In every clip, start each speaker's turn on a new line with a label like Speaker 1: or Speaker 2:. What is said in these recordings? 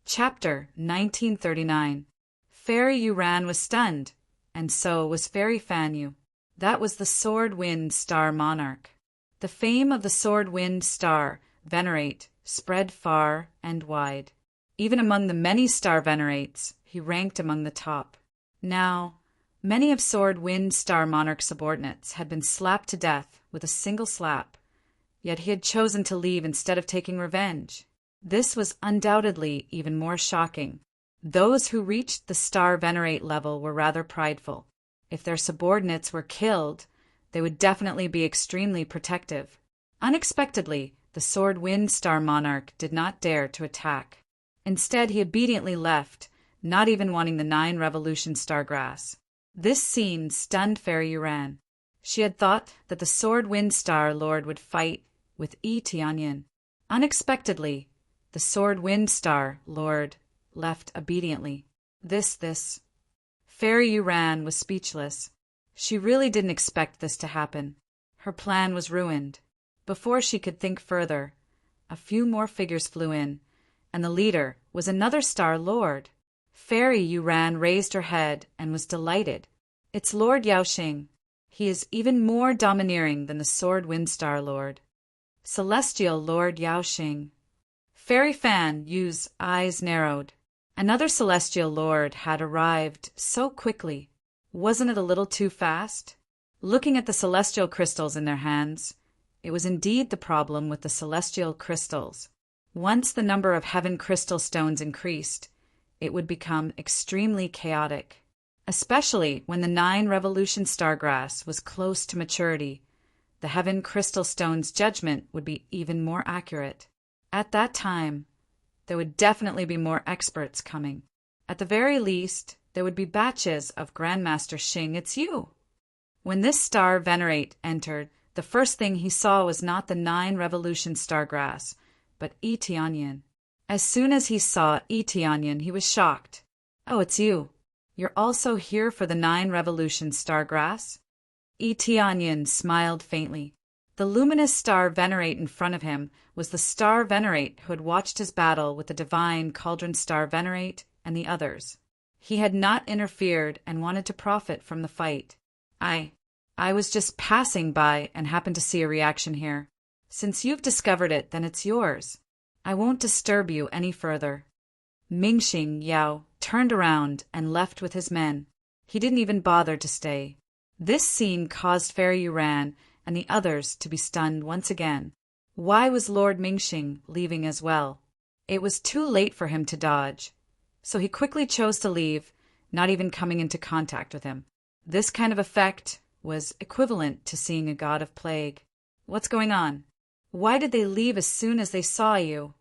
Speaker 1: Chapter 1939. Fairy Yuran was stunned, and so was Fairy Fanyu. That was the Sword-Wind Star Monarch. The fame of the Sword-Wind Star Venerate spread far and wide. Even among the many Star Venerates, he ranked among the top. Now, many of Sword-Wind Star Monarch's subordinates had been slapped to death with a single slap, yet he had chosen to leave instead of taking revenge. This was undoubtedly even more shocking. Those who reached the Star Venerate level were rather prideful. If their subordinates were killed, they would definitely be extremely protective. Unexpectedly, the Sword-Wind Star Monarch did not dare to attack. Instead, he obediently left, not even wanting the 9 Revolution Stargrass. This scene stunned Fairy Yuran. She had thought that the Sword-Wind Star Lord would fight with Yi Tianyin. Unexpectedly, the Sword-Wind Star Lord left obediently. This. Fairy Yuran was speechless. She really didn't expect this to happen. Her plan was ruined. Before she could think further, a few more figures flew in, and the leader was another Star Lord. Fairy Yuran raised her head and was delighted. It's Lord Yaoxing. He is even more domineering than the Sword-Wind Star Lord. Celestial Lord Yaoxing. Fairy Fanyu's eyes narrowed. Another Celestial Lord had arrived so quickly. Wasn't it a little too fast? Looking at the celestial crystals in their hands, it was indeed the problem with the celestial crystals. Once the number of heaven crystal stones increased, it would become extremely chaotic. Especially when the 9 Revolution Stargrass was close to maturity, the heaven crystal stone's judgment would be even more accurate. At that time, there would definitely be more experts coming. At the very least, there would be batches of Grandmaster Xing. It's you. When this Star Venerate entered, the first thing he saw was not the 9 Revolution Stargrass, but Yi Tianyin. As soon as he saw Yi Tianyin, he was shocked. Oh, it's you. You're also here for the 9 Revolution Stargrass? Yi Tianyin smiled faintly. The luminous Star Venerate in front of him was the Star Venerate who had watched his battle with the divine Cauldron Star Venerate and the others. He had not interfered and wanted to profit from the fight. I was just passing by and happened to see a reaction here. Since you've discovered it, then it's yours. I won't disturb you any further. Mingxing Yao turned around and left with his men. He didn't even bother to stay. This scene caused Fairy Yuran and the others to be stunned once again. Why was Lord Mingxing leaving as well? It was too late for him to dodge, so he quickly chose to leave, not even coming into contact with him. This kind of effect was equivalent to seeing a god of plague. What's going on? Why did they leave as soon as they saw you?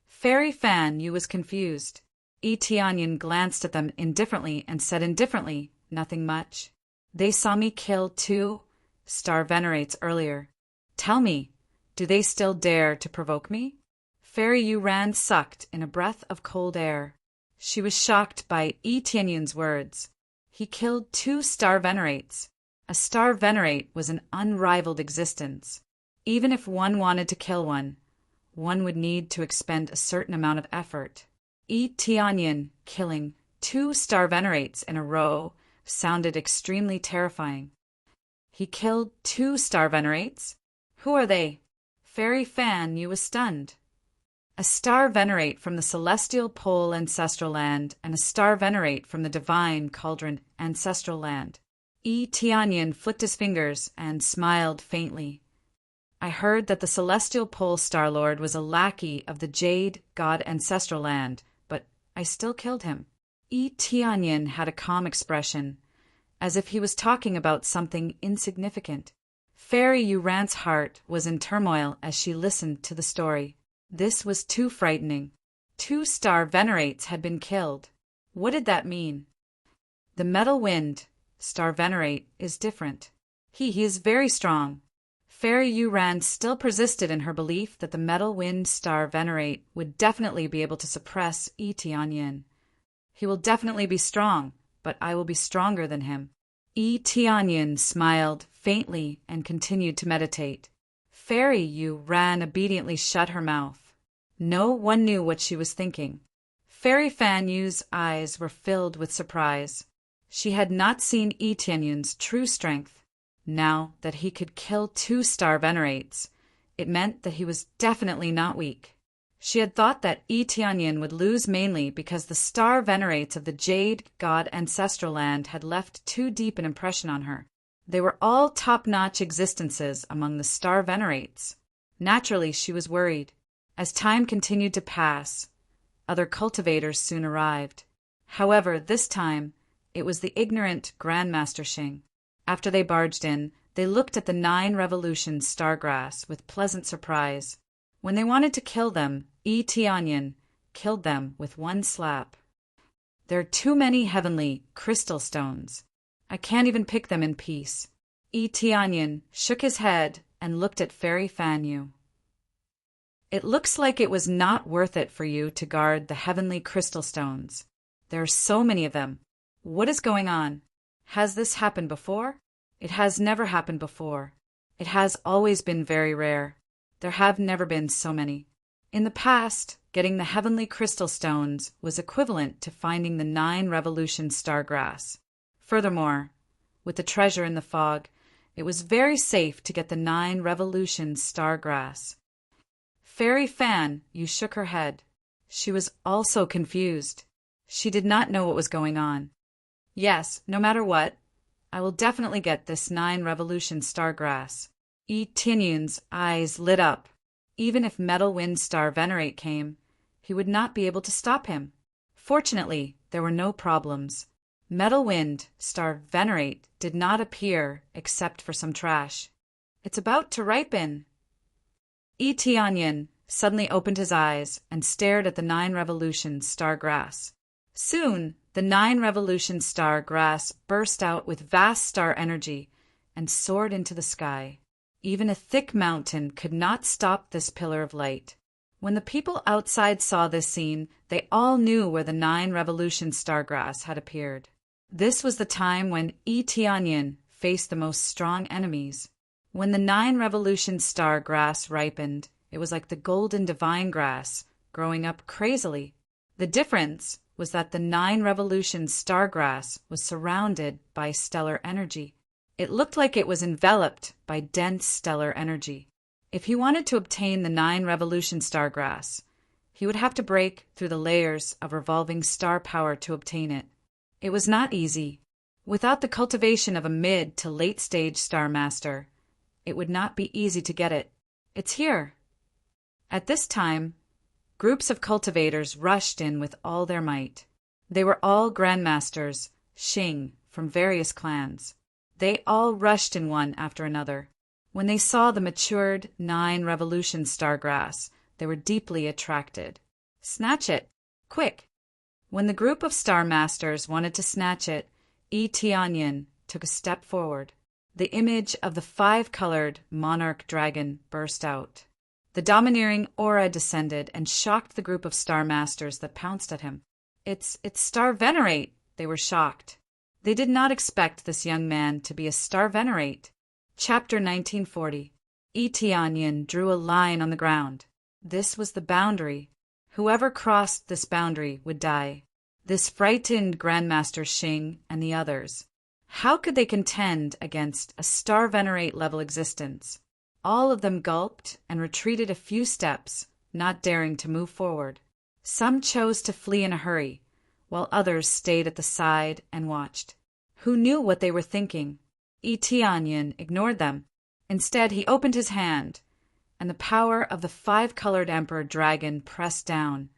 Speaker 1: Fairy Fanyu was confused. Yi Tianyin glanced at them indifferently and said indifferently, nothing much. They saw me kill 2 Star Venerates earlier. Tell me, do they still dare to provoke me? Fairy Yuran sucked in a breath of cold air. She was shocked by Yi Tianyin's words. He killed 2 Star Venerates. A Star Venerate was an unrivaled existence. Even if one wanted to kill one would need to expend a certain amount of effort. Yi Tianyin killing 2 Star Venerates in a row sounded extremely terrifying. He killed 2 Star Venerates? Who are they? Fairy Fanyu was stunned. A Star Venerate from the Celestial Pole Ancestral Land and a Star Venerate from the Divine Cauldron Ancestral Land. Yi Tianyin flicked his fingers and smiled faintly. I heard that the Celestial Pole Star Lord was a lackey of the Jade God Ancestral Land, but I still killed him. Yi Tianyin had a calm expression, as if he was talking about something insignificant. Fairy Yuran's heart was in turmoil as she listened to the story. This was too frightening. 2 Star Venerates had been killed. What did that mean? The Metal Wind Star Venerate is different. He is very strong. Fairy Yuran still persisted in her belief that the Metal Wind Star Venerate would definitely be able to suppress Yi Tianyin. He will definitely be strong, but I will be stronger than him. Yi Tianyin smiled faintly and continued to meditate. Fairy Yuran obediently shut her mouth. No one knew what she was thinking. Fairy Fan Yu's eyes were filled with surprise. She had not seen Yi Tianyun's true strength. Now that he could kill 2 star venerates, it meant that he was definitely not weak. She had thought that Yi Tianyun would lose mainly because the star venerates of the Jade God Ancestral Land had left too deep an impression on her. They were all top-notch existences among the star venerates. Naturally, she was worried. As time continued to pass, other cultivators soon arrived. However, this time, it was the ignorant Grandmaster Xing. After they barged in, they looked at the 9 Revolution Stargrass with pleasant surprise. When they wanted to kill them, Yi Tianyun killed them with one slap. There are too many heavenly crystal stones. I can't even pick them in peace. Yi Tianyun shook his head and looked at Fairy Fan Yu. It looks like it was not worth it for you to guard the heavenly crystal stones. There are so many of them. What is going on? Has this happened before? It has never happened before. It has always been very rare. There have never been so many. In the past, getting the heavenly crystal stones was equivalent to finding the 9 Revolution Stargrass. Furthermore, with the treasure in the fog, it was very safe to get the 9 Revolution Stargrass. Fairy Fan Yu shook her head. She was also confused. She did not know what was going on. Yes, no matter what, I will definitely get this 9 Revolution Stargrass. Yi Tianyun's eyes lit up. Even if Metal Wind Star Venerate came, he would not be able to stop him. Fortunately, there were no problems. Metal Wind Star Venerate did not appear except for some trash. It's about to ripen. Yi Tianyun suddenly opened his eyes and stared at the 9 Revolution Star Grass. Soon, the 9 Revolution Star Grass burst out with vast star energy and soared into the sky. Even a thick mountain could not stop this pillar of light. When the people outside saw this scene, they all knew where the 9 Revolution Stargrass had appeared. This was the time when Yi Tianyun faced the most strong enemies. When the 9 Revolution Stargrass ripened, it was like the golden divine grass growing up crazily. The difference was that the 9 Revolution Stargrass was surrounded by stellar energy. It looked like it was enveloped by dense stellar energy. If he wanted to obtain the 9 Revolution Stargrass, he would have to break through the layers of revolving star power to obtain it. It was not easy. Without the cultivation of a mid to late stage Star Master, it would not be easy to get it. It's here. At this time, groups of cultivators rushed in with all their might. They were all Grandmasters, Xing, from various clans. They all rushed in one after another. When they saw the matured 9 Revolution Stargrass, they were deeply attracted. Snatch it! Quick! When the group of Star Masters wanted to snatch it, Yi Tianyun took a step forward. The image of the 5-colored monarch dragon burst out. The domineering aura descended and shocked the group of Star Masters that pounced at him. It's Star Venerate! They were shocked. They did not expect this young man to be a Star Venerate. Chapter 1940. Yi Tianyun drew a line on the ground. This was the boundary. Whoever crossed this boundary would die. This frightened Grandmaster Xing and the others. How could they contend against a Star Venerate level existence? All of them gulped and retreated a few steps, not daring to move forward. Some chose to flee in a hurry, while others stayed at the side and watched. Who knew what they were thinking? Yi Tianyun ignored them. Instead, he opened his hand, and the power of the 5-colored Emperor Dragon pressed down,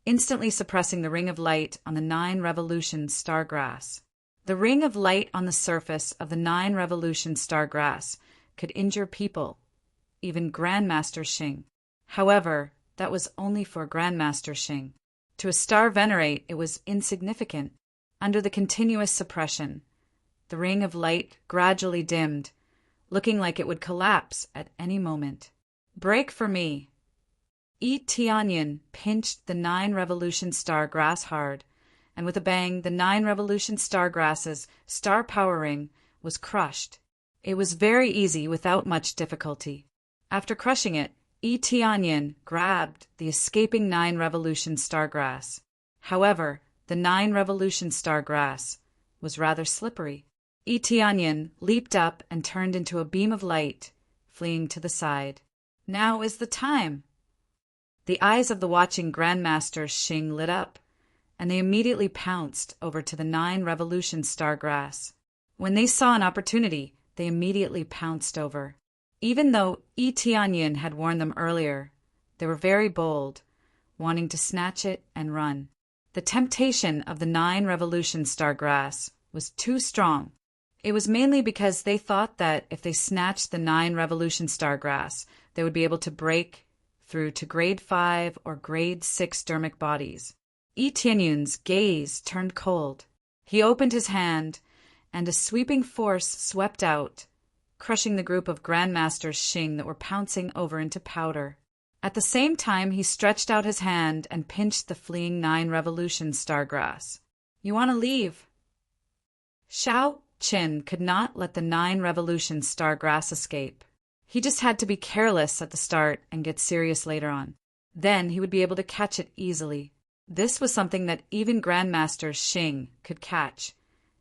Speaker 1: instantly suppressing the ring of light on the 9 Revolution Stargrass. The ring of light on the surface of the 9 Revolution Stargrass could injure people, even Grandmaster Xing. However, that was only for Grandmaster Xing. To a Star Venerate, it was insignificant. Under the continuous suppression, the ring of light gradually dimmed, looking like it would collapse at any moment. Break for me. Yi Tianyun pinched the 9 Revolution Stargrass hard, and with a bang, the 9 Revolution Stargrass's star power ring was crushed. It was very easy without much difficulty. After crushing it, Yi Tianyun grabbed the escaping 9 Revolution Stargrass. However, the 9 revolution star grass was rather slippery. Etianyan leaped up and turned into a beam of light, fleeing to the side. Now is the time! The eyes of the watching Grandmasters Xing lit up, and they immediately pounced over to the 9 revolution star grass. When they saw an opportunity, they immediately pounced over. Even though Etianyan had warned them earlier, they were very bold, wanting to snatch it and run. The temptation of the 9 revolution star grass was too strong. It was mainly because they thought that if they snatched the 9 revolution star grass, they would be able to break through to grade 5 or grade 6 dermic bodies. Etianyan's gaze turned cold. He opened his hand, and a sweeping force swept out, crushing the group of Grandmasters Xing that were pouncing over into powder. At the same time, he stretched out his hand and pinched the fleeing 9 revolution star grass. You want to leave? Shao Qin could not let the 9 revolution star grass escape. He just had to be careless at the start and get serious later on. Then he would be able to catch it easily. This was something that even Grandmasters Xing could catch,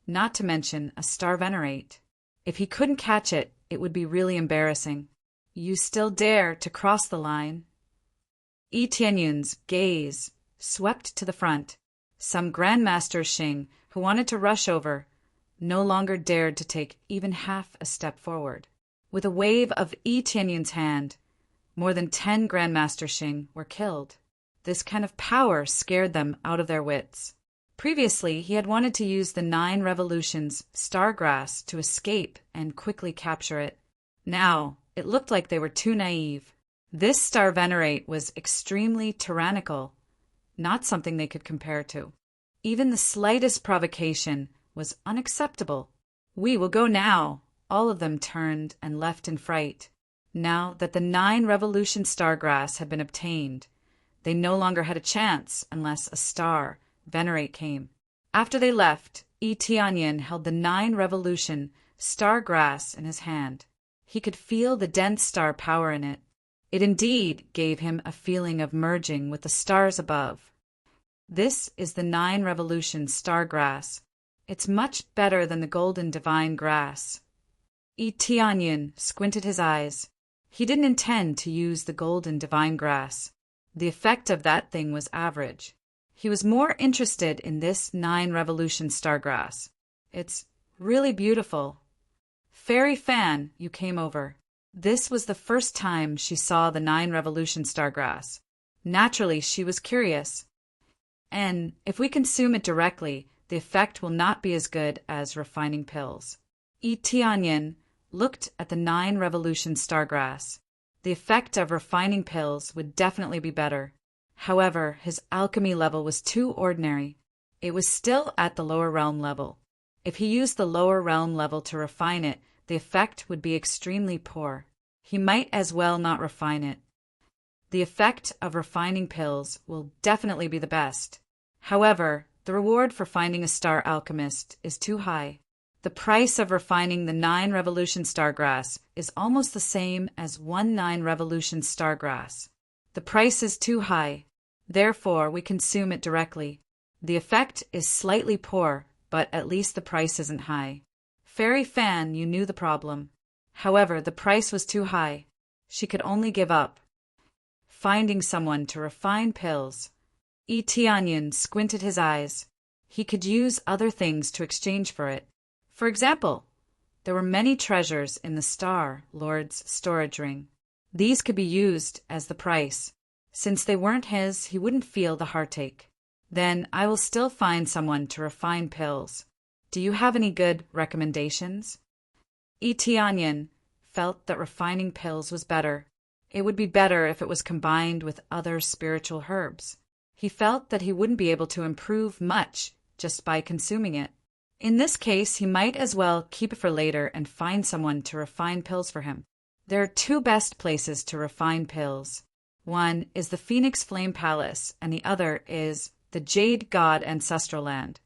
Speaker 1: not to mention a star venerate. If he couldn't catch it, it would be really embarrassing. You still dare to cross the line? Etianyan's gaze swept to the front. Some Grandmasters Xing who wanted to rush over no longer dared to take even half a step forward. With a wave of Etianyan's hand, more than 10 Grandmaster Xing were killed. This kind of power scared them out of their wits. Previously, he had wanted to use the 9 revolutions star grass to escape and quickly capture it. Now, it looked like they were too naive. This star venerate was extremely tyrannical, not something they could compare to. Even the slightest provocation was unacceptable. We will go now. All of them turned and left in fright. Now that the 9 revolution star grass had been obtained, they no longer had a chance unless a star venerate came. After they left, Etianyan held the 9 revolution star grass in his hand. He could feel the dense star power in it. It indeed gave him a feeling of merging with the stars above. This is the 9 revolution star grass. It's much better than the golden divine grass. Etianyan squinted his eyes. He didn't intend to use the golden divine grass. The effect of that thing was average. He was more interested in this 9 revolution star grass. It's really beautiful. Fairy Fan, you came over. This was the first time she saw the 9 revolution star grass. Naturally, she was curious. And if we consume it directly, the effect will not be as good as refining pills. Etianyan looked at the 9 revolution star grass. The effect of refining pills would definitely be better. However, his alchemy level was too ordinary. It was still at the lower realm level. If he used the lower realm level to refine it, the effect would be extremely poor. He might as well not refine it. The effect of refining pills will definitely be the best. However, the reward for finding a star alchemist is too high. The price of refining the 9 revolution star grass is almost the same as 1 9 revolution star grass. The price is too high. Therefore, we consume it directly. The effect is slightly poor, but at least the price isn't high. Fairy Fan, you knew the problem. However, the price was too high. She could only give up. Finding someone to refine pills. Etianyan squinted his eyes. He could use other things to exchange for it. For example, there were many treasures in the Star Lord's storage ring. These could be used as the price. Since they weren't his, he wouldn't feel the heartache. Then I will still find someone to refine pills. Do you have any good recommendations? Etianyan felt that refining pills was better. It would be better if it was combined with other spiritual herbs. He felt that he wouldn't be able to improve much just by consuming it. In this case, he might as well keep it for later and find someone to refine pills for him. There are 2 best places to refine pills. One is the Phoenix Flame Palace, and the other is the Jade God Ancestral Land.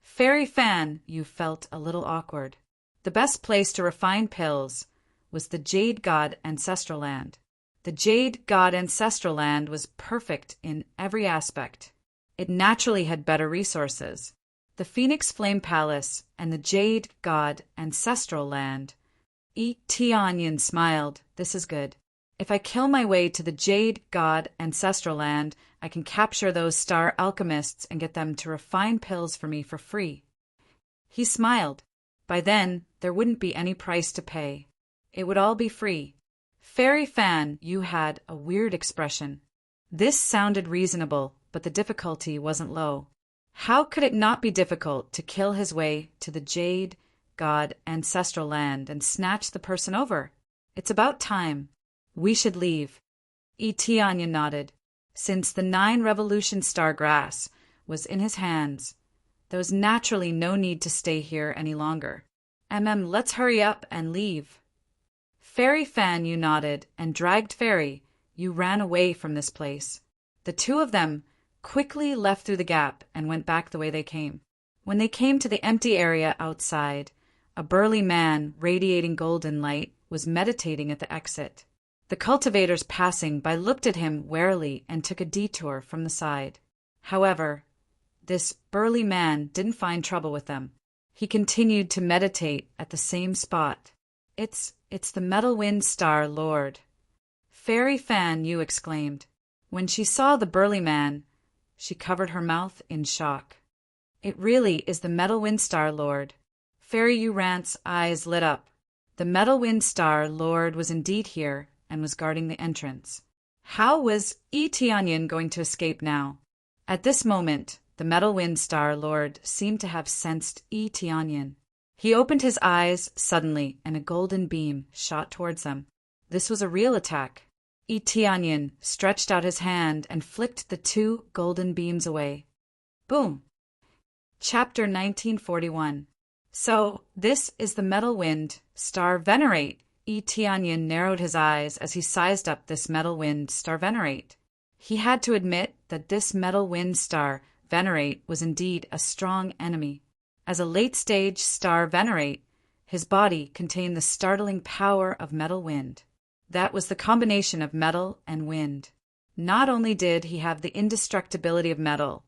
Speaker 1: Fairy Fan, you felt a little awkward. The best place to refine pills was the Jade God Ancestral Land. The Jade God Ancestral Land was perfect in every aspect. It naturally had better resources. The Phoenix Flame Palace and the Jade God Ancestral Land. Tianyin smiled. This is good. If I kill my way to the Jade God Ancestral Land, I can capture those star alchemists and get them to refine pills for me for free. He smiled. By then, there wouldn't be any price to pay. It would all be free. Fairy Fan, you had a weird expression. This sounded reasonable, but the difficulty wasn't low. How could it not be difficult to kill his way to the Jade God Ancestral Land and snatch the person over? It's about time. We should leave. Tianyin nodded. Since the 9 Revolution Star Grass was in his hands, there was naturally no need to stay here any longer. Let's hurry up and leave. Fairy Fan, you nodded, and dragged Fairy, you ran away from this place. The two of them quickly left through the gap and went back the way they came. When they came to the empty area outside, a burly man radiating golden light was meditating at the exit. The cultivators passing by looked at him warily and took a detour from the side. However, this burly man didn't find trouble with them. He continued to meditate at the same spot. It's the Metal Wind Star Lord. Fairy Fan, you exclaimed. When she saw the burly man, she covered her mouth in shock. It really is the Metal Wind Star Lord. Fairy Yu Rant's eyes lit up. The Metal Wind Star Lord was indeed here and was guarding the entrance. How was Tianyin going to escape now? At this moment, the Metal Wind Star Lord seemed to have sensed Tianyin. He opened his eyes suddenly, and a golden beam shot towards them. This was a real attack. Tianyin stretched out his hand and flicked the 2 golden beams away. Boom! Chapter 1941. So, this is the Metal Wind Star Venerate. Tianyin narrowed his eyes as he sized up this Metal Wind Star Venerate. He had to admit that this Metal Wind Star Venerate was indeed a strong enemy. As a late-stage Star Venerate, his body contained the startling power of metal wind. That was the combination of metal and wind. Not only did he have the indestructibility of metal,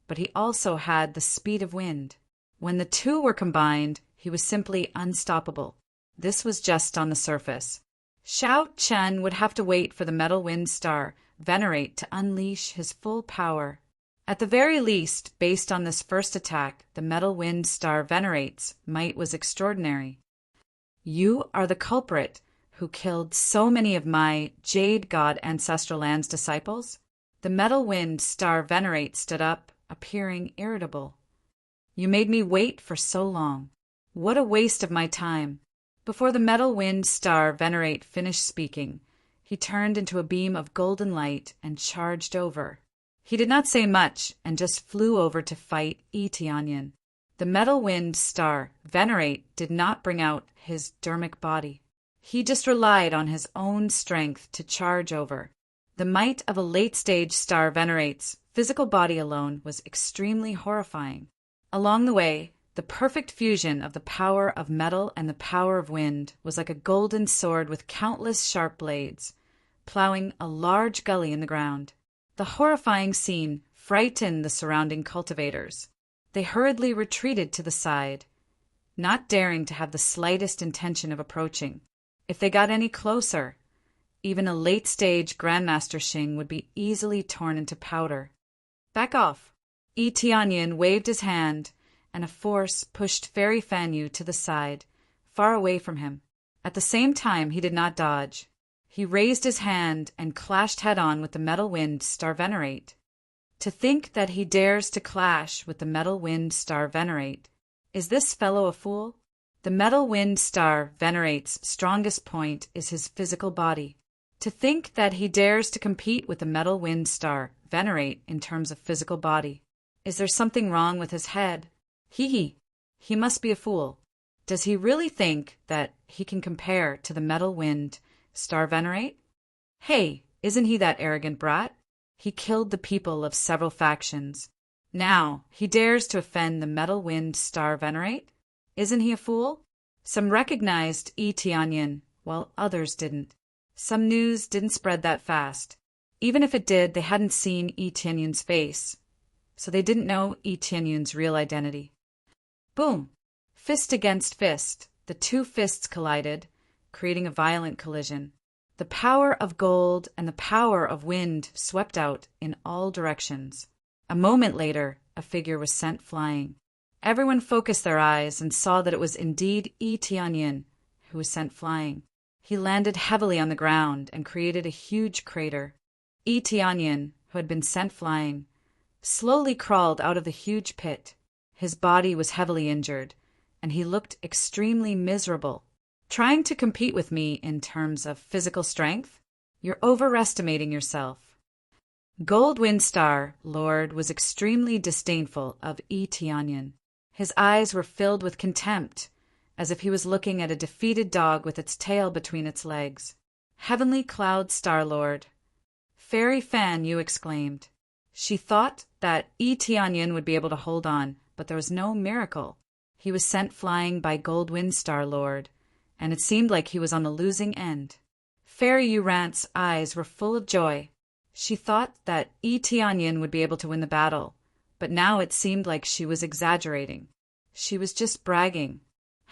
Speaker 1: but he also had the speed of wind. When the two were combined, he was simply unstoppable. This was just on the surface. Xiao Chen would have to wait for the Metal Wind Star Venerate to unleash his full power. At the very least, based on this first attack, the Metal Wind Star Venerate's might was extraordinary. You are the culprit who killed so many of my Jade God Ancestral Land's disciples? The Metal Wind Star Venerate stood up, appearing irritable. You made me wait for so long. What a waste of my time. Before the Metal Wind Star Venerate finished speaking, he turned into a beam of golden light and charged over. He did not say much and just flew over to fight Tianyin. The Metal Wind Star Venerate did not bring out his dermic body. He just relied on his own strength to charge over. The might of a late-stage Star Venerate's physical body alone was extremely horrifying. Along the way, the perfect fusion of the power of metal and the power of wind was like a golden sword with countless sharp blades, plowing a large gully in the ground. The horrifying scene frightened the surrounding cultivators. They hurriedly retreated to the side, not daring to have the slightest intention of approaching. If they got any closer, even a late-stage Grandmaster Xing would be easily torn into powder. Back off! Tianyin waved his hand, and a force pushed Fairy Fanyu to the side, far away from him. At the same time, he did not dodge. He raised his hand and clashed head-on with the Metal Wind Star Venerate. To think that he dares to clash with the Metal Wind Star Venerate. Is this fellow a fool? The Metal Wind Star Venerate's strongest point is his physical body. To think that he dares to compete with the Metal Wind Star Venerate in terms of physical body. Is there something wrong with his head? He must be a fool. Does he really think that he can compare to the Metal Wind Star Venerate? Hey, isn't he that arrogant brat? He killed the people of several factions. Now, he dares to offend the Metal Wind Star Venerate? Isn't he a fool? Some recognized Tianyin, while others didn't. Some news didn't spread that fast. Even if it did, they hadn't seen Tianyin's face. so they didn't know Yi Tianyun's real identity. Boom! Fist against fist, the two fists collided, creating a violent collision. The power of gold and the power of wind swept out in all directions. A moment later, a figure was sent flying. Everyone focused their eyes and saw that it was indeed Yi Tianyun who was sent flying. He landed heavily on the ground and created a huge crater. Yi Tianyun, who had been sent flying, slowly crawled out of the huge pit. His body was heavily injured, and he looked extremely miserable. Trying to compete with me in terms of physical strength? You're overestimating yourself. Gold Wind Star Lord was extremely disdainful of Yi Tianyun. His eyes were filled with contempt, as if he was looking at a defeated dog with its tail between its legs. Heavenly Cloud Star Lord. Fairy Fan Yu exclaimed. She thought that Yi Tianyun would be able to hold on, but there was no miracle. He was sent flying by Gold Wind Star Lord, and it seemed like he was on the losing end. Fairy Yu Rant's eyes were full of joy. She thought that Yi Tianyun would be able to win the battle, but now it seemed like she was exaggerating. She was just bragging.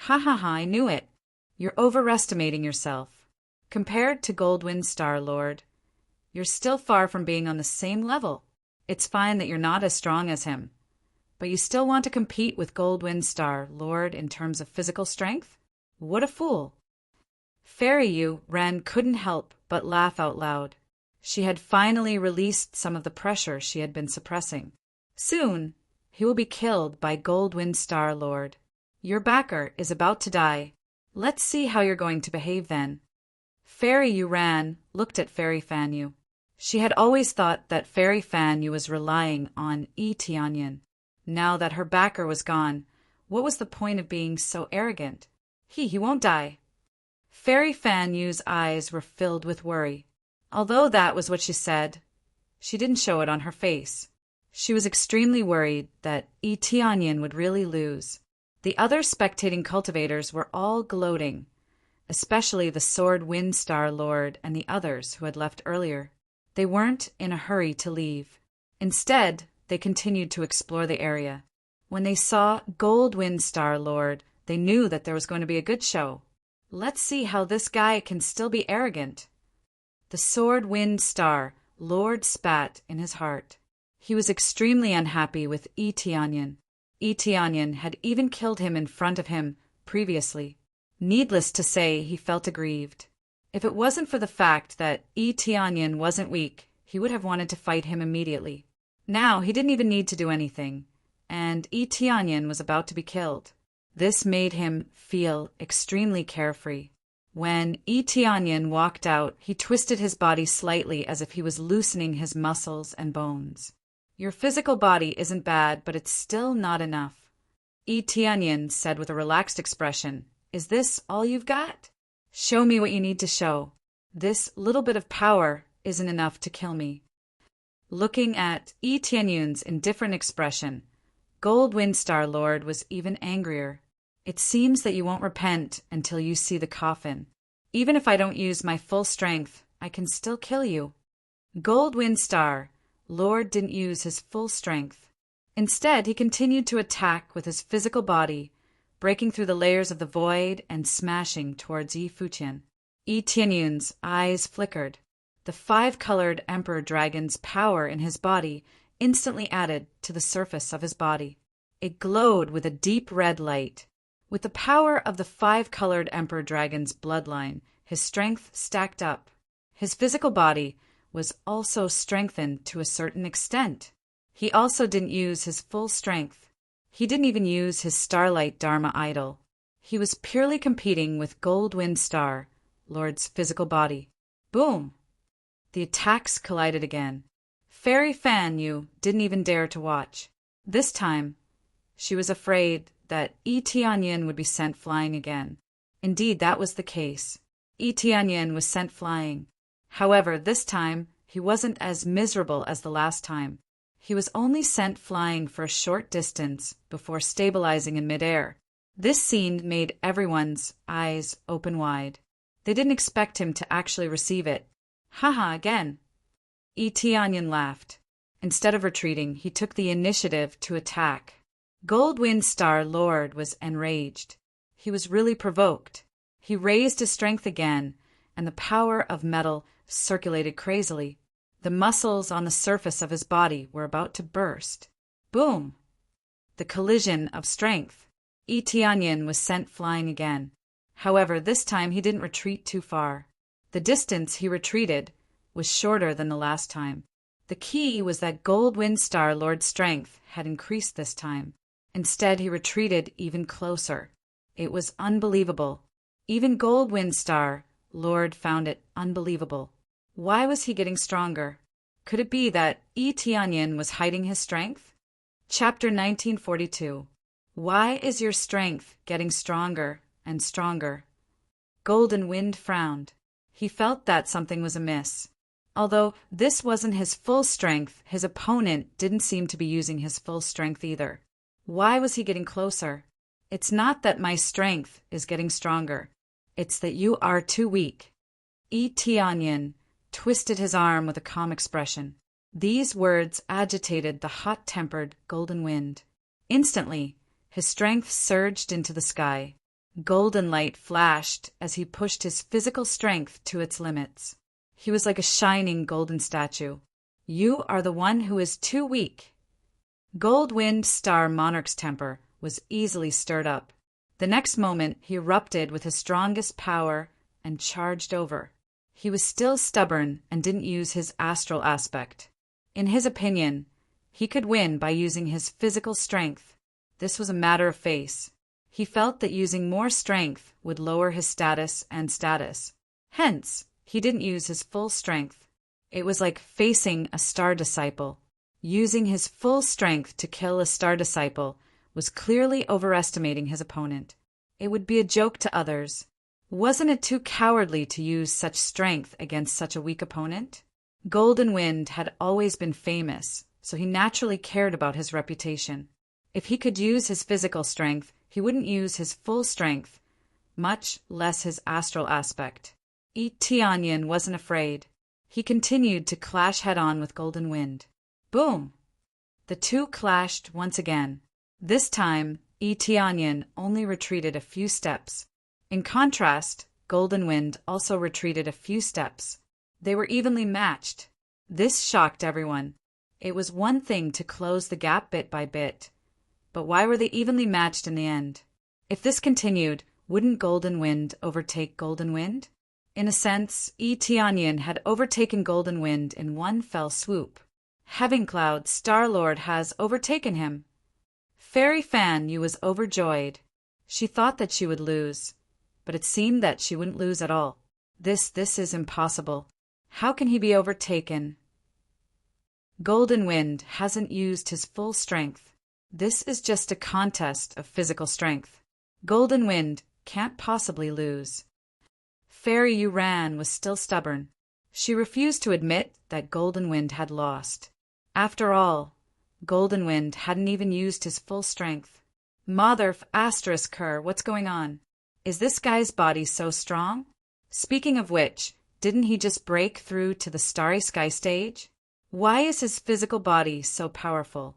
Speaker 1: Ha ha ha, I knew it. You're overestimating yourself. Compared to Gold Wind Star Lord, you're still far from being on the same level. It's fine that you're not as strong as him, but you still want to compete with Gold Wind Star Lord in terms of physical strength? What a fool. Fairy Yu Ren couldn't help but laugh out loud. She had finally released some of the pressure she had been suppressing. Soon, he will be killed by Gold Wind Star Lord. Your backer is about to die. Let's see how you're going to behave then. Fairy Yu Ran looked at Fairy Fan Yu. She had always thought that Fairy Fan Yu was relying on Yi Tianyun. Now that her backer was gone, what was the point of being so arrogant? He won't die. Fairy Fan Yu's eyes were filled with worry. Although that was what she said, she didn't show it on her face. She was extremely worried that Yi Tianyun would really lose. The other spectating cultivators were all gloating, especially the Sword Wind Star Lord and the others who had left earlier. They weren't in a hurry to leave. Instead, they continued to explore the area. When they saw Gold Wind Star Lord, they knew that there was going to be a good show. Let's see how this guy can still be arrogant. The Sword Wind Star Lord spat in his heart. He was extremely unhappy with Yi Tianyun. Yi Tianyun had even killed him in front of him previously. Needless to say, he felt aggrieved. If it wasn't for the fact that Yi Tianyun wasn't weak, he would have wanted to fight him immediately. Now he didn't even need to do anything, and Yi Tianyun was about to be killed. This made him feel extremely carefree. When Yi Tianyun walked out, he twisted his body slightly as if he was loosening his muscles and bones. Your physical body isn't bad, but it's still not enough. Yi Tianyun said with a relaxed expression, Is this all you've got? Show me what you need to show. This little bit of power isn't enough to kill me. Looking at Yi Tianyun's indifferent expression, Gold Wind Star Lord was even angrier. It seems that you won't repent until you see the coffin. Even if I don't use my full strength, I can still kill you. Gold Wind Star Lord didn't use his full strength. Instead, he continued to attack with his physical body, breaking through the layers of the void and smashing towards Yi Fuqian. Yi Tianyun's eyes flickered. The 5-colored Emperor Dragon's power in his body instantly added to the surface of his body. It glowed with a deep red light. With the power of the 5-colored Emperor Dragon's bloodline, his strength stacked up. His physical body was also strengthened to a certain extent. He also didn't use his full strength. He didn't even use his Starlight Dharma idol. He was purely competing with Gold Wind Star Lord's physical body. Boom! The attacks collided again. Fairy Fan Yu didn't even dare to watch. This time, she was afraid that Yi Tianyun would be sent flying again. Indeed, that was the case. Yi Tianyun was sent flying. However, this time, he wasn't as miserable as the last time. He was only sent flying for a short distance before stabilizing in midair. This scene made everyone's eyes open wide. They didn't expect him to actually receive it. Haha, again. Yi Tianyun laughed. Instead of retreating, he took the initiative to attack. Goldwind Star Lord was enraged. He was really provoked. He raised his strength again, and the power of metal circulated crazily. The muscles on the surface of his body were about to burst. Boom! The collision of strength. Tianyin was sent flying again. However, this time he didn't retreat too far. The distance he retreated was shorter than the last time. The key was that Goldwind Star Lord's strength had increased this time. Instead, he retreated even closer. It was unbelievable. Even Goldwind Star Lord found it unbelievable. Why was he getting stronger? Could it be that Tianyin was hiding his strength? Chapter 1942. Why is your strength getting stronger and stronger? Golden Wind frowned. He felt that something was amiss. Although this wasn't his full strength, his opponent didn't seem to be using his full strength either. Why was he getting closer? It's not that my strength is getting stronger. It's that you are too weak. Tianyin twisted his arm with a calm expression. These words agitated the hot-tempered Golden Wind. Instantly, his strength surged into the sky. Golden light flashed as he pushed his physical strength to its limits. He was like a shining golden statue. You are the one who is too weak. Goldwind Star Monarch's temper was easily stirred up. The next moment, he erupted with his strongest power and charged over. He was still stubborn and didn't use his astral aspect. In his opinion, he could win by using his physical strength. This was a matter of face. He felt that using more strength would lower his status and status. Hence, he didn't use his full strength. It was like facing a star disciple. Using his full strength to kill a star disciple was clearly overestimating his opponent. It would be a joke to others. Wasn't it too cowardly to use such strength against such a weak opponent? Golden Wind had always been famous, so he naturally cared about his reputation. If he could use his physical strength, he wouldn't use his full strength, much less his astral aspect. Tianyin wasn't afraid. He continued to clash head-on with Golden Wind. Boom! The two clashed once again. This time, Tianyin only retreated a few steps. In contrast, Golden Wind also retreated a few steps. They were evenly matched. This shocked everyone. It was one thing to close the gap bit by bit, but why were they evenly matched in the end? If this continued, wouldn't Golden Wind overtake Golden Wind? In a sense, Tianyin had overtaken Golden Wind in one fell swoop. Heaven Cloud Star-Lord has overtaken him. Fairy Fan Yu was overjoyed. She thought that she would lose, but it seemed that she wouldn't lose at all. This is impossible. How can he be overtaken? Golden Wind hasn't used his full strength. This is just a contest of physical strength. Golden Wind can't possibly lose. Fairy Yuran was still stubborn. She refused to admit that Golden Wind had lost. After all, Golden Wind hadn't even used his full strength. Motherf asterisk her, what's going on? Is this guy's body so strong? Speaking of which, didn't he just break through to the Starry Sky stage? Why is his physical body so powerful?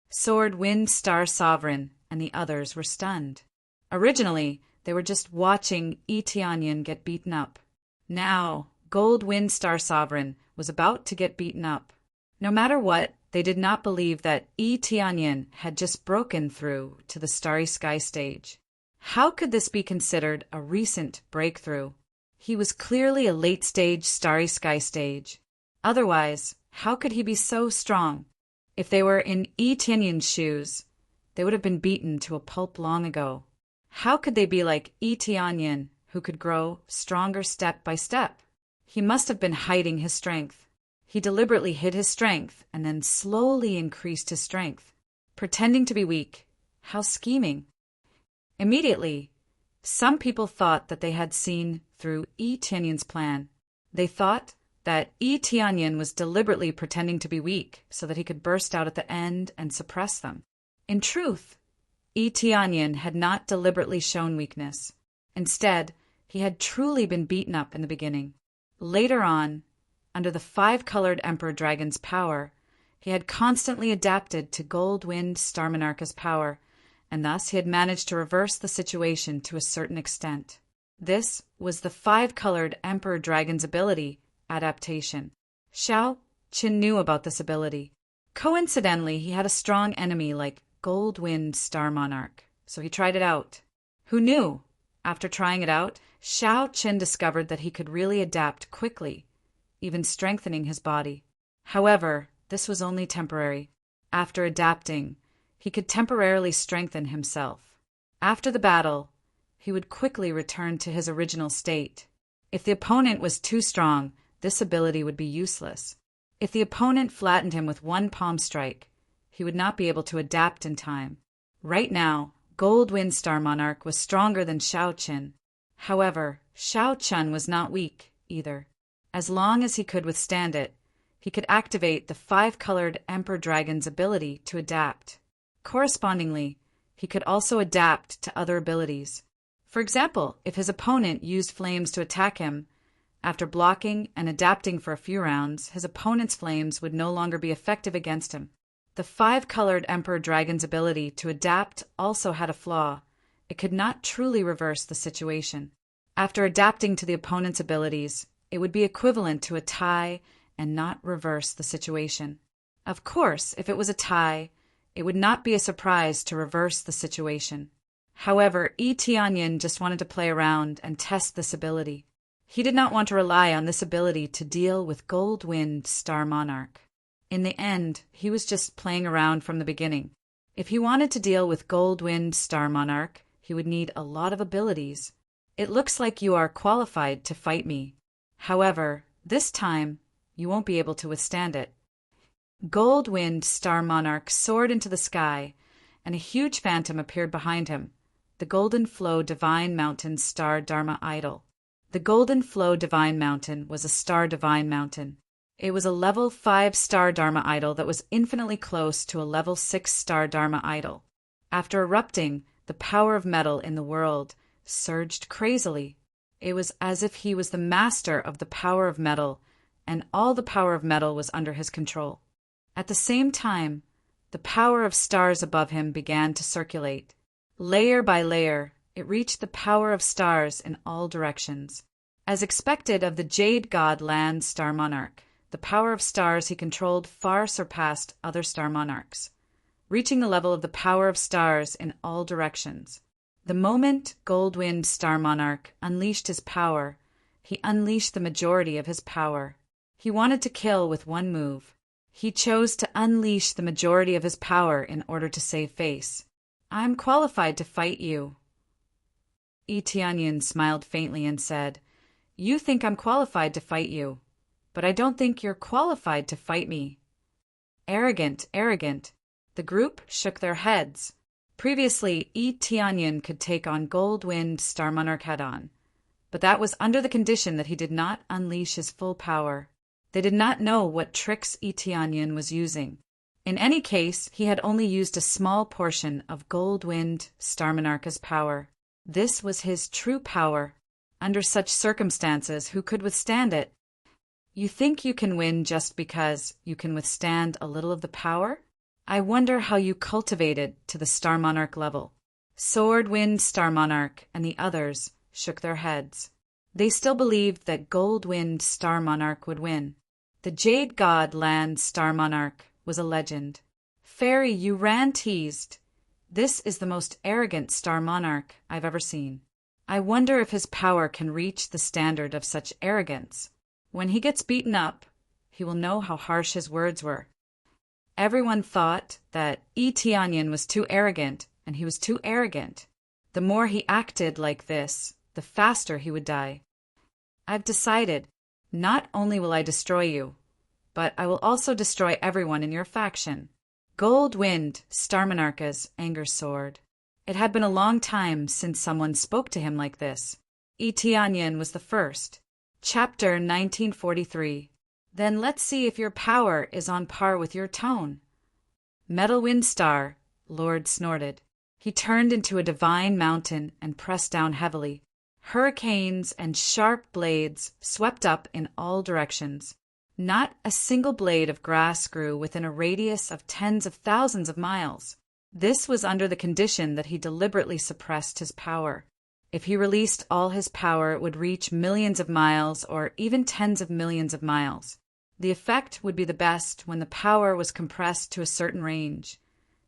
Speaker 1: Sword Wind Star Sovereign and the others were stunned. Originally, they were just watching Tianyin get beaten up. Now, Gold Wind Star Sovereign was about to get beaten up. No matter what, they did not believe that Tianyin had just broken through to the Starry Sky stage. How could this be considered a recent breakthrough? He was clearly a late-stage Starry Sky stage. Otherwise, how could he be so strong? If they were in Tianyin's shoes, they would have been beaten to a pulp long ago. How could they be like Tianyin, who could grow stronger step by step? He must have been hiding his strength. He deliberately hid his strength and then slowly increased his strength. Pretending to be weak. How scheming. Immediately, some people thought that they had seen through Tianyin's plan. They thought that Tianyin was deliberately pretending to be weak so that he could burst out at the end and suppress them. In truth, Tianyin had not deliberately shown weakness. Instead, he had truly been beaten up in the beginning. Later on, under the five-colored Emperor Dragon's power, He had constantly adapted to Gold-Wind Star Monarch's power, and thus he had managed to reverse the situation to a certain extent. This was the five-colored Emperor Dragon's ability, adaptation. Xiao Qin knew about this ability. Coincidentally, he had a strong enemy like Gold-Wind Star Monarch, so he tried it out. Who knew? After trying it out, Xiao Qin discovered that he could really adapt quickly, even strengthening his body. However, this was only temporary. After adapting, he could temporarily strengthen himself. After the battle, he would quickly return to his original state. If the opponent was too strong, this ability would be useless. If the opponent flattened him with one palm strike, he would not be able to adapt in time. Right now, Gold-Wind Star Monarch was stronger than Xiao Qin. However, Xiao Qin was not weak, either. As long as he could withstand it, he could activate the five-colored Emperor Dragon's ability to adapt. Correspondingly, he could also adapt to other abilities. For example, if his opponent used flames to attack him, after blocking and adapting for a few rounds, his opponent's flames would no longer be effective against him. The five-colored Emperor Dragon's ability to adapt also had a flaw. It could not truly reverse the situation. After adapting to the opponent's abilities, it would be equivalent to a tie and not reverse the situation. Of course, if it was a tie, it would not be a surprise to reverse the situation. However, Yi Tianyin just wanted to play around and test this ability. He did not want to rely on this ability to deal with Gold-Wind Star Monarch. In the end, he was just playing around from the beginning. If he wanted to deal with Gold-Wind Star Monarch, he would need a lot of abilities. It looks like you are qualified to fight me. However, this time, you won't be able to withstand it. Gold-Wind Star Monarch soared into the sky, and a huge phantom appeared behind him, the Golden Flow Divine Mountain Star Dharma Idol. The Golden Flow Divine Mountain was a star divine mountain. It was a level 5 star Dharma idol that was infinitely close to a level 6 star Dharma idol. After erupting, the power of metal in the world surged crazily. It was as if he was the master of the power of metal, and all the power of metal was under his control. At the same time, the power of stars above him began to circulate. Layer by layer, it reached the power of stars in all directions. As expected of the Jade God Land Star Monarch, the power of stars he controlled far surpassed other star monarchs, reaching the level of the power of stars in all directions. The moment Gold-Wind Star Monarch unleashed his power, he unleashed the majority of his power. He wanted to kill with one move. He chose to unleash the majority of his power in order to save face. "I'm qualified to fight you." Yi Tianyin smiled faintly and said, "You think I'm qualified to fight you, but I don't think you're qualified to fight me." Arrogant, arrogant. The group shook their heads. Previously, Yi Tianyin could take on Gold-Wind Star Monarch head-on, but that was under the condition that he did not unleash his full power. They did not know what tricks Yi Tianyin was using. In any case, he had only used a small portion of Gold-Wind Star Monarch's power. This was his true power. Under such circumstances, who could withstand it? You think you can win just because you can withstand a little of the power? I wonder how you cultivated to the Star Monarch level. Sword-Wind Star Monarch and the others shook their heads. They still believed that Gold-Wind Star Monarch would win. The Jade God Land Star Monarch was a legend. "Fairy, you ran teased. This is the most arrogant Star Monarch I've ever seen. I wonder if his power can reach the standard of such arrogance. When he gets beaten up, he will know how harsh his words were." Everyone thought that Yi Tianyin was too arrogant, and he was too arrogant. The more he acted like this, the faster he would die. "I've decided, not only will I destroy you, but I will also destroy everyone in your faction." Gold-Wind Star Monarch's anger soared. It had been a long time since someone spoke to him like this. Yi Tianyin was the first. Chapter 1943. Then let's see if your power is on par with your tone. Metal Wind Star, Lord snorted. He turned into a divine mountain and pressed down heavily. Hurricanes and sharp blades swept up in all directions. Not a single blade of grass grew within a radius of tens of thousands of miles. This was under the condition that he deliberately suppressed his power. If he released all his power, it would reach millions of miles or even tens of millions of miles. The effect would be the best when the power was compressed to a certain range.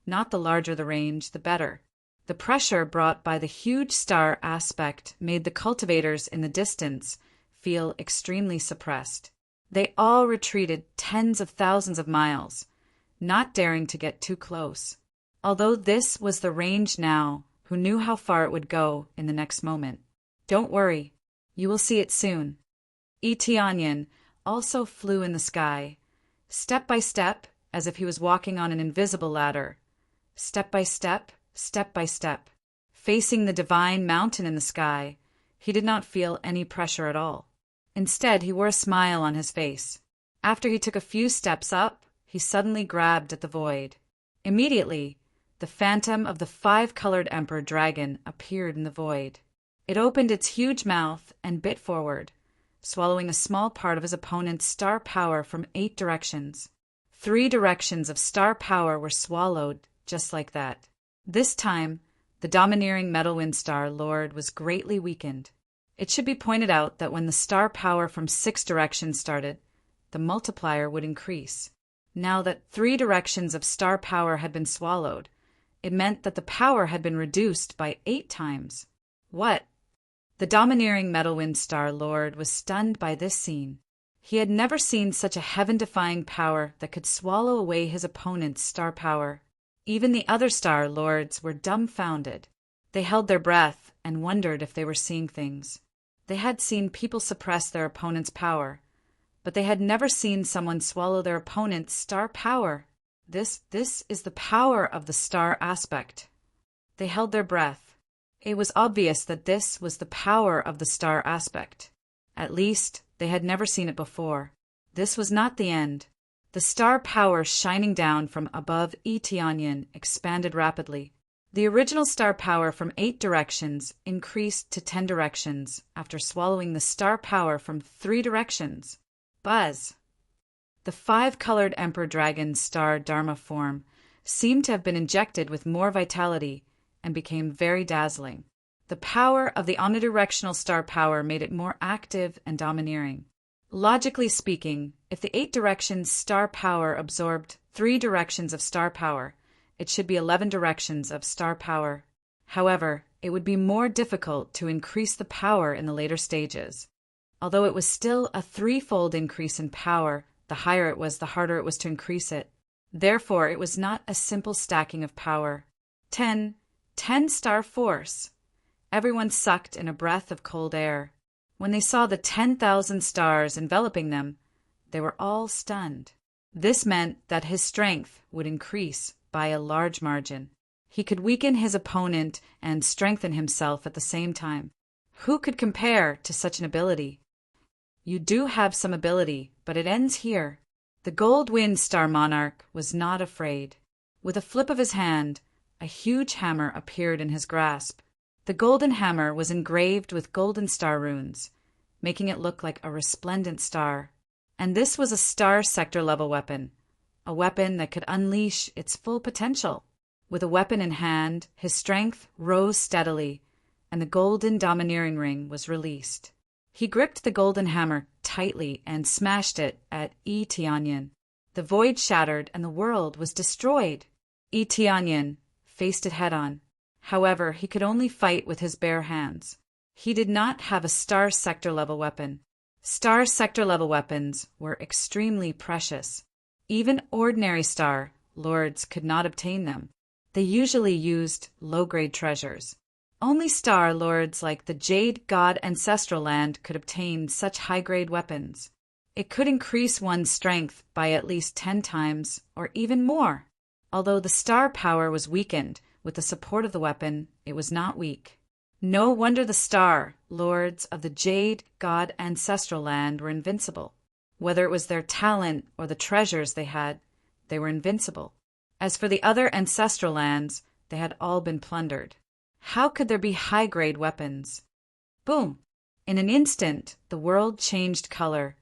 Speaker 1: Not the larger the range, the better. The pressure brought by the huge star aspect made the cultivators in the distance feel extremely suppressed. They all retreated tens of thousands of miles, not daring to get too close. Although this was the range now, who knew how far it would go in the next moment? Don't worry, you will see it soon. Eteonian also flew in the sky, step by step, as if he was walking on an invisible ladder. Step by step, facing the divine mountain in the sky, he did not feel any pressure at all. Instead, he wore a smile on his face. After he took a few steps up, he suddenly grabbed at the void. Immediately, the phantom of the five-colored emperor dragon appeared in the void. It opened its huge mouth and bit forward, swallowing a small part of his opponent's star power from 8 directions. 3 directions of star power were swallowed just like that. This time, the domineering Metalwind Star Lord was greatly weakened. It should be pointed out that when the star power from 6 directions started, the multiplier would increase. Now that 3 directions of star power had been swallowed, it meant that the power had been reduced by 8 times. What? The domineering Metalwind Star Lord was stunned by this scene. He had never seen such a heaven-defying power that could swallow away his opponent's star power. Even the other Star Lords were dumbfounded. They held their breath and wondered if they were seeing things. They had seen people suppress their opponent's power, but they had never seen someone swallow their opponent's star power. This is the power of the star aspect. They held their breath. It was obvious that this was the power of the star aspect. At least, they had never seen it before. This was not the end. The star power shining down from above Eteonian expanded rapidly. The original star power from 8 directions increased to 10 directions after swallowing the star power from 3 directions. Buzz! The 5-colored Emperor Dragon's star Dharma form seemed to have been injected with more vitality and became very dazzling. The power of the omnidirectional star power made it more active and domineering. Logically speaking, if the 8 directions star power absorbed 3 directions of star power, it should be 11 directions of star power. However, it would be more difficult to increase the power in the later stages. Although it was still a 3-fold increase in power, the higher it was, the harder it was to increase it. Therefore, it was not a simple stacking of power. 10 star force. Everyone sucked in a breath of cold air. When they saw the 10,000 stars enveloping them, they were all stunned. This meant that his strength would increase by a large margin. He could weaken his opponent and strengthen himself at the same time. Who could compare to such an ability? You do have some ability, but it ends here. The Gold Wind Star Monarch was not afraid. With a flip of his hand, a huge hammer appeared in his grasp. The golden hammer was engraved with golden star runes, making it look like a resplendent star. And this was a star sector level weapon, a weapon that could unleash its full potential. With a weapon in hand, his strength rose steadily, and the golden domineering ring was released. He gripped the golden hammer tightly and smashed it at Eteonian. The void shattered and the world was destroyed. Eteonian faced it head-on. However, he could only fight with his bare hands. He did not have a star sector level weapon. Star sector level weapons were extremely precious. Even ordinary star lords could not obtain them. They usually used low-grade treasures. Only star lords like the Jade God Ancestral Land could obtain such high-grade weapons. It could increase one's strength by at least 10 times or even more. Although the star power was weakened, with the support of the weapon, it was not weak. No wonder the star lords of the Jade God Ancestral Land were invincible. Whether it was their talent or the treasures they had, they were invincible. As for the other ancestral lands, they had all been plundered. How could there be high-grade weapons? Boom! In an instant, the world changed color,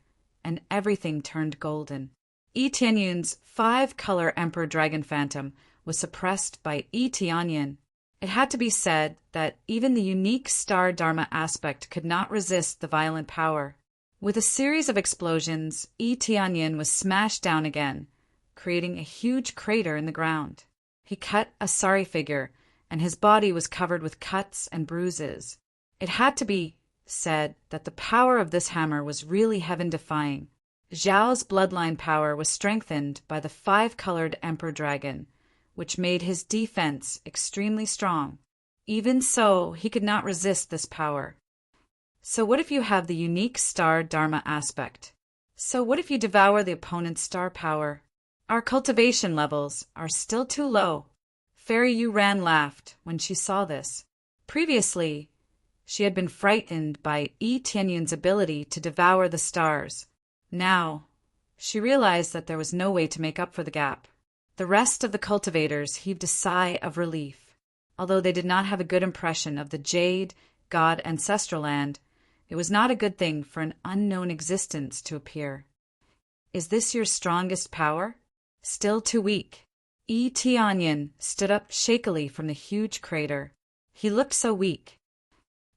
Speaker 1: and everything turned golden. Yi Tianyun's 5-color Emperor Dragon Phantom was suppressed by Yi Tianyin. It had to be said that even the unique star Dharma aspect could not resist the violent power. With a series of explosions, Yi Tianyin was smashed down again, creating a huge crater in the ground. He cut a sorry figure, and his body was covered with cuts and bruises. It had to be said that the power of this hammer was really heaven-defying. Zhao's bloodline power was strengthened by the 5-colored Emperor Dragon, which made his defense extremely strong. Even so, he could not resist this power. So what if you have the unique star Dharma aspect? So what if you devour the opponent's star power? Our cultivation levels are still too low. Fairy Yuran laughed when she saw this. Previously, she had been frightened by Yi Tianyun's ability to devour the stars. Now, she realized that there was no way to make up for the gap. The rest of the cultivators heaved a sigh of relief. Although they did not have a good impression of the Jade God ancestral land, it was not a good thing for an unknown existence to appear. Is this your strongest power? Still too weak. Yi Tianyin stood up shakily from the huge crater. He looked so weak.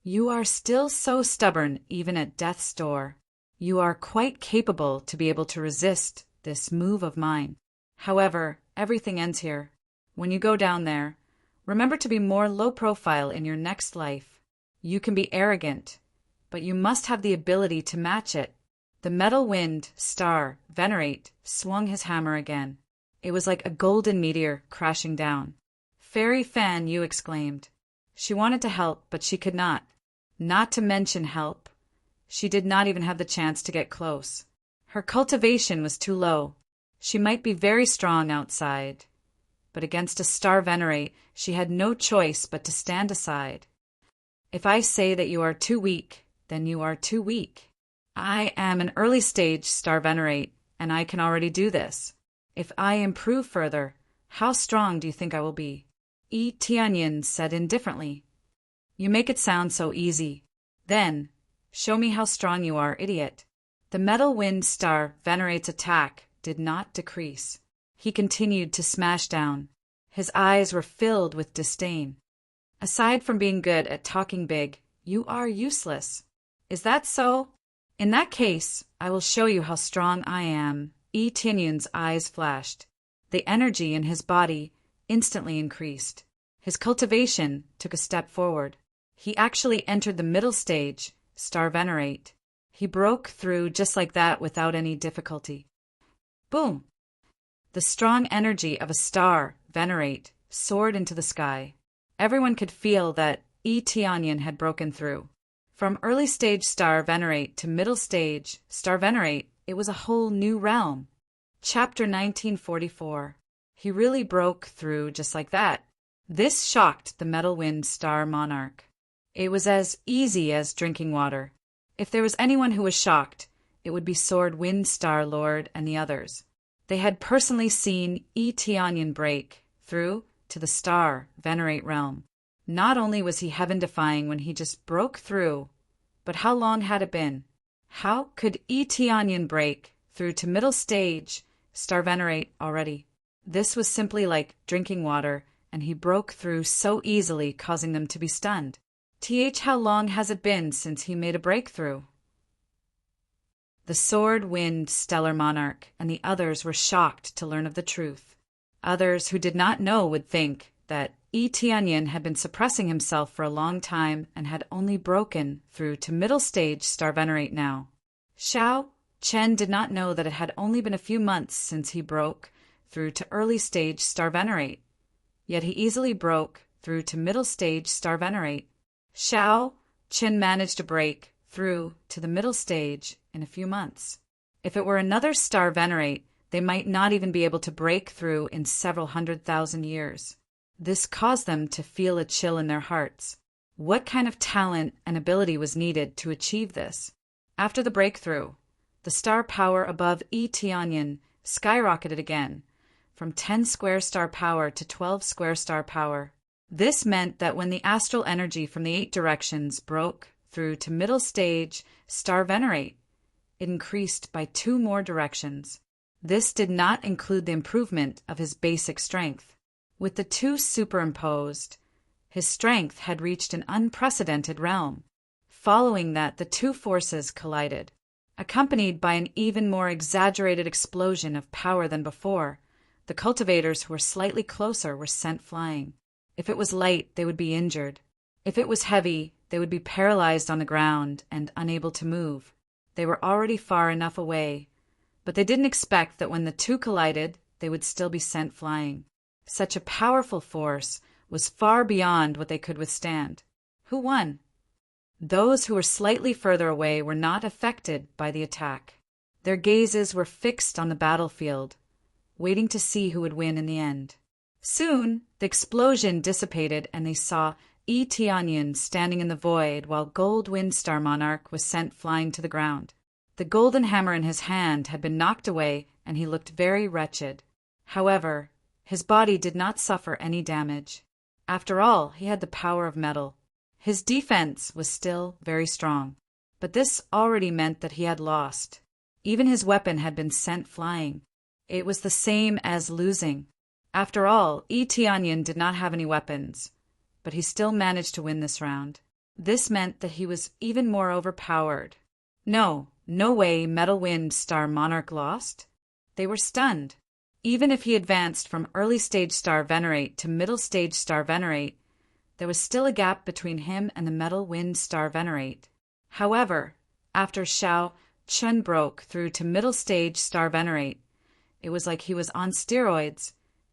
Speaker 1: You are still so stubborn even at death's door. You are quite capable to be able to resist this move of mine. However, everything ends here. When you go down there, remember to be more low profile in your next life. You can be arrogant, but you must have the ability to match it. The metal wind star, Venerate, swung his hammer again. It was like a golden meteor crashing down. Fairy Fan Yu exclaimed. She wanted to help, but she could not. Not to mention help. She did not even have the chance to get close. Her cultivation was too low. She might be very strong outside, but against a star Venerate, she had no choice but to stand aside. If I say that you are too weak, then you are too weak. I am an early stage star Venerate, and I can already do this. If I improve further, how strong do you think I will be? Yi Tianyin said indifferently. You make it sound so easy. Then, show me how strong you are, idiot. The metal wind star Venerate's attack did not decrease. He continued to smash down. His eyes were filled with disdain. Aside from being good at talking big, you are useless. Is that so? In that case, I will show you how strong I am. Yi Tianyun's eyes flashed. The energy in his body instantly increased. His cultivation took a step forward. He actually entered the middle stage, star Venerate. He broke through just like that without any difficulty. Boom! The strong energy of a star, Venerate, soared into the sky. Everyone could feel that Yi Tianyin had broken through. From early stage star Venerate to middle stage star Venerate, it was a whole new realm. Chapter 1944. He really broke through just like that. This shocked the metal wind star monarch. It was as easy as drinking water. If there was anyone who was shocked, it would be Sword Wind Star Lord and the others. They had personally seen Yi Tianyin break through to the star Venerate realm. Not only was he heaven-defying when he just broke through, but how long had it been? How could Yi Tianyin break through to middle stage star Venerate already? This was simply like drinking water, and he broke through so easily, causing them to be stunned. How long has it been since he made a breakthrough? The Sword Wind Stellar Monarch and the others were shocked to learn of the truth. Others who did not know would think that Yi Tianyin had been suppressing himself for a long time and had only broken through to middle stage star Venerate now. Xiao Chen did not know that it had only been a few months since he broke through to early stage star Venerate. Yet he easily broke through to middle stage star Venerate. Xiao Chen managed to break through to the middle stage in a few months. If it were another star Venerate, they might not even be able to break through in several 100,000 years. This caused them to feel a chill in their hearts. What kind of talent and ability was needed to achieve this? After the breakthrough, the star power above Yi Tianyin skyrocketed again, from 10 square star power to 12 square star power. This meant that when the astral energy from the 8 directions broke through to middle stage star Venerate, it increased by 2 more directions. This did not include the improvement of his basic strength. With the 2 superimposed, his strength had reached an unprecedented realm. Following that, the 2 forces collided, accompanied by an even more exaggerated explosion of power than before. The cultivators who were slightly closer were sent flying. If it was light, they would be injured. If it was heavy, they would be paralyzed on the ground and unable to move. They were already far enough away, but they didn't expect that when the 2 collided, they would still be sent flying. Such a powerful force was far beyond what they could withstand. Who won? Those who were slightly further away were not affected by the attack. Their gazes were fixed on the battlefield, waiting to see who would win in the end. Soon, the explosion dissipated and they saw Tianyin standing in the void while Gold Wind Star Monarch was sent flying to the ground. The golden hammer in his hand had been knocked away and he looked very wretched. However, his body did not suffer any damage. After all, he had the power of metal. His defense was still very strong, but this already meant that he had lost. Even his weapon had been sent flying. It was the same as losing. After all, Tianyin did not have any weapons, but he still managed to win this round. This meant that he was even more overpowered. No way Metal Wind Star Monarch lost. They were stunned. Even if he advanced from early stage Star Venerate to middle stage Star Venerate, there was still a gap between him and the Metal Wind Star Venerate. However, after Xiao Chun broke through to middle stage Star Venerate, it was like he was on steroids,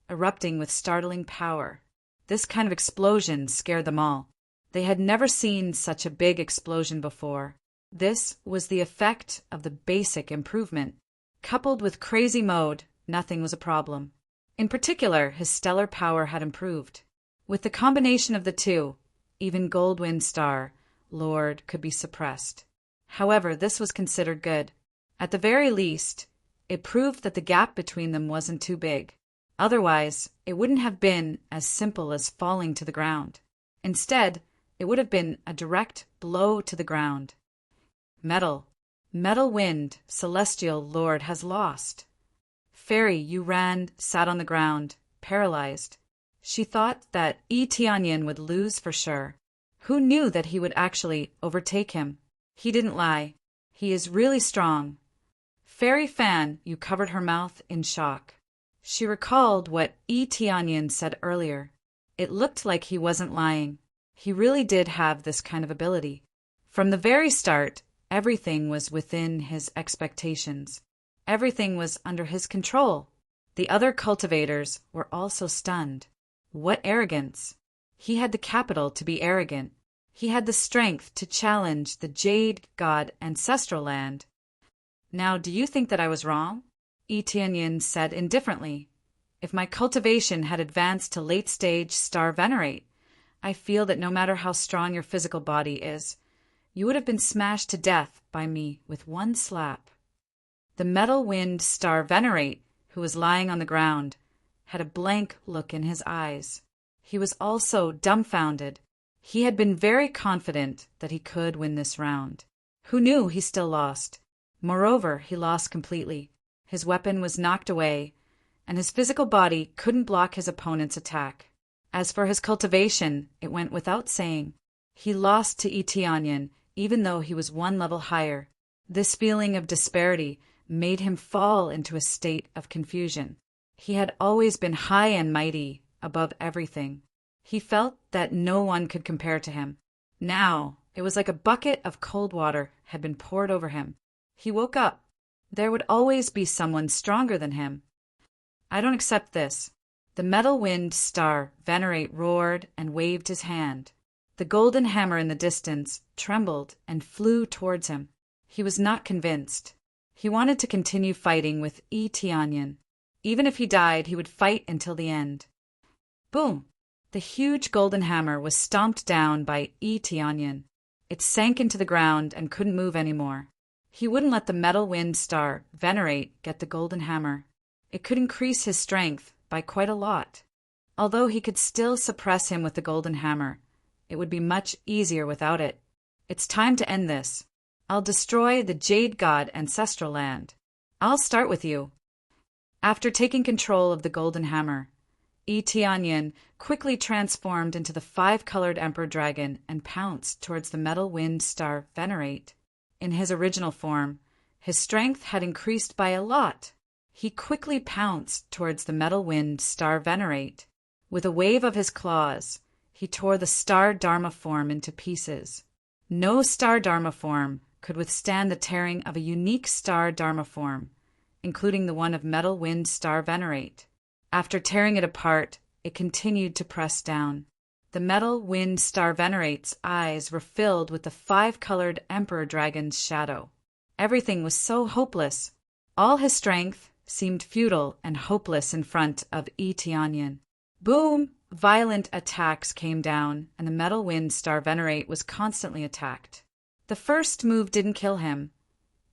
Speaker 1: erupting with startling power. This kind of explosion scared them all. They had never seen such a big explosion before. This was the effect of the basic improvement. Coupled with crazy mode, nothing was a problem. In particular, his stellar power had improved. With the combination of the 2, even Goldwind Star Lord could be suppressed. However, this was considered good. At the very least, it proved that the gap between them wasn't too big. Otherwise, it wouldn't have been as simple as falling to the ground. Instead, it would have been a direct blow to the ground. Metal Wind, Celestial Lord has lost. Fairy Yuran sat on the ground, paralyzed. She thought that Tianyin would lose for sure. Who knew that he would actually overtake him? He didn't lie. He is really strong. Fairy Fan Yu covered her mouth in shock. She recalled what Tianyin said earlier. It looked like he wasn't lying. He really did have this kind of ability. From the very start, everything was within his expectations. Everything was under his control. The other cultivators were also stunned. What arrogance! He had the capital to be arrogant. He had the strength to challenge the Jade God Ancestral Land. Now, do you think that I was wrong? Tianyin said indifferently. If my cultivation had advanced to late stage Star Venerate, I feel that no matter how strong your physical body is, you would have been smashed to death by me with one slap. The Metal Wind Star Venerate, who was lying on the ground, had a blank look in his eyes. He was also dumbfounded. He had been very confident that he could win this round. Who knew he still lost? Moreover, he lost completely. His weapon was knocked away, and his physical body couldn't block his opponent's attack. As for his cultivation, it went without saying. He lost to Tianyin, even though he was 1 level higher. This feeling of disparity made him fall into a state of confusion. He had always been high and mighty, above everything. He felt that no one could compare to him. Now, it was like a bucket of cold water had been poured over him. He woke up. There would always be someone stronger than him. I don't accept this. The Metal Wind Star Venerate roared and waved his hand. The golden hammer in the distance trembled and flew towards him. He was not convinced. He wanted to continue fighting with Tianyin. Even if he died, he would fight until the end. Boom! The huge golden hammer was stomped down by Tianyin. It sank into the ground and couldn't move anymore. He wouldn't let the Metal Wind Star Venerate get the golden hammer. It could increase his strength by quite a lot. Although he could still suppress him with the golden hammer, it would be much easier without it. It's time to end this. I'll destroy the Jade God ancestral land. I'll start with you." After taking control of the golden hammer, Tianyin quickly transformed into the five-colored emperor dragon and pounced towards the metal wind star Venerate. In his original form, his strength had increased by a lot. He quickly pounced towards the metal wind star Venerate. With a wave of his claws, he tore the star Dharma form into pieces. No star Dharma form could withstand the tearing of a unique star Dharma form, including the one of metal wind star Venerate. After tearing it apart, it continued to press down. The metal wind star Venerate's eyes were filled with the five-colored emperor dragon's shadow. Everything was so hopeless. All his strength seemed futile and hopeless in front of Tianyin. Boom! Violent attacks came down, and the metal wind star Venerate was constantly attacked. The first move didn't kill him,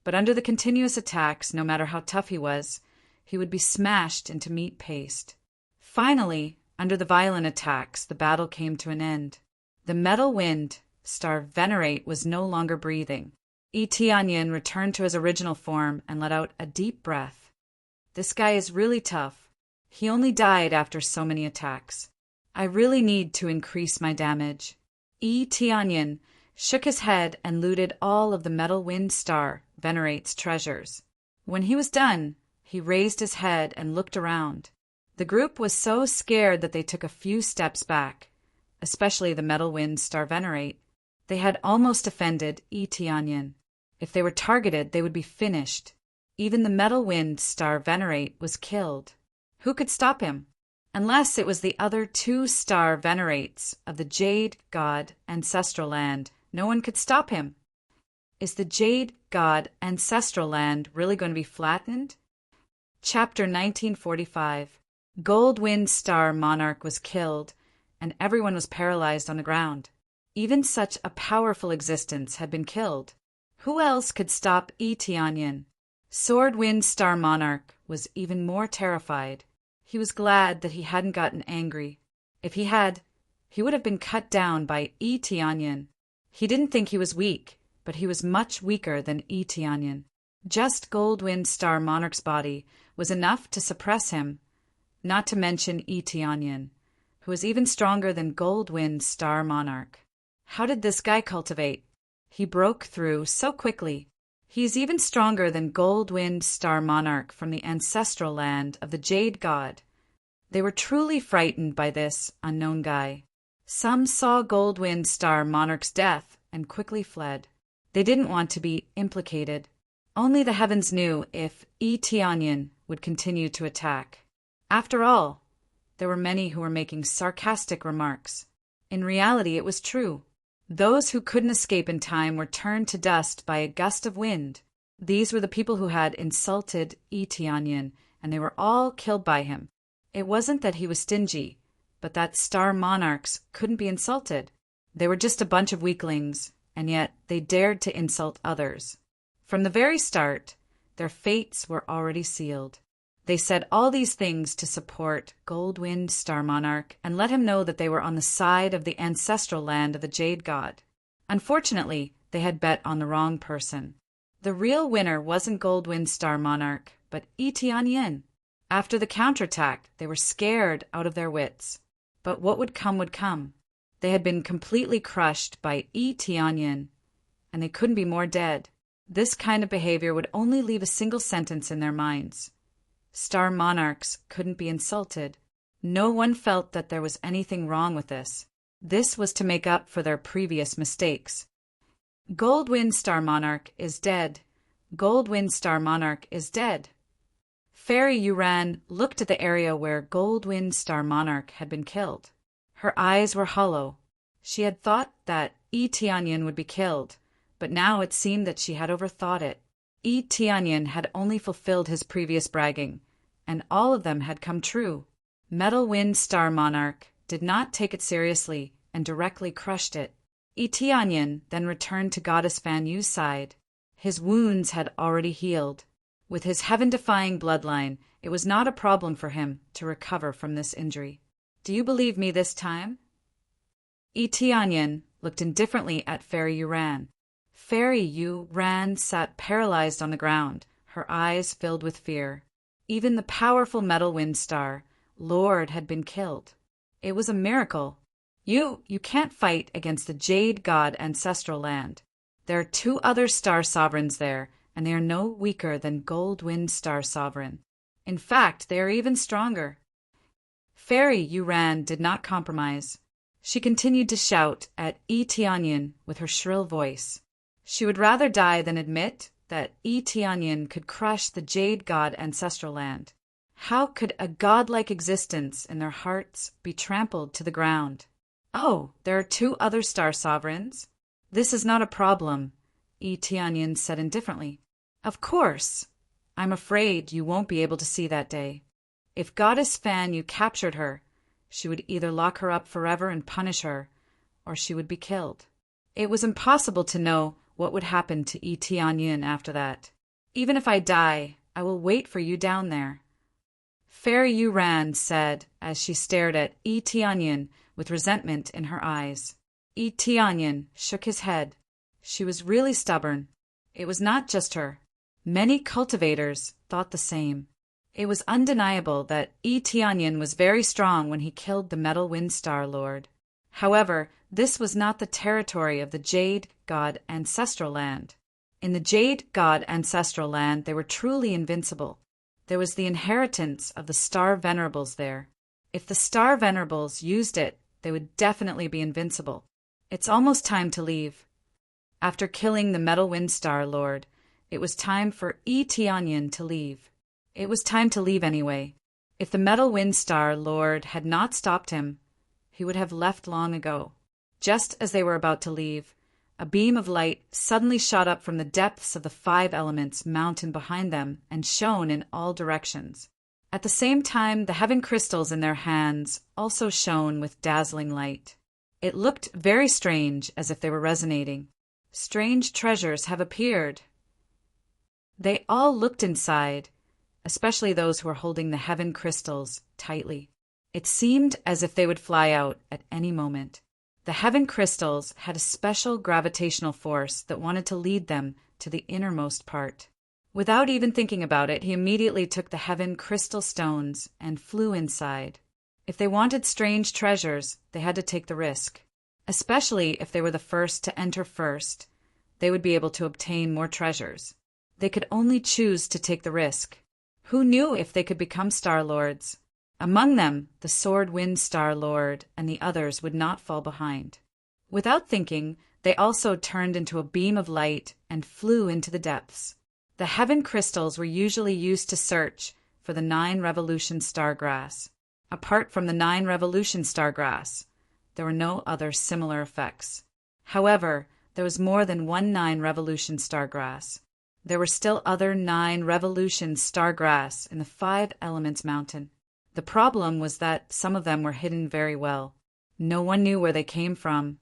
Speaker 1: but under the continuous attacks, no matter how tough he was, he would be smashed into meat paste. Finally, under the violent attacks, the battle came to an end. The metal wind star Venerate was no longer breathing. Tianyin returned to his original form and let out a deep breath. This guy is really tough. He only died after so many attacks. I really need to increase my damage. Tianyin shook his head and looted all of the metal wind star Venerate's treasures. When he was done, he raised his head and looked around. The group was so scared that they took a few steps back, especially the metal wind star Venerate. They had almost offended Tianyin. If they were targeted, they would be finished. Even the metal wind star Venerate was killed. Who could stop him? Unless it was the other two star Venerates of the Jade God ancestral land, no one could stop him. Is the Jade God ancestral land really going to be flattened? Chapter 1945. Goldwind Star Monarch was killed, and everyone was paralyzed on the ground. Even such a powerful existence had been killed. Who else could stop Tianyin? Swordwind Star Monarch was even more terrified. He was glad that he hadn't gotten angry. If he had, he would have been cut down by Tianyin. He didn't think he was weak, but he was much weaker than Tianyin. Just Goldwind Star Monarch's body was enough to suppress him, not to mention Tianyin, who was even stronger than Goldwind Star Monarch. How did this guy cultivate? He broke through so quickly. He is even stronger than Goldwind Star Monarch from the ancestral land of the Jade God. They were truly frightened by this unknown guy. Some saw Goldwind Star Monarch's death and quickly fled. They didn't want to be implicated. Only the heavens knew if Tianyin would continue to attack. After all, there were many who were making sarcastic remarks. In reality, it was true. Those who couldn't escape in time were turned to dust by a gust of wind. These were the people who had insulted Tianyin, and they were all killed by him. It wasn't that he was stingy, but that star monarchs couldn't be insulted. They were just a bunch of weaklings, and yet they dared to insult others. From the very start, their fates were already sealed. They said all these things to support Goldwind Star Monarch and let him know that they were on the side of the ancestral land of the Jade God. Unfortunately, they had bet on the wrong person. The real winner wasn't Goldwind Star Monarch, but Tianyin. After the counterattack, they were scared out of their wits. But what would come would come. They had been completely crushed by Tianyin, and they couldn't be more dead. This kind of behavior would only leave a single sentence in their minds. Star monarchs couldn't be insulted. No one felt that there was anything wrong with this. This was to make up for their previous mistakes. Goldwind Star Monarch is dead. Goldwind Star Monarch is dead. Fairy Yuran looked at the area where Goldwind Star Monarch had been killed. Her eyes were hollow. She had thought that Tianyin would be killed, but now it seemed that she had overthought it. Tianyin had only fulfilled his previous bragging, and all of them had come true. Metal Wind Star Monarch did not take it seriously and directly crushed it. Tianyin then returned to Goddess Fan Yu's side. His wounds had already healed. With his heaven-defying bloodline, it was not a problem for him to recover from this injury. Do you believe me this time? Tianyin looked indifferently at Fairy Yuran. Fairy Yu Ran sat paralyzed on the ground, her eyes filled with fear. Even the powerful metal wind star, Lord, had been killed. It was a miracle. You can't fight against the Jade God Ancestral Land. There are 2 other star sovereigns there, and they are no weaker than Gold Wind Star Sovereign. In fact, they are even stronger. Fairy Yu Ran did not compromise. She continued to shout at Yi Tianyin with her shrill voice. She would rather die than admit that Yi Tianyin could crush the Jade God Ancestral Land. How could a godlike existence in their hearts be trampled to the ground? Oh, there are 2 other star sovereigns? This is not a problem, Yi Tianyin said indifferently. Of course. I'm afraid you won't be able to see that day. If Goddess Fan Yu captured her, she would either lock her up forever and punish her, or she would be killed. It was impossible to know what would happen to Yi Tianyin after that. Even if I die, I will wait for you down there. Fairy Yu Ran said as she stared at Yi Tianyin with resentment in her eyes. Yi Tianyin shook his head. She was really stubborn. It was not just her. Many cultivators thought the same. It was undeniable that Yi Tianyin was very strong when he killed the Metal Wind Star Lord. However, this was not the territory of the Jade God Ancestral Land. In the Jade God Ancestral Land, they were truly invincible. There was the inheritance of the Star Venerables there. If the Star Venerables used it, they would definitely be invincible. It's almost time to leave. After killing the Metal Wind Star Lord, it was time for Yi Tianyin to leave. It was time to leave anyway. If the Metal Wind Star Lord had not stopped him, he would have left long ago. Just as they were about to leave, a beam of light suddenly shot up from the depths of the 5 Elements mountain behind them and shone in all directions. At the same time, the heaven crystals in their hands also shone with dazzling light. It looked very strange, as if they were resonating. Strange treasures have appeared. They all looked inside, especially those who were holding the heaven crystals tightly. It seemed as if they would fly out at any moment. The heaven crystals had a special gravitational force that wanted to lead them to the innermost part. Without even thinking about it, he immediately took the heaven crystal stones and flew inside. If they wanted strange treasures, they had to take the risk. Especially if they were the first to enter first, they would be able to obtain more treasures. They could only choose to take the risk. Who knew if they could become Star Lords? Among them, the Sword Wind Star Lord and the others would not fall behind. Without thinking, they also turned into a beam of light and flew into the depths. The heaven crystals were usually used to search for the 9 Revolution Stargrass. Apart from the 9 Revolution Stargrass, there were no other similar effects. However, there was more than one 9 Revolution Stargrass. There were still other 9 Revolution Stargrass in the 5 Elements Mountain. The problem was that some of them were hidden very well. No one knew where they came from,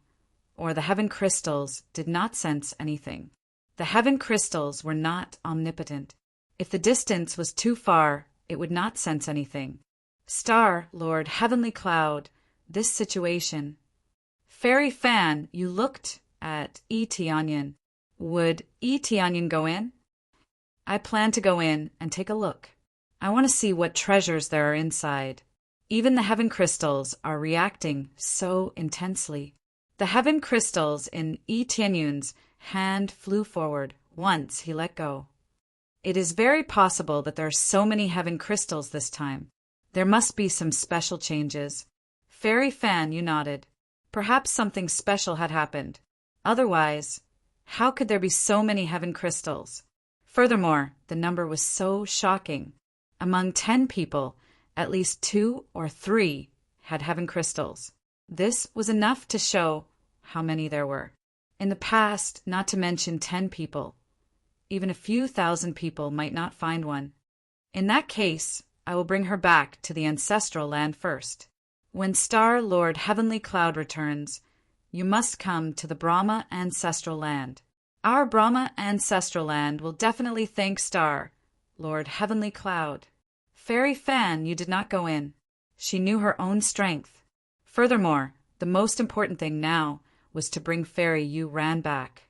Speaker 1: or the heaven crystals did not sense anything. The heaven crystals were not omnipotent. If the distance was too far, it would not sense anything. Star Lord Heavenly Cloud, this situation. Fairy Fan, you looked at Yi Tianyin. Would Yi Tianyin go in? I plan to go in and take a look. I want to see what treasures there are inside. Even the heaven crystals are reacting so intensely. The heaven crystals in Yi Tianyun's hand flew forward once he let go. It is very possible that there are so many heaven crystals this time. There must be some special changes. Fairy Fan, you nodded. Perhaps something special had happened. Otherwise, how could there be so many heaven crystals? Furthermore, the number was so shocking. Among 10 people, at least 2 or 3 had heaven crystals. This was enough to show how many there were. In the past, not to mention 10 people, even a few thousand people might not find one. In that case, I will bring her back to the ancestral land first. When Star Lord Heavenly Cloud returns, you must come to the Brahma ancestral land. Our Brahma ancestral land will definitely thank Star Lord Heavenly Cloud. Fairy Fan, you did not go in. She knew her own strength. Furthermore, the most important thing now was to bring Fairy Yu Ran back.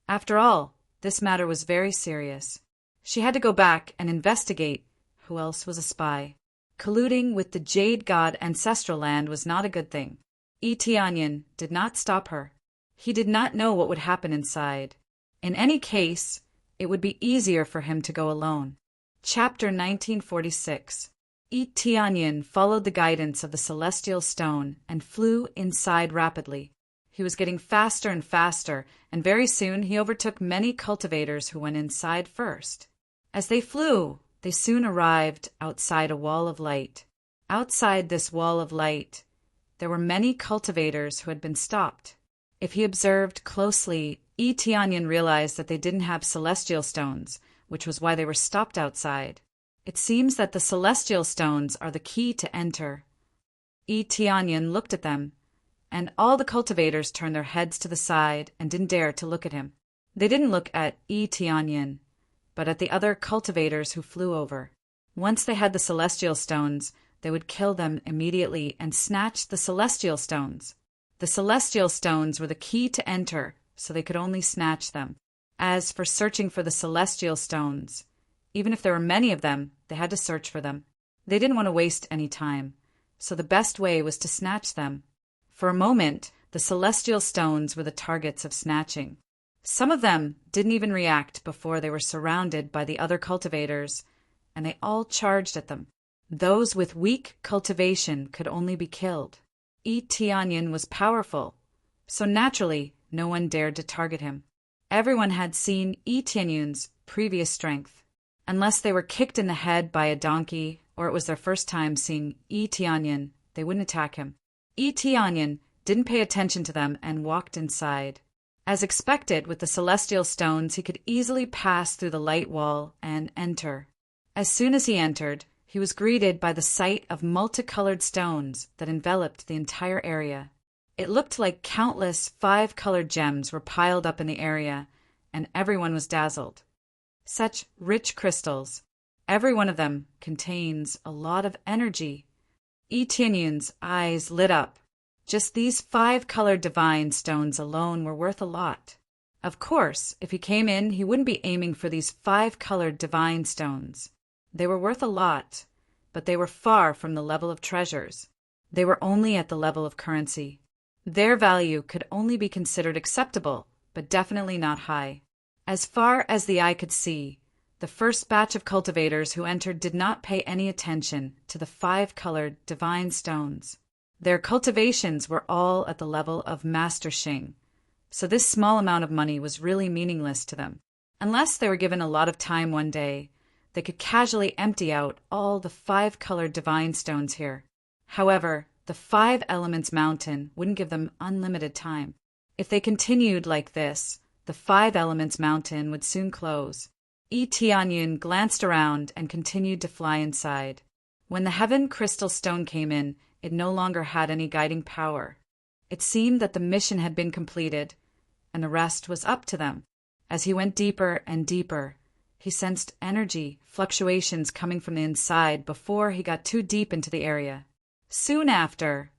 Speaker 1: After all, this matter was very serious. She had to go back and investigate who else was a spy. Colluding with the Jade God ancestral land was not a good thing. Etianyan did not stop her. He did not know what would happen inside. In any case, it would be easier for him to go alone. Chapter 1946. Etianyan followed the guidance of the celestial stone and flew inside rapidly. He was getting faster and faster, and very soon he overtook many cultivators who went inside first. As they flew, they soon arrived outside a wall of light. Outside this wall of light, there were many cultivators who had been stopped. If he observed closely, Etianyan realized that they didn't have celestial stones, which was why they were stopped outside. It seems that the celestial stones are the key to enter. Etianyan looked at them, and all the cultivators turned their heads to the side and didn't dare to look at him. They didn't look at Etianyan, but at the other cultivators who flew over. Once they had the celestial stones, they would kill them immediately and snatch the celestial stones. The celestial stones were the key to enter, so they could only snatch them. As for searching for the celestial stones, even if there were many of them, they had to search for them. They didn't want to waste any time, so the best way was to snatch them. For a moment, the celestial stones were the targets of snatching. Some of them didn't even react before they were surrounded by the other cultivators, and they all charged at them. Those with weak cultivation could only be killed. Etianyan was powerful, so naturally no one dared to target him. Everyone had seen Etianyan's previous strength. Unless they were kicked in the head by a donkey or it was their first time seeing Etianyan, they wouldn't attack him. Etianyan didn't pay attention to them and walked inside. As expected, with the celestial stones, he could easily pass through the light wall and enter. As soon as he entered, he was greeted by the sight of multicolored stones that enveloped the entire area. It looked like countless 5-colored gems were piled up in the area, and everyone was dazzled. Such rich crystals. Every one of them contains a lot of energy. Etianyan's eyes lit up. Just these 5-colored divine stones alone were worth a lot. Of course, if he came in, he wouldn't be aiming for these 5-colored divine stones. They were worth a lot, but they were far from the level of treasures. They were only at the level of currency. Their value could only be considered acceptable, but definitely not high. As far as the eye could see, the first batch of cultivators who entered did not pay any attention to the 5-colored divine stones. Their cultivations were all at the level of Master Xing, so this small amount of money was really meaningless to them. Unless they were given a lot of time one day, they could casually empty out all the 5-colored divine stones here. However, the 5 Elements Mountain wouldn't give them unlimited time. If they continued like this, the 5 Elements Mountain would soon close. Etianyan glanced around and continued to fly inside. When the Heaven Crystal Stone came in, it no longer had any guiding power. It seemed that the mission had been completed, and the rest was up to them. As he went deeper and deeper, he sensed energy fluctuations coming from the inside before he got too deep into the area. Soon after,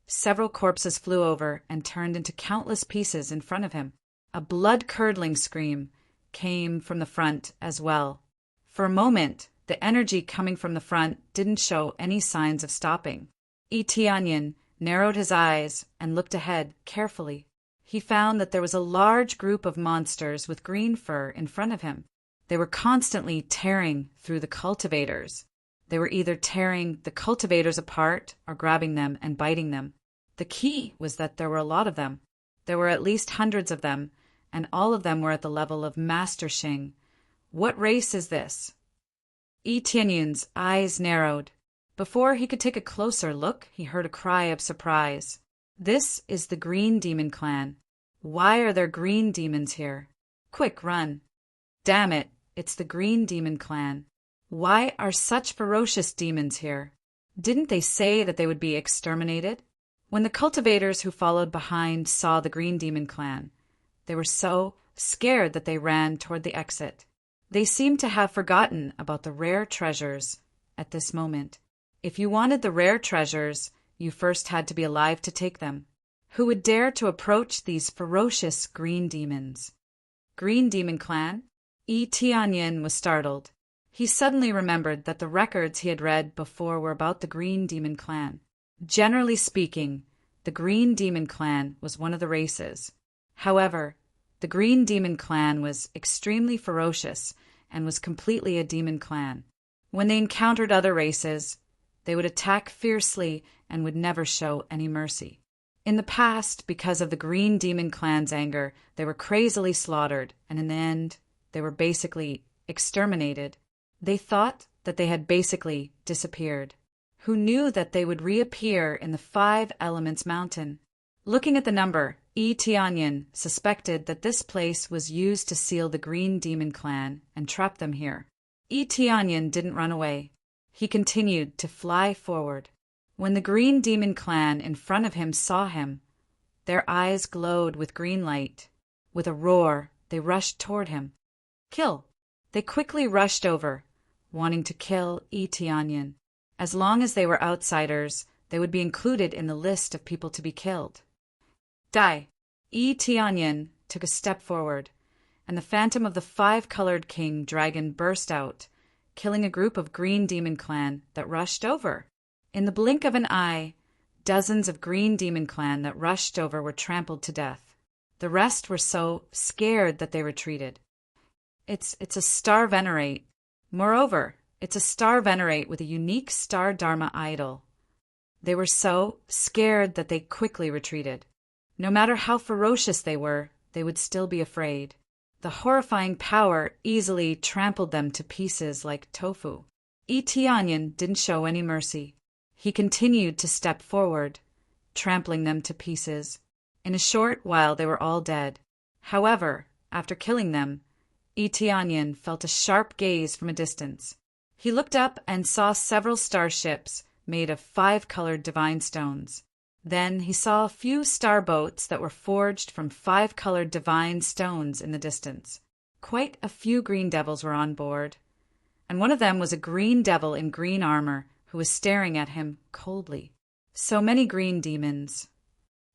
Speaker 1: several corpses flew over and turned into countless pieces in front of him. A blood-curdling scream came from the front as well. For a moment, the energy coming from the front didn't show any signs of stopping. Etianyan narrowed his eyes and looked ahead carefully. He found that there was a large group of monsters with green fur in front of him. They were constantly tearing through the cultivators. They were either tearing the cultivators apart or grabbing them and biting them. The key was that there were a lot of them. There were at least hundreds of them, and all of them were at the level of Master Xing. What race is this? Etianyan's eyes narrowed. Before he could take a closer look, he heard a cry of surprise. This is the Green Demon Clan. Why are there green demons here? Quick, run. Damn it, it's the Green Demon Clan. Why are such ferocious demons here? Didn't they say that they would be exterminated? When the cultivators who followed behind saw the Green Demon Clan, they were so scared that they ran toward the exit. They seemed to have forgotten about the rare treasures at this moment. If you wanted the rare treasures, you first had to be alive to take them. Who would dare to approach these ferocious green demons? Green Demon Clan? Yi Tianyin was startled. He suddenly remembered that the records he had read before were about the Green Demon Clan. Generally speaking, the Green Demon Clan was one of the races. However, the Green Demon Clan was extremely ferocious and was completely a demon clan. When they encountered other races, they would attack fiercely and would never show any mercy. In the past, because of the Green Demon Clan's anger, they were crazily slaughtered, and in the end, they were basically exterminated. They thought that they had basically disappeared. Who knew that they would reappear in the Five Elements Mountain? Looking at the number, Yi Tianyin suspected that this place was used to seal the Green Demon Clan and trap them here. Yi Tianyin didn't run away. He continued to fly forward. When the Green Demon Clan in front of him saw him, their eyes glowed with green light. With a roar, they rushed toward him. Kill! They quickly rushed over, wanting to kill Yi Tianyin. As long as they were outsiders, they would be included in the list of people to be killed. Die! Yi Tianyin took a step forward, and the phantom of the five-colored king dragon burst out, killing a group of Green Demon Clan that rushed over. In the blink of an eye, dozens of Green Demon Clan that rushed over were trampled to death. The rest were so scared that they retreated. It's a star venerate. Moreover, it's a star venerate with a unique star dharma idol. They were so scared that they quickly retreated. No matter how ferocious they were, they would still be afraid. The horrifying power easily trampled them to pieces like tofu. Yi Tianyin didn't show any mercy. He continued to step forward, trampling them to pieces. In a short while they were all dead. However, after killing them, Yi Tianyin felt a sharp gaze from a distance. He looked up and saw several starships made of five-colored divine stones. Then he saw a few star boats that were forged from five-colored divine stones in the distance. Quite a few green devils were on board, and one of them was a green devil in green armor who was staring at him coldly. So many green demons.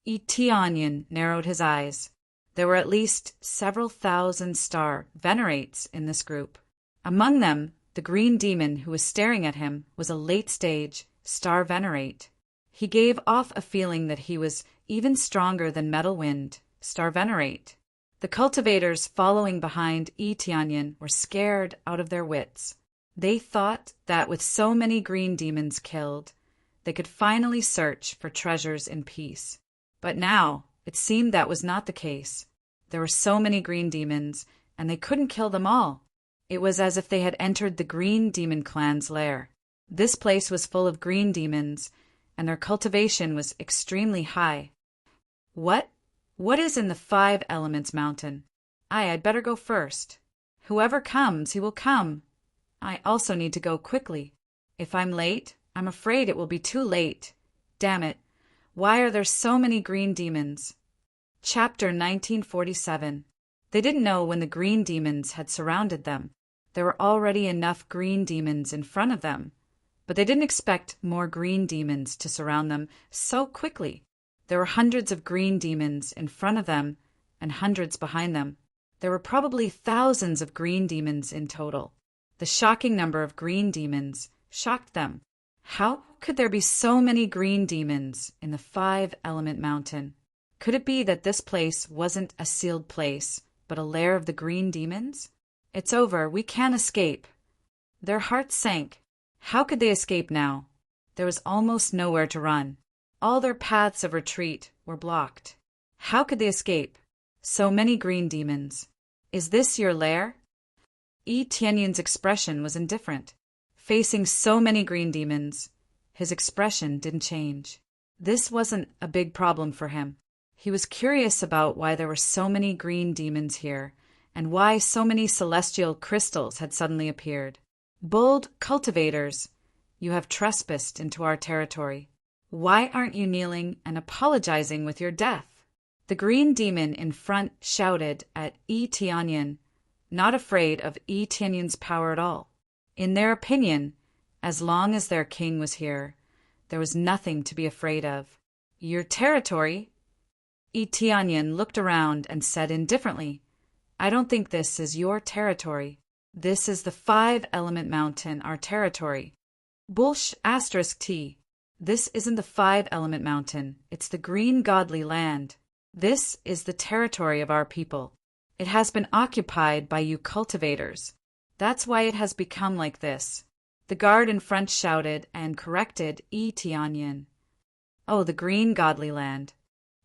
Speaker 1: Yi Tianyin narrowed his eyes. There were at least several thousand star venerates in this group. Among them, the green demon who was staring at him was a late-stage star venerate. He gave off a feeling that he was even stronger than Metal Wind, star venerate. The cultivators following behind Yi Tianyin were scared out of their wits. They thought that with so many green demons killed, they could finally search for treasures in peace. But now, it seemed that was not the case. There were so many green demons, and they couldn't kill them all. It was as if they had entered the Green Demon Clan's lair. This place was full of green demons, and their cultivation was extremely high. What is in the Five Elements Mountain? I'd better go first. Whoever comes, he will come. I also need to go quickly. If I'm late, I'm afraid it will be too late. Damn it. Why are there so many green demons? Chapter 1947. They didn't know when the green demons had surrounded them. There were already enough green demons in front of them, but they didn't expect more green demons to surround them so quickly. There were hundreds of green demons in front of them and hundreds behind them. There were probably thousands of green demons in total. The shocking number of green demons shocked them. How could there be so many green demons in the Five-Element Mountain? Could it be that this place wasn't a sealed place, but a lair of the green demons? It's over. We can't escape. Their hearts sank. How could they escape now? There was almost nowhere to run. All their paths of retreat were blocked. How could they escape? So many green demons. Is this your lair? Yi Tianyin's expression was indifferent. Facing so many green demons, his expression didn't change. This wasn't a big problem for him. He was curious about why there were so many green demons here, and why so many celestial crystals had suddenly appeared. Bold cultivators, you have trespassed into our territory. Why aren't you kneeling and apologizing with your death? The green demon in front shouted at Yi Tianyin, not afraid of Yi Tianyin's power at all. In their opinion, as long as their king was here, there was nothing to be afraid of. Your territory? Yi Tianyin looked around and said indifferently, I don't think this is your territory. This is the 5-element mountain, our territory. Bullsh asterisk T. This isn't the 5-element mountain. It's the green godly land. This is the territory of our people. It has been occupied by you cultivators. That's why it has become like this. The guard in front shouted and corrected Tianyin. Oh, the green godly land.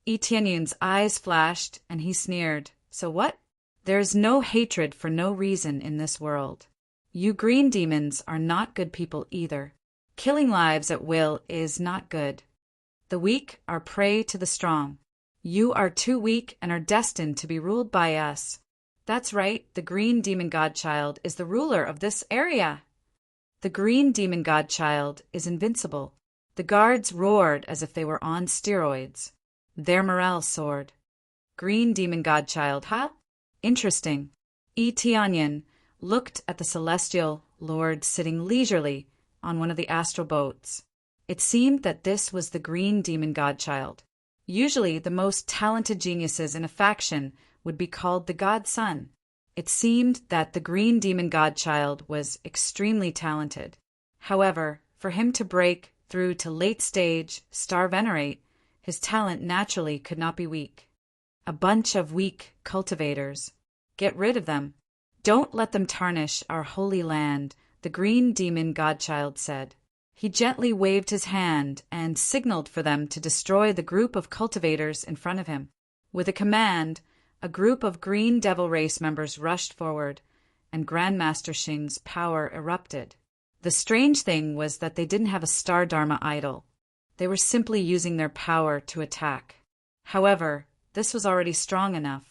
Speaker 1: Tianyin's eyes flashed and he sneered. So what? There is no hatred for no reason in this world. You green demons are not good people either. Killing lives at will is not good. The weak are prey to the strong. You are too weak and are destined to be ruled by us. That's right, the green demon godchild is the ruler of this area. The green demon godchild is invincible. The guards roared as if they were on steroids. Their morale soared. Green demon godchild, huh? Interesting. Tianyin looked at the celestial lord sitting leisurely on one of the astral boats. It seemed that this was the green demon godchild. Usually the most talented geniuses in a faction would be called the godson. It seemed that the green demon godchild was extremely talented. However, for him to break through to late stage star venerate, his talent naturally could not be weak. A bunch of weak cultivators. Get rid of them. Don't let them tarnish our holy land, the green demon godchild said. He gently waved his hand and signaled for them to destroy the group of cultivators in front of him. With a command, a group of green devil race members rushed forward, and Grandmaster Xing's power erupted. The strange thing was that they didn't have a Star Dharma idol. They were simply using their power to attack. However, this was already strong enough.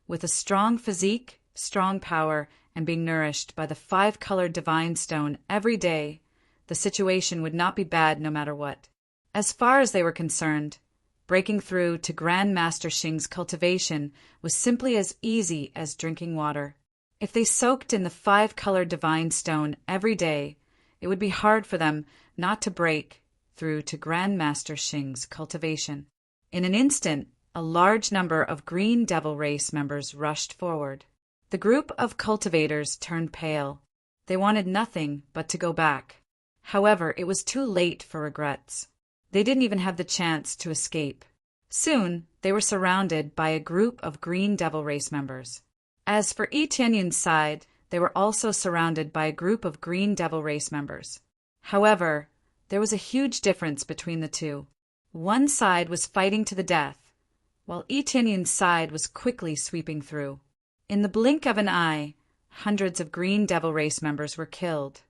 Speaker 1: With a strong physique, strong power, and being nourished by the 5-colored divine stone every day, the situation would not be bad no matter what. As far as they were concerned, breaking through to Grandmaster Xing's cultivation was simply as easy as drinking water. If they soaked in the 5-colored divine stone every day, it would be hard for them not to break through to Grandmaster Xing's cultivation. In an instant, a large number of green devil race members rushed forward. The group of cultivators turned pale. They wanted nothing but to go back. However, it was too late for regrets. They didn't even have the chance to escape. Soon, they were surrounded by a group of green devil race members. As for Tianyin's side, they were also surrounded by a group of green devil race members. However, there was a huge difference between the two. One side was fighting to the death, while Tianyin's side was quickly sweeping through. In the blink of an eye, hundreds of green devil race members were killed.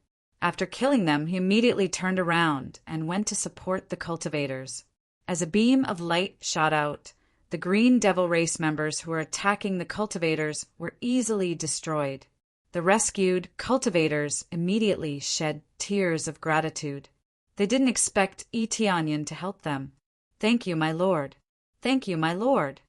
Speaker 1: After killing them, he immediately turned around and went to support the cultivators. As a beam of light shot out, the green devil race members who were attacking the cultivators were easily destroyed. The rescued cultivators immediately shed tears of gratitude. They didn't expect Tianyin to help them. "Thank you, my lord. Thank you, my lord."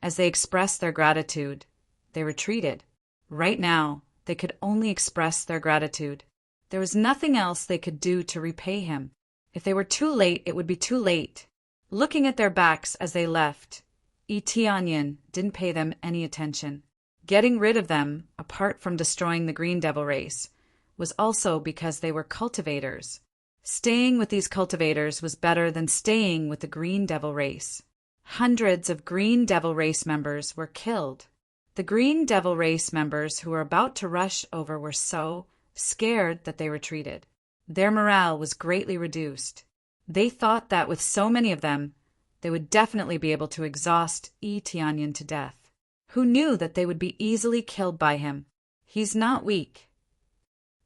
Speaker 1: As they expressed their gratitude, they retreated. Right now, they could only express their gratitude. There was nothing else they could do to repay him. If they were too late, it would be too late. Looking at their backs as they left, Tianyin didn't pay them any attention. Getting rid of them, apart from destroying the green devil race, was also because they were cultivators. Staying with these cultivators was better than staying with the green devil race. Hundreds of green devil race members were killed. The green devil race members who were about to rush over were so scared that they retreated. Their morale was greatly reduced. They thought that with so many of them, they would definitely be able to exhaust Tianyin to death. Who knew that they would be easily killed by him? He's not weak.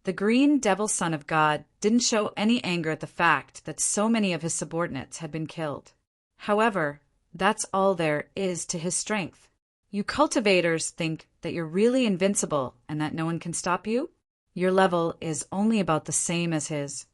Speaker 1: The green devil son of God didn't show any anger at the fact that so many of his subordinates had been killed. However, that's all there is to his strength. You cultivators think that you're really invincible and that no one can stop you? Your level is only about the same as his.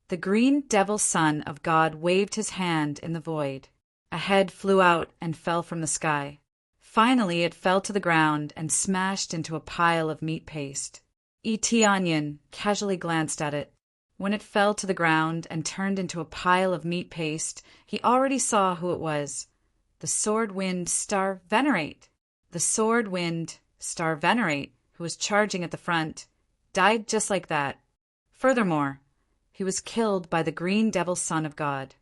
Speaker 1: The green devil son of God waved his hand in the void. A head flew out and fell from the sky. Finally, it fell to the ground and smashed into a pile of meat paste. Tianyin casually glanced at it. When it fell to the ground and turned into a pile of meat paste, he already saw who it was. The sword-wind star venerate. The sword-wind star venerate, who was charging at the front, died just like that. Furthermore, he was killed by the green devil son of God.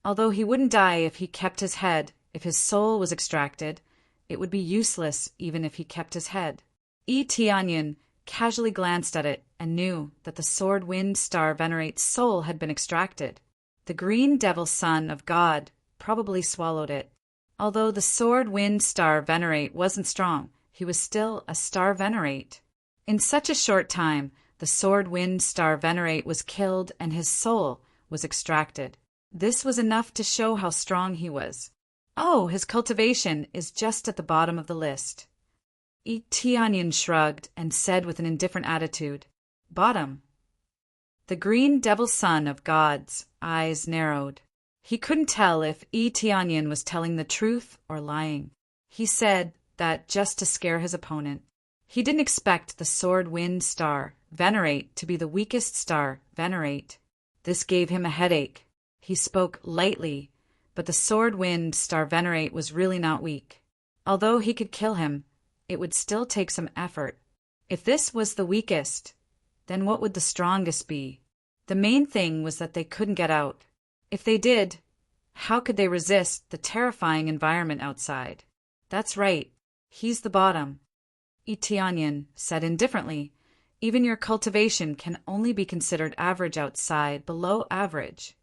Speaker 1: Although he wouldn't die if he kept his head, if his soul was extracted, it would be useless even if he kept his head. Tianyin casually glanced at it and knew that the sword-wind star venerate's soul had been extracted. The green devil son of God probably swallowed it. Although the sword-wind star venerate wasn't strong, he was still a star venerate. In such a short time, the sword-wind star venerate was killed and his soul was extracted. This was enough to show how strong he was. Oh, his cultivation is just at the bottom of the list. Tianyin shrugged and said with an indifferent attitude, "Bottom." The green devil son of God's eyes narrowed. He couldn't tell if Tianyin was telling the truth or lying. He said that just to scare his opponent. He didn't expect the sword-wind star venerate to be the weakest star venerate. This gave him a headache. He spoke lightly, but the sword-wind star venerate was really not weak. Although he could kill him, it would still take some effort. If this was the weakest, then what would the strongest be? The main thing was that they couldn't get out. If they did, how could they resist the terrifying environment outside? That's right, he's the bottom. Tianyin said indifferently, even your cultivation can only be considered average outside, below average.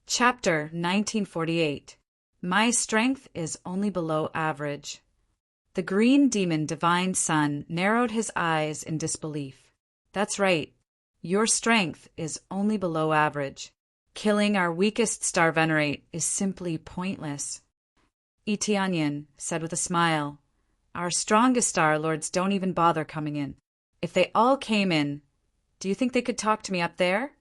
Speaker 1: Chapter 1948. My strength is only below average. The green demon divine son narrowed his eyes in disbelief. That's right. Your strength is only below average. Killing our weakest star venerate is simply pointless. Tianyin said with a smile, our strongest star lords don't even bother coming in. If they all came in, do you think they could talk to me up there?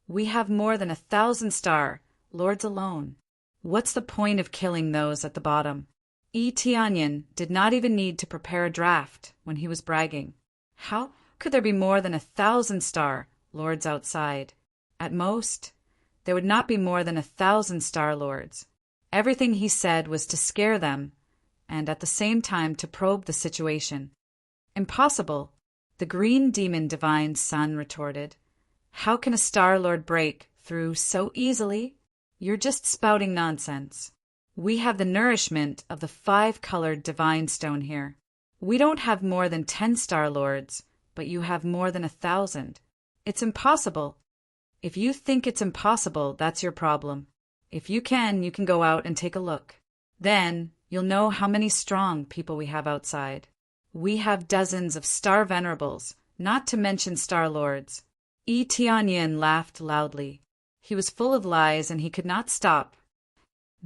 Speaker 1: We have more than 1,000 star lords alone. What's the point of killing those at the bottom? Tianyin did not even need to prepare a draft when he was bragging. How could there be more than 1,000 star lords outside? At most, there would not be more than 1,000 star lords. Everything he said was to scare them, and at the same time to probe the situation. Impossible, the green demon divine son retorted. How can a star lord break through so easily? You're just spouting nonsense. We have the nourishment of the 5-colored divine stone here. We don't have more than 10 star lords, but you have more than 1,000. It's impossible. If you think it's impossible, that's your problem. If you can go out and take a look. Then you'll know how many strong people we have outside. We have dozens of star venerables, not to mention star lords. Tianyin laughed loudly. He was full of lies and he could not stop.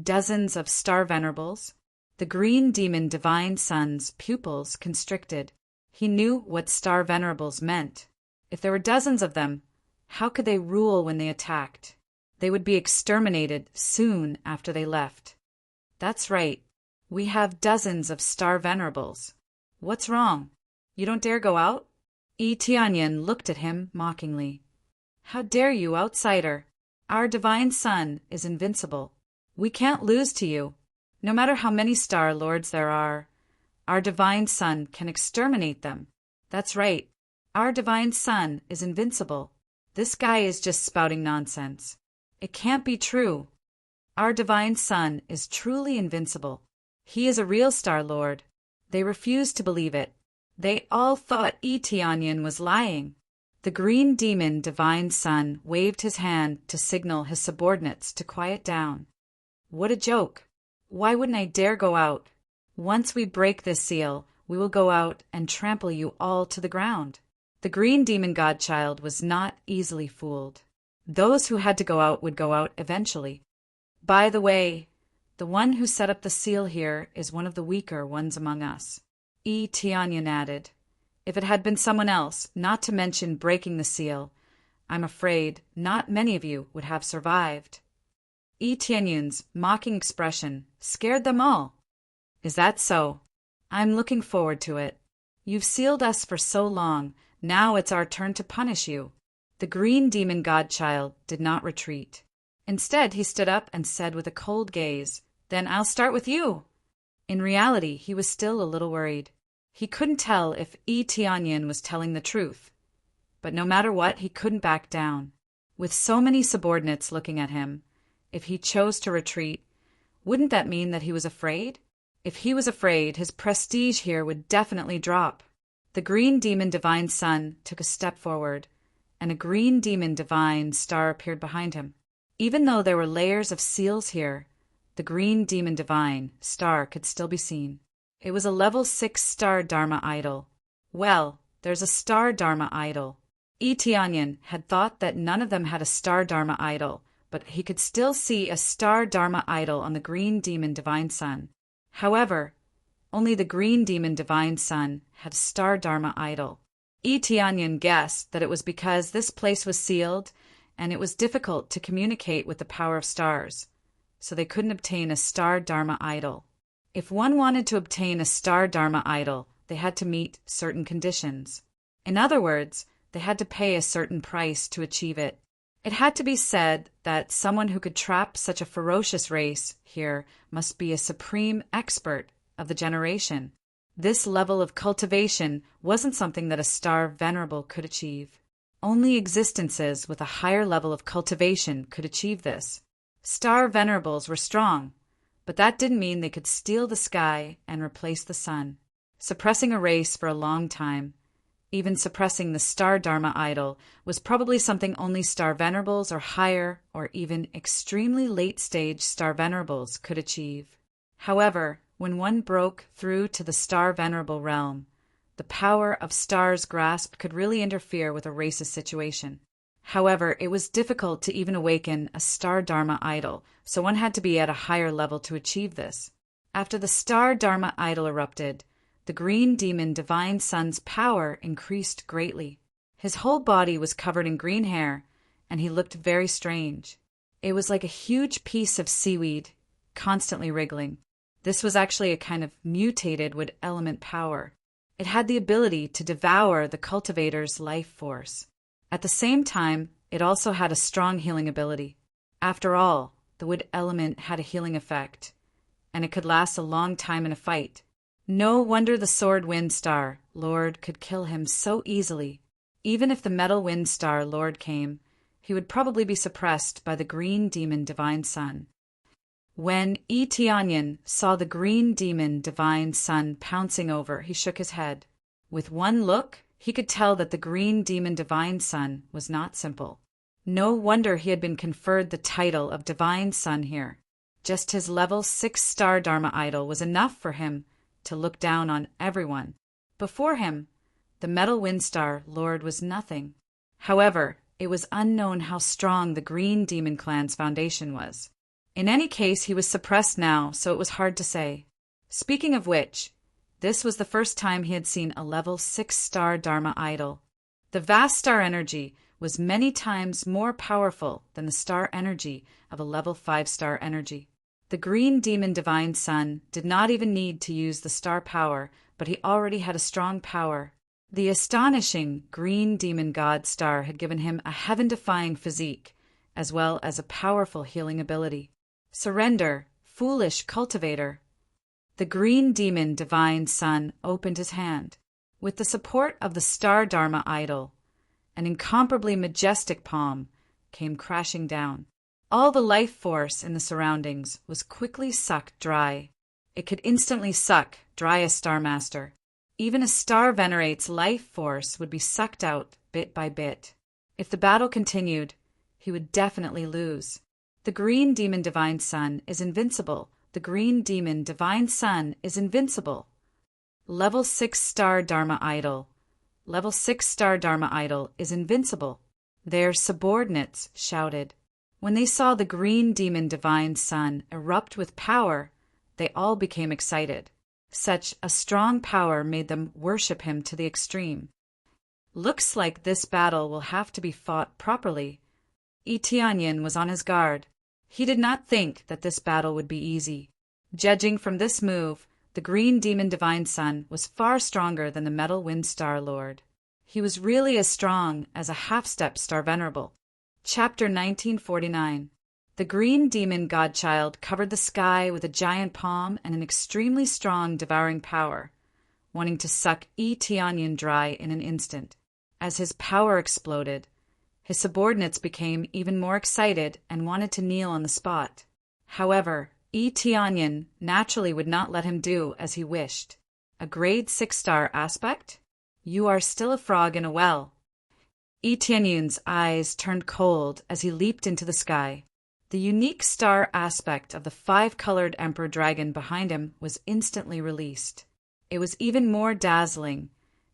Speaker 1: Dozens of star venerables? The green demon divine son's pupils constricted. He knew what star venerables meant. If there were dozens of them, how could they rule when they attacked? They would be exterminated soon after they left. That's right. We have dozens of star venerables. What's wrong? You don't dare go out? Tianyin looked at him mockingly. How dare you, outsider? Our divine son is invincible. We can't lose to you. No matter how many star lords there are, our divine son can exterminate them. That's right. Our divine son is invincible. This guy is just spouting nonsense. It can't be true. Our divine son is truly invincible. He is a real star lord. They refused to believe it. They all thought Tianyin was lying. The green demon divine son waved his hand to signal his subordinates to quiet down. What a joke. Why wouldn't I dare go out? Once we break this seal, we will go out and trample you all to the ground. The green demon godchild was not easily fooled. Those who had to go out would go out eventually. By the way, the one who set up the seal here is one of the weaker ones among us. Tianyin added. If it had been someone else, not to mention breaking the seal, I'm afraid not many of you would have survived. Tianyin's mocking expression scared them all. Is that so? I'm looking forward to it. You've sealed us for so long, now it's our turn to punish you. The green demon godchild did not retreat. Instead, he stood up and said with a cold gaze, Then I'll start with you. In reality, he was still a little worried. He couldn't tell if Tianyin was telling the truth, but no matter what, he couldn't back down. With so many subordinates looking at him, if he chose to retreat, wouldn't that mean that he was afraid? If he was afraid, his prestige here would definitely drop. The green demon divine sun took a step forward, and a green demon divine star appeared behind him. Even though there were layers of seals here, the green demon divine star could still be seen. It was a level 6 star Dharma idol. Well, there's a star Dharma idol. Tianyin had thought that none of them had a star Dharma idol, but he could still see a star Dharma idol on the green demon divine sun. However, only the green demon divine sun had a star Dharma idol. Tianyin guessed that it was because this place was sealed and it was difficult to communicate with the power of stars, so they couldn't obtain a star Dharma idol. If one wanted to obtain a star Dharma idol, they had to meet certain conditions. In other words, they had to pay a certain price to achieve it. It had to be said that someone who could trap such a ferocious race here must be a supreme expert of the generation. This level of cultivation wasn't something that a star venerable could achieve. Only existences with a higher level of cultivation could achieve this. Star venerables were strong, but that didn't mean they could steal the sky and replace the sun. Suppressing a race for a long time, even suppressing the star Dharma idol, was probably something only star venerables or higher or even extremely late-stage star venerables could achieve. However, when one broke through to the star venerable realm, the power of stars grasp could really interfere with a race's situation. However, it was difficult to even awaken a star Dharma idol, so one had to be at a higher level to achieve this. After the star Dharma idol erupted, the green demon divine sun's power increased greatly. His whole body was covered in green hair, and he looked very strange. It was like a huge piece of seaweed, constantly wriggling. This was actually a kind of mutated wood element power. It had the ability to devour the cultivator's life force. At the same time, it also had a strong healing ability. After all, the wood element had a healing effect, and it could last a long time in a fight. No wonder the sword wind star lord could kill him so easily. Even if the metal wind star lord came, he would probably be suppressed by the green demon divine sun. When Tianyin saw the green demon divine sun pouncing over, he shook his head. With one look, he could tell that the green demon divine sun was not simple. No wonder he had been conferred the title of divine sun here. Just his level 6 star Dharma idol was enough for him to look down on everyone. Before him, the metal wind star lord was nothing. However, it was unknown how strong the green demon clan's foundation was. In any case, he was suppressed now, so it was hard to say. Speaking of which, this was the first time he had seen a level 6 star Dharma idol. The vast star energy was many times more powerful than the star energy of a level 5 star energy. The green demon divine sun did not even need to use the star power, but he already had a strong power. The astonishing green demon god star had given him a heaven-defying physique, as well as a powerful healing ability. Surrender, foolish cultivator. The green demon divine sun opened his hand. With the support of the star Dharma idol, an incomparably majestic palm came crashing down. All the life force in the surroundings was quickly sucked dry. It could instantly suck dry a star master. Even a star venerate's life force would be sucked out bit by bit. If the battle continued, he would definitely lose. The green demon divine sun is invincible. The green demon divine sun is invincible. Level 6 star Dharma idol. Level 6 star Dharma idol is invincible. Their subordinates shouted. When they saw the green demon divine sun erupt with power, they all became excited. Such a strong power made them worship him to the extreme. Looks like this battle will have to be fought properly. Tianyin was on his guard. He did not think that this battle would be easy. Judging from this move, the green demon divine sun was far stronger than the metal wind star lord. He was really as strong as a half-step star venerable. Chapter 1949. The green demon godchild covered the sky with a giant palm and an extremely strong devouring power. wanting to suck Tianyin dry in an instant. As his power exploded, his subordinates became even more excited and wanted to kneel on the spot. However, Tianyin naturally would not let him do as he wished. A grade 6-star aspect? You are still a frog in a well. Tianyin's eyes turned cold as he leaped into the sky. The unique star aspect of the 5-colored emperor dragon behind him was instantly released. It was even more dazzling,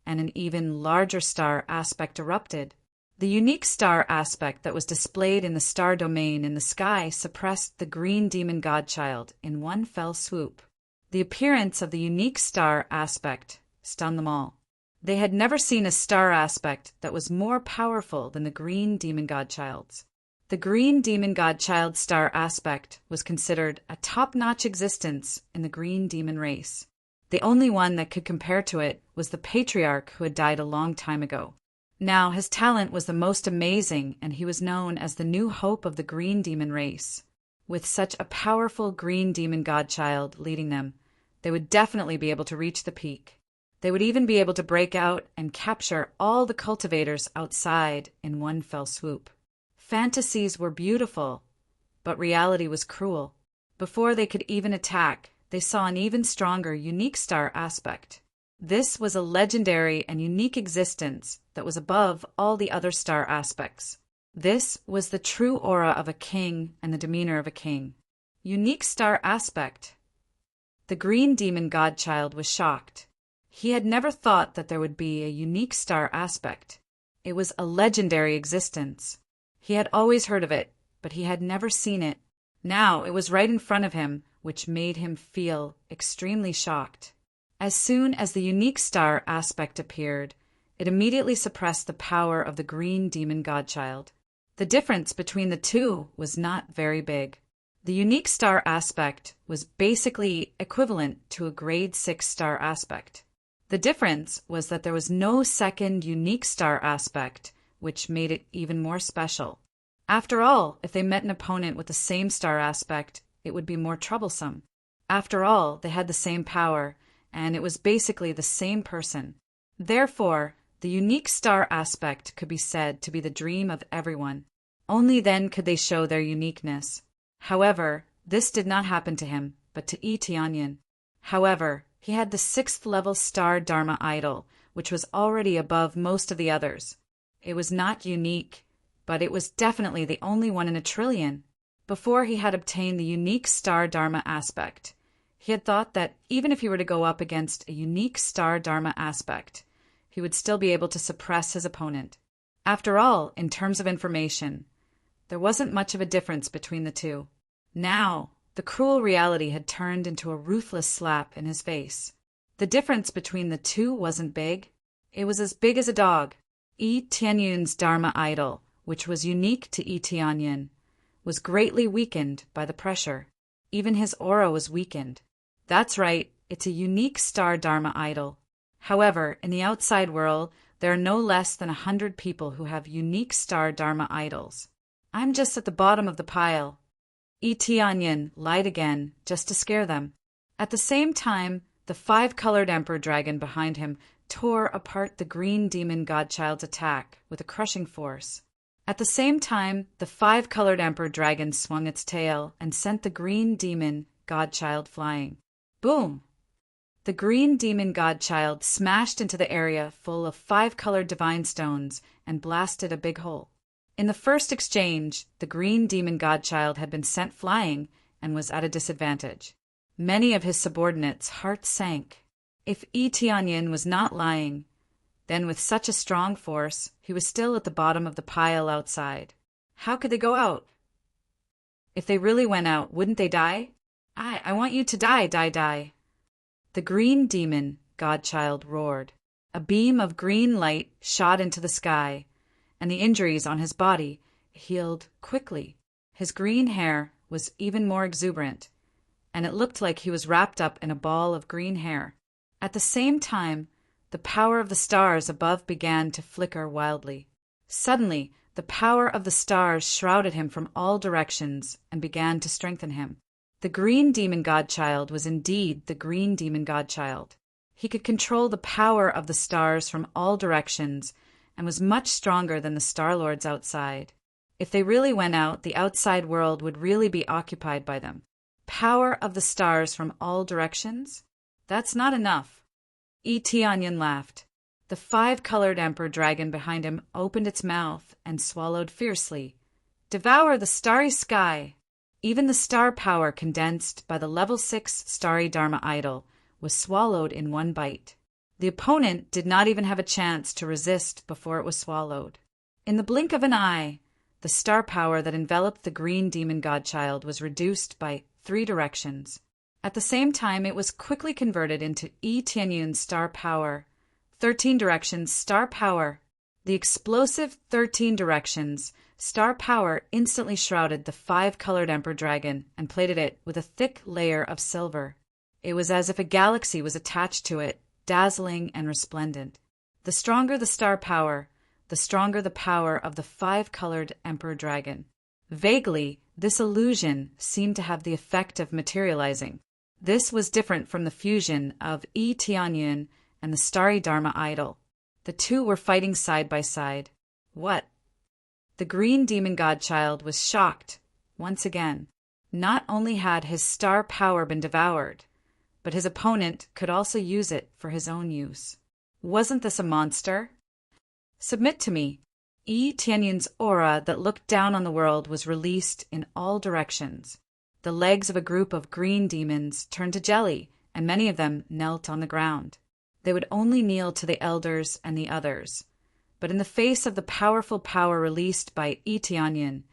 Speaker 1: and an even larger star aspect erupted. The unique star aspect that was displayed in the star domain in the sky suppressed the green demon godchild in one fell swoop. The appearance of the unique star aspect stunned them all. They had never seen a star aspect that was more powerful than the green demon godchild's. The green demon godchild star aspect was considered a top-notch existence in the green demon race. The only one that could compare to it was the patriarch who had died a long time ago. Now his talent was the most amazing, and he was known as the new hope of the green demon race. With such a powerful green demon godchild leading them, they would definitely be able to reach the peak. They would even be able to break out and capture all the cultivators outside in one fell swoop. Fantasies were beautiful, but reality was cruel. Before they could even attack, they saw an even stronger unique star aspect. This was a legendary and unique existence that was above all the other star aspects. This was the true aura of a king and the demeanor of a king. Unique star aspect. The green demon godchild was shocked. He had never thought that there would be a unique star aspect. It was a legendary existence. He had always heard of it, but he had never seen it. Now it was right in front of him, which made him feel extremely shocked. As soon as the unique star aspect appeared, it immediately suppressed the power of the green demon godchild. The difference between the two was not very big. The unique star aspect was basically equivalent to a grade 6 star aspect. The difference was that there was no second unique star aspect, which made it even more special. After all, if they met an opponent with the same star aspect, it would be more troublesome. After all, they had the same power, and it was basically the same person. Therefore, the unique star aspect could be said to be the dream of everyone. Only then could they show their uniqueness. However, this did not happen to him, but to Tianyin. However, he had the 6th level star Dharma idol, which was already above most of the others. It was not unique, but it was definitely the only one in a trillion. Before he had obtained the unique star Dharma aspect, he had thought that even if he were to go up against a unique star Dharma aspect, he would still be able to suppress his opponent. After all, in terms of information, there wasn't much of a difference between the two. Now, the cruel reality had turned into a ruthless slap in his face. The difference between the two wasn't big. It was as big as a dog. Tianyin's Dharma idol, which was unique to Tianyin, was greatly weakened by the pressure. Even his aura was weakened. That's right, it's a unique star Dharma idol. However, in the outside world, there are no less than 100 people who have unique star Dharma idols. I'm just at the bottom of the pile. Tianyin lied again, just to scare them. At the same time, the 5-colored emperor dragon behind him tore apart the green demon godchild's attack with a crushing force. At the same time, the 5-colored emperor dragon swung its tail and sent the green demon godchild flying. Boom! The green demon godchild smashed into the area full of 5-colored divine stones and blasted a big hole. In the first exchange, the green demon godchild had been sent flying and was at a disadvantage. Many of his subordinates' hearts sank. If Tianyin was not lying, then with such a strong force, he was still at the bottom of the pile outside. How could they go out? If they really went out, wouldn't they die? I want you to die, die. The green demon godchild roared. A beam of green light shot into the sky, and the injuries on his body healed quickly. His green hair was even more exuberant, and it looked like he was wrapped up in a ball of green hair. At the same time, the power of the stars above began to flicker wildly. Suddenly, the power of the stars shrouded him from all directions and began to strengthen him. The green demon godchild was indeed the green demon godchild. He could control the power of the stars from all directions and was much stronger than the Star-Lords outside. If they really went out, the outside world would really be occupied by them. Power of the stars from all directions? That's not enough. Eteonion laughed. The five-colored emperor dragon behind him opened its mouth and swallowed fiercely. Devour the starry sky! Even the star power condensed by the level 6 starry Dharma idol was swallowed in one bite. The opponent did not even have a chance to resist before it was swallowed. In the blink of an eye, the star power that enveloped the green demon godchild was reduced by 3 directions. At the same time, it was quickly converted into Eteonion's star power. 13 directions, star power. The explosive 13 directions, star power instantly shrouded the 5-colored emperor dragon and plated it with a thick layer of silver. It was as if a galaxy was attached to it, dazzling and resplendent. The stronger the star power, the stronger the power of the 5-colored emperor dragon. Vaguely, this illusion seemed to have the effect of materializing. This was different from the fusion of Eteonion and the starry Dharma idol. The two were fighting side by side. What? The green demon godchild was shocked once again. Not only had his star power been devoured, but his opponent could also use it for his own use. Wasn't this a monster? Submit to me. Eteonion's aura that looked down on the world was released in all directions. The legs of a group of green demons turned to jelly, and many of them knelt on the ground. They would only kneel to the elders and the others. But in the face of the powerful power released by Eteonion,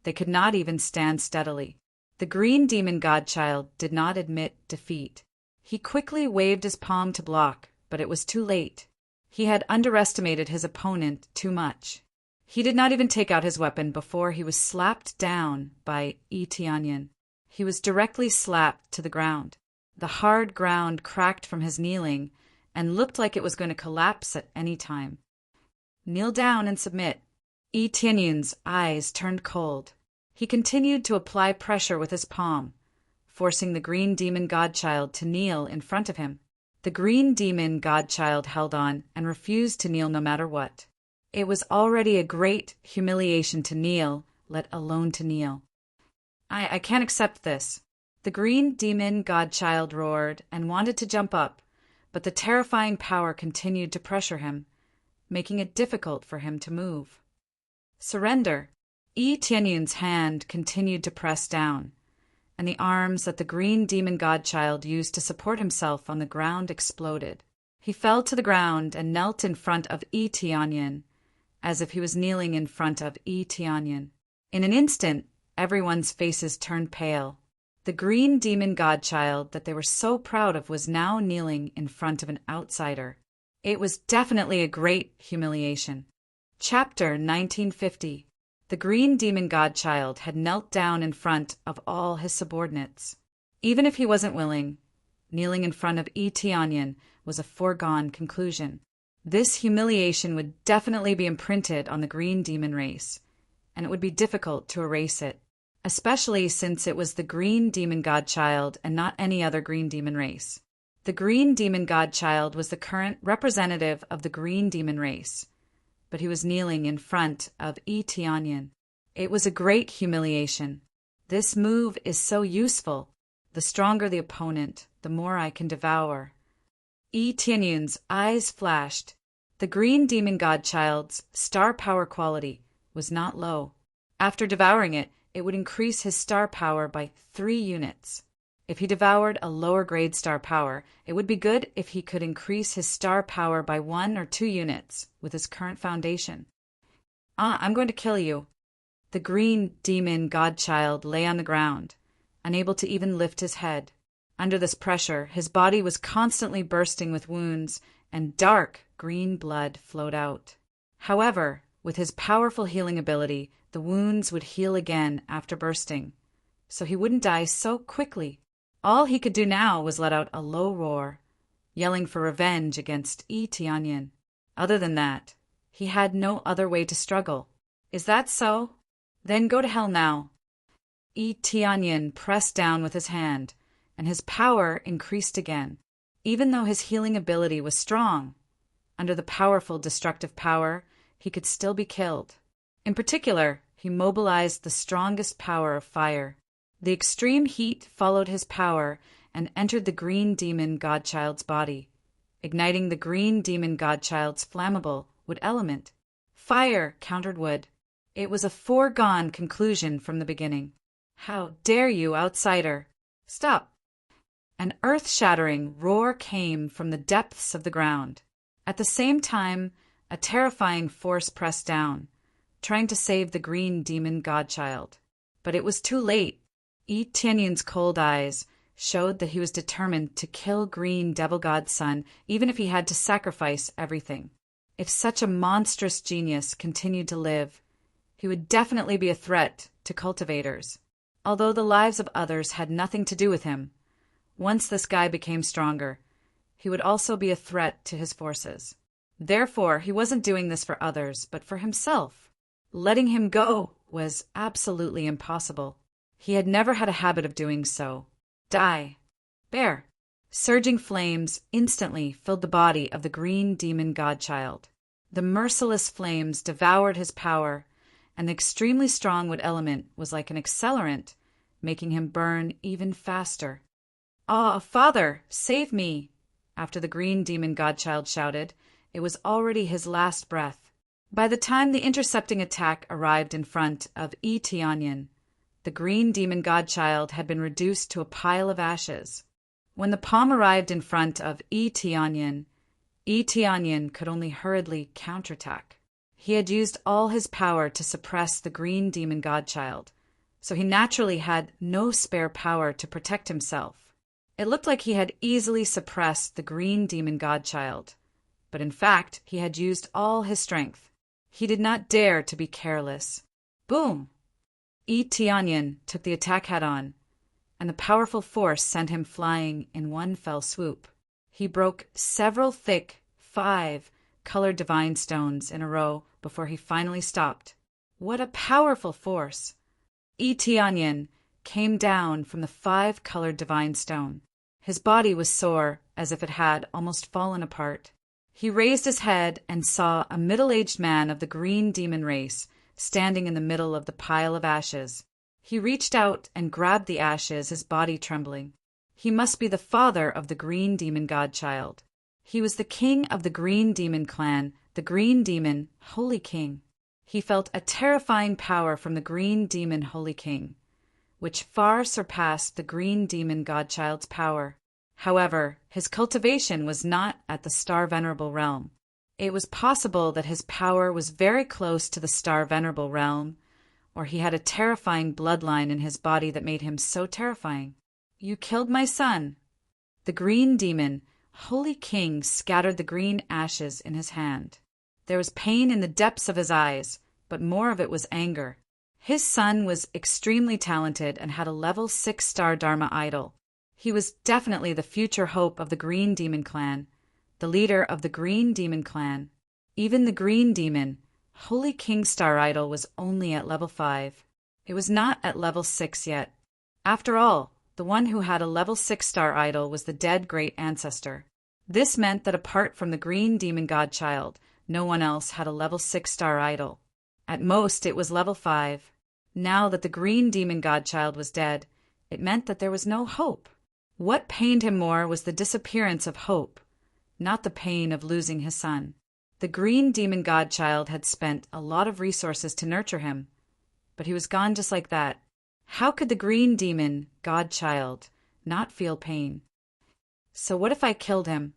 Speaker 1: they could not even stand steadily. The green demon godchild did not admit defeat. He quickly waved his palm to block, but it was too late. He had underestimated his opponent too much. He did not even take out his weapon before he was slapped down by Eteonion. He was directly slapped to the ground. The hard ground cracked from his kneeling and looked like it was going to collapse at any time. Kneel down and submit. Eteonion's eyes turned cold. He continued to apply pressure with his palm, forcing the green demon godchild to kneel in front of him. The green demon godchild held on and refused to kneel no matter what. It was already a great humiliation to kneel, let alone to kneel. I can't accept this. The green demon godchild roared and wanted to jump up, but the terrifying power continued to pressure him, making it difficult for him to move. Surrender. Eteonion's hand continued to press down, and the arms that the green demon godchild used to support himself on the ground exploded. He fell to the ground and knelt in front of Eteonion, as if he was kneeling in front of Eteonion. In an instant, everyone's faces turned pale. The green demon godchild that they were so proud of was now kneeling in front of an outsider. It was definitely a great humiliation. Chapter 1950. The green demon godchild had knelt down in front of all his subordinates. Even if he wasn't willing, kneeling in front of Eteonion was a foregone conclusion. This humiliation would definitely be imprinted on the green demon race, and it would be difficult to erase it, especially since it was the green demon godchild and not any other green demon race. The green demon godchild was the current representative of the green demon race, but he was kneeling in front of Eteonion. It was a great humiliation. This move is so useful. The stronger the opponent, the more I can devour. Eteonion's eyes flashed. The green demon godchild's star power quality was not low. After devouring it, it would increase his star power by 3 units. If he devoured a lower grade star power, it would be good if he could increase his star power by 1 or 2 units with his current foundation. I'm going to kill you. The green demon godchild lay on the ground, unable to even lift his head. Under this pressure, his body was constantly bursting with wounds, and dark green blood flowed out. However, with his powerful healing ability, the wounds would heal again after bursting, so he wouldn't die so quickly. All he could do now was let out a low roar, yelling for revenge against Eteonion. Other than that, he had no other way to struggle. Is that so? Then go to hell now. Eteonion pressed down with his hand, and his power increased again. Even though his healing ability was strong, under the powerful destructive power, he could still be killed. In particular, he mobilized the strongest power of fire. The extreme heat followed his power and entered the green demon godchild's body, igniting the green demon godchild's flammable wood element. Fire countered wood. It was a foregone conclusion from the beginning. How dare you, outsider! Stop! An earth-shattering roar came from the depths of the ground. At the same time, a terrifying force pressed down, trying to save the green demon godchild. But it was too late. Yi Tianyin's cold eyes showed that he was determined to kill green devil god's son, even if he had to sacrifice everything. If such a monstrous genius continued to live, he would definitely be a threat to cultivators. Although the lives of others had nothing to do with him, once this guy became stronger, he would also be a threat to his forces. Therefore, he wasn't doing this for others, but for himself. Letting him go was absolutely impossible. He had never had a habit of doing so. Die. Bear. Surging flames instantly filled the body of the green demon godchild. The merciless flames devoured his power, and the extremely strong wood element was like an accelerant, making him burn even faster. "Ah, Father, save me!" After the green demon godchild shouted, it was already his last breath. By the time the intercepting attack arrived in front of Yi Tianyin, the green demon godchild had been reduced to a pile of ashes. When the palm arrived in front of Yi Tianyin could only hurriedly counterattack. He had used all his power to suppress the green demon godchild, so he naturally had no spare power to protect himself. It looked like he had easily suppressed the green demon godchild, but in fact he had used all his strength. He did not dare to be careless. Boom! Yi Tianyin took the attack head-on, and the powerful force sent him flying in one fell swoop. He broke several thick, 5-colored divine stones in a row before he finally stopped. What a powerful force! Yi Tianyin came down from the 5-colored divine stone. His body was sore, as if it had almost fallen apart. He raised his head and saw a middle-aged man of the green demon race standing in the middle of the pile of ashes. He reached out and grabbed the ashes, his body trembling. He must be the father of the green demon godchild. He was the king of the green demon clan, the green demon holy king. He felt a terrifying power from the green demon holy king, which far surpassed the green demon godchild's power. However, his cultivation was not at the Star Venerable realm. It was possible that his power was very close to the Star Venerable realm, or he had a terrifying bloodline in his body that made him so terrifying. "You killed my son." The green demon, holy king, scattered the green ashes in his hand. There was pain in the depths of his eyes, but more of it was anger. His son was extremely talented and had a level 6-star Dharma idol. He was definitely the future hope of the Green Demon clan, the leader of the Green Demon clan. Even the Green Demon, Holy King Star idol, was only at level 5. It was not at level 6 yet. After all, the one who had a level 6-star idol was the dead great ancestor. This meant that apart from the Green Demon godchild, no one else had a level 6-star idol. At most, it was level 5. Now that the Green Demon godchild was dead, it meant that there was no hope. What pained him more was the disappearance of hope, not the pain of losing his son. The Green Demon godchild had spent a lot of resources to nurture him, but he was gone just like that. How could the Green Demon godchild not feel pain? So what if I killed him?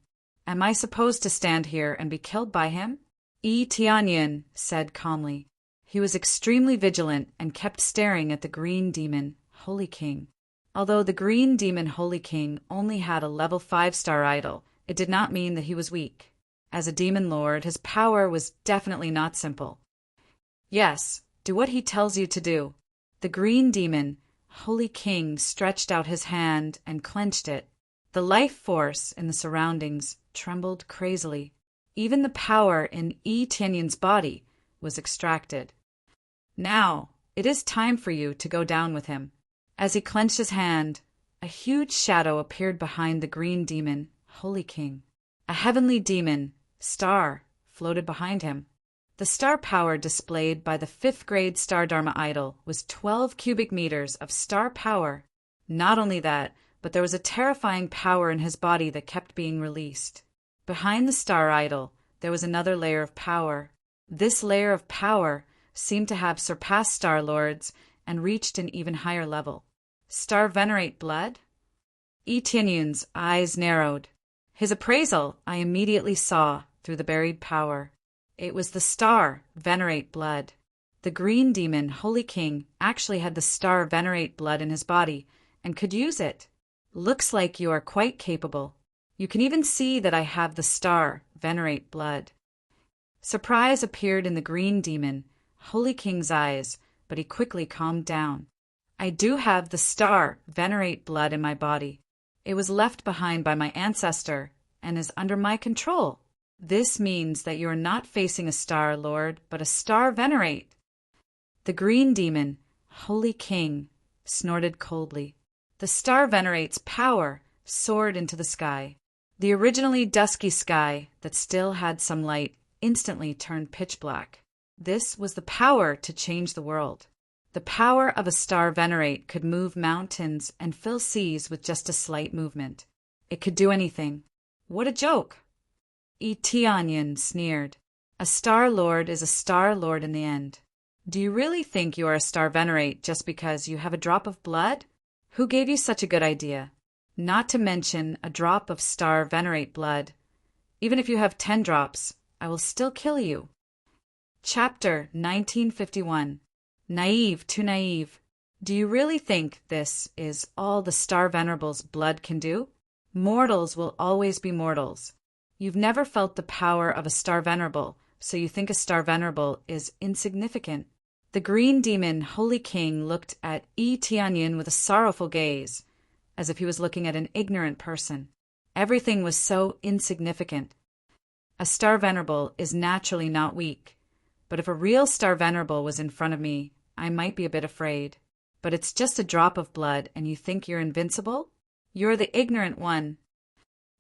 Speaker 1: Am I supposed to stand here and be killed by him? Yi Tianyin said calmly. He was extremely vigilant and kept staring at the Green Demon Holy King. Although the Green Demon Holy King only had a level 5-star idol, it did not mean that he was weak. As a demon lord, his power was definitely not simple. Yes, do what he tells you to do. The Green Demon Holy King stretched out his hand and clenched it. The life force in the surroundings trembled crazily. Even the power in Yi Tianyin's body was extracted. Now, it is time for you to go down with him. As he clenched his hand, a huge shadow appeared behind the Green Demon Holy King. A heavenly demon, Star, floated behind him. The star power displayed by the 5th grade Star Dharma idol was 12 cubic meters of star power. Not only that, but there was a terrifying power in his body that kept being released. Behind the star idol, there was another layer of power. This layer of power seemed to have surpassed Star Lords and reached an even higher level. Star Venerate Blood? Yi Tianyun's eyes narrowed. His appraisal I immediately saw through the buried power. It was the Star Venerate Blood. The green demon, Holy King, actually had the Star Venerate Blood in his body and could use it. Looks like you are quite capable. You can even see that I have the Star Venerate Blood. Surprise appeared in the green demon, Holy King's eyes, but he quickly calmed down. I do have the Star Venerate Blood in my body. It was left behind by my ancestor and is under my control. This means that you are not facing a Star Lord, but a Star Venerate. The green demon, Holy King, snorted coldly. The Star Venerate's power soared into the sky. The originally dusky sky that still had some light instantly turned pitch black. This was the power to change the world. The power of a Star Venerate could move mountains and fill seas with just a slight movement. It could do anything. What a joke! Yi Tianyun sneered. A Star Lord is a Star Lord in the end. Do you really think you are a Star Venerate just because you have a drop of blood? Who gave you such a good idea? Not to mention a drop of Star Venerate blood. Even if you have 10 drops, I will still kill you. Chapter 1951. Naive to naive. Do you really think this is all the Star Venerable's blood can do? Mortals will always be mortals. You've never felt the power of a Star Venerable, so you think a Star Venerable is insignificant. The green demon, Holy King, looked at Yi Tianyun with a sorrowful gaze, as if he was looking at an ignorant person. Everything was so insignificant. A Star Venerable is naturally not weak, but if a real Star Venerable was in front of me, I might be a bit afraid. But it's just a drop of blood, and you think you're invincible? You're the ignorant one.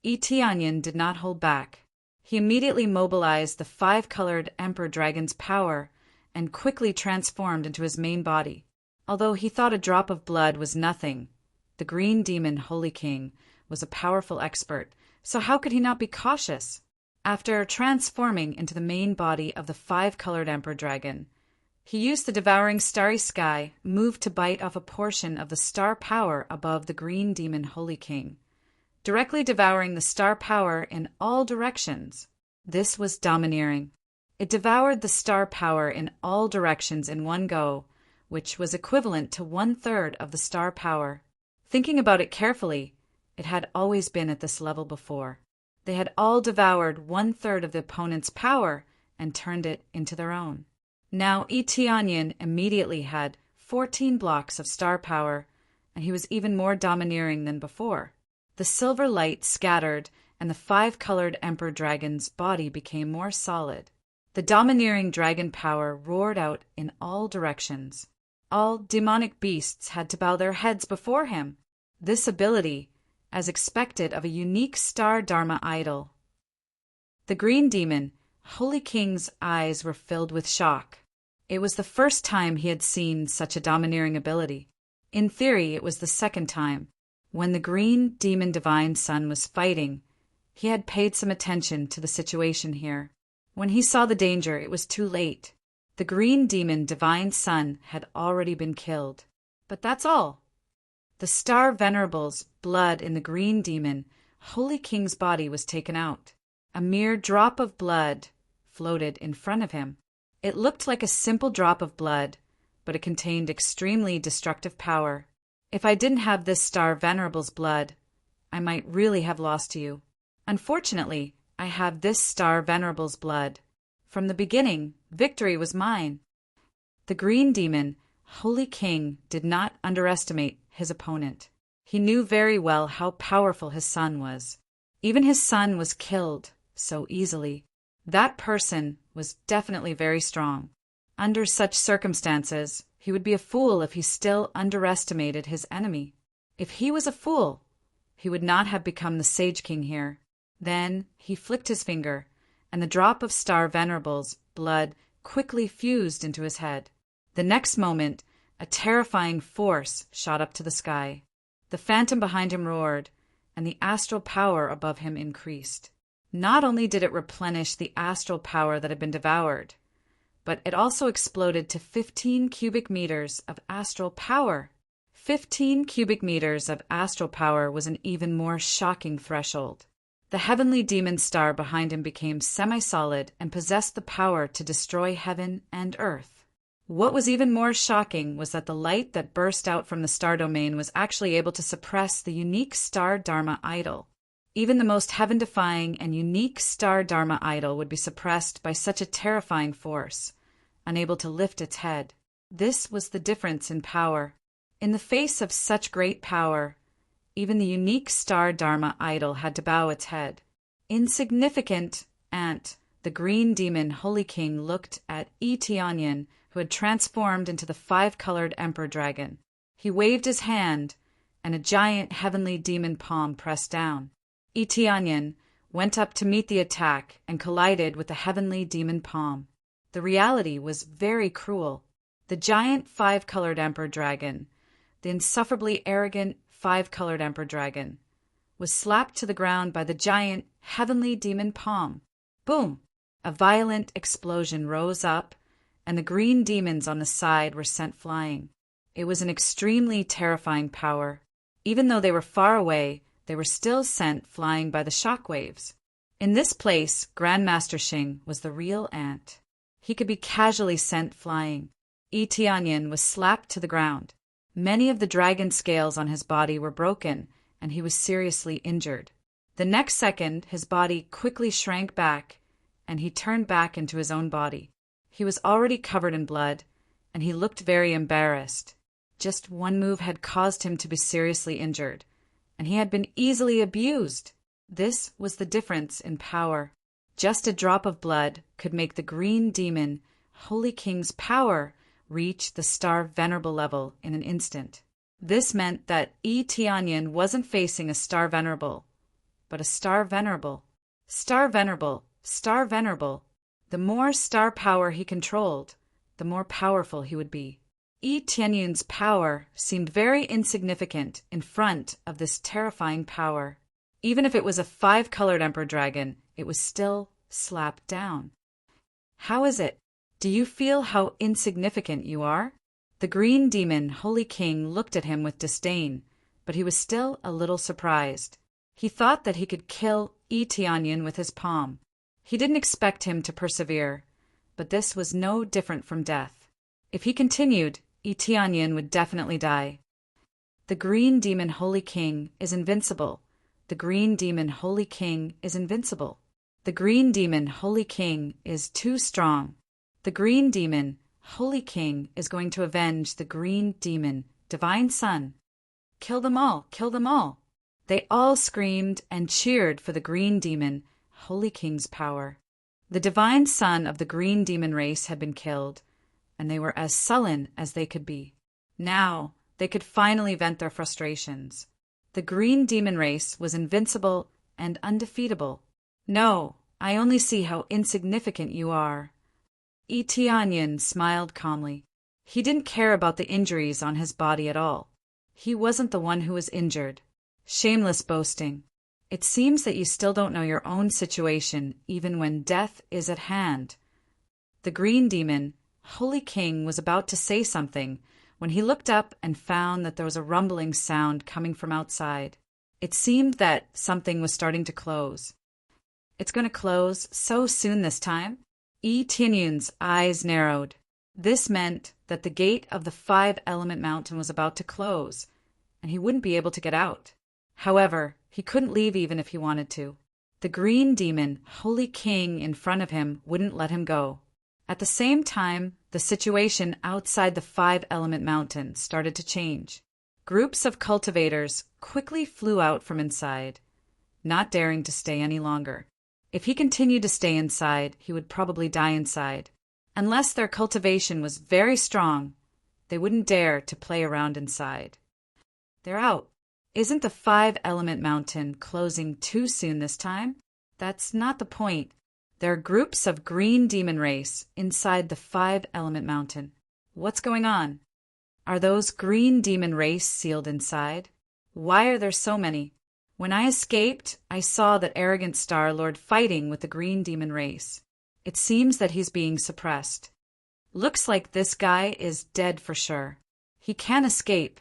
Speaker 1: Yi Tianyun did not hold back. He immediately mobilized the 5-colored Emperor Dragon's power and quickly transformed into his main body. Although he thought a drop of blood was nothing, the green demon Holy King was a powerful expert, so how could he not be cautious? After transforming into the main body of the 5-colored Emperor Dragon, he used the devouring starry sky, moved to bite off a portion of the star power above the green demon Holy King, directly devouring the star power in all directions. This was domineering. It devoured the star power in all directions in one go, which was equivalent to 1/3 of the star power. Thinking about it carefully, it had always been at this level before. They had all devoured 1/3 of the opponent's power and turned it into their own. Now Yi Tianyun immediately had 14 blocks of star power, and he was even more domineering than before. The silver light scattered, and the 5-colored Emperor Dragon's body became more solid. The domineering dragon power roared out in all directions. All demonic beasts had to bow their heads before him. This ability, as expected of a unique Star Dharma idol. The green demon, Holy King's eyes were filled with shock. It was the first time he had seen such a domineering ability. In theory, it was the second time. When the green demon divine son was fighting, he had paid some attention to the situation here. When he saw the danger, it was too late. The green demon divine son had already been killed. But that's all. The Star Venerable's blood in the green demon, Holy King's body was taken out. A mere drop of blood floated in front of him. It looked like a simple drop of blood, but it contained extremely destructive power. If I didn't have this Star Venerable's blood, I might really have lost to you. Unfortunately, I have this Star Venerable's blood. From the beginning, victory was mine. The green demon, Holy King, did not underestimate his opponent. He knew very well how powerful his son was. Even his son was killed so easily. That person was definitely very strong. Under such circumstances, he would be a fool if he still underestimated his enemy. If he was a fool, he would not have become the Sage King here. Then he flicked his finger, and the drop of Star Venerable's blood quickly fused into his head. The next moment, a terrifying force shot up to the sky. The phantom behind him roared, and the astral power above him increased. Not only did it replenish the astral power that had been devoured, but it also exploded to 15 cubic meters of astral power. 15 cubic meters of astral power was an even more shocking threshold. The heavenly demon star behind him became semi-solid and possessed the power to destroy heaven and earth. What was even more shocking was that the light that burst out from the star domain was actually able to suppress the unique star Dharma idol. Even the most heaven-defying and unique star Dharma idol would be suppressed by such a terrifying force, unable to lift its head. This was the difference in power. In the face of such great power, even the unique star Dharma idol had to bow its head. Insignificant ant, the green demon Holy King looked at Tianyan, who had transformed into the 5-colored emperor dragon. He waved his hand, and a giant heavenly demon palm pressed down. Tianyan went up to meet the attack and collided with the heavenly demon palm. The reality was very cruel. The giant 5-colored emperor dragon, the insufferably arrogant 5-colored emperor dragon, was slapped to the ground by the giant heavenly demon palm. Boom! A violent explosion rose up, and the green demons on the side were sent flying. It was an extremely terrifying power. Even though they were far away, they were still sent flying by the shock waves. In this place, Grandmaster Xing was the real ant. He could be casually sent flying. Tianyan was slapped to the ground. Many of the dragon scales on his body were broken, and he was seriously injured. The next second, his body quickly shrank back, and he turned back into his own body. He was already covered in blood, and he looked very embarrassed. Just one move had caused him to be seriously injured, and he had been easily abused. This was the difference in power. Just a drop of blood could make the green demon, Holy King's power, reach the Star Venerable level in an instant. This meant that Tianyan wasn't facing a Star Venerable, but a Star Venerable. Star Venerable, Star Venerable. The more star power he controlled, the more powerful he would be. Tianyan's power seemed very insignificant in front of this terrifying power. Even if it was a 5-colored emperor dragon, it was still slapped down. How is it? Do you feel how insignificant you are? The green demon, Holy King, looked at him with disdain, but he was still a little surprised. He thought that he could kill Tianyan with his palm. He didn't expect him to persevere, but this was no different from death. If he continued, Tianyan would definitely die. The green demon Holy King is invincible. The green demon Holy King is invincible. The green demon Holy King is too strong. The green demon Holy King is going to avenge the green demon Divine Sun. Kill them all! Kill them all! They all screamed and cheered for the green demon Holy King's power. The divine son of the green demon race had been killed, and they were as sullen as they could be. Now they could finally vent their frustrations. The green demon race was invincible and undefeatable. No, I only see how insignificant you are. Tianyan smiled calmly. He didn't care about the injuries on his body at all. He wasn't the one who was injured. Shameless boasting. It seems that you still don't know your own situation, even when death is at hand. The green demon, Holy King, was about to say something when he looked up and found that there was a rumbling sound coming from outside. It seemed that something was starting to close. It's going to close so soon this time? Tianyan's eyes narrowed. This meant that the gate of the 5-element mountain was about to close, and he wouldn't be able to get out. However, he couldn't leave even if he wanted to. The green demon, Holy King, in front of him wouldn't let him go. At the same time, the situation outside the 5-element mountain started to change. Groups of cultivators quickly flew out from inside, not daring to stay any longer. If he continued to stay inside, he would probably die inside. Unless their cultivation was very strong, they wouldn't dare to play around inside. They're out. Isn't the 5-element mountain closing too soon this time? That's not the point. There are groups of green demon race inside the five-element mountain. What's going on? Are those green demon race sealed inside? Why are there so many? When I escaped, I saw that arrogant Star Lord fighting with the green demon race. It seems that he's being suppressed. Looks like this guy is dead for sure. He can't escape.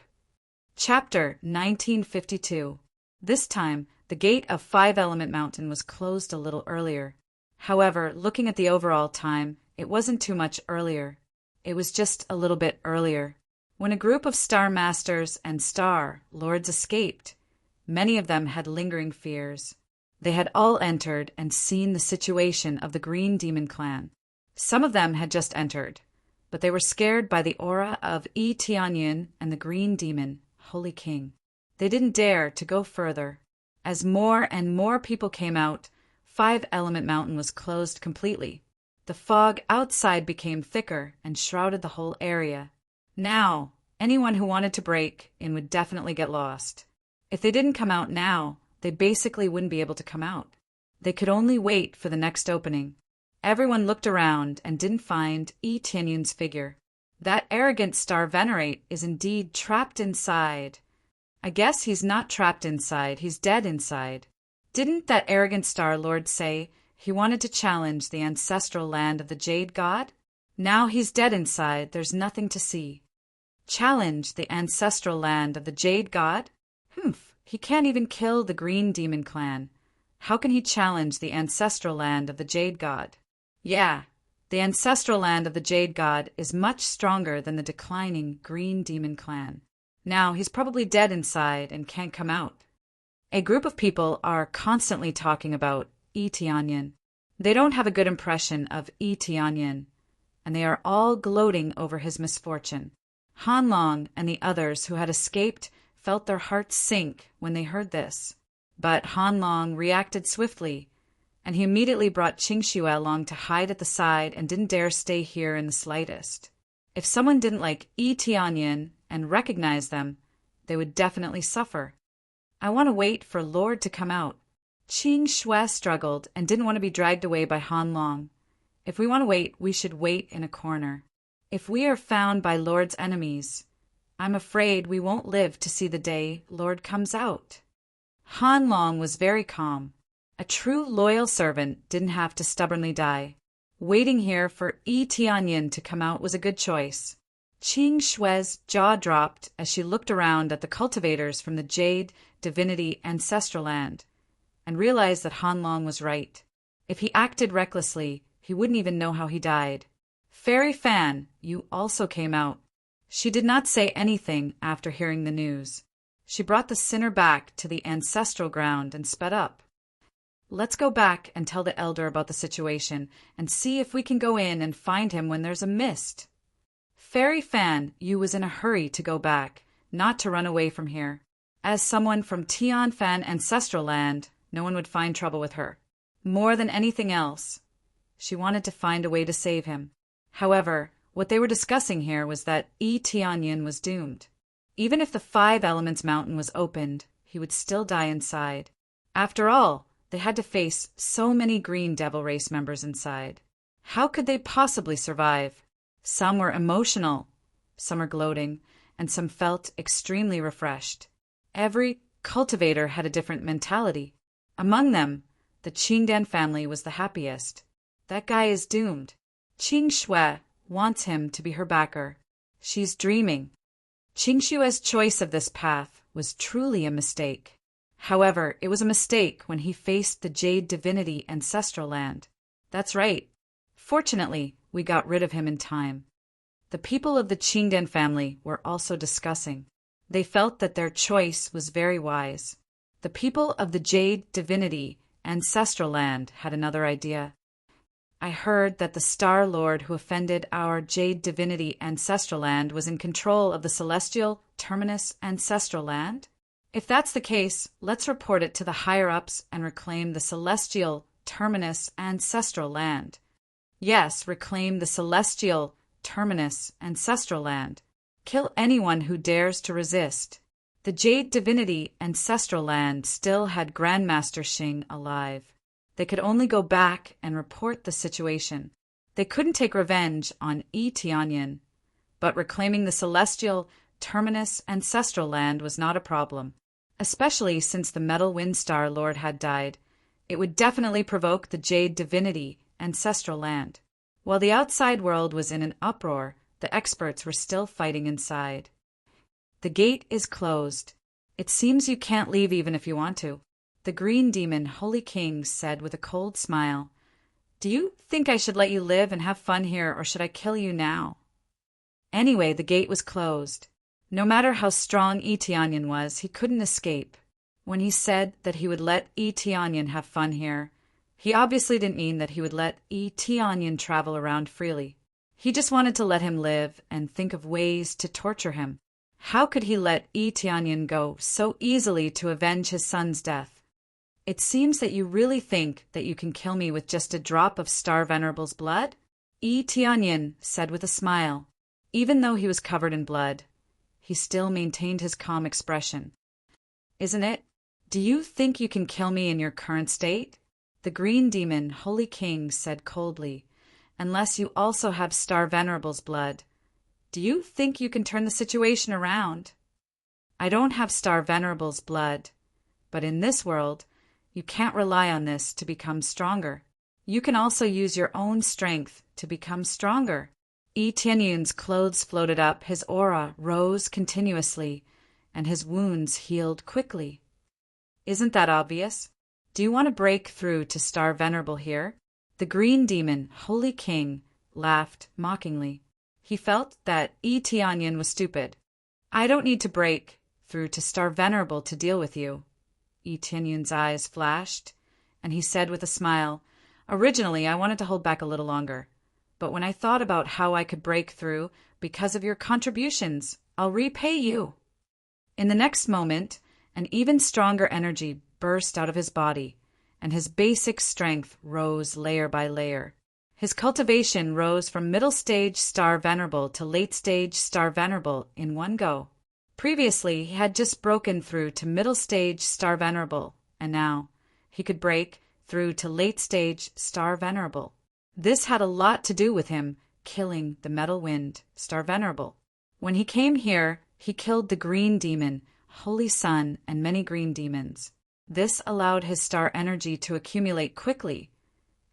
Speaker 1: Chapter 1952. This time, the gate of Five-Element Mountain was closed a little earlier. However, looking at the overall time, it wasn't too much earlier. It was just a little bit earlier. When a group of Star Masters and Star Lords escaped, many of them had lingering fears. They had all entered and seen the situation of the Green Demon Clan. Some of them had just entered, but they were scared by the aura of Yi Tianyin and the Green Demon, Holy King. They didn't dare to go further. As more and more people came out, Five-Element Mountain was closed completely. The fog outside became thicker and shrouded the whole area. Now, anyone who wanted to break in would definitely get lost. If they didn't come out now, they basically wouldn't be able to come out. They could only wait for the next opening. Everyone looked around and didn't find Yi Tianyin's figure. That arrogant Star Venerate is indeed trapped inside. I guess he's not trapped inside, he's dead inside. Didn't that arrogant Star Lord say he wanted to challenge the ancestral land of the Jade God? Now he's dead inside, there's nothing to see. Challenge the ancestral land of the Jade God? He can't even kill the Green Demon Clan. How can he challenge the ancestral land of the Jade God? Yeah, the ancestral land of the Jade God is much stronger than the declining Green Demon Clan. Now he's probably dead inside and can't come out. A group of people are constantly talking about Yi Tianyin. They don't have a good impression of Yi Tianyin, and they are all gloating over his misfortune. Han Long and the others who had escaped felt their hearts sink when they heard this. But Han Long reacted swiftly, and he immediately brought Qing Xue along to hide at the side and didn't dare stay here in the slightest. If someone didn't like Yi Tianyin and recognize them, they would definitely suffer. I want to wait for Lord to come out. Qing Xue struggled and didn't want to be dragged away by Han Long. If we want to wait, we should wait in a corner. If we are found by Lord's enemies, I'm afraid we won't live to see the day Lord comes out. Han Long was very calm. A true loyal servant didn't have to stubbornly die. Waiting here for Yi Tianyin to come out was a good choice. Qing Xue's jaw dropped as she looked around at the cultivators from the Jade Divinity Ancestral Land and realized that Han Long was right. If he acted recklessly, he wouldn't even know how he died. Fairy Fan, you also came out. She did not say anything after hearing the news. She brought the sinner back to the ancestral ground and sped up. Let's go back and tell the elder about the situation and see if we can go in and find him when there's a mist. Fairy Fan, you was in a hurry to go back, not to run away from here. As someone from Tian Fan Ancestral Land, no one would find trouble with her. More than anything else, she wanted to find a way to save him. However, what they were discussing here was that Yi Tianyin was doomed. Even if the Five Elements Mountain was opened, he would still die inside. After all, they had to face so many Green Devil Race members inside. How could they possibly survive? Some were emotional, some were gloating, and some felt extremely refreshed. Every cultivator had a different mentality. Among them, the Qingdan family was the happiest. That guy is doomed. Qing Xue wants him to be her backer. She's dreaming. Qing Xue's choice of this path was truly a mistake. However, it was a mistake when he faced the Jade Divinity Ancestral Land. That's right. Fortunately, we got rid of him in time. The people of the Qingdan family were also discussing. They felt that their choice was very wise. The people of the Jade Divinity Ancestral Land had another idea. I heard that the Star Lord who offended our Jade Divinity Ancestral Land was in control of the Celestial Terminus Ancestral Land. If that's the case, let's report it to the higher-ups and reclaim the Celestial Terminus Ancestral Land. Yes, reclaim the Celestial Terminus Ancestral Land. Kill anyone who dares to resist. The Jade Divinity Ancestral Land still had Grandmaster Xing alive. They could only go back and report the situation. They couldn't take revenge on Tianyin, but reclaiming the celestial terminus ancestral land was not a problem, especially since the Metal Wind Star Lord had died. It would definitely provoke the Jade Divinity ancestral land. While the outside world was in an uproar, the experts were still fighting inside. The gate is closed. It seems you can't leave even if you want to. The green demon, Holy King, said with a cold smile. Do you think I should let you live and have fun here, or should I kill you now? Anyway, the gate was closed. No matter how strong Tianyin was, he couldn't escape. When he said that he would let Tianyin have fun here, he obviously didn't mean that he would let Tianyin travel around freely. He just wanted to let him live and think of ways to torture him. How could he let Tianyin go so easily to avenge his son's death? It seems that you really think that you can kill me with just a drop of Star Venerable's blood? Tianyin said with a smile. Even though he was covered in blood, he still maintained his calm expression. Isn't it? Do you think you can kill me in your current state? The green demon, Holy King, said coldly. Unless you also have Star Venerable's blood. Do you think you can turn the situation around? I don't have Star Venerable's blood, but in this world, you can't rely on this to become stronger. You can also use your own strength to become stronger. Tianyin's clothes floated up, his aura rose continuously, and his wounds healed quickly. Isn't that obvious? Do you want to break through to Star Venerable here? The green demon, Holy King, laughed mockingly. He felt that Tianyin was stupid. I don't need to break through to Star Venerable to deal with you. Tianyin's eyes flashed, and he said with a smile, Originally, I wanted to hold back a little longer, but when I thought about how I could break through because of your contributions, I'll repay you. In the next moment, an even stronger energy burst out of his body, and his basic strength rose layer by layer. His cultivation rose from middle stage Star Venerable to late stage Star Venerable in one go. Previously, he had just broken through to middle stage Star Venerable, and now he could break through to late stage Star Venerable. This had a lot to do with him killing the Metal Wind Star Venerable. When he came here, he killed the green demon, Holy Sun, and many green demons. This allowed his star energy to accumulate quickly,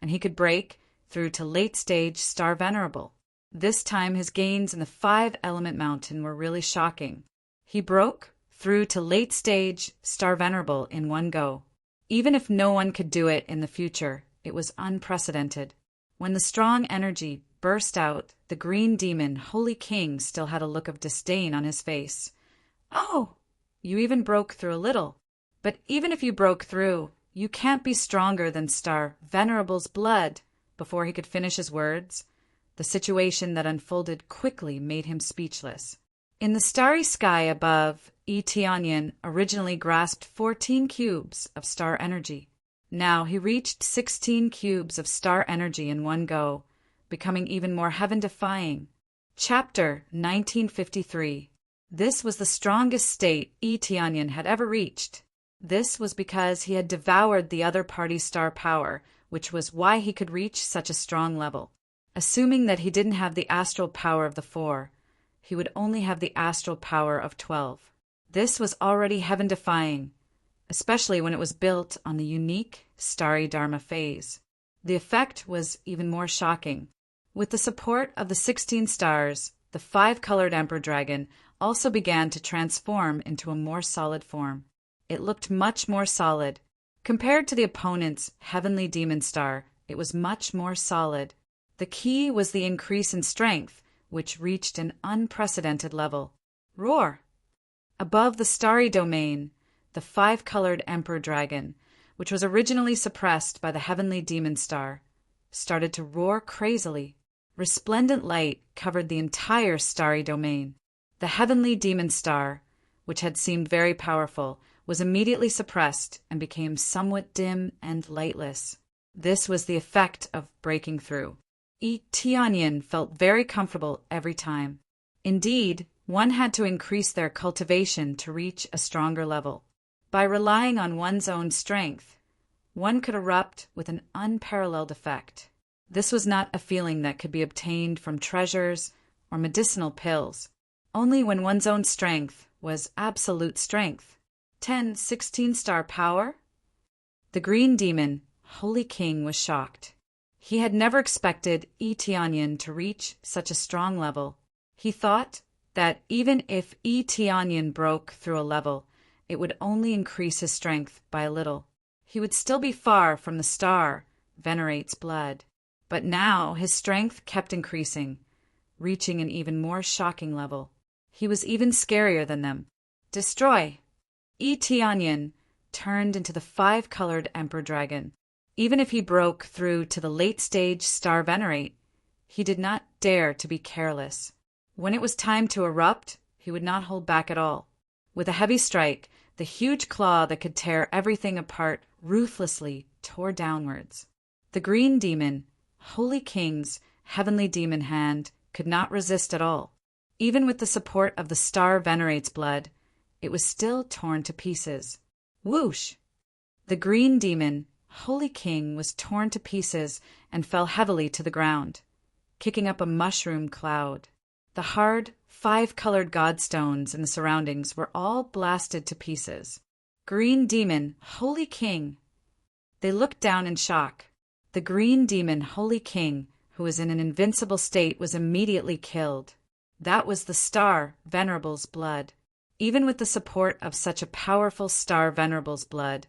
Speaker 1: and he could break through to late-stage Star Venerable. This time his gains in the 5-element mountain were really shocking. He broke through to late-stage Star Venerable in one go. Even if no one could do it in the future, it was unprecedented. When the strong energy burst out, the green demon, Holy King, still had a look of disdain on his face. Oh, you even broke through a little. But even if you broke through, you can't be stronger than Star Venerable's blood. Before he could finish his words, the situation that unfolded quickly made him speechless. In the starry sky above, Tianyin originally grasped 14 cubes of star energy. Now he reached 16 cubes of star energy in one go, becoming even more heaven-defying. Chapter 1953. This was the strongest state Tianyin had ever reached. This was because he had devoured the other party's star power, which was why he could reach such a strong level. Assuming that he didn't have the astral power of the 4, he would only have the astral power of 12. This was already heaven-defying, especially when it was built on the unique starry Dharma phase. The effect was even more shocking. With the support of the 16 stars, the 5-colored Emperor Dragon also began to transform into a more solid form. It looked much more solid. Compared to the opponent's heavenly demon star, it was much more solid. The key was the increase in strength, which reached an unprecedented level. Roar! Above the starry domain, the 5-colored Emperor Dragon, which was originally suppressed by the heavenly demon star, started to roar crazily. Resplendent light covered the entire starry domain. The heavenly demon star, which had seemed very powerful, was immediately suppressed and became somewhat dim and lightless. This was the effect of breaking through. Tianyin felt very comfortable every time. Indeed, one had to increase their cultivation to reach a stronger level. By relying on one's own strength, one could erupt with an unparalleled effect. This was not a feeling that could be obtained from treasures or medicinal pills, only when one's own strength was absolute strength. 16-star power? The green demon, Holy King, was shocked. He had never expected Eteonyan to reach such a strong level. He thought that even if Eteonyan broke through a level, it would only increase his strength by a little. He would still be far from the star Venerate's blood. But now his strength kept increasing, reaching an even more shocking level. He was even scarier than them. Destroy! Eteonyan turned into the 5-colored Emperor Dragon. Even if he broke through to the late-stage Star Venerate, he did not dare to be careless. When it was time to erupt, he would not hold back at all. With a heavy strike, the huge claw that could tear everything apart ruthlessly tore downwards. The green demon, Holy King's heavenly demon hand, could not resist at all. Even with the support of the Star Venerate's blood, it was still torn to pieces. Whoosh! The green demon, Holy King, was torn to pieces and fell heavily to the ground, kicking up a mushroom cloud. The hard, 5-colored godstones in the surroundings were all blasted to pieces. Green demon, Holy King! They looked down in shock. The green demon, Holy King, who was in an invincible state, was immediately killed. That was the Star Venerable's blood. Even with the support of such a powerful Star Venerable's blood,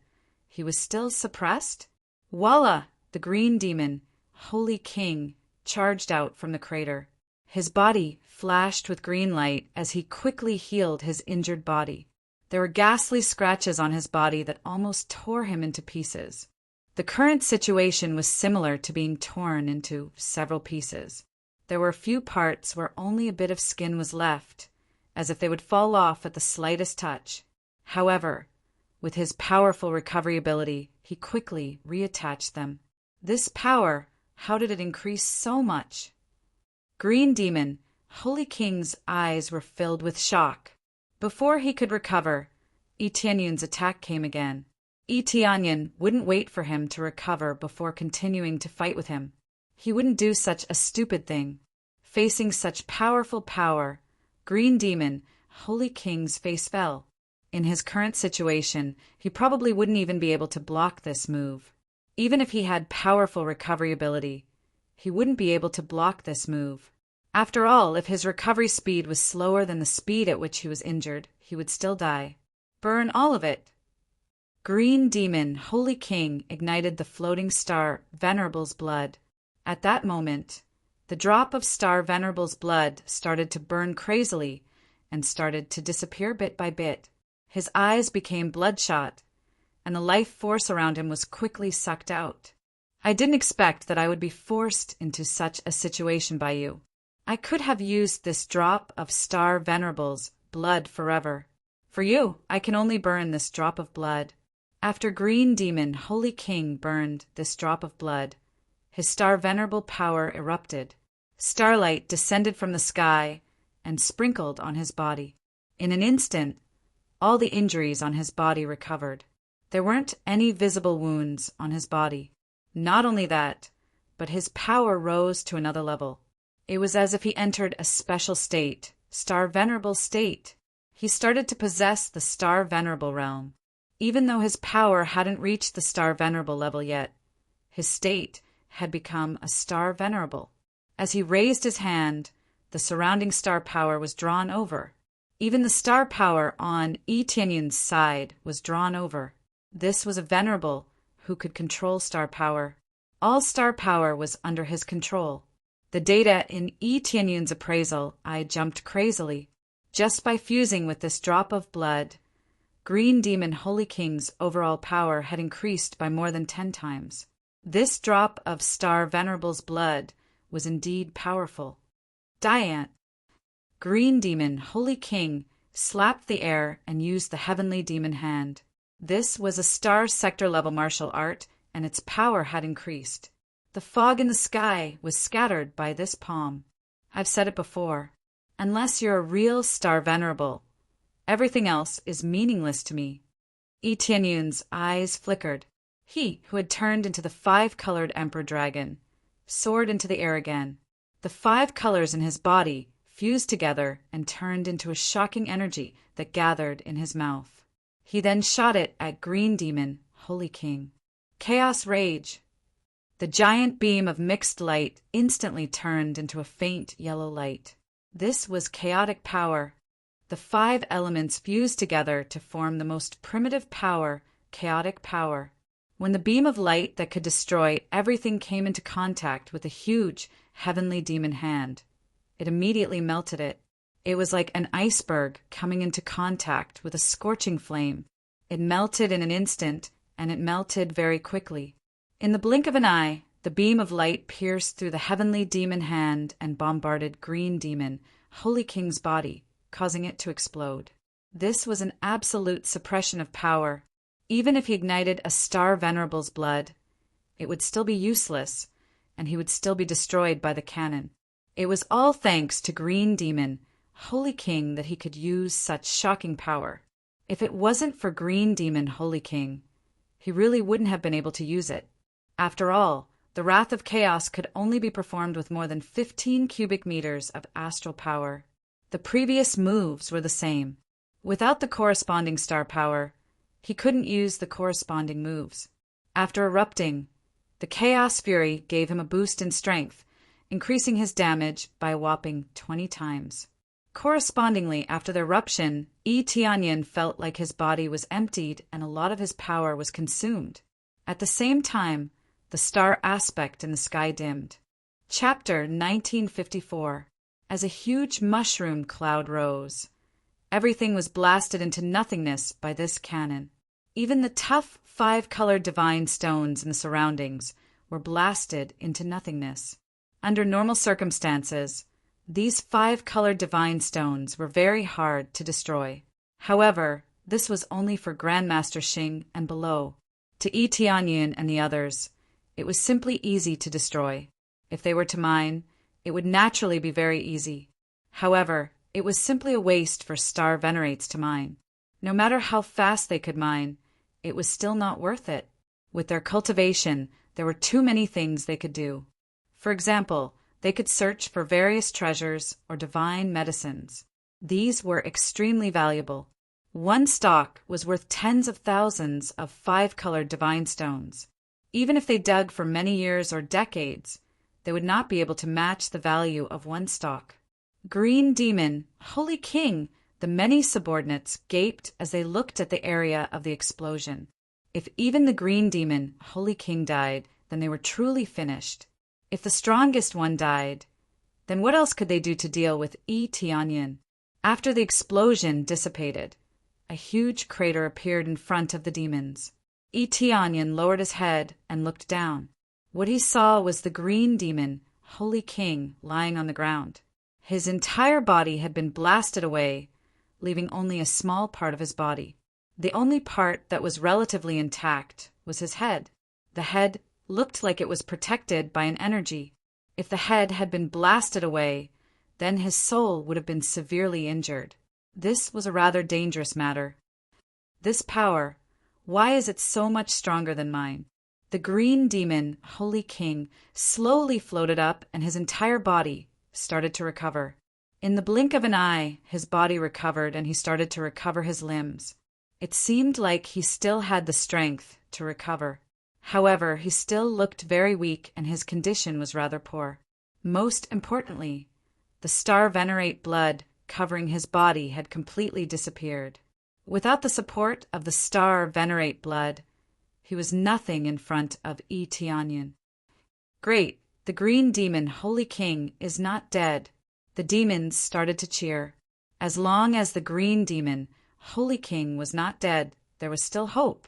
Speaker 1: he was still suppressed? Voila! The green demon, Holy King, charged out from the crater. His body flashed with green light as he quickly healed his injured body. There were ghastly scratches on his body that almost tore him into pieces. The current situation was similar to being torn into several pieces. There were a few parts where only a bit of skin was left, as if they would fall off at the slightest touch. However, with his powerful recovery ability, he quickly reattached them. This power, how did it increase so much? Green Demon, Holy King's eyes were filled with shock. Before he could recover, Eteonyan's attack came again. Eteonyan wouldn't wait for him to recover before continuing to fight with him. He wouldn't do such a stupid thing. Facing such powerful power, Green Demon, Holy King's face fell. In his current situation, he probably wouldn't even be able to block this move. Even if he had powerful recovery ability, he wouldn't be able to block this move. After all, if his recovery speed was slower than the speed at which he was injured, he would still die. Burn all of it! Green Demon, Holy King, ignited the floating Star Venerable's blood. At that moment, the drop of Star Venerable's blood started to burn crazily and started to disappear bit by bit. His eyes became bloodshot, and the life force around him was quickly sucked out. I didn't expect that I would be forced into such a situation by you. I could have used this drop of Star Venerable's blood forever. For you, I can only burn this drop of blood. After Green Demon, Holy King burned this drop of blood, his Star Venerable power erupted. Starlight descended from the sky and sprinkled on his body. In an instant, all the injuries on his body recovered. There weren't any visible wounds on his body. Not only that, but his power rose to another level. It was as if he entered a special state, Star Venerable state. He started to possess the Star Venerable realm. Even though his power hadn't reached the Star Venerable level yet, his state had become a Star Venerable. As he raised his hand, the surrounding star power was drawn over. Even the star power on Eteonyan's side was drawn over. This was a Venerable who could control star power. All star power was under his control. The data in Eteonyan's appraisal, I jumped crazily. Just by fusing with this drop of blood, Green Demon Holy King's overall power had increased by more than 10 times. This drop of Star Venerable's blood was indeed powerful. Diant! Green Demon Holy King slapped the air and used the Heavenly Demon Hand. This was a star sector level martial art, and its power had increased. The fog in the sky was scattered by this palm. I've said it before. Unless you're a real Star Venerable, everything else is meaningless to me. Eteonyan's eyes flickered. He who had turned into the 5-colored emperor dragon soared into the air again. The 5 colors in his body fused together and turned into a shocking energy that gathered in his mouth. He then shot it at Green Demon, Holy King. Chaos Rage. The giant beam of mixed light instantly turned into a faint yellow light. This was chaotic power. The 5 elements fused together to form the most primitive power, chaotic power. When the beam of light that could destroy everything came into contact with a huge, heavenly demon hand, it immediately melted it. It was like an iceberg coming into contact with a scorching flame. It melted in an instant, and it melted very quickly. In the blink of an eye, the beam of light pierced through the heavenly demon hand and bombarded Green Demon, Holy King's body, causing it to explode. This was an absolute suppression of power. Even if he ignited a Star Venerable's blood, it would still be useless, and he would still be destroyed by the cannon. It was all thanks to Green Demon, Holy King, that he could use such shocking power. If it wasn't for Green Demon, Holy King, he really wouldn't have been able to use it. After all, the Wrath of Chaos could only be performed with more than 15 cubic meters of astral power. The previous moves were the same. Without the corresponding star power, he couldn't use the corresponding moves. After erupting, the Chaos Fury gave him a boost in strength, increasing his damage by a whopping 20 times. Correspondingly, after the eruption, Tianyan felt like his body was emptied and a lot of his power was consumed. At the same time, the star aspect in the sky dimmed. Chapter 1954. As a huge mushroom cloud rose, everything was blasted into nothingness by this cannon. Even the tough 5-colored divine stones in the surroundings were blasted into nothingness. Under normal circumstances, these 5-colored divine stones were very hard to destroy. However, this was only for Grandmaster Xing and below. To Tianyan and the others, it was simply easy to destroy. If they were to mine, it would naturally be very easy. However, it was simply a waste for Star Venerates to mine. No matter how fast they could mine, it was still not worth it. With their cultivation, there were too many things they could do. For example, they could search for various treasures or divine medicines. These were extremely valuable. One stalk was worth tens of thousands of 5-colored divine stones. Even if they dug for many years or decades, they would not be able to match the value of one stalk. Green Demon, Holy King, the many subordinates gaped as they looked at the area of the explosion. If even the Green Demon, Holy King, died, then they were truly finished. If the strongest one died, then what else could they do to deal with Tianyan? After the explosion dissipated, a huge crater appeared in front of the demons. Tianyan lowered his head and looked down. What he saw was the Green Demon, Holy King, lying on the ground. His entire body had been blasted away, leaving only a small part of his body. The only part that was relatively intact was his head. The head looked like it was protected by an energy. If the head had been blasted away, then his soul would have been severely injured. This was a rather dangerous matter. This power, why is it so much stronger than mine? The Green Demon, Holy King, slowly floated up and his entire body started to recover. In the blink of an eye, his body recovered and he started to recover his limbs. It seemed like he still had the strength to recover. However, he still looked very weak and his condition was rather poor. Most importantly, the Star Venerate blood covering his body had completely disappeared. Without the support of the Star Venerate blood, he was nothing in front of Tianyan. Great, the Green Demon, Holy King, is not dead. The demons started to cheer. As long as the Green Demon, Holy King, was not dead, there was still hope.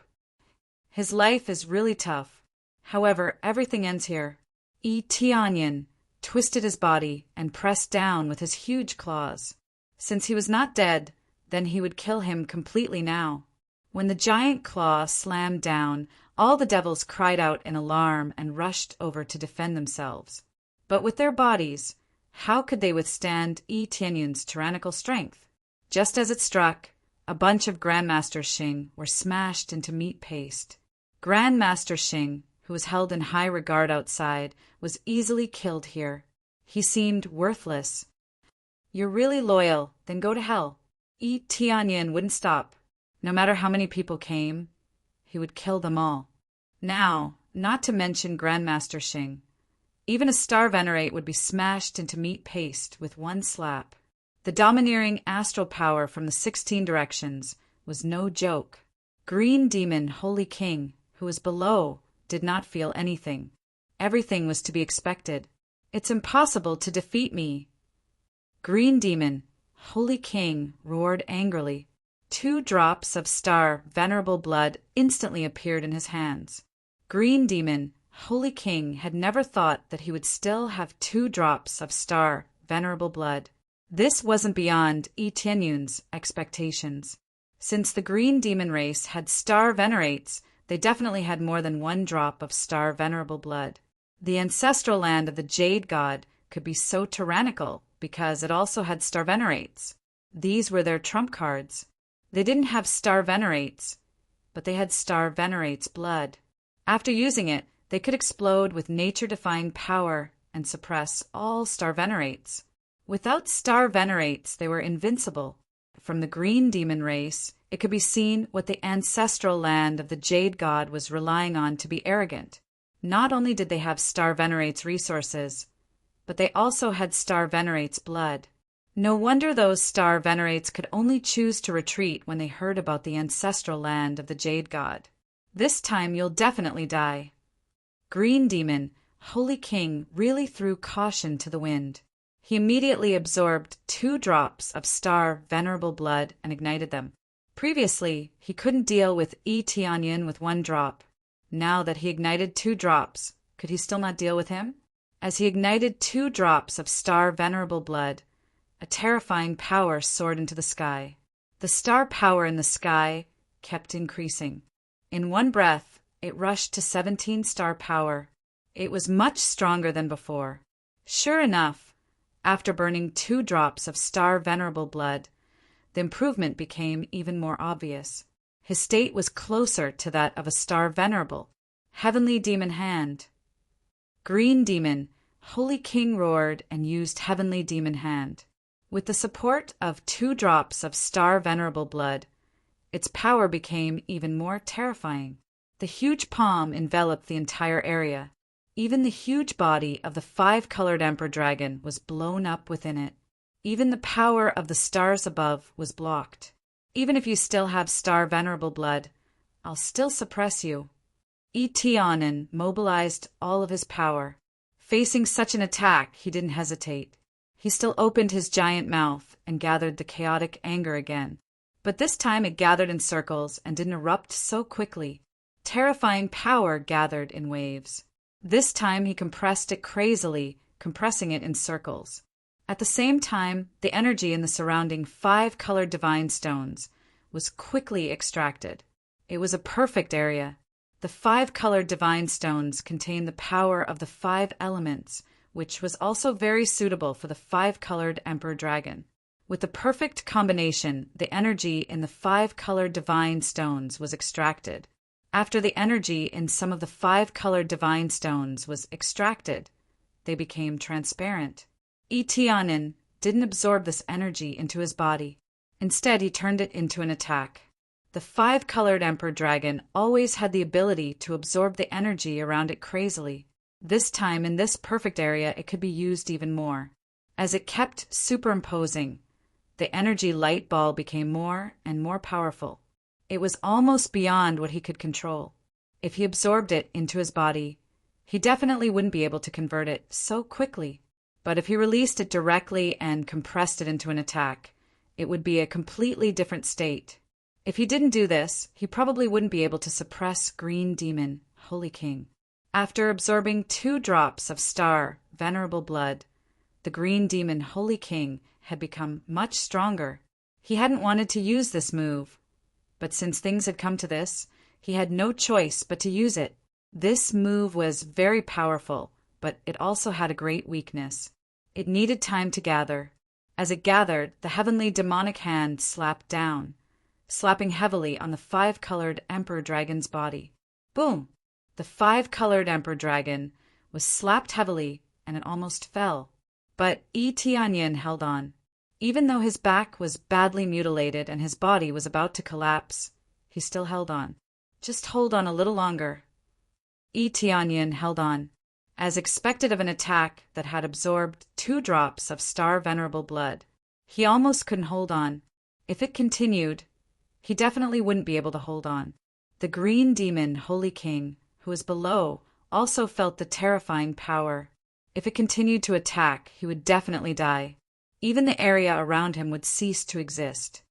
Speaker 1: His life is really tough. However, everything ends here. Tianyan twisted his body and pressed down with his huge claws. Since he was not dead, then he would kill him completely now. When the giant claw slammed down, all the devils cried out in alarm and rushed over to defend themselves. But with their bodies, how could they withstand Tianyan's tyrannical strength? Just as it struck, a bunch of Grandmaster Xing were smashed into meat paste. Grandmaster Xing, who was held in high regard outside, was easily killed here. He seemed worthless. You're really loyal, then go to hell. Yi Tianyin wouldn't stop. No matter how many people came, he would kill them all. Now, not to mention Grandmaster Xing. Even a star venerate would be smashed into meat paste with one slap. The domineering astral power from the 16 directions was no joke. Green Demon Holy King, who was below, did not feel anything. Everything was to be expected. It's impossible to defeat me. Green Demon Holy King roared angrily. 2 drops of star venerable blood instantly appeared in his hands. Green Demon Holy King had never thought that he would still have 2 drops of star venerable blood. This wasn't beyond Yi Tianyun's expectations. Since the Green Demon race had star venerates, they definitely had more than 1 drop of star venerable blood. The ancestral land of the Jade God could be so tyrannical because it also had star venerates. These were their trump cards. They didn't have star venerates, but they had star venerates blood. After using it, they could explode with nature-defying power and suppress all star venerates. Without star venerates, they were invincible. From the Green Demon race, it could be seen what the ancestral land of the Jade God was relying on to be arrogant. Not only did they have star venerates resources, but they also had star venerates blood. No wonder those star venerates could only choose to retreat when they heard about the ancestral land of the Jade God. This time you'll definitely die. Green Demon, Holy King, really threw caution to the wind. He immediately absorbed 2 drops of star venerable blood and ignited them. Previously, he couldn't deal with Yi Tianyin with 1 drop. Now that he ignited 2 drops, could he still not deal with him? As he ignited 2 drops of star venerable blood, a terrifying power soared into the sky. The star power in the sky kept increasing. In one breath, it rushed to 17 star power. It was much stronger than before. Sure enough, after burning 2 drops of star venerable blood, the improvement became even more obvious. His state was closer to that of a star venerable. Heavenly Demon Hand. Green Demon, Holy King roared and used Heavenly Demon Hand. With the support of 2 drops of star venerable blood, its power became even more terrifying. The huge palm enveloped the entire area. Even the huge body of the 5-colored Emperor Dragon was blown up within it. Even the power of the stars above was blocked. Even if you still have star venerable blood, I'll still suppress you. Yi Tianyin mobilized all of his power. Facing such an attack, he didn't hesitate. He still opened his giant mouth and gathered the chaotic anger again. But this time it gathered in circles and didn't erupt so quickly. Terrifying power gathered in waves. This time he compressed it crazily, compressing it in circles. At the same time, the energy in the surrounding 5-colored divine stones was quickly extracted. It was a perfect area. The 5-colored divine stones contained the power of the 5 elements, which was also very suitable for the 5-colored Emperor Dragon. With the perfect combination, the energy in the 5-colored divine stones was extracted. After the energy in some of the 5-colored divine stones was extracted, they became transparent. Yi Tianyin didn't absorb this energy into his body. Instead, he turned it into an attack. The 5-colored Emperor Dragon always had the ability to absorb the energy around it crazily. This time, in this perfect area, it could be used even more. As it kept superimposing, the energy light ball became more and more powerful. It was almost beyond what he could control. If he absorbed it into his body, he definitely wouldn't be able to convert it so quickly. But if he released it directly and compressed it into an attack, it would be a completely different state. If he didn't do this, he probably wouldn't be able to suppress Green Demon, Holy King. After absorbing 2 drops of star, venerable blood, the Green Demon, Holy King, had become much stronger. He hadn't wanted to use this move, but since things had come to this, he had no choice but to use it. This move was very powerful, but it also had a great weakness. It needed time to gather. As it gathered, the heavenly demonic hand slapped down, slapping heavily on the 5-colored Emperor Dragon's body. Boom! The five-colored emperor dragon was slapped heavily and it almost fell. But Tianyin held on. Even though his back was badly mutilated and his body was about to collapse, he still held on. Just hold on a little longer. Tianyin held on, as expected of an attack that had absorbed 2 drops of star venerable blood. He almost couldn't hold on. If it continued, he definitely wouldn't be able to hold on. The green demon, Holy King, who was below, also felt the terrifying power. If it continued to attack, he would definitely die. Even the area around him would cease to exist.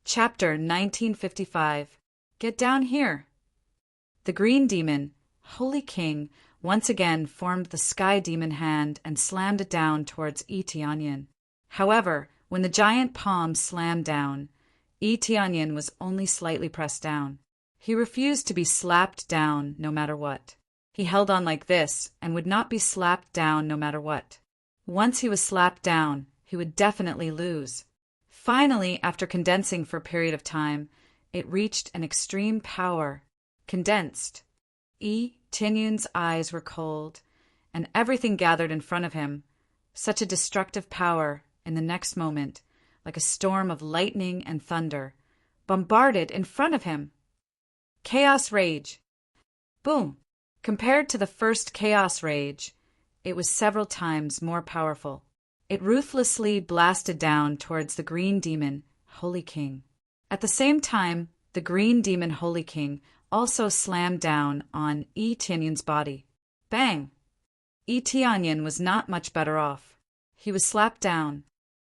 Speaker 1: Chapter 1955. Get down here. The green demon, Holy King, once again formed the sky demon hand and slammed it down towards Tianyin. However, when the giant palm slammed down, Tianyin was only slightly pressed down. He refused to be slapped down no matter what. He held on like this and would not be slapped down no matter what. Once he was slapped down, he would definitely lose. Finally, after condensing for a period of time, it reached an extreme power. Condensed. Tianyin's eyes were cold, and everything gathered in front of him. Such a destructive power, in the next moment, like a storm of lightning and thunder, bombarded in front of him. Chaos Rage. Boom! Compared to the first Chaos Rage, it was several times more powerful. It ruthlessly blasted down towards the green demon, Holy King. At the same time, the green demon Holy King also slammed down on Tianyin's body. Bang! Tianyin was not much better off. He was slapped down.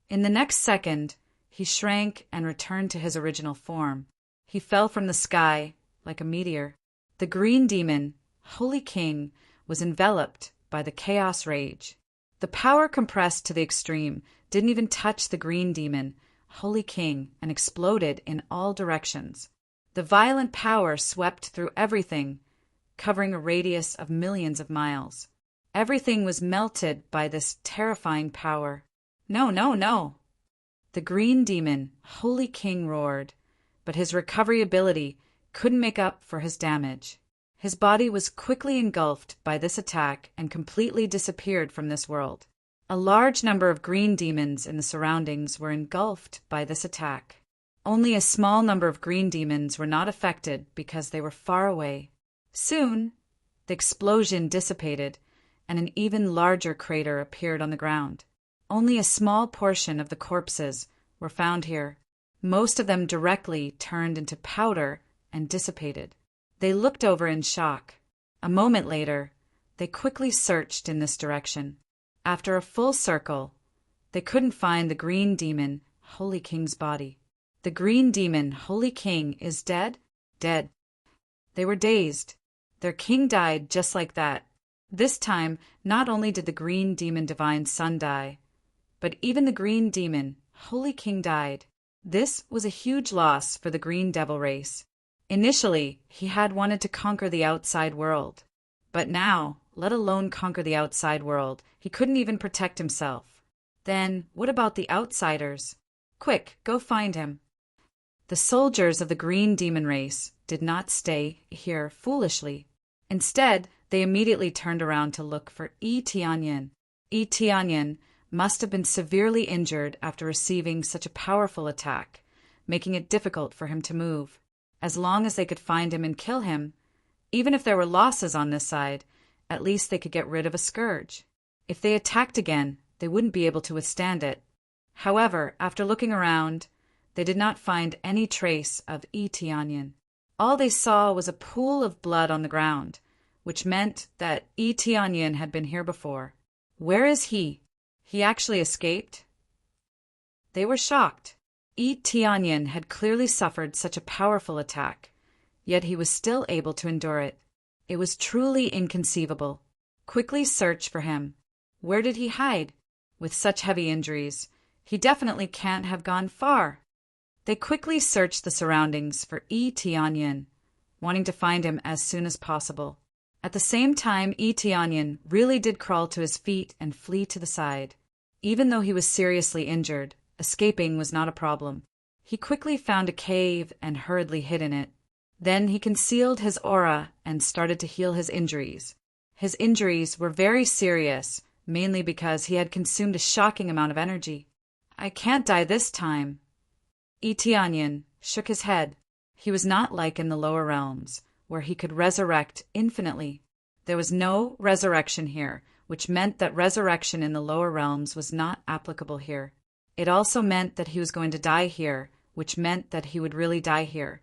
Speaker 1: In the next second, he shrank and returned to his original form. He fell from the sky like a meteor. The green demon, Holy King, was enveloped by the Chaos Rage. The power compressed to the extreme didn't even touch the green demon, Holy King, and exploded in all directions. The violent power swept through everything, covering a radius of millions of miles. Everything was melted by this terrifying power. No, no, no! The green demon, Holy King, roared, but his recovery ability couldn't make up for his damage. His body was quickly engulfed by this attack and completely disappeared from this world. A large number of green demons in the surroundings were engulfed by this attack. Only a small number of green demons were not affected because they were far away. Soon, the explosion dissipated, and an even larger crater appeared on the ground. Only a small portion of the corpses were found here. Most of them directly turned into powder and dissipated. They looked over in shock. A moment later, they quickly searched in this direction. After a full circle, they couldn't find the green demon, Holy King's body. The green demon, Holy King, is dead? Dead. They were dazed. Their king died just like that. This time, not only did the green demon divine son die, but even the green demon, Holy King, died. This was a huge loss for the green devil race. Initially, he had wanted to conquer the outside world. But now, let alone conquer the outside world, he couldn't even protect himself. Then, what about the outsiders? Quick, go find him. The soldiers of the green demon race did not stay here foolishly. Instead, they immediately turned around to look for Tianyin. Tianyin must have been severely injured after receiving such a powerful attack, making it difficult for him to move. As long as they could find him and kill him, even if there were losses on this side, at least they could get rid of a scourge. If they attacked again, they wouldn't be able to withstand it. However, after looking around, they did not find any trace of Tianyin. All they saw was a pool of blood on the ground, which meant that Tianyin had been here before. Where is he? He actually escaped? They were shocked. Tianyin had clearly suffered such a powerful attack, yet he was still able to endure it. It was truly inconceivable. Quickly search for him. Where did he hide? With such heavy injuries, he definitely can't have gone far. They quickly searched the surroundings for Tianyin, wanting to find him as soon as possible. At the same time, Tianyin really did crawl to his feet and flee to the side. Even though he was seriously injured, escaping was not a problem. He quickly found a cave and hurriedly hid in it. Then he concealed his aura and started to heal his injuries. His injuries were very serious, mainly because he had consumed a shocking amount of energy. I can't die this time. Eteonyan shook his head. He was not like in the lower realms, where he could resurrect infinitely. There was no resurrection here, which meant that resurrection in the lower realms was not applicable here. It also meant that he was going to die here, which meant that he would really die here.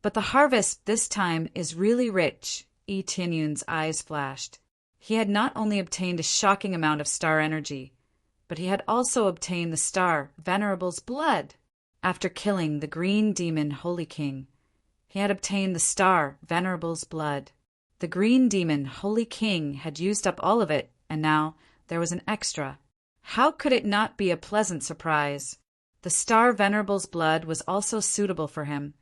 Speaker 1: But the harvest this time is really rich, Eteonyan's eyes flashed. He had not only obtained a shocking amount of star energy, but he had also obtained the star Venerable's blood. After killing the green demon Holy King, he had obtained the star Venerable's blood. The green demon Holy King had used up all of it, and now there was an extra. How could it not be a pleasant surprise? The star Venerable's blood was also suitable for him,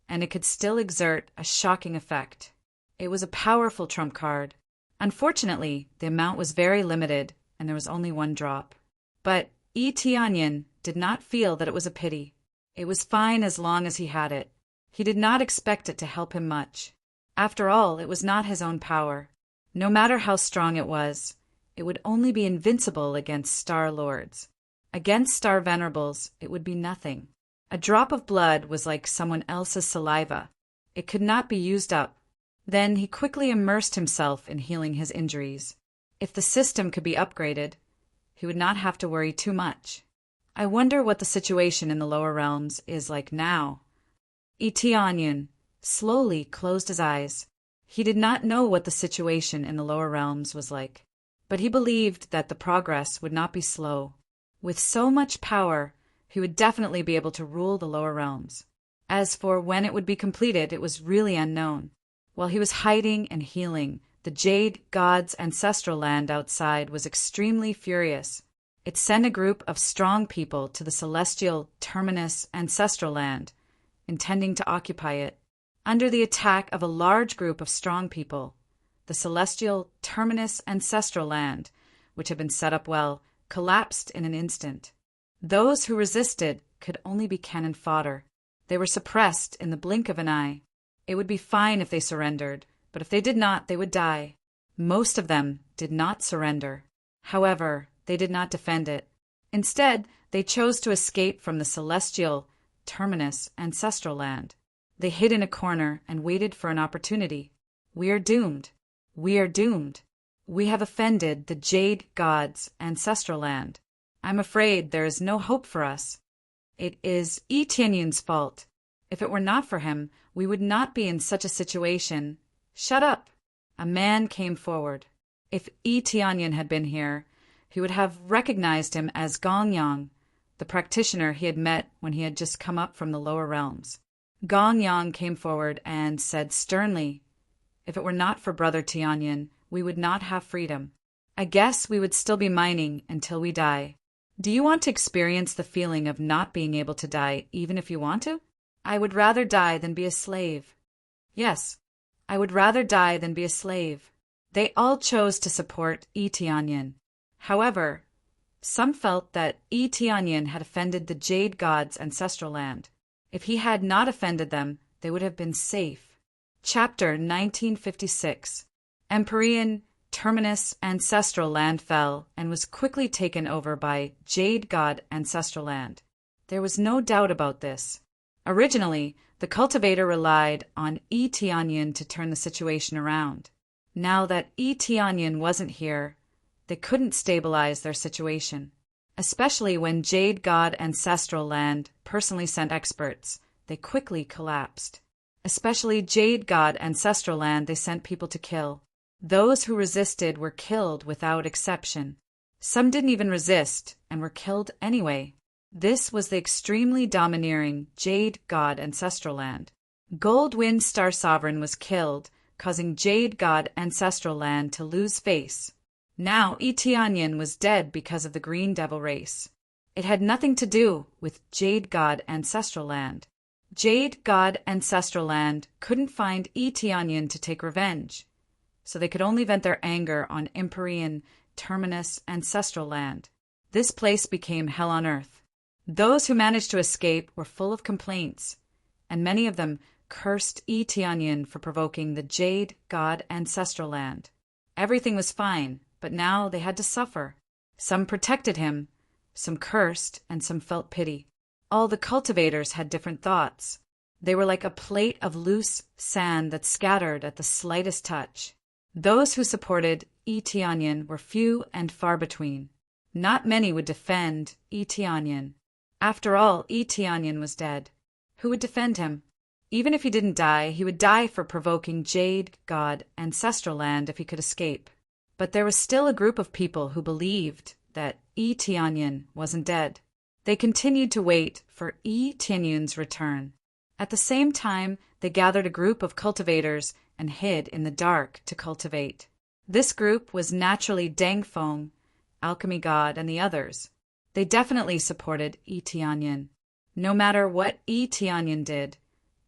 Speaker 1: and it could still exert a shocking effect. It was a powerful trump card. Unfortunately, the amount was very limited, and there was only one drop. But Eteonyan did not feel that it was a pity. It was fine as long as he had it. He did not expect it to help him much. After all, it was not his own power. No matter how strong it would only be invincible against Star Lords. Against Star Venerables, it would be nothing. A drop of blood was like someone else's saliva. It could not be used up. Then he quickly immersed himself in healing his injuries. If the system could be upgraded, he would not have to worry too much. I wonder what the situation in the lower realms is like now. Eteonyan slowly closed his eyes. He did not know what the situation in the lower realms was like, but he believed that the progress would not be slow. With so much power, he would definitely be able to rule the lower realms. As for when it would be completed, it was really unknown. While he was hiding and healing, the Jade God's ancestral land outside was extremely furious. It sent a group of strong people to the celestial terminus ancestral land, intending to occupy it. Under the attack of a large group of strong people, the celestial terminus ancestral land, which had been set up well, collapsed in an instant. Those who resisted could only be cannon fodder. They were suppressed in the blink of an eye. It would be fine if they surrendered, but if they did not, they would die. Most of them did not surrender. However, they did not defend it. Instead, they chose to escape from the celestial terminus ancestral land. They hid in a corner and waited for an opportunity. We are doomed. We are doomed. We have offended the Jade God's ancestral land. I'm afraid there is no hope for us. It is Eteonyan's fault. If it were not for him, we would not be in such a situation. Shut up! A man came forward. If Eteonyan had been here, he would have recognized him as Gongyang, the practitioner he had met when he had just come up from the lower realms. Gongyang came forward and said sternly, "If it were not for Brother Tianyan, we would not have freedom. I guess we would still be mining until we die. Do you want to experience the feeling of not being able to die even if you want to? I would rather die than be a slave." Yes, I would rather die than be a slave. They all chose to support Eteonyan. However, some felt that Eteonyan had offended the Jade God's ancestral land. If he had not offended them, they would have been safe. Chapter 1956. Empyrean Terminus ancestral land fell and was quickly taken over by Jade God ancestral land. There was no doubt about this. Originally, the cultivator relied on Eteonyan to turn the situation around. Now that Eteonyan wasn't here, they couldn't stabilize their situation. Especially when Jade God ancestral land personally sent experts, they quickly collapsed. Especially Jade God ancestral land they sent people to kill. Those who resisted were killed without exception. Some didn't even resist and were killed anyway. This was the extremely domineering Jade God ancestral land. Gold Wind Star Sovereign was killed, causing Jade God ancestral land to lose face. Now Eteonyan was dead because of the Green Devil race. It had nothing to do with Jade God ancestral land. Jade God ancestral land couldn't find Eteonyan to take revenge, so they could only vent their anger on Empyrean Terminus ancestral land. This place became hell on earth. Those who managed to escape were full of complaints, and many of them cursed Tianyin for provoking the Jade God ancestral land. Everything was fine, but now they had to suffer. Some protected him, some cursed, and some felt pity. All the cultivators had different thoughts. They were like a plate of loose sand that scattered at the slightest touch. Those who supported Tianyin were few and far between. Not many would defend Tianyin. After all, Tianyin was dead. Who would defend him? Even if he didn't die, he would die for provoking Jade God ancestral land if he could escape. But there was still a group of people who believed that Tianyin wasn't dead. They continued to wait for Tianyin's return. At the same time, they gathered a group of cultivators and hid in the dark to cultivate. This group was naturally Dangfeng, Alchemy God, and the others. They definitely supported Tianyin. No matter what Tianyin did,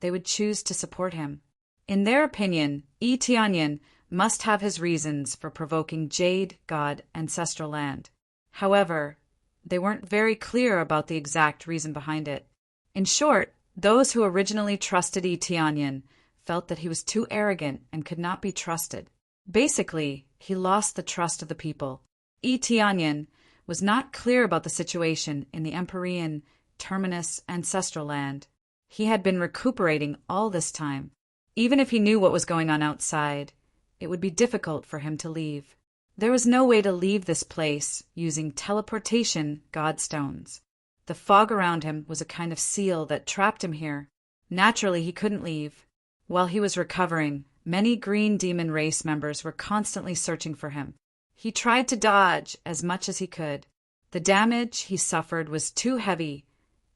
Speaker 1: they would choose to support him. In their opinion, Tianyin must have his reasons for provoking Jade God ancestral land. However, they weren't very clear about the exact reason behind it. In short, those who originally trusted Tianyin felt that he was too arrogant and could not be trusted. Basically, he lost the trust of the people. Tianyin was not clear about the situation in the Empyrean Terminus ancestral land. He had been recuperating all this time. Even if he knew what was going on outside, it would be difficult for him to leave. There was no way to leave this place using teleportation godstones. The fog around him was a kind of seal that trapped him here. Naturally, he couldn't leave. While he was recovering, many green demon race members were constantly searching for him. He tried to dodge as much as he could. The damage he suffered was too heavy,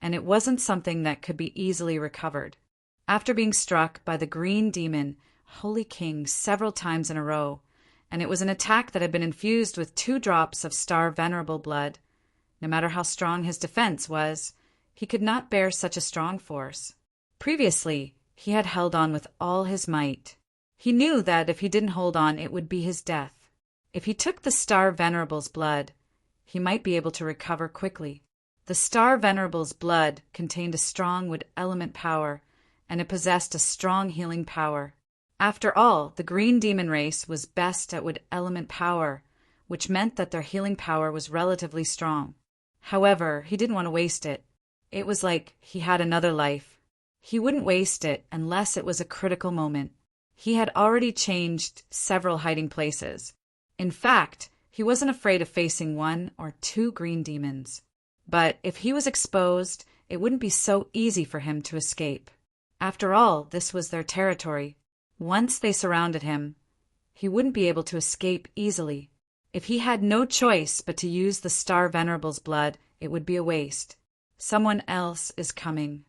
Speaker 1: and it wasn't something that could be easily recovered. After being struck by the green demon Holy King several times in a row, and it was an attack that had been infused with 2 drops of Star Venerable blood, no matter how strong his defense was, he could not bear such a strong force. Previously, he had held on with all his might. He knew that if he didn't hold on, it would be his death. If he took the Star Venerable's blood, he might be able to recover quickly. The Star Venerable's blood contained a strong wood element power, and it possessed a strong healing power. After all, the green demon race was best at wood element power, which meant that their healing power was relatively strong. However, he didn't want to waste it. It was like he had another life. He wouldn't waste it unless it was a critical moment. He had already changed several hiding places. In fact, he wasn't afraid of facing 1 or 2 green demons. But if he was exposed, it wouldn't be so easy for him to escape. After all, this was their territory. Once they surrounded him, he wouldn't be able to escape easily. If he had no choice but to use the Star Venerable's blood, it would be a waste. Someone else is coming.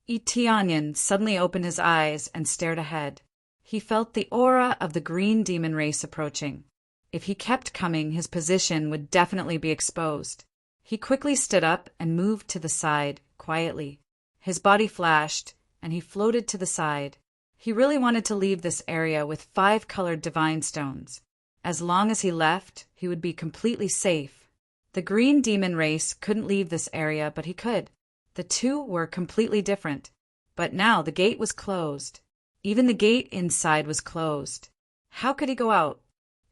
Speaker 1: Tianyin suddenly opened his eyes and stared ahead. He felt the aura of the green demon race approaching. If he kept coming, his position would definitely be exposed. He quickly stood up and moved to the side, quietly. His body flashed, and he floated to the side. He really wanted to leave this area with 5 colored divine stones. As long as he left, he would be completely safe. The green demon race couldn't leave this area, but he could. The 2 were completely different. But now the gate was closed. Even the gate inside was closed. How could he go out?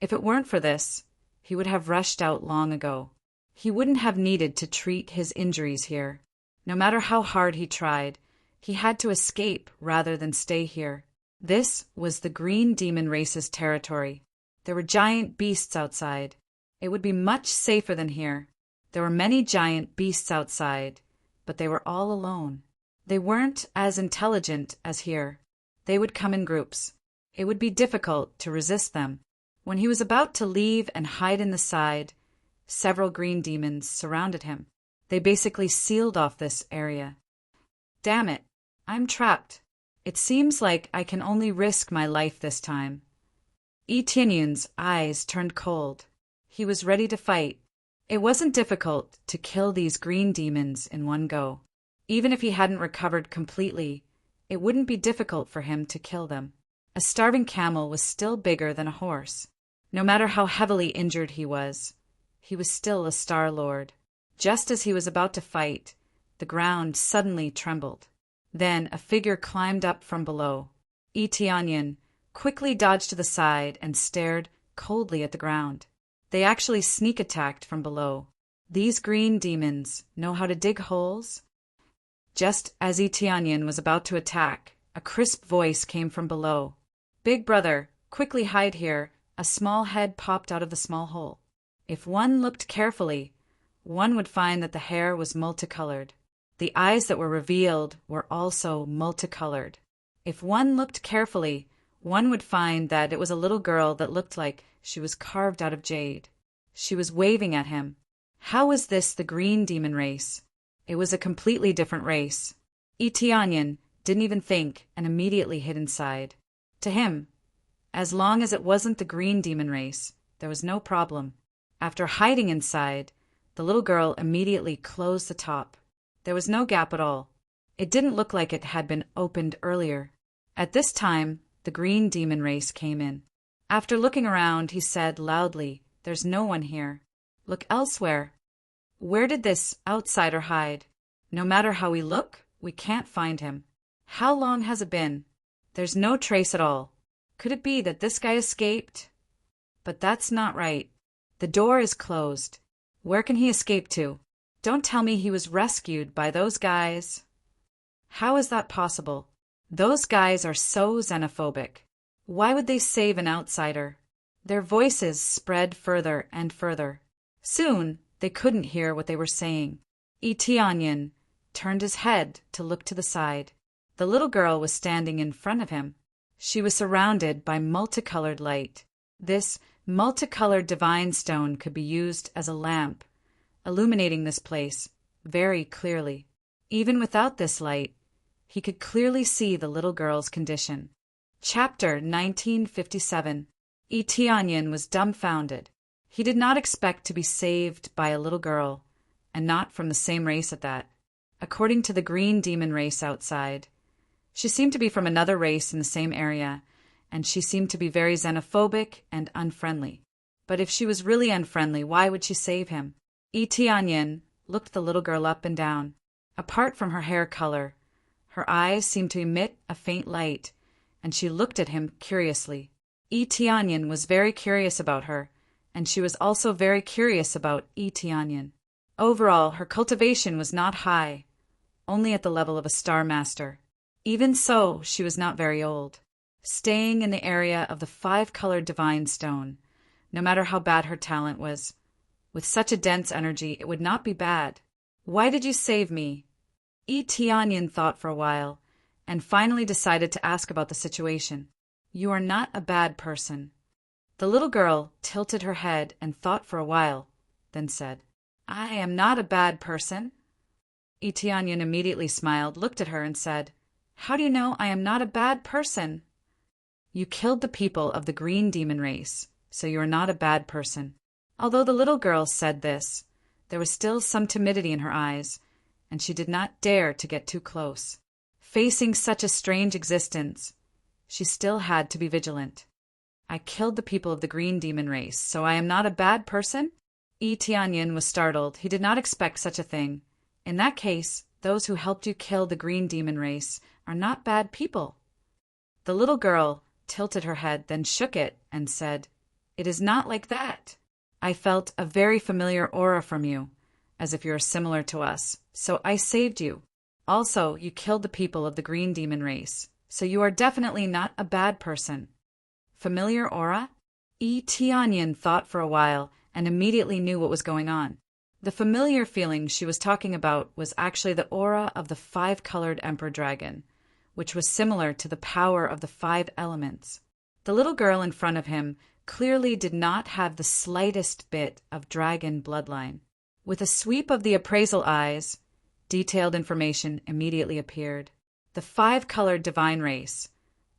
Speaker 1: If it weren't for this, he would have rushed out long ago. He wouldn't have needed to treat his injuries here. No matter how hard he tried, he had to escape rather than stay here. This was the green demon race's territory. There were giant beasts outside. It would be much safer than here. There were many giant beasts outside, but they were all alone. They weren't as intelligent as here. They would come in groups. It would be difficult to resist them. When he was about to leave and hide in the side, several green demons surrounded him. They basically sealed off this area. Damn it, I'm trapped. It seems like I can only risk my life this time. Tianyin's eyes turned cold. He was ready to fight. It wasn't difficult to kill these green demons in one go. Even if he hadn't recovered completely, it wouldn't be difficult for him to kill them. A starving camel was still bigger than a horse. No matter how heavily injured he was still a Star Lord. Just as he was about to fight, the ground suddenly trembled. Then a figure climbed up from below. Eteonian quickly dodged to the side and stared coldly at the ground. They actually sneak attacked from below. These green demons know how to dig holes. Just as Eteonian was about to attack, a crisp voice came from below. "Big brother, quickly hide here." A small head popped out of the small hole. If one looked carefully, one would find that the hair was multicolored. The eyes that were revealed were also multicolored. If one looked carefully, one would find that it was a little girl that looked like she was carved out of jade. She was waving at him. How was this the green demon race? It was a completely different race. Eteonian didn't even think and immediately hid inside. To him, as long as it wasn't the green demon race, there was no problem. After hiding inside, the little girl immediately closed the top. There was no gap at all. It didn't look like it had been opened earlier. At this time, the green demon race came in. After looking around, he said loudly, "There's no one here. Look elsewhere." Where did this outsider hide? No matter how we look, we can't find him. How long has it been? There's no trace at all. Could it be that this guy escaped? But that's not right. The door is closed. Where can he escape to? Don't tell me he was rescued by those guys. How is that possible? Those guys are so xenophobic. Why would they save an outsider? Their voices spread further and further. Soon, they couldn't hear what they were saying. Eteonian turned his head to look to the side. The little girl was standing in front of him. She was surrounded by multicolored light. This multicolored divine stone could be used as a lamp, illuminating this place very clearly. Even without this light, he could clearly see the little girl's condition. Chapter 1957. Eteonian was dumbfounded. He did not expect to be saved by a little girl, and not from the same race at that. According to the green demon race outside, she seemed to be from another race in the same area, and she seemed to be very xenophobic and unfriendly. But if she was really unfriendly, why would she save him? Eteonian looked the little girl up and down. Apart from her hair color, her eyes seemed to emit a faint light, and she looked at him curiously. Eteonian was very curious about her, and she was also very curious about Eteonian. Overall, her cultivation was not high, only at the level of a star master. Even so, she was not very old. Staying in the area of the 5-colored divine stone, no matter how bad her talent was, with such a dense energy, it would not be bad. "Why did you save me?" Eteonian thought for a while, and finally decided to ask about the situation. "You are not a bad person." The little girl tilted her head and thought for a while, then said, "I am not a bad person." Eteonian immediately smiled, looked at her, and said, "How do you know I am not a bad person?" "You killed the people of the green demon race, so you are not a bad person." Although the little girl said this, there was still some timidity in her eyes, and she did not dare to get too close. Facing such a strange existence, she still had to be vigilant. "I killed the people of the green demon race, so I am not a bad person?" Eteonian was startled. He did not expect such a thing. In that case, those who helped you kill the green demon race are not bad people. The little girl tilted her head, then shook it and said, "It is not like that. I felt a very familiar aura from you, as if you are similar to us, so I saved you. Also, you killed the people of the green demon race, so you are definitely not a bad person." Familiar aura? Eteonian thought for a while and immediately knew what was going on. The familiar feeling she was talking about was actually the aura of the 5-colored emperor dragon, which was similar to the power of the 5 elements. The little girl in front of him clearly did not have the slightest bit of dragon bloodline. With a sweep of the appraisal eyes, detailed information immediately appeared. The 5-colored divine race,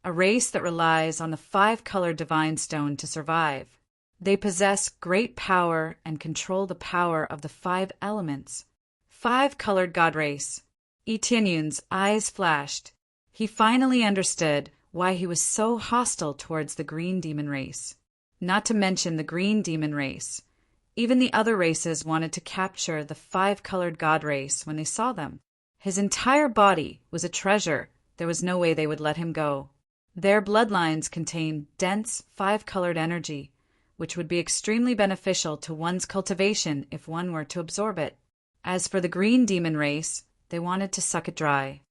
Speaker 1: a race that relies on the 5-colored divine stone to survive. They possess great power and control the power of the 5 elements. 5-colored god race. Eteonian's eyes flashed. He finally understood why he was so hostile towards the green demon race. Not to mention the green demon race. Even the other races wanted to capture the 5-colored god race when they saw them. His entire body was a treasure. There was no way they would let him go. Their bloodlines contain dense, five-colored energy, which would be extremely beneficial to one's cultivation if one were to absorb it. As for the green demon race, they wanted to suck it dry.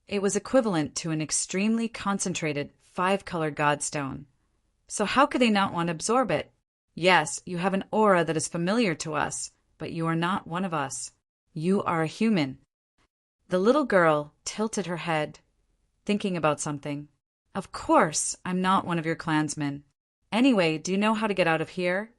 Speaker 1: It was equivalent to an extremely concentrated, five-colored godstone. So how could they not want to absorb it? Yes, you have an aura that is familiar to us, but you are not one of us. You are a human. The little girl tilted her head, thinking about something. Of course, I'm not one of your clansmen. Anyway, do you know how to get out of here?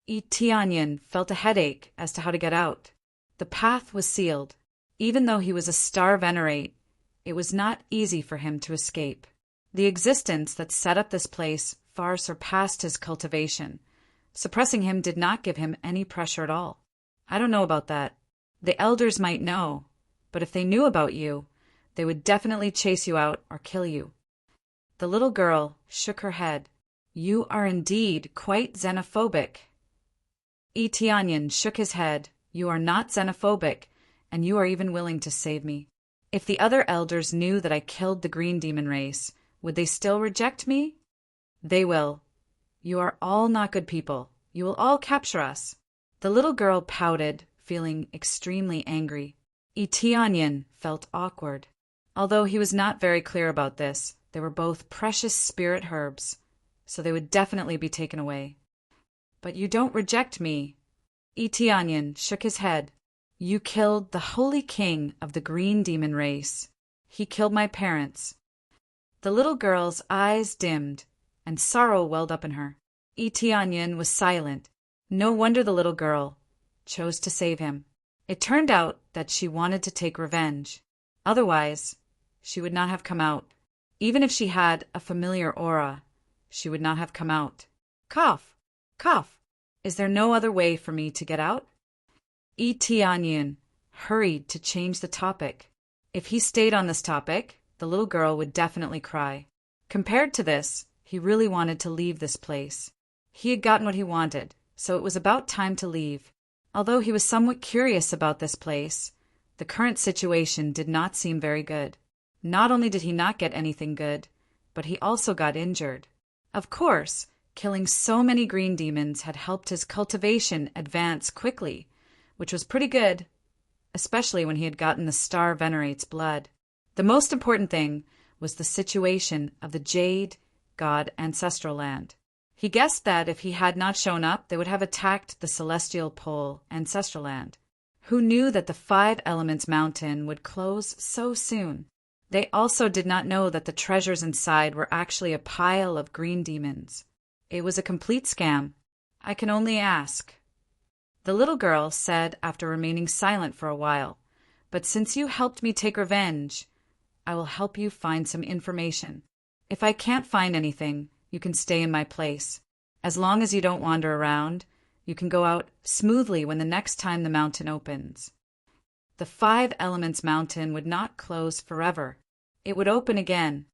Speaker 1: Tianyin felt a headache as to how to get out. The path was sealed. Even though he was a star venerate, it was not easy for him to escape. The existence that set up this place far surpassed his cultivation. Suppressing him did not give him any pressure at all. I don't know about that. The elders might know, but if they knew about you, they would definitely chase you out or kill you. The little girl shook her head. You are indeed quite xenophobic. Tianyin shook his head. You are not xenophobic, and you are even willing to save me. If the other elders knew that I killed the green demon race, would they still reject me? They will. You are all not good people. You will all capture us. The little girl pouted, feeling extremely angry. Tianyin felt awkward. Although he was not very clear about this, they were both precious spirit herbs, so they would definitely be taken away. But you don't reject me. Tianyin shook his head. You killed the holy king of the green demon race. He killed my parents. The little girl's eyes dimmed, and sorrow welled up in her. Tianyin was silent. No wonder the little girl chose to save him. It turned out that she wanted to take revenge. Otherwise, she would not have come out. Even if she had a familiar aura, she would not have come out. Cough! Cough! Is there no other way for me to get out? Tianyin hurried to change the topic. If he stayed on this topic, the little girl would definitely cry. Compared to this, he really wanted to leave this place. He had gotten what he wanted, so it was about time to leave. Although he was somewhat curious about this place, the current situation did not seem very good. Not only did he not get anything good, but he also got injured. Of course, killing so many green demons had helped his cultivation advance quickly, which was pretty good, especially when he had gotten the Star Venerate's blood. The most important thing was the situation of the Jade God Ancestral Land. He guessed that if he had not shown up, they would have attacked the Celestial Pole Ancestral Land. Who knew that the Five Elements Mountain would close so soon? They also did not know that the treasures inside were actually a pile of green demons. It was a complete scam. I can only ask. The little girl said after remaining silent for a while, but since you helped me take revenge, I will help you find some information. If I can't find anything, you can stay in my place. As long as you don't wander around, you can go out smoothly when the next time the mountain opens. The Five Elements Mountain would not close forever. It would open again.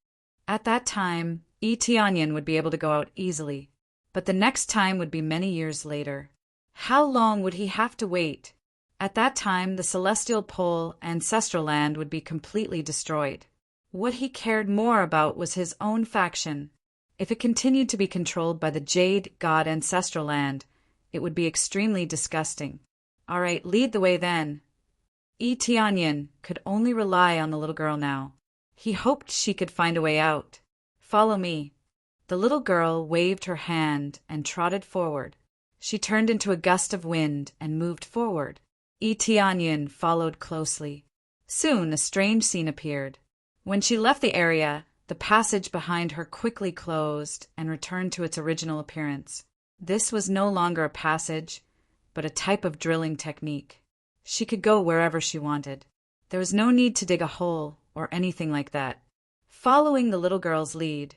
Speaker 1: At that time, Tianyin would be able to go out easily, but the next time would be many years later. How long would he have to wait? At that time, the Celestial Pole Ancestral Land would be completely destroyed. What he cared more about was his own faction. If it continued to be controlled by the Jade God Ancestral Land, it would be extremely disgusting. All right, lead the way then. Tianyin could only rely on the little girl now. He hoped she could find a way out. Follow me. The little girl waved her hand and trotted forward. She turned into a gust of wind and moved forward. Tianyin followed closely. Soon a strange scene appeared. When she left the area, the passage behind her quickly closed and returned to its original appearance. This was no longer a passage, but a type of drilling technique. She could go wherever she wanted. There was no need to dig a hole or anything like that. Following the little girl's lead,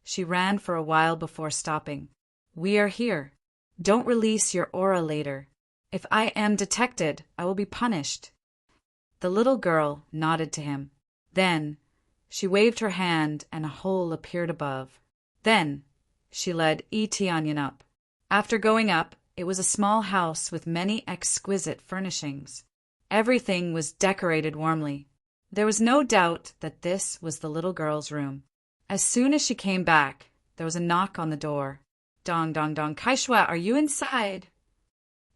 Speaker 1: she ran for a while before stopping. We are here. Don't release your aura later. If I am detected, I will be punished. The little girl nodded to him. Then she waved her hand and a hole appeared above. Then she led Tianyin up. After going up, it was a small house with many exquisite furnishings. Everything was decorated warmly. There was no doubt that this was the little girl's room. As soon as she came back, there was a knock on the door. Dong dong dong, Kaishwa, are you inside?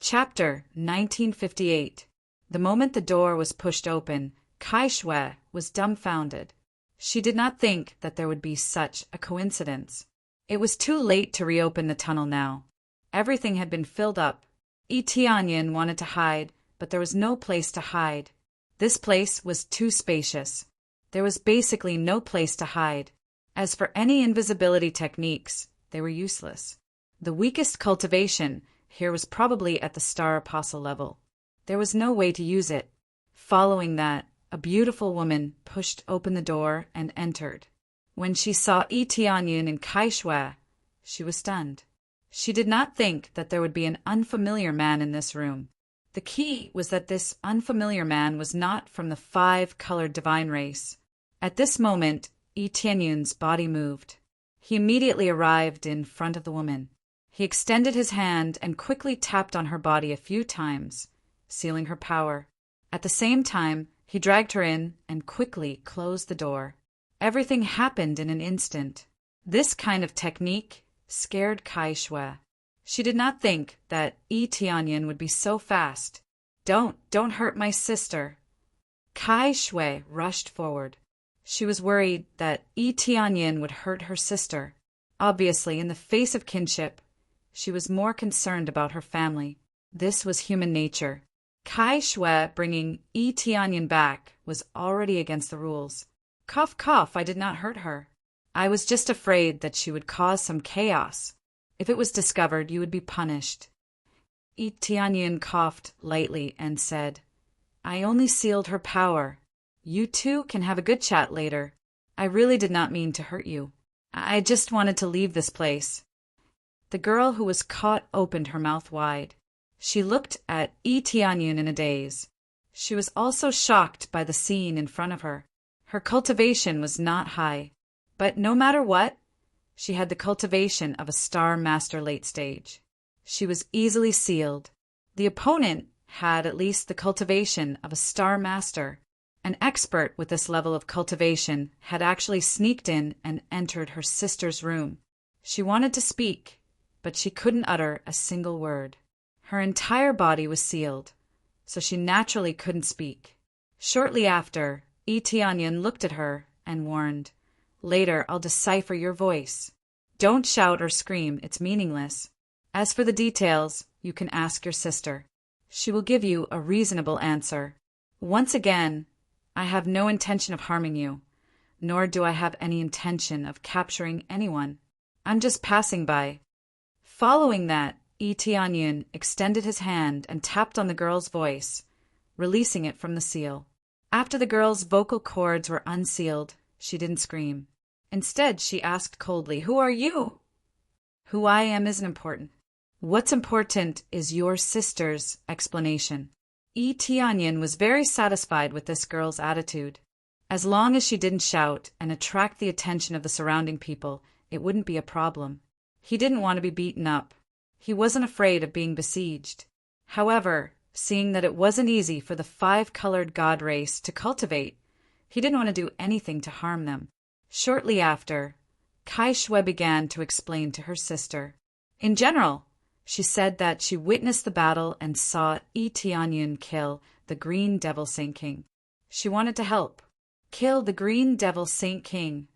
Speaker 1: Chapter 1958. The moment the door was pushed open, Kaishwa was dumbfounded. She did not think that there would be such a coincidence. It was too late to reopen the tunnel now. Everything had been filled up. Tianyin wanted to hide, but there was no place to hide. This place was too spacious. There was basically no place to hide. As for any invisibility techniques, they were useless. The weakest cultivation here was probably at the Star Apostle level. There was no way to use it. Following that, a beautiful woman pushed open the door and entered. When she saw Tianyin and Kaishwa, she was stunned. She did not think that there would be an unfamiliar man in this room. The key was that this unfamiliar man was not from the five-colored divine race. At this moment, Tianyun's body moved. He immediately arrived in front of the woman. He extended his hand and quickly tapped on her body a few times, sealing her power. At the same time, he dragged her in and quickly closed the door. Everything happened in an instant. This kind of technique scared Kaishwa. She did not think that Tianyin would be so fast. Don't hurt my sister. Kaishwa rushed forward. She was worried that Tianyin would hurt her sister. Obviously, in the face of kinship, she was more concerned about her family. This was human nature. Kaishwa bringing Tianyin back was already against the rules. Cough, cough, I did not hurt her. I was just afraid that she would cause some chaos. If it was discovered, you would be punished. Tianyin coughed lightly and said, I only sealed her power. You two can have a good chat later. I really did not mean to hurt you. I just wanted to leave this place. The girl who was caught opened her mouth wide. She looked at Tianyin in a daze. She was also shocked by the scene in front of her. Her cultivation was not high, but no matter what, she had the cultivation of a Star Master late stage. She was easily sealed. The opponent had at least the cultivation of a Star Master. An expert with this level of cultivation had actually sneaked in and entered her sister's room. She wanted to speak, but she couldn't utter a single word. Her entire body was sealed, so she naturally couldn't speak. Shortly after, Tianyin looked at her and warned, Later I'll decipher your voice. Don't shout or scream, it's meaningless. As for the details, you can ask your sister. She will give you a reasonable answer. Once again, I have no intention of harming you, nor do I have any intention of capturing anyone. I'm just passing by. Following that, Tianyin extended his hand and tapped on the girl's voice, releasing it from the seal. After the girl's vocal cords were unsealed, she didn't scream. Instead, she asked coldly, Who are you? Who I am isn't important. What's important is your sister's explanation. Tianyin was very satisfied with this girl's attitude. As long as she didn't shout and attract the attention of the surrounding people, it wouldn't be a problem. He didn't want to be beaten up. He wasn't afraid of being besieged. However, seeing that it wasn't easy for the five-colored god race to cultivate, he didn't want to do anything to harm them. Shortly after, Kaishwa began to explain to her sister. In general, she said that she witnessed the battle and saw Tianyin kill the Green Devil Saint King. She wanted to help. Kill the Green Devil Saint King.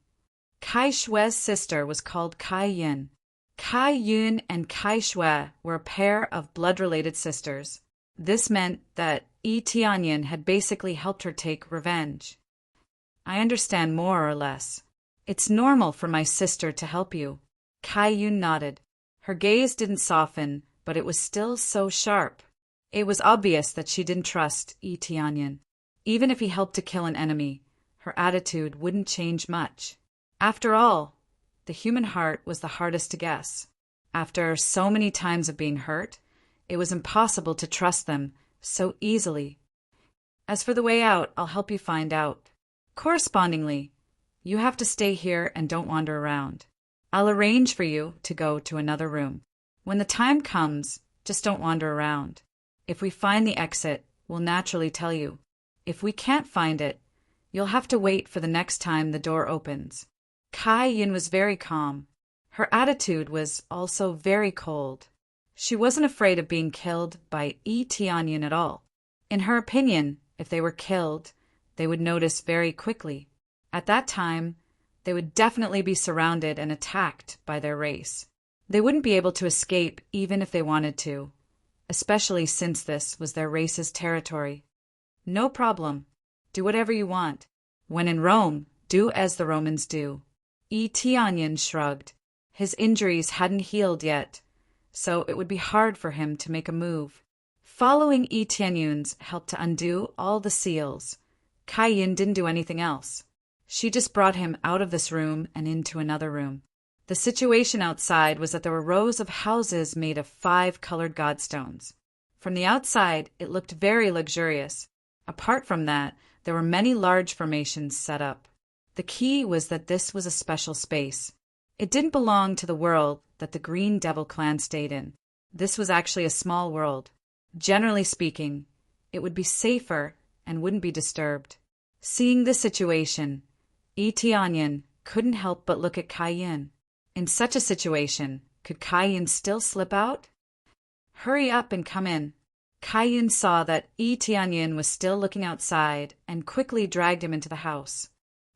Speaker 1: Kaishwa's sister was called Kai Yun. Kai Yun and Kaishwa were a pair of blood-related sisters. This meant that Tianyin had basically helped her take revenge. I understand more or less. It's normal for my sister to help you. Kai Yun nodded. Her gaze didn't soften, but it was still so sharp. It was obvious that she didn't trust Tianyin. Even if he helped to kill an enemy, her attitude wouldn't change much. After all, the human heart was the hardest to guess. After so many times of being hurt, it was impossible to trust them so easily. As for the way out, I'll help you find out. Correspondingly, you have to stay here and don't wander around. I'll arrange for you to go to another room. When the time comes, just don't wander around. If we find the exit, we'll naturally tell you. If we can't find it, You'll have to wait for the next time the door opens." Kai Yin was very calm. Her attitude was also very cold. She wasn't afraid of being killed by Yi Tianyin at all. In her opinion, if they were killed, they would notice very quickly. At that time, they would definitely be surrounded and attacked by their race. They wouldn't be able to escape even if they wanted to, especially since this was their race's territory. "No problem. Do whatever you want. When in Rome, do as the Romans do." Yi Tianyin shrugged. His injuries hadn't healed yet, so it would be hard for him to make a move. Following Yi Tianyun's helped to undo all the seals. Kai Yin didn't do anything else. She just brought him out of this room and into another room. The situation outside was that there were rows of houses made of 5 colored godstones. From the outside, it looked very luxurious. Apart from that, there were many large formations set up. The key was that this was a special space. It didn't belong to the world that the Green Devil clan stayed in. This was actually a small world. Generally speaking, it would be safer and wouldn't be disturbed. Seeing this situation, Yi Tianyin couldn't help but look at Kai Yin. In such a situation, could Kai Yin still slip out? "Hurry up and come in." Kai Yin saw that Yi Tianyin was still looking outside and quickly dragged him into the house.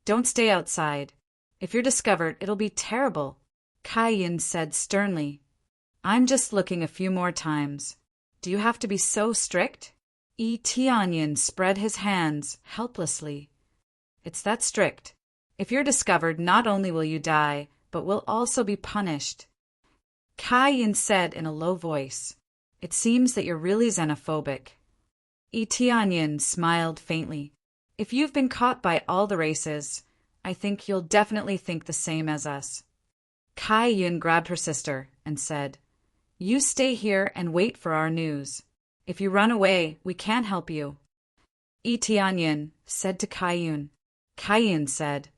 Speaker 1: "Don't stay outside. If you're discovered, it'll be terrible," Kai Yin said sternly. "I'm just looking a few more times. Do you have to be so strict?" Yi Tianyin spread his hands helplessly. "It's that strict. If you're discovered, not only will you die, but will also be punished," Kai Yin said in a low voice. "It seems that you're really xenophobic." Yi Tianyin smiled faintly. "If you've been caught by all the races, I think you'll definitely think the same as us." Kai Yin grabbed her sister and said, "You stay here and wait for our news. If you run away, we can't help you." Yi Tianyin said to Kai Yin. Kai Yin said,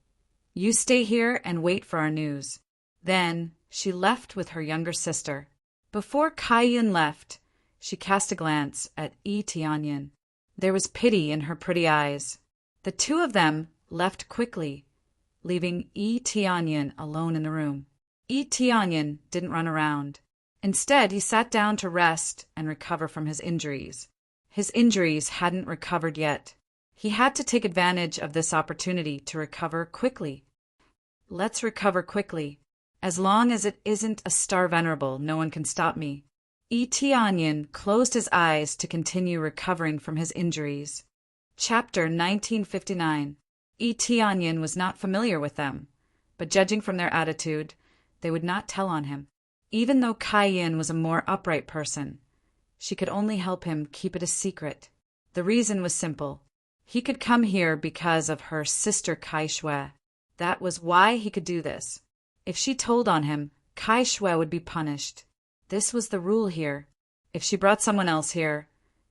Speaker 1: "You stay here and wait for our news." Then she left with her younger sister. Before Kai Yin left, she cast a glance at Yi Tianyin. There was pity in her pretty eyes. The two of them left quickly, leaving Yi Tianyin alone in the room. Yi Tianyin didn't run around. Instead, he sat down to rest and recover from his injuries. His injuries hadn't recovered yet. He had to take advantage of this opportunity to recover quickly. "Let's recover quickly. As long as it isn't a star venerable, no one can stop me." Yi Tianyin closed his eyes to continue recovering from his injuries. Chapter 1959. Yi Tianyin was not familiar with them, but judging from their attitude, they would not tell on him. Even though Kai Yin was a more upright person, she could only help him keep it a secret. The reason was simple. He could come here because of her sister Kai Shui. That was why he could do this. If she told on him, Kai Shui would be punished. This was the rule here. If she brought someone else here,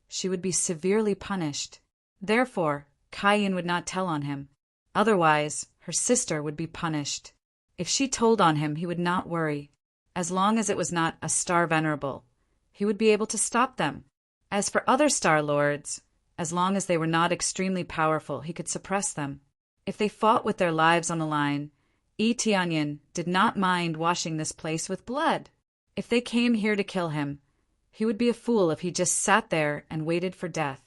Speaker 1: she would be severely punished. Therefore, Kai Yin would not tell on him. Otherwise, her sister would be punished. If she told on him, he would not worry. As long as it was not a star venerable, he would be able to stop them. As for other star lords, as long as they were not extremely powerful, he could suppress them. If they fought with their lives on the line, Yi Tianyin did not mind washing this place with blood. If they came here to kill him, he would be a fool if he just sat there and waited for death.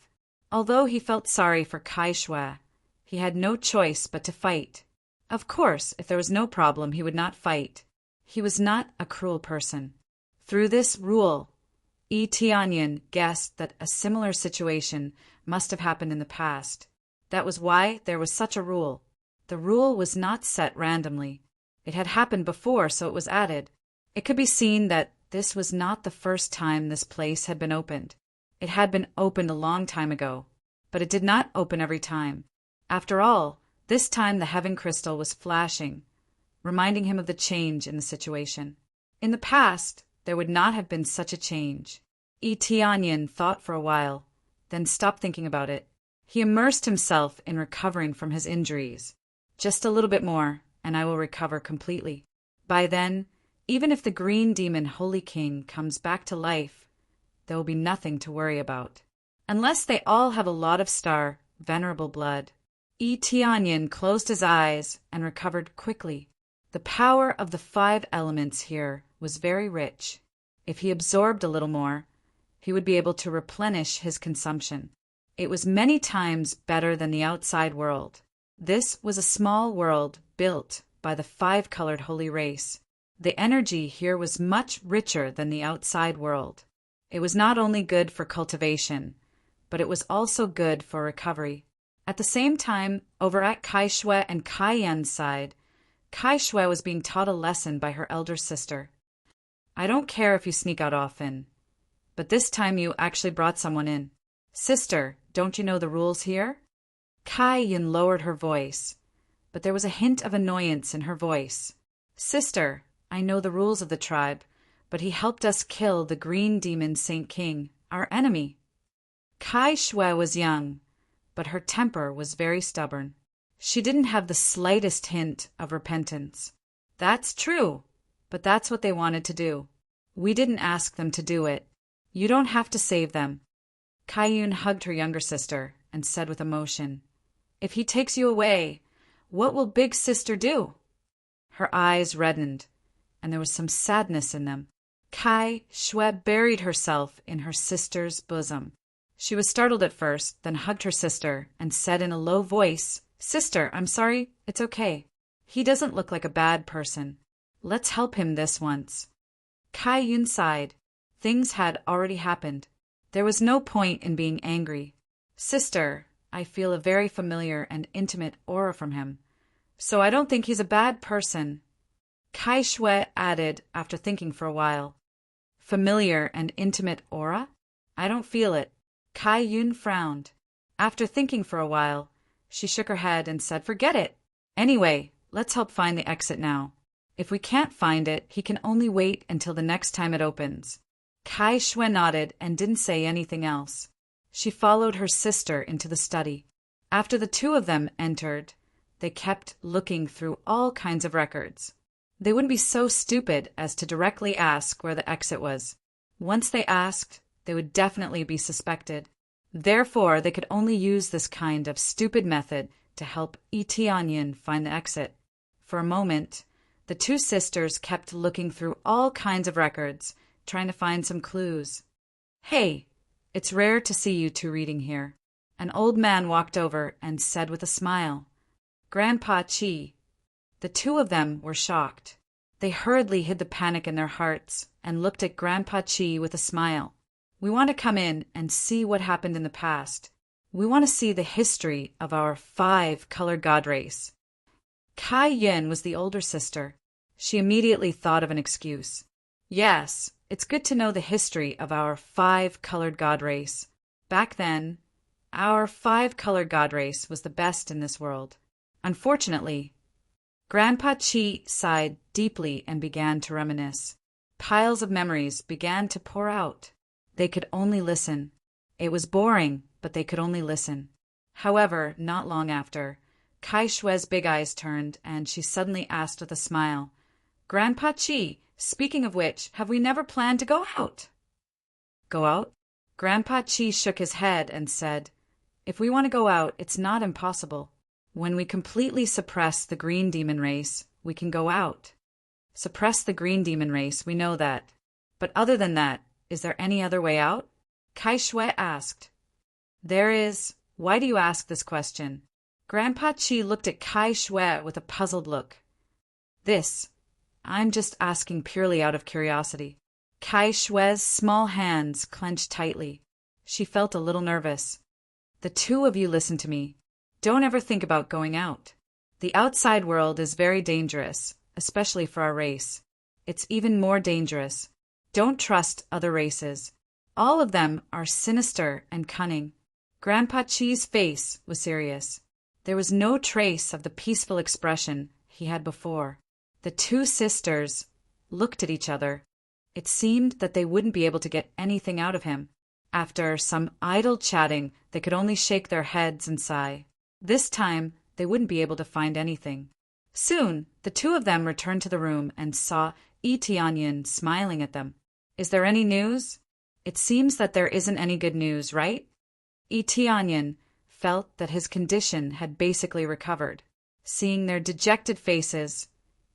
Speaker 1: Although he felt sorry for Kai Shui, he had no choice but to fight. Of course, if there was no problem, he would not fight. He was not a cruel person. Through this rule, Yi Tianyin guessed that a similar situation must have happened in the past. That was why there was such a rule. The rule was not set randomly. It had happened before, so it was added. It could be seen that this was not the first time this place had been opened. It had been opened a long time ago, but it did not open every time. After all, this time the heaven crystal was flashing, reminding him of the change in the situation. In the past, there would not have been such a change. Yi Tianyin thought for a while, then stopped thinking about it. He immersed himself in recovering from his injuries. Just a little bit more, and I will recover completely. By then, even if the green demon Holy King comes back to life, there will be nothing to worry about. Unless they all have a lot of star, venerable blood. Tianyin closed his eyes and recovered quickly. The power of the 5 elements here was very rich. If he absorbed a little more, he would be able to replenish his consumption. It was many times better than the outside world. This was a small world built by the 5-colored holy race. The energy here was much richer than the outside world. It was not only good for cultivation, but it was also good for recovery. At the same time, over at Kai Shui and Kai Yan's side, Kai Shui was being taught a lesson by her elder sister. I don't care if you sneak out often, but this time you actually brought someone in. Sister, don't you know the rules here? Kai Yan lowered her voice, but there was a hint of annoyance in her voice. Sister, I know the rules of the tribe, but he helped us kill the green demon Saint King, our enemy. Kai Shui was young, but her temper was very stubborn. She didn't have the slightest hint of repentance. That's true, but that's what they wanted to do. We didn't ask them to do it. You don't have to save them. Kai Yun hugged her younger sister and said with emotion, If he takes you away, what will big sister do? Her eyes reddened, and there was some sadness in them. Kai Shui buried herself in her sister's bosom. She was startled at first, then hugged her sister and said in a low voice, Sister, I'm sorry, it's okay. He doesn't look like a bad person. Let's help him this once. Kai Yun sighed. Things had already happened. There was no point in being angry. Sister, I feel a very familiar and intimate aura from him, so I don't think he's a bad person. Kai Shui added after thinking for a while. Familiar and intimate aura? I don't feel it. Kai Yun frowned. After thinking for a while, she shook her head and said, Forget it. Anyway, let's help find the exit now. If we can't find it, he can only wait until the next time it opens. Kai Shui nodded and didn't say anything else. She followed her sister into the study. After the two of them entered, they kept looking through all kinds of records. They wouldn't be so stupid as to directly ask where the exit was. Once they asked, they would definitely be suspected. Therefore, they could only use this kind of stupid method to help Tianyin find the exit. For a moment, the two sisters kept looking through all kinds of records, trying to find some clues. Hey, it's rare to see you two reading here. An old man walked over and said with a smile, Grandpa Chi. The two of them were shocked. They hurriedly hid the panic in their hearts and looked at Grandpa Chi with a smile. We want to come in and see what happened in the past. We want to see the history of our 5-colored god race. Kai Yin was the older sister. She immediately thought of an excuse. Yes, it's good to know the history of our 5-colored god race. Back then, our 5-colored god race was the best in this world. Unfortunately, Grandpa Chi sighed deeply and began to reminisce. Piles of memories began to pour out. They could only listen. It was boring, but they could only listen. However, not long after, Kai Shui's big eyes turned, and she suddenly asked with a smile, Grandpa Chi, speaking of which, have we never planned to go out? Go out? Grandpa Chi shook his head and said, If we want to go out, it's not impossible. When we completely suppress the green demon race, we can go out. Suppress the green demon race, we know that. But other than that, is there any other way out? Kai Shui asked. There is. Why do you ask this question? Grandpa Chi looked at Kai Shui with a puzzled look. I'm just asking purely out of curiosity. Kai Shui's small hands clenched tightly. She felt a little nervous. The two of you listen to me. Don't ever think about going out. The outside world is very dangerous, especially for our race. It's even more dangerous. Don't trust other races. All of them are sinister and cunning. Grandpa Chi's face was serious. There was no trace of the peaceful expression he had before. The two sisters looked at each other. It seemed that they wouldn't be able to get anything out of him. After some idle chatting, they could only shake their heads and sigh. This time, they wouldn't be able to find anything. Soon, the two of them returned to the room and saw Tianyin smiling at them. Is there any news? It seems that there isn't any good news, right? Tianyin, felt that his condition had basically recovered. Seeing their dejected faces,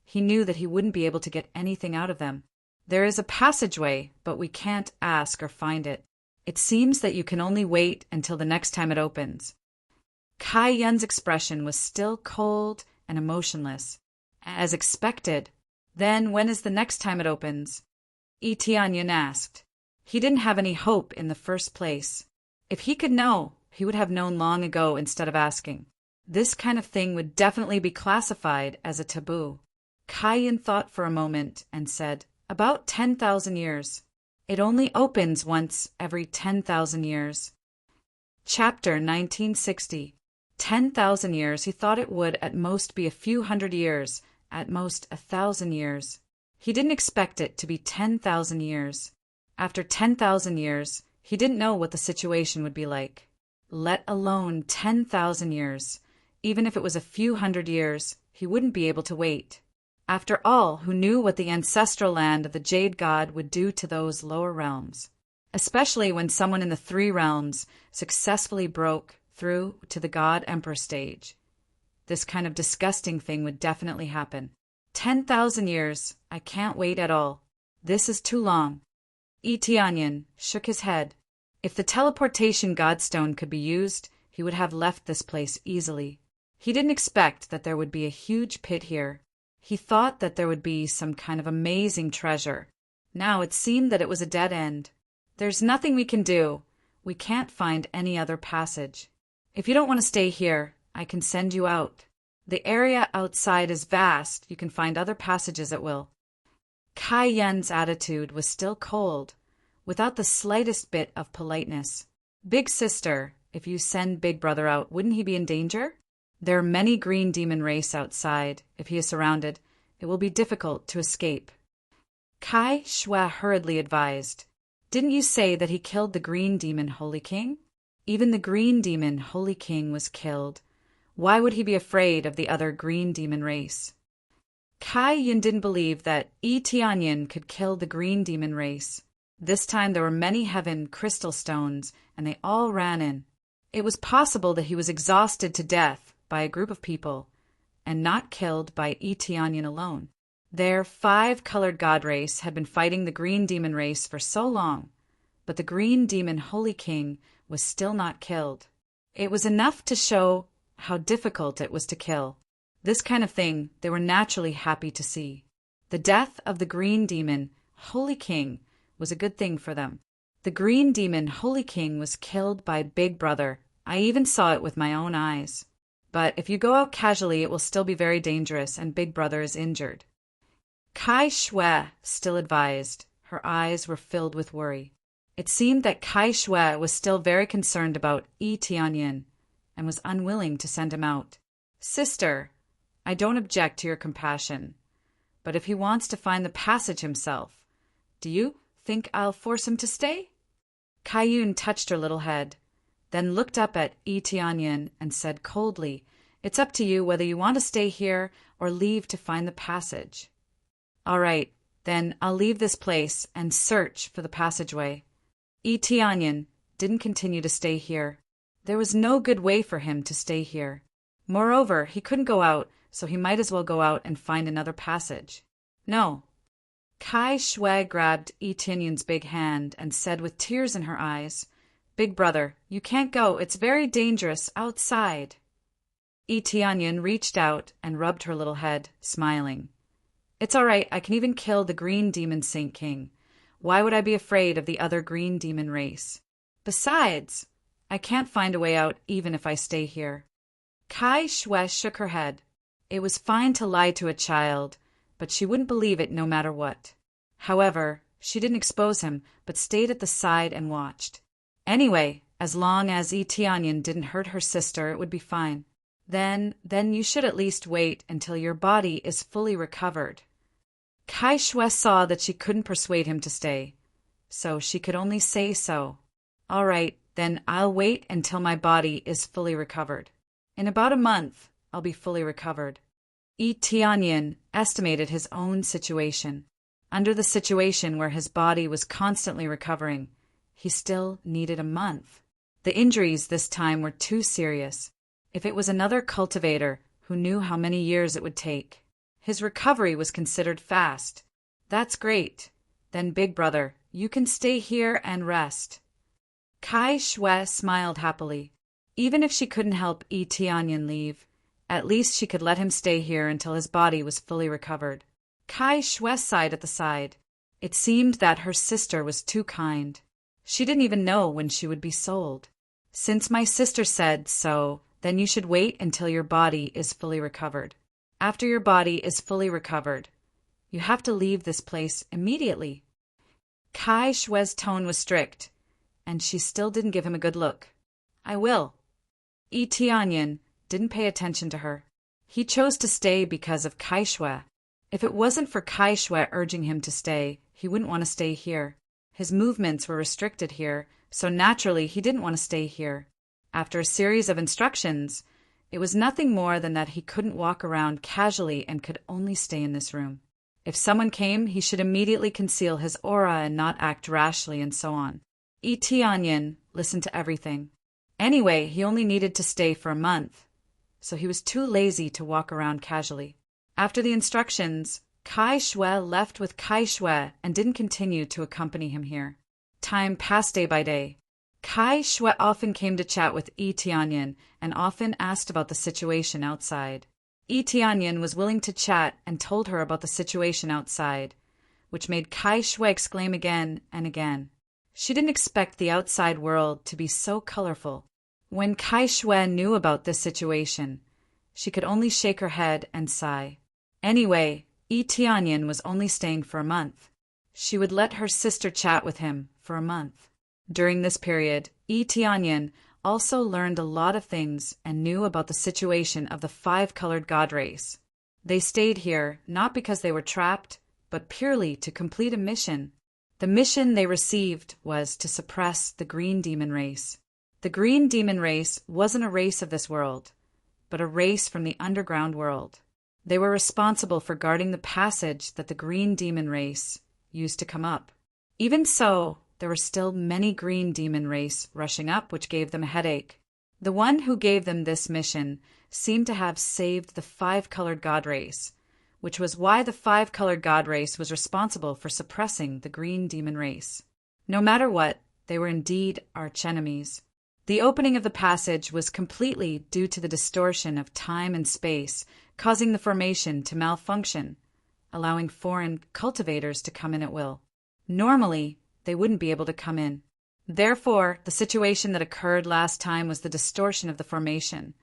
Speaker 1: he knew that he wouldn't be able to get anything out of them. There is a passageway, but we can't ask or find it. It seems that you can only wait until the next time it opens. Kai Yun's expression was still cold and emotionless, as expected. Then, when is the next time it opens? Tianyun asked. He didn't have any hope in the first place. If he could know, he would have known long ago instead of asking. This kind of thing would definitely be classified as a taboo. Kai Yun thought for a moment and said, about 10,000 years. It only opens once every 10,000 years. Chapter 1960. 10,000 years. He thought it would at most be a few hundred years, at most 1,000 years. He didn't expect it to be 10,000 years. After 10,000 years, he didn't know what the situation would be like. Let alone 10,000 years. Even if it was a few hundred years, he wouldn't be able to wait. After all, who knew what the ancestral land of the Jade God would do to those lower realms? Especially when someone in the 3 realms successfully broke through to the God Emperor stage. This kind of disgusting thing would definitely happen. 10,000 years. I can't wait at all. This is too long. Tianyun shook his head. If the teleportation godstone could be used, he would have left this place easily. He didn't expect that there would be a huge pit here. He thought that there would be some kind of amazing treasure. Now it seemed that it was a dead end. There's nothing we can do. We can't find any other passage. If you don't want to stay here, I can send you out. The area outside is vast. You can find other passages at will. Kai Yun's attitude was still cold, without the slightest bit of politeness. Big sister, if you send Big Brother out, wouldn't he be in danger? There are many green demon race outside. If he is surrounded, it will be difficult to escape. Kai Shue hurriedly advised. Didn't you say that he killed the green demon Holy King? Even the green demon Holy King was killed. Why would he be afraid of the other green demon race? Kai Yun didn't believe that Tianyun could kill the green demon race. This time there were many heaven crystal stones, and they all ran in. It was possible that he was exhausted to death by a group of people, and not killed by Tianyun alone. Their 5-colored god race had been fighting the green demon race for so long, but the green demon Holy King was still not killed. It was enough to show how difficult it was to kill. This kind of thing they were naturally happy to see. The death of the green demon Holy King was a good thing for them. The green demon Holy King was killed by Big Brother. I even saw it with my own eyes. But if you go out casually, it will still be very dangerous, and Big Brother is injured. Kai Shue still advised. Her eyes were filled with worry. It seemed that Kai Shue was still very concerned about Tianyun, and was unwilling to send him out. Sister, I don't object to your compassion, but if he wants to find the passage himself, do you think I'll force him to stay? Kai Yun touched her little head, then looked up at Tianyun and said coldly, It's up to you whether you want to stay here or leave to find the passage. All right, then I'll leave this place and search for the passageway. Tianyun didn't continue to stay here. There was no good way for him to stay here. Moreover, he couldn't go out, so he might as well go out and find another passage. No. Kai Shue grabbed Tianyun's big hand and said with tears in her eyes, Big Brother, you can't go. It's very dangerous outside. Tianyun reached out and rubbed her little head, smiling. It's all right. I can even kill the green demon Saint King. Why would I be afraid of the other green demon race? Besides, I can't find a way out even if I stay here. Kai Shue shook her head. It was fine to lie to a child, but she wouldn't believe it no matter what. However, she didn't expose him, but stayed at the side and watched. Anyway, as long as Tianyun didn't hurt her sister, it would be fine. Then you should at least wait until your body is fully recovered. Kai Shue saw that she couldn't persuade him to stay, so she could only say so. All right, then I'll wait until my body is fully recovered. In about a month, I'll be fully recovered. Tianyun estimated his own situation. Under the situation where his body was constantly recovering, he still needed a month. The injuries this time were too serious. If it was another cultivator, who knew how many years it would take? His recovery was considered fast. That's great. Then, big brother, you can stay here and rest. Kai Shue smiled happily. Even if she couldn't help Yi Tianyan leave, at least she could let him stay here until his body was fully recovered. Kai Shue sighed at the side. It seemed that her sister was too kind. She didn't even know when she would be sold. Since my sister said so, then you should wait until your body is fully recovered. After your body is fully recovered, you have to leave this place immediately. Kai Shue's tone was strict, and she still didn't give him a good look. I will. Yi Tianyan didn't pay attention to her. He chose to stay because of Kai Shue. If it wasn't for Kai Shue urging him to stay, he wouldn't want to stay here. His movements were restricted here, so naturally he didn't want to stay here. After a series of instructions, it was nothing more than that he couldn't walk around casually and could only stay in this room. If someone came, he should immediately conceal his aura and not act rashly and so on. Yi Tianyan listened to everything. Anyway, he only needed to stay for a month, so he was too lazy to walk around casually. After the instructions, Kai Shue left with Kai Shue and didn't continue to accompany him here. Time passed day by day. Kai Shue often came to chat with Yi Tianyan and often asked about the situation outside. Yi Tianyan was willing to chat and told her about the situation outside, which made Kai Shue exclaim again and again. She didn't expect the outside world to be so colorful. When Kai Shue knew about this situation, she could only shake her head and sigh. Anyway, Yi Tianyan was only staying for a month. She would let her sister chat with him for a month. During this period, Yi Tianyan also learned a lot of things and knew about the situation of the five-colored god race. They stayed here not because they were trapped, but purely to complete a mission. The mission they received was to suppress the green demon race. The green demon race wasn't a race of this world, but a race from the underground world. They were responsible for guarding the passage that the green demon race used to come up. Even so, there were still many green demon race rushing up, which gave them a headache. The one who gave them this mission seemed to have saved the five-colored god race, which was why the five-colored god race was responsible for suppressing the green demon race. No matter what, they were indeed archenemies. The opening of the passage was completely due to the distortion of time and space, causing the formation to malfunction, allowing foreign cultivators to come in at will. Normally, they wouldn't be able to come in. Therefore, the situation that occurred last time was the distortion of the formation,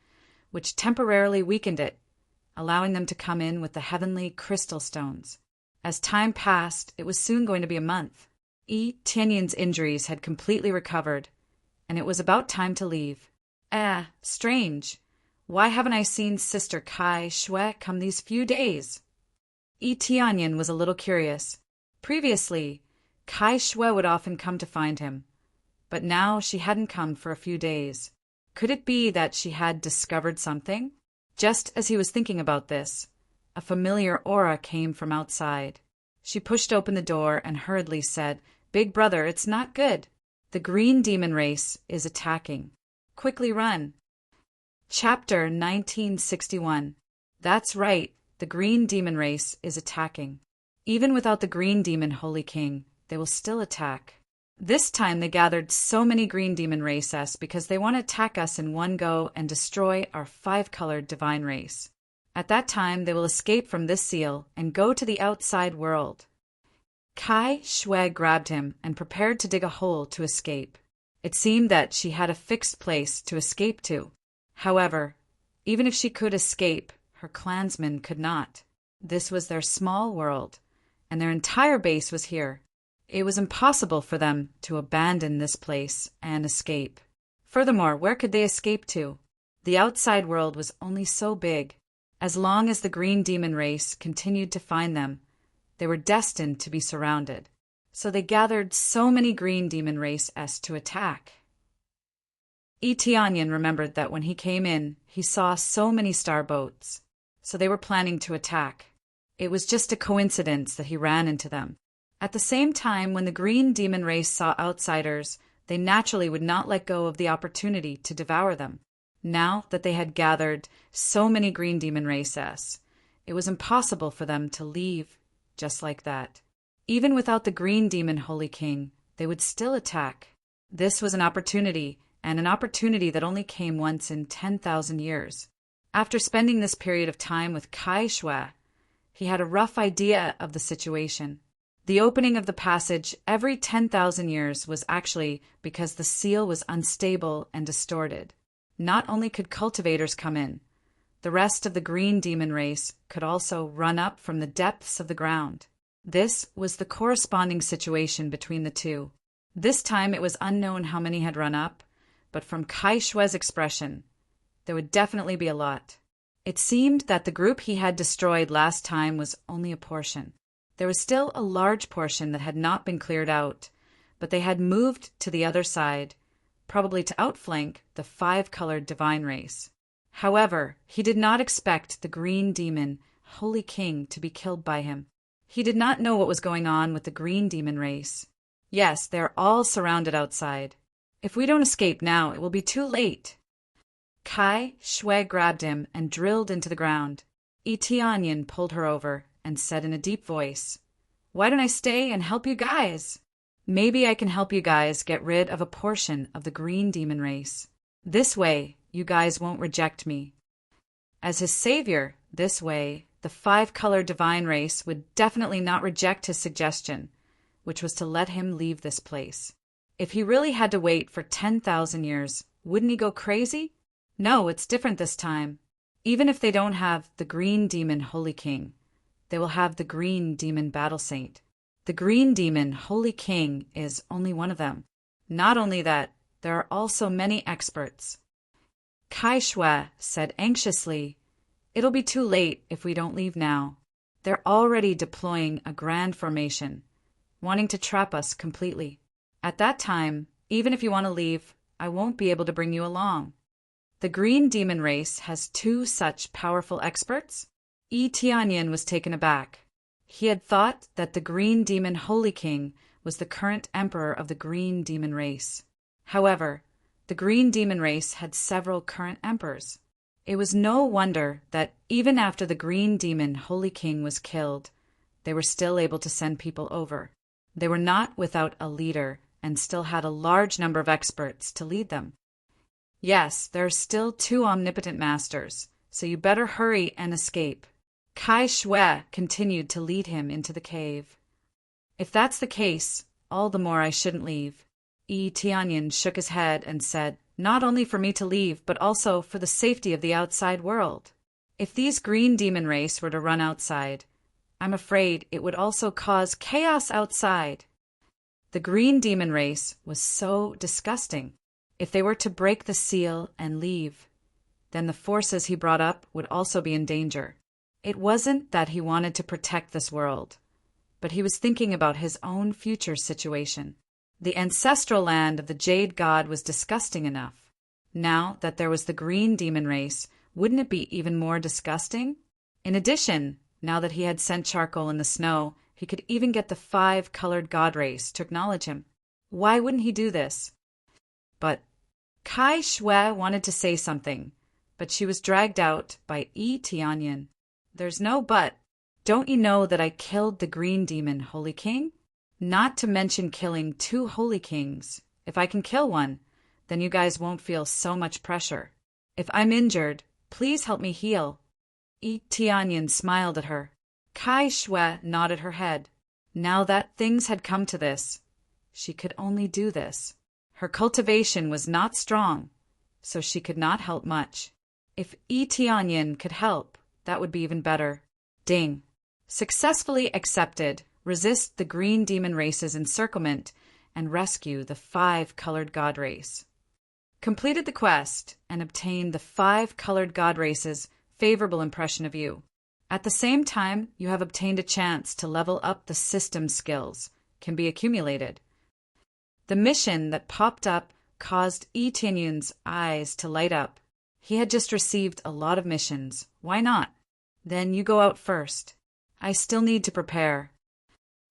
Speaker 1: which temporarily weakened it, allowing them to come in with the heavenly crystal stones. As time passed, it was soon going to be a month. Yi Tianyan's injuries had completely recovered, and it was about time to leave. Strange. Why haven't I seen Sister Kai Shue come these few days? Yi Tianyan was a little curious. Previously, Kai Shue would often come to find him, but now she hadn't come for a few days. Could it be that she had discovered something? Just as he was thinking about this, a familiar aura came from outside. She pushed open the door and hurriedly said, "Big brother, it's not good. The green demon race is attacking. Quickly run." Chapter 1961. That's right, the green demon race is attacking. Even without the green demon Holy King, they will still attack. This time they gathered so many green demon races because they want to attack us in one go and destroy our five-colored divine race. At that time they will escape from this seal and go to the outside world. Kai Shue grabbed him and prepared to dig a hole to escape. It seemed that she had a fixed place to escape to. However, even if she could escape, her clansmen could not. This was their small world, and their entire base was here. It was impossible for them to abandon this place and escape. Furthermore, where could they escape to? The outside world was only so big. As long as the green demon race continued to find them, they were destined to be surrounded. So they gathered so many green demon races to attack. Yi Tianyan remembered that when he came in, he saw so many star boats. So they were planning to attack. It was just a coincidence that he ran into them. At the same time, when the green demon race saw outsiders, they naturally would not let go of the opportunity to devour them. Now that they had gathered so many green demon races, it was impossible for them to leave just like that. Even without the green demon Holy King, they would still attack. This was an opportunity, and an opportunity that only came once in 10,000 years. After spending this period of time with Kai Shui, he had a rough idea of the situation. The opening of the passage every 10,000 years was actually because the seal was unstable and distorted. Not only could cultivators come in, the rest of the green demon race could also run up from the depths of the ground. This was the corresponding situation between the two. This time it was unknown how many had run up, but from Kai Shui's expression, there would definitely be a lot. It seemed that the group he had destroyed last time was only a portion. There was still a large portion that had not been cleared out, but they had moved to the other side, probably to outflank the five-colored divine race. However, he did not expect the green demon, Holy King, to be killed by him. He did not know what was going on with the green demon race. Yes, they are all surrounded outside. If we don't escape now, it will be too late. Kai Shui grabbed him and drilled into the ground. Tianyan pulled her over and said in a deep voice, "Why don't I stay and help you guys? Maybe I can help you guys get rid of a portion of the green demon race. This way, you guys won't reject me. As his savior, this way, the five-color divine race would definitely not reject his suggestion, which was to let him leave this place. If he really had to wait for 10,000 years, wouldn't he go crazy? No, it's different this time. Even if they don't have the green demon Holy King, they will have the green demon battle saint. The green demon Holy King is only one of them. Not only that, there are also many experts." Kai Shui said anxiously, "It'll be too late if we don't leave now. They're already deploying a grand formation, wanting to trap us completely. At that time, even if you want to leave, I won't be able to bring you along. The green demon race has two such powerful experts?" Tianyan was taken aback. He had thought that the green demon Holy King was the current emperor of the green demon race. However, the green demon race had several current emperors. It was no wonder that even after the green demon Holy King was killed, they were still able to send people over. They were not without a leader and still had a large number of experts to lead them. Yes, there are still two omnipotent masters, so you better hurry and escape. Kai Shui continued to lead him into the cave. "If that's the case, all the more I shouldn't leave." Tianyan shook his head and said, "Not only for me to leave, but also for the safety of the outside world. If these green demon race were to run outside, I'm afraid it would also cause chaos outside." The green demon race was so disgusting. If they were to break the seal and leave, then the forces he brought up would also be in danger. It wasn't that he wanted to protect this world, but he was thinking about his own future situation. The ancestral land of the Jade God was disgusting enough. Now that there was the green demon race, wouldn't it be even more disgusting? In addition, now that he had sent charcoal in the snow, he could even get the five-colored god race to acknowledge him. Why wouldn't he do this? But Kai Shui wanted to say something, but she was dragged out by Tianyan. "There's no but. Don't you know that I killed the green demon Holy King? Not to mention killing two Holy Kings. If I can kill one, then you guys won't feel so much pressure. If I'm injured, please help me heal." Tianyan smiled at her. Kai Shui nodded her head. Now that things had come to this, she could only do this. Her cultivation was not strong, so she could not help much. If Tianyan could help, that would be even better. Ding. Successfully accepted. Resist the green demon race's encirclement and rescue the five-colored god race. Completed the quest and obtained the five-colored god race's favorable impression of you. At the same time, you have obtained a chance to level up the system skills can be accumulated. The mission that popped up caused Tianyan's eyes to light up. He had just received a lot of missions. Why not? Then you go out first. I still need to prepare.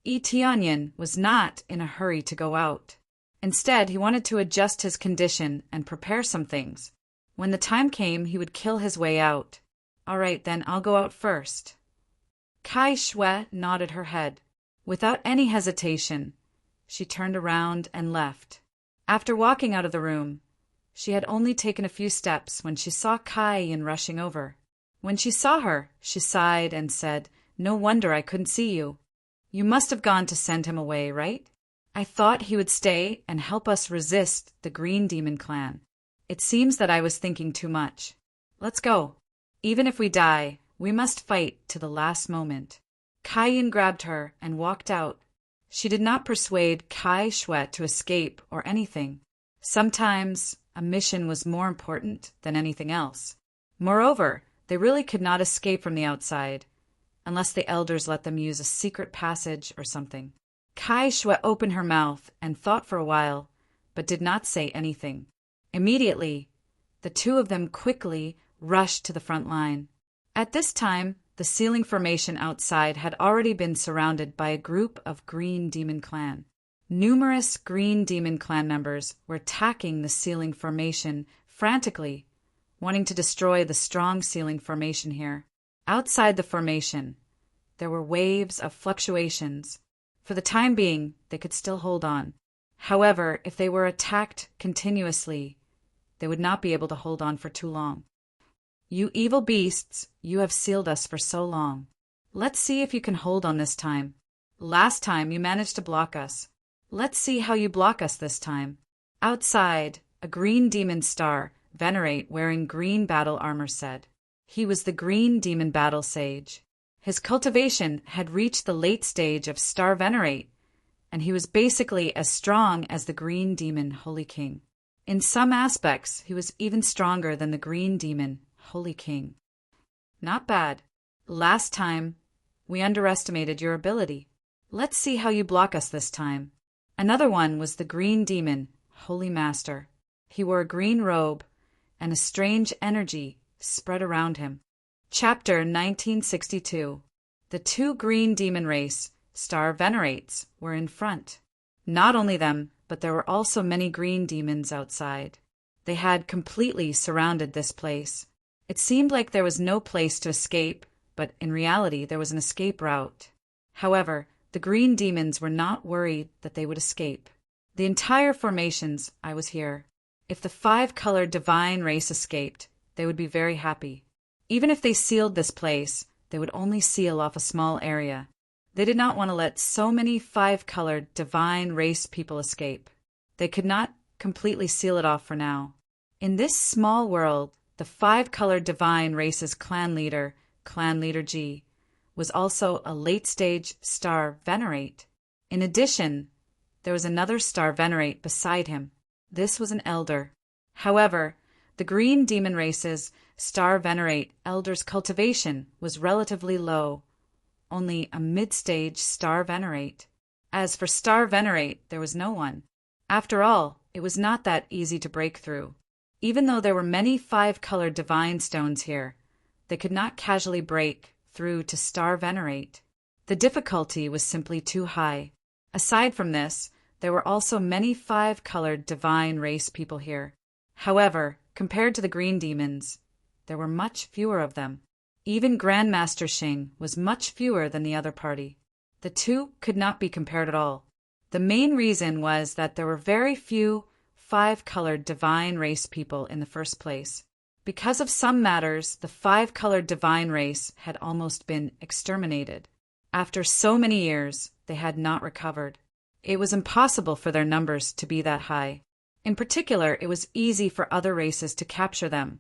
Speaker 1: Tianyan was not in a hurry to go out. Instead, he wanted to adjust his condition and prepare some things. When the time came, he would kill his way out. All right, then, I'll go out first. Kai Shui nodded her head. Without any hesitation, she turned around and left. After walking out of the room, she had only taken a few steps when she saw Kai Yin rushing over. When she saw her, she sighed and said, "No wonder I couldn't see you. You must have gone to send him away, right? I thought he would stay and help us resist the Green Demon clan. It seems that I was thinking too much. Let's go. Even if we die, we must fight to the last moment." Kai Yin grabbed her and walked out. She did not persuade Kai Shui to escape or anything. Sometimes a mission was more important than anything else. Moreover, they really could not escape from the outside, unless the elders let them use a secret passage or something. Kai Shui opened her mouth and thought for a while, but did not say anything. Immediately, the two of them quickly rushed to the front line. At this time, the ceiling formation outside had already been surrounded by a group of Green Demon Clan. Numerous Green Demon Clan members were attacking the ceiling formation frantically, wanting to destroy the strong ceiling formation here. Outside the formation, there were waves of fluctuations. For the time being, they could still hold on. However, if they were attacked continuously, they would not be able to hold on for too long. "You evil beasts, you have sealed us for so long. Let's see if you can hold on this time. Last time you managed to block us. Let's see how you block us this time." Outside, a green demon star, Venerate, wearing green battle armor, said. He was the Green Demon Battle Sage. His cultivation had reached the late stage of Star Venerate, and he was basically as strong as the Green Demon Holy King. In some aspects, he was even stronger than the Green Demon Holy King. Not bad. Last time, we underestimated your ability. Let's see how you block us this time. Another one was the Green Demon Holy Master. He wore a green robe, and a strange energy spread around him. Chapter 1962. The two Green Demon race, Star Venerates, were in front. Not only them, but there were also many green demons outside. They had completely surrounded this place. It seemed like there was no place to escape, but in reality there was an escape route. However, the green demons were not worried that they would escape. The entire formations, I was here. If the five-colored divine race escaped, they would be very happy. Even if they sealed this place, they would only seal off a small area. They did not want to let so many five-colored divine race people escape. They could not completely seal it off for now. In this small world, the five-colored divine race's clan leader G, was also a late-stage Star Venerate. In addition, there was another Star Venerate beside him. This was an elder. However, the Green Demon race's Star Venerate elder's cultivation was relatively low, only a mid-stage Star Venerate. As for Star Venerate, there was no one. After all, it was not that easy to break through. Even though there were many five-colored divine stones here, they could not casually break through to Star Venerate. The difficulty was simply too high. Aside from this, there were also many five-colored divine race people here. However, compared to the green demons, there were much fewer of them. Even Grandmaster Xing was much fewer than the other party. The two could not be compared at all. The main reason was that there were very few five-colored divine race people in the first place. Because of some matters, the five-colored divine race had almost been exterminated. After so many years, they had not recovered. It was impossible for their numbers to be that high. In particular, it was easy for other races to capture them,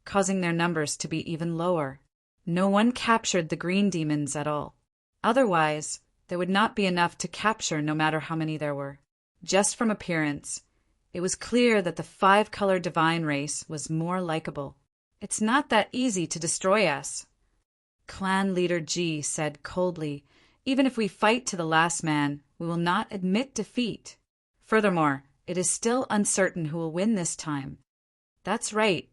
Speaker 1: causing their numbers to be even lower. No one captured the green demons at all. Otherwise, there would not be enough to capture no matter how many there were. Just from appearance, it was clear that the five-colored divine race was more likable. It's not that easy to destroy us, Clan Leader G said coldly. Even if we fight to the last man, we will not admit defeat. Furthermore, it is still uncertain who will win this time. That's right.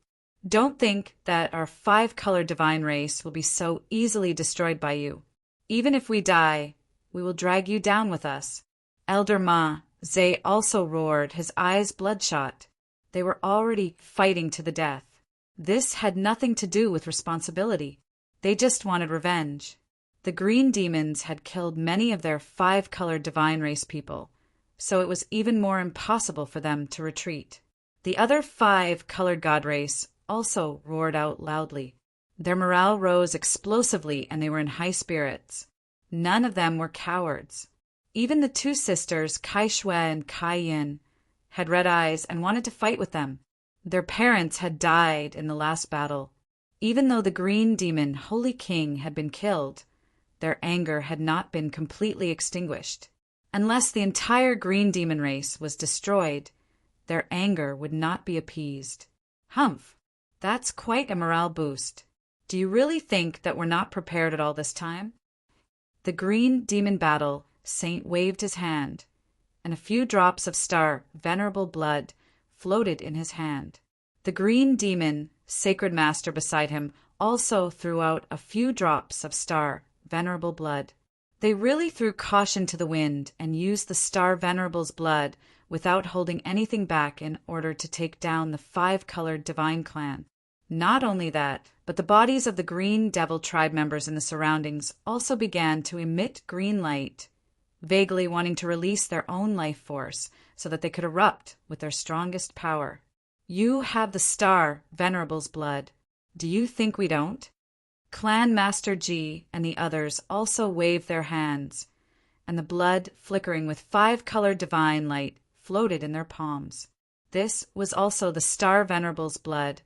Speaker 1: Don't think that our five-colored divine race will be so easily destroyed by you. Even if we die, we will drag you down with us. Elder Ma Zay also roared, his eyes bloodshot. They were already fighting to the death. This had nothing to do with responsibility. They just wanted revenge. The green demons had killed many of their 5-colored divine race people, so it was even more impossible for them to retreat. The other 5-colored god race also roared out loudly. Their morale rose explosively and they were in high spirits. None of them were cowards. Even the 2 sisters, Kai Shui and Kai Yin, had red eyes and wanted to fight with them. Their parents had died in the last battle. Even though the green demon Holy King had been killed, their anger had not been completely extinguished. Unless the entire green demon race was destroyed, their anger would not be appeased. Humph, that's quite a morale boost. Do you really think that we're not prepared at all this time? The green demon battle saint waved his hand, and a few drops of star venerable blood floated in his hand. The green demon sacred master beside him also threw out a few drops of star venerable blood. They really threw caution to the wind and used the star venerable's blood without holding anything back in order to take down the 5-colored divine clan. Not only that, but the bodies of the green devil tribe members in the surroundings also began to emit green light, vaguely wanting to release their own life force so that they could erupt with their strongest power. You have the star venerable's blood. Do you think we don't? Clan Master G and the others also waved their hands, and the blood, flickering with 5-colored divine light, floated in their palms. This was also the star venerable's blood,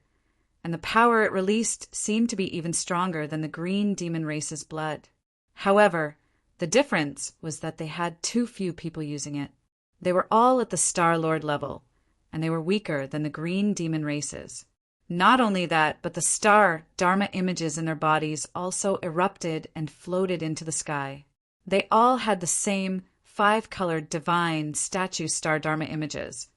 Speaker 1: and the power it released seemed to be even stronger than the green demon race's blood. However, the difference was that they had too few people using it. They were all at the Star Lord level, and they were weaker than the green demon races. Not only that, but the star Dharma images in their bodies also erupted and floated into the sky. They all had the same 5-colored divine statue star Dharma images,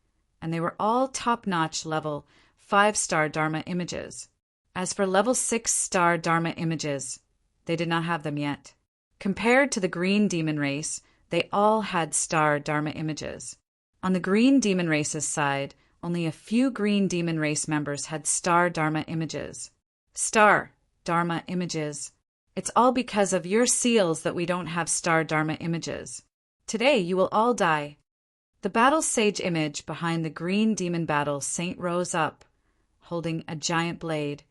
Speaker 1: and they were all top-notch level 5-star Dharma images. As for level 6 star Dharma images, they did not have them yet. Compared to the green demon race, they all had star Dharma images. On the green demon race's side, only a few green demon race members had star Dharma images. Star Dharma images. It's all because of your seals that we don't have star Dharma images. Today you will all die. The battle sage image behind the green demon battle saint rose up, holding a giant blade,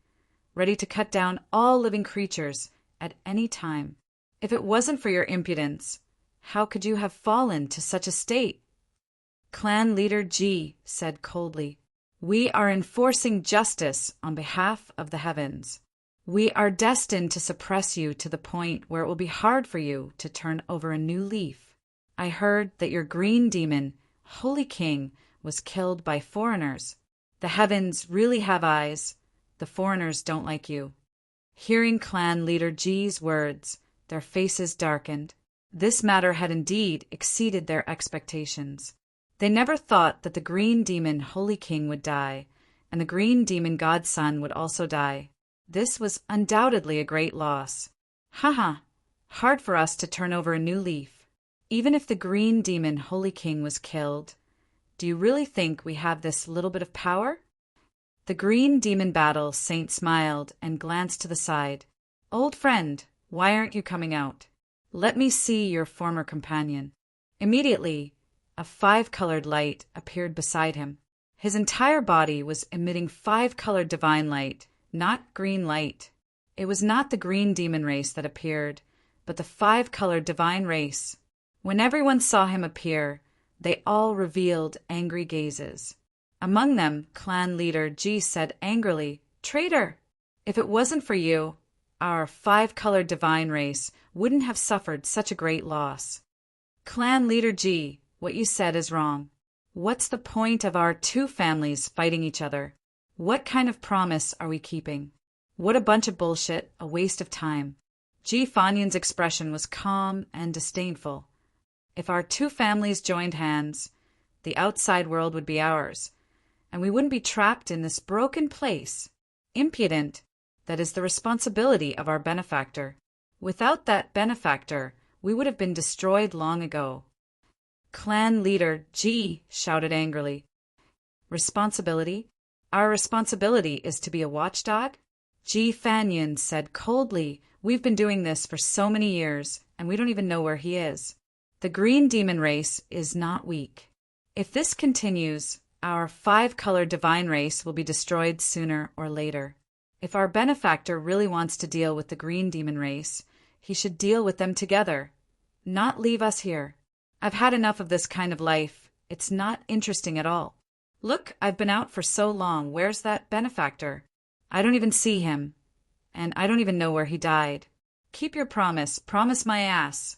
Speaker 1: ready to cut down all living creatures at any time. If it wasn't for your impudence, how could you have fallen to such a state? Clan leader G said coldly, "We are enforcing justice on behalf of the heavens. We are destined to suppress you to the point where it will be hard for you to turn over a new leaf. I heard that your green demon, Holy King, was killed by foreigners. The heavens really have eyes. The foreigners don't like you." Hearing clan leader G's words, their faces darkened. This matter had indeed exceeded their expectations. They never thought that the green demon Holy King would die, and the green demon Godson would also die. This was undoubtedly a great loss. Haha, hard for us to turn over a new leaf. Even if the green demon Holy King was killed, do you really think we have this little bit of power? The green demon battle saint smiled and glanced to the side. Old friend, why aren't you coming out? Let me see your former companion. Immediately, a 5-colored light appeared beside him. His entire body was emitting 5-colored divine light, not green light. It was not the green demon race that appeared, but the 5-colored divine race. When everyone saw him appear, they all revealed angry gazes. Among them, clan leader G said angrily, "Traitor! If it wasn't for you, our 5-colored divine race wouldn't have suffered such a great loss." Clan leader G, what you said is wrong. What's the point of our 2 families fighting each other? What kind of promise are we keeping? What a bunch of bullshit, a waste of time. Ji Fanyan's expression was calm and disdainful. If our 2 families joined hands, the outside world would be ours, and we wouldn't be trapped in this broken place. Impudent, that is the responsibility of our benefactor. Without that benefactor, we would have been destroyed long ago. Clan leader Ji shouted angrily. Responsibility? Our responsibility is to be a watchdog? Ji Fanyun said coldly, we've been doing this for so many years, and we don't even know where he is. The green demon race is not weak. If this continues, our five-colored divine race will be destroyed sooner or later. If our benefactor really wants to deal with the green demon race, he should deal with them together, not leave us here. I've had enough of this kind of life. It's not interesting at all. Look, I've been out for so long. Where's that benefactor? I don't even see him, and I don't even know where he died. Keep your promise. Promise my ass.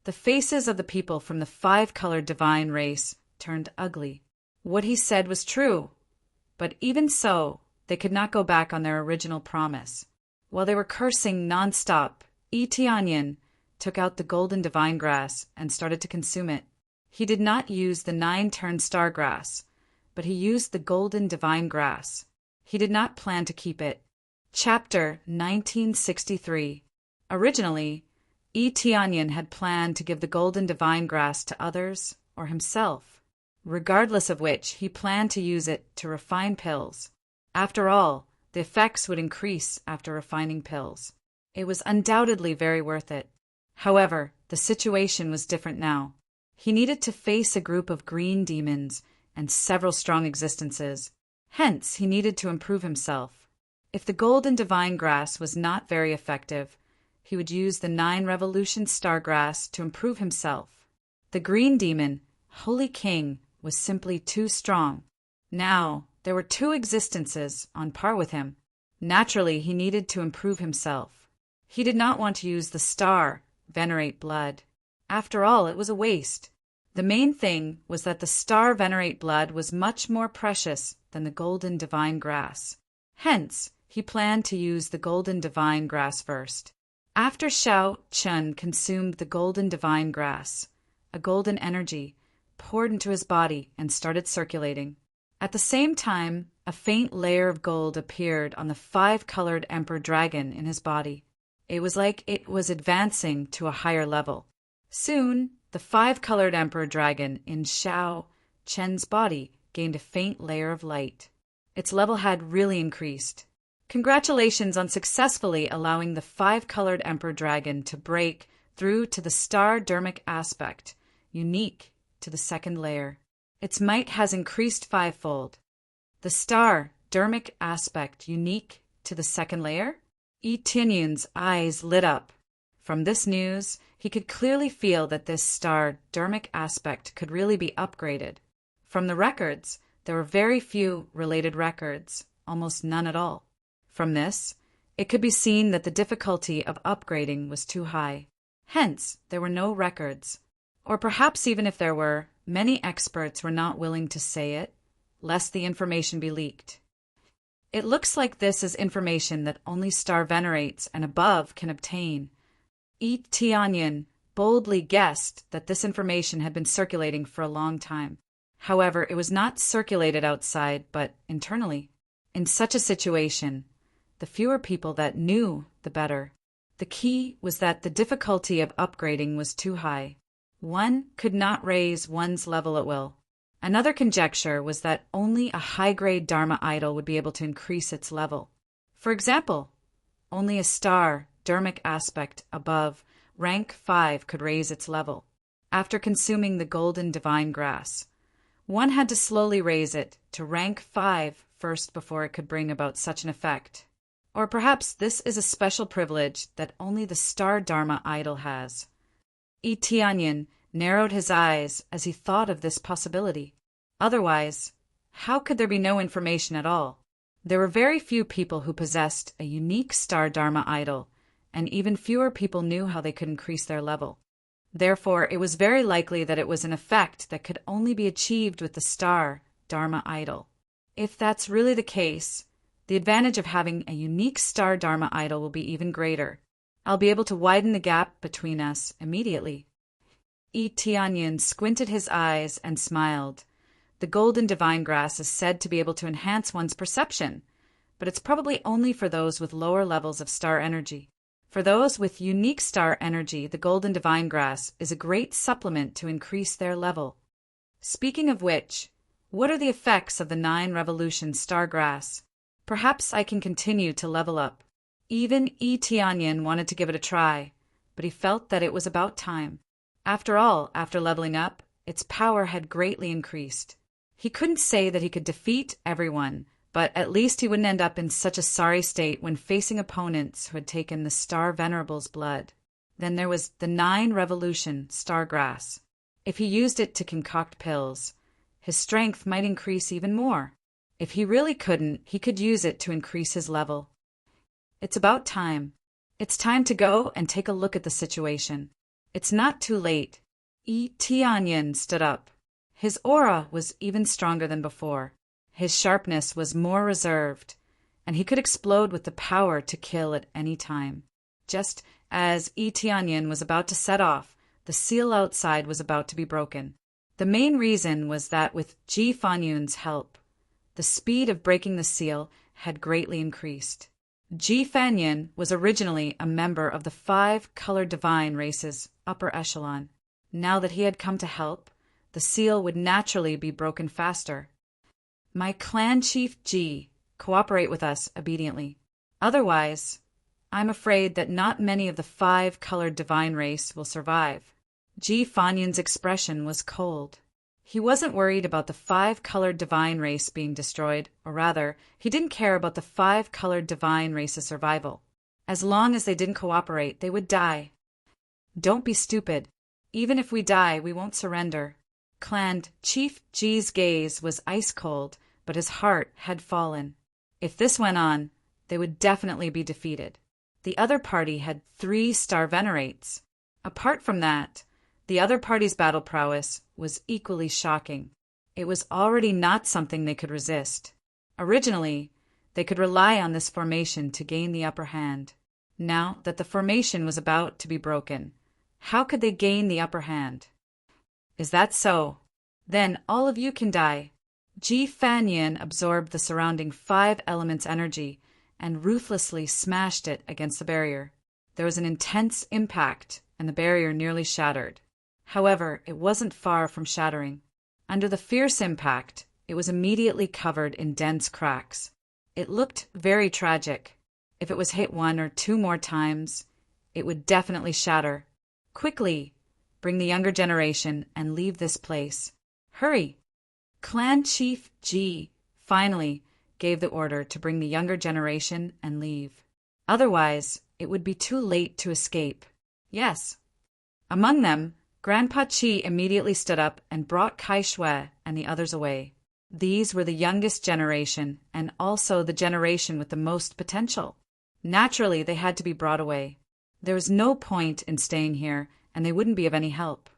Speaker 1: The faces of the people from the five-colored divine race turned ugly. What he said was true, but even so, they could not go back on their original promise. While they were cursing nonstop, Tianyin took out the golden divine grass and started to consume it. He did not use the 9-turn star grass, but he used the golden divine grass. He did not plan to keep it. Chapter 1963. Originally, Tianyin had planned to give the golden divine grass to others or himself, regardless of which he planned to use it to refine pills. After all, the effects would increase after refining pills. It was undoubtedly very worth it. However, the situation was different now. He needed to face a group of green demons and several strong existences. Hence, he needed to improve himself. If the golden divine grass was not very effective, he would use the 9-revolution star grass to improve himself. The green demon, Holy King, was simply too strong. Now, there were 2 existences on par with him. Naturally, he needed to improve himself. He did not want to use the star, venerate blood. After all, it was a waste. The main thing was that the star venerate blood was much more precious than the golden divine grass. Hence, he planned to use the golden divine grass first. After Shao Chun consumed the golden divine grass, a golden energy poured into his body and started circulating. At the same time, a faint layer of gold appeared on the 5-colored emperor dragon in his body. It was like it was advancing to a higher level. Soon, the 5-colored emperor dragon in Shao Chen's body gained a faint layer of light. Its level had really increased. Congratulations on successfully allowing the 5-colored emperor dragon to break through to the star dermic aspect, unique to the 2nd layer. Its might has increased 5-fold. The star dermic aspect unique to the 2nd layer? Tianyun's eyes lit up. From this news, he could clearly feel that this star dermic aspect could really be upgraded. From the records, there were very few related records, almost none at all. From this, it could be seen that the difficulty of upgrading was too high. Hence, there were no records. Or perhaps even if there were, many experts were not willing to say it, lest the information be leaked. It looks like this is information that only star venerates and above can obtain. Tianyin boldly guessed that this information had been circulating for a long time. However, it was not circulated outside, but internally. In such a situation, the fewer people that knew, the better. The key was that the difficulty of upgrading was too high. One could not raise one's level at will. Another conjecture was that only a high-grade Dharma idol would be able to increase its level. For example, only a star, dermic aspect above rank 5 could raise its level. After consuming the golden divine grass, one had to slowly raise it to rank 5 first before it could bring about such an effect. Or perhaps this is a special privilege that only the star Dharma idol has. Tianyin narrowed his eyes as he thought of this possibility. Otherwise, how could there be no information at all? There were very few people who possessed a unique star Dharma idol, and even fewer people knew how they could increase their level. Therefore, it was very likely that it was an effect that could only be achieved with the star Dharma idol. If that's really the case, the advantage of having a unique star Dharma idol will be even greater. I'll be able to widen the gap between us immediately. Tianyin squinted his eyes and smiled. The golden divine grass is said to be able to enhance one's perception, but it's probably only for those with lower levels of star energy. For those with unique star energy, the golden divine grass is a great supplement to increase their level. Speaking of which, what are the effects of the 9 revolution star grass? Perhaps I can continue to level up. Even Tianyan wanted to give it a try, but he felt that it was about time. After all, after leveling up, its power had greatly increased. He couldn't say that he could defeat everyone, but at least he wouldn't end up in such a sorry state when facing opponents who had taken the Star Venerable's blood. Then there was the 9 revolution star grass. If he used it to concoct pills, his strength might increase even more. If he really couldn't, he could use it to increase his level. It's about time. It's time to go and take a look at the situation. It's not too late. Tianyan stood up. His aura was even stronger than before. His sharpness was more reserved, and he could explode with the power to kill at any time. Just as Tianyan was about to set off, the seal outside was about to be broken. The main reason was that with Ji Fanyun's help, the speed of breaking the seal had greatly increased. Ji Fanyun was originally a member of the 5 colored divine race's upper echelon. Now that he had come to help, the seal would naturally be broken faster. My clan chief Ji, cooperate with us obediently. Otherwise, I'm afraid that not many of the 5 colored divine race will survive. Ji Fanyun's expression was cold. He wasn't worried about the 5 colored divine race being destroyed, or rather, he didn't care about the 5 colored divine race's survival. As long as they didn't cooperate, they would die. Don't be stupid. Even if we die, we won't surrender. Clan Chief Ji's gaze was ice cold, but his heart had fallen. If this went on, they would definitely be defeated. The other party had 3 star venerates. Apart from that, the other party's battle prowess was equally shocking. It was already not something they could resist. Originally, they could rely on this formation to gain the upper hand. Now that the formation was about to be broken, how could they gain the upper hand? Is that so? Then all of you can die. Ji Fanyun absorbed the surrounding 5 elements' energy and ruthlessly smashed it against the barrier. There was an intense impact, and the barrier nearly shattered. However, it wasn't far from shattering. Under the fierce impact, it was immediately covered in dense cracks. It looked very tragic. If it was hit 1 or 2 more times, it would definitely shatter. Quickly, bring the younger generation and leave this place. Hurry! Clan Chief Ji finally gave the order to bring the younger generation and leave. Otherwise, it would be too late to escape. Yes. Among them, Grandpa Chi immediately stood up and brought Kai Shui and the others away. These were the youngest generation and also the generation with the most potential. Naturally, they had to be brought away. There was no point in staying here, and they wouldn't be of any help.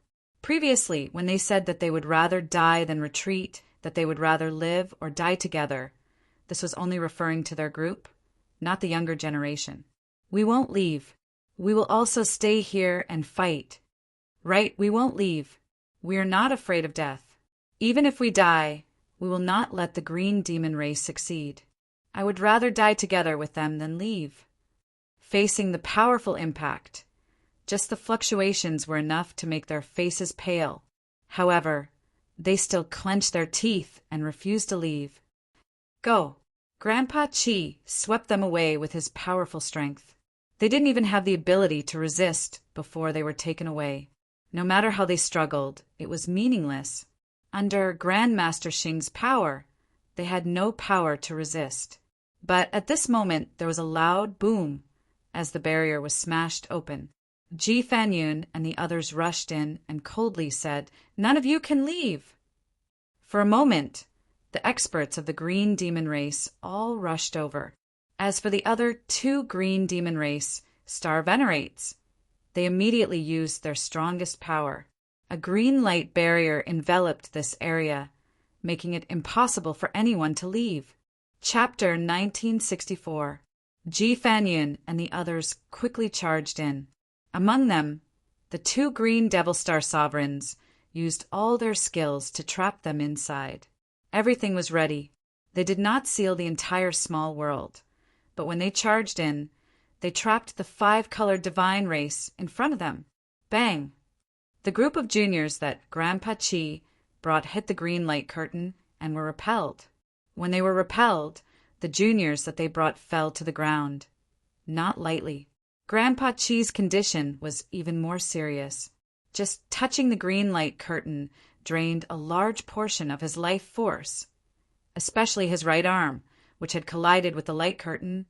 Speaker 1: Previously, when they said that they would rather die than retreat, that they would rather live or die together, this was only referring to their group, not the younger generation. We won't leave. We will also stay here and fight. Right, we won't leave. We are not afraid of death. Even if we die, we will not let the green demon race succeed. I would rather die together with them than leave. Facing the powerful impact, just the fluctuations were enough to make their faces pale. However, they still clenched their teeth and refused to leave. Go! Grandpa Chi swept them away with his powerful strength. They didn't even have the ability to resist before they were taken away. No matter how they struggled, it was meaningless. Under Grandmaster Xing's power, they had no power to resist. But at this moment, there was a loud boom as the barrier was smashed open. Ji Fanyun and the others rushed in and coldly said, "None of you can leave." For a moment, the experts of the green demon race all rushed over. As for the other 2 green demon race star venerates, they immediately used their strongest power. A green light barrier enveloped this area, making it impossible for anyone to leave. Chapter 1964. Ji Fanyun and the others quickly charged in. Among them, the 2 green Devil Star sovereigns used all their skills to trap them inside. Everything was ready. They did not seal the entire small world, but when they charged in, They trapped the five-colored divine race in front of them. Bang! The group of juniors that Grandpa Chi brought hit the green light curtain and were repelled. When they were repelled, the juniors that they brought fell to the ground. Not lightly. Grandpa Chi's condition was even more serious. Just touching the green light curtain drained a large portion of his life force, especially his right arm, which had collided with the light curtain,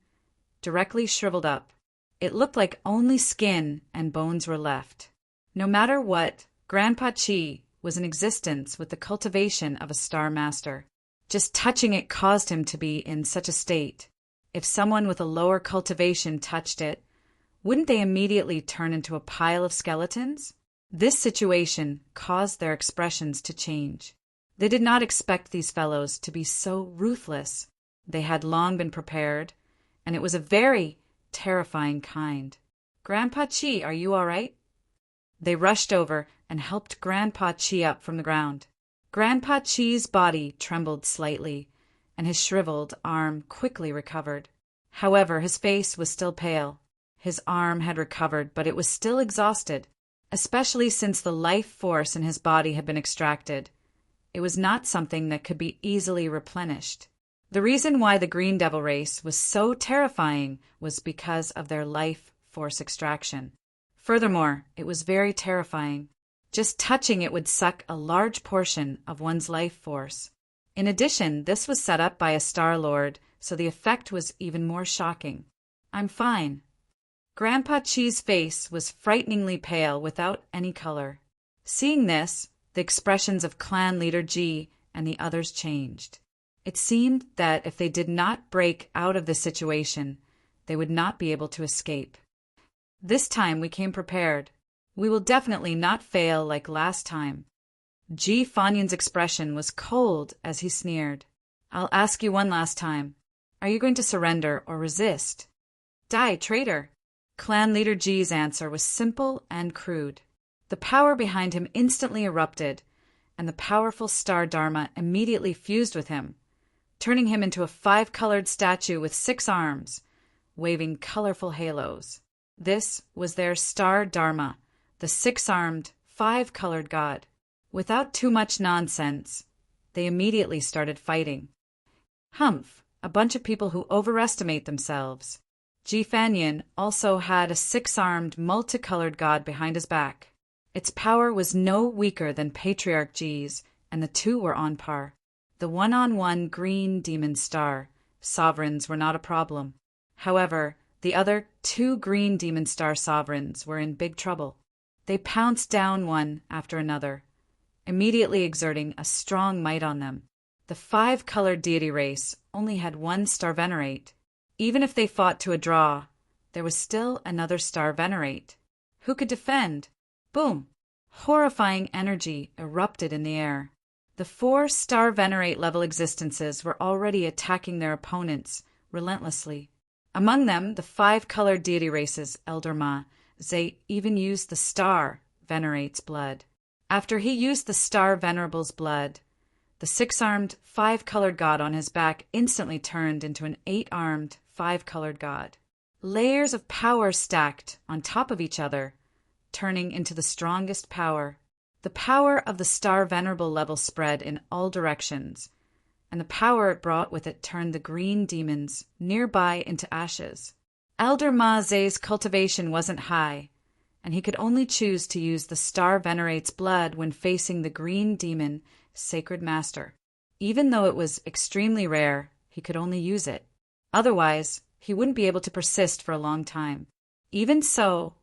Speaker 1: directly shriveled up. It looked like only skin and bones were left. No matter what, Grandpa Chi was in existence with the cultivation of a Star Master. Just touching it caused him to be in such a state. If someone with a lower cultivation touched it, wouldn't they immediately turn into a pile of skeletons? This situation caused their expressions to change. They did not expect these fellows to be so ruthless. They had long been prepared, and it was a very terrifying kind. "Grandpa Chi, are you all right?" They rushed over and helped Grandpa Chi up from the ground. Grandpa Chi's body trembled slightly, and his shriveled arm quickly recovered. However, his face was still pale. His arm had recovered, but it was still exhausted, especially since the life force in his body had been extracted. It was not something that could be easily replenished. The reason why the Green Devil race was so terrifying was because of their life force extraction. Furthermore, it was very terrifying. Just touching it would suck a large portion of one's life force. In addition, this was set up by a Star Lord, so the effect was even more shocking. "I'm fine." Grandpa Chi's face was frighteningly pale without any color. Seeing this, the expressions of clan leader Ji and the others changed. It seemed that if they did not break out of the situation, they would not be able to escape. "This time we came prepared. We will definitely not fail like last time." Ji Fanyan's expression was cold as he sneered. "I'll ask you one last time. Are you going to surrender or resist?" "Die, traitor!" Clan leader Ji's answer was simple and crude. The power behind him instantly erupted, and the powerful Star Dharma immediately fused with him, turning him into a five-colored statue with 6 arms, waving colorful halos. This was their Star Dharma, the 6-armed, 5-colored god. Without too much nonsense, they immediately started fighting. Humph, a bunch of people who overestimate themselves. Ji Fanyan also had a 6-armed, multicolored god behind his back. Its power was no weaker than Patriarch Ji's, and the two were on par. The one-on-one green demon star sovereigns were not a problem. However, the other 2 green demon star sovereigns were in big trouble. They pounced down one after another, immediately exerting a strong might on them. The 5-colored deity race only had 1 star venerate. Even if they fought to a draw, there was still another star venerate. Who could defend? Boom! Horrifying energy erupted in the air. The 4 star venerate level existences were already attacking their opponents relentlessly. Among them, the 5-colored deity races, Elder Ma, they even used the star venerate's blood. After he used the star venerable's blood, the 6-armed, 5-colored god on his back instantly turned into an 8-armed, 5-colored god. Layers of power stacked on top of each other, turning into the strongest power. The power of the Star Venerable level spread in all directions, and the power it brought with it turned the green demons nearby into ashes. Elder Ma Zay's cultivation wasn't high, and he could only choose to use the Star Venerate's blood when facing the green demon Sacred Master. Even though it was extremely rare, he could only use it. Otherwise, he wouldn't be able to persist for a long time. Even so,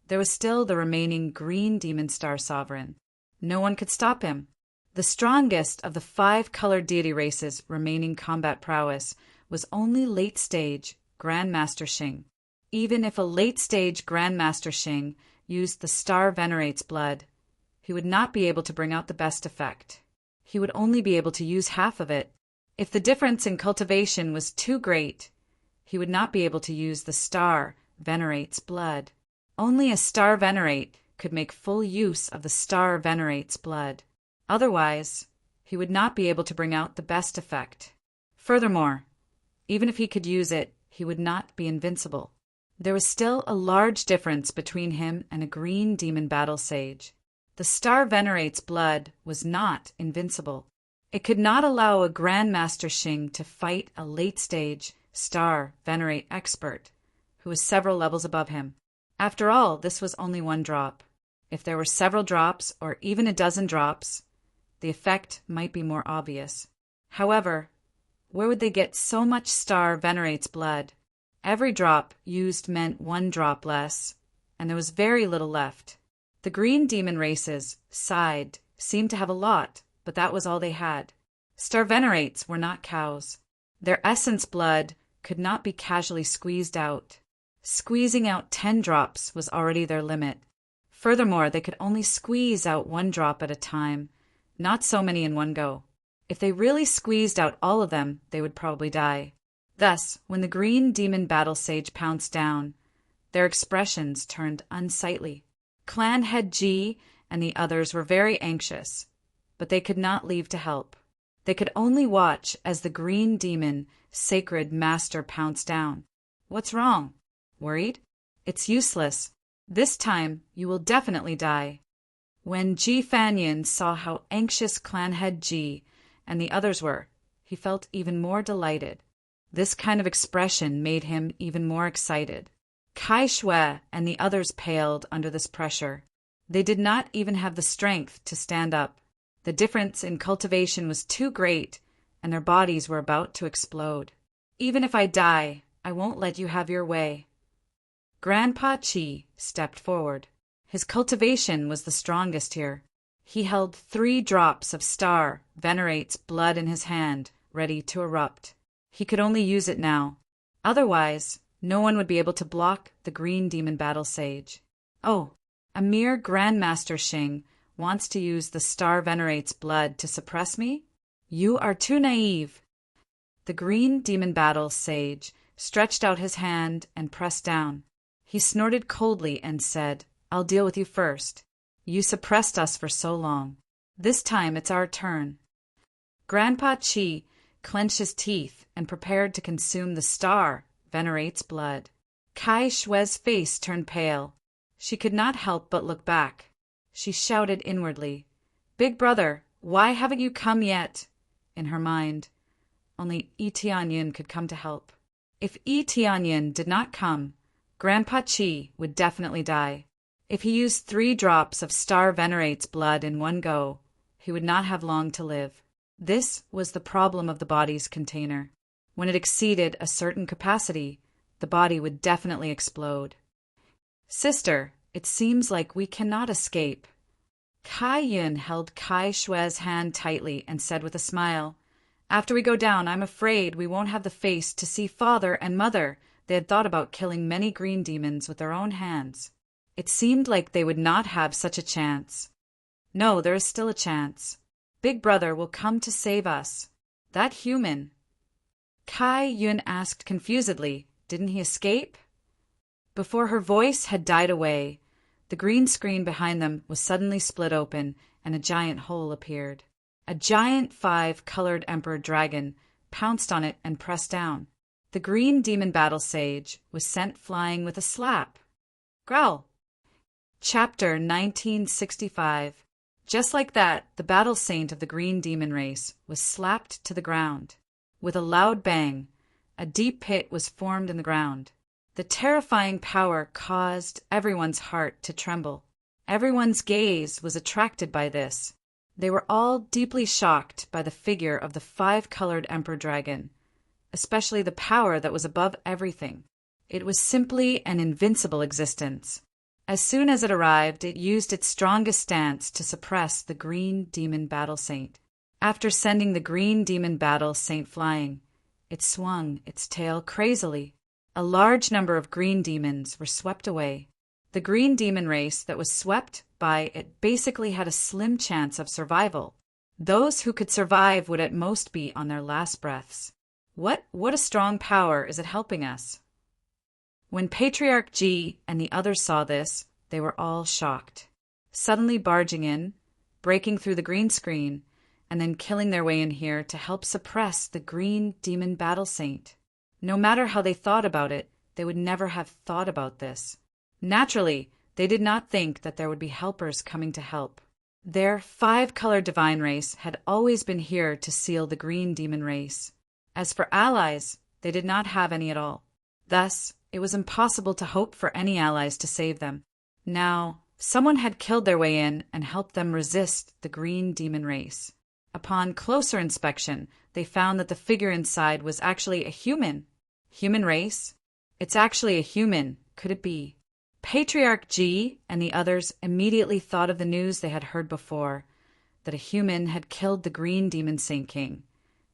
Speaker 1: there was still the remaining green demon star sovereign. No one could stop him. The strongest of the 5-colored deity races remaining combat prowess was only late-stage Grandmaster Xing. Even if a late-stage Grandmaster Xing used the Star Venerate's blood, he would not be able to bring out the best effect. He would only be able to use half of it. If the difference in cultivation was too great, he would not be able to use the Star Venerate's blood. Only a Star Venerate could make full use of the Star Venerate's blood. Otherwise, he would not be able to bring out the best effect. Furthermore, even if he could use it, he would not be invincible. There was still a large difference between him and a green demon battle sage. The Star Venerate's blood was not invincible. It could not allow a Grandmaster Shing to fight a late-stage Star Venerate expert, who was several levels above him. After all, this was only one drop. If there were several drops, or even a dozen drops, the effect might be more obvious. However, where would they get so much Star Venerate's blood? Every drop used meant one drop less, and there was very little left. The green demon races, sighed, seemed to have a lot, but that was all they had. Star Venerates were not cows. Their essence blood could not be casually squeezed out. Squeezing out 10 drops was already their limit. Furthermore, they could only squeeze out 1 drop at a time, not so many in one go. If they really squeezed out all of them, they would probably die. Thus, when the green demon battle sage pounced down, their expressions turned unsightly. Clan Head G and the others were very anxious, but they could not leave to help. They could only watch as the green demon sacred master pounced down. What's wrong? Worried? It's useless. This time you will definitely die. When Ji Fanyin saw how anxious Clan Head Ji and the others were, he felt even more delighted. This kind of expression made him even more excited. Kai Shui and the others paled under this pressure. They did not even have the strength to stand up. The difference in cultivation was too great, and their bodies were about to explode. Even if I die, I won't let you have your way. Grandpa Chi stepped forward. His cultivation was the strongest here. He held 3 drops of Star Venerate's blood in his hand, ready to erupt. He could only use it now. Otherwise, no one would be able to block the green demon battle sage. Oh, a mere Grandmaster Shing wants to use the Star Venerate's blood to suppress me? You are too naive. The green demon battle sage stretched out his hand and pressed down. He snorted coldly and said, I'll deal with you first. You suppressed us for so long. This time it's our turn. Grandpa Chi clenched his teeth and prepared to consume the Star Venerate's blood. Kai Shui's face turned pale. She could not help but look back. She shouted inwardly, Big brother, why haven't you come yet? In her mind, only Yi Tianyin could come to help. If Yi Tianyin did not come, Grandpa Chi would definitely die. If he used 3 drops of Star Venerate's blood in one go, he would not have long to live. This was the problem of the body's container. When it exceeded a certain capacity, the body would definitely explode. Sister, it seems like we cannot escape. Kai Yun held Kai Shui's hand tightly and said with a smile, After we go down, I'm afraid we won't have the face to see father and mother. They had thought about killing many green demons with their own hands. It seemed like they would not have such a chance. No, there is still a chance. Big brother will come to save us. That human. Kai Yun asked confusedly, Didn't he escape? Before her voice had died away, the green screen behind them was suddenly split open and a giant hole appeared. A giant 5-colored emperor dragon pounced on it and pressed down. The green demon battle sage was sent flying with a slap. Growl. Chapter 1965. Just like that, the battle saint of the green demon race was slapped to the ground. With a loud bang, a deep pit was formed in the ground. The terrifying power caused everyone's heart to tremble. Everyone's gaze was attracted by this. They were all deeply shocked by the figure of the 5-colored emperor dragon, especially the power that was above everything. It was simply an invincible existence. As soon as it arrived, it used its strongest stance to suppress the green demon battle saint. After sending the green demon battle saint flying, it swung its tail crazily. A large number of green demons were swept away. The green demon race that was swept by it basically had a slim chance of survival. Those who could survive would at most be on their last breaths. What a strong power is it helping us? When Patriarch Ji and the others saw this, they were all shocked. Suddenly barging in, breaking through the green screen, and then killing their way in here to help suppress the green demon battle saint. No matter how they thought about it, they would never have thought about this. Naturally, they did not think that there would be helpers coming to help. Their five-colored divine race had always been here to seal the green demon race. As for allies, they did not have any at all. Thus, it was impossible to hope for any allies to save them. Now, someone had killed their way in and helped them resist the green demon race. Upon closer inspection, they found that the figure inside was actually a human. Human race? It's actually a human. Could it be? Patriarch G and the others immediately thought of the news they had heard before, that a human had killed the green demon Saint King.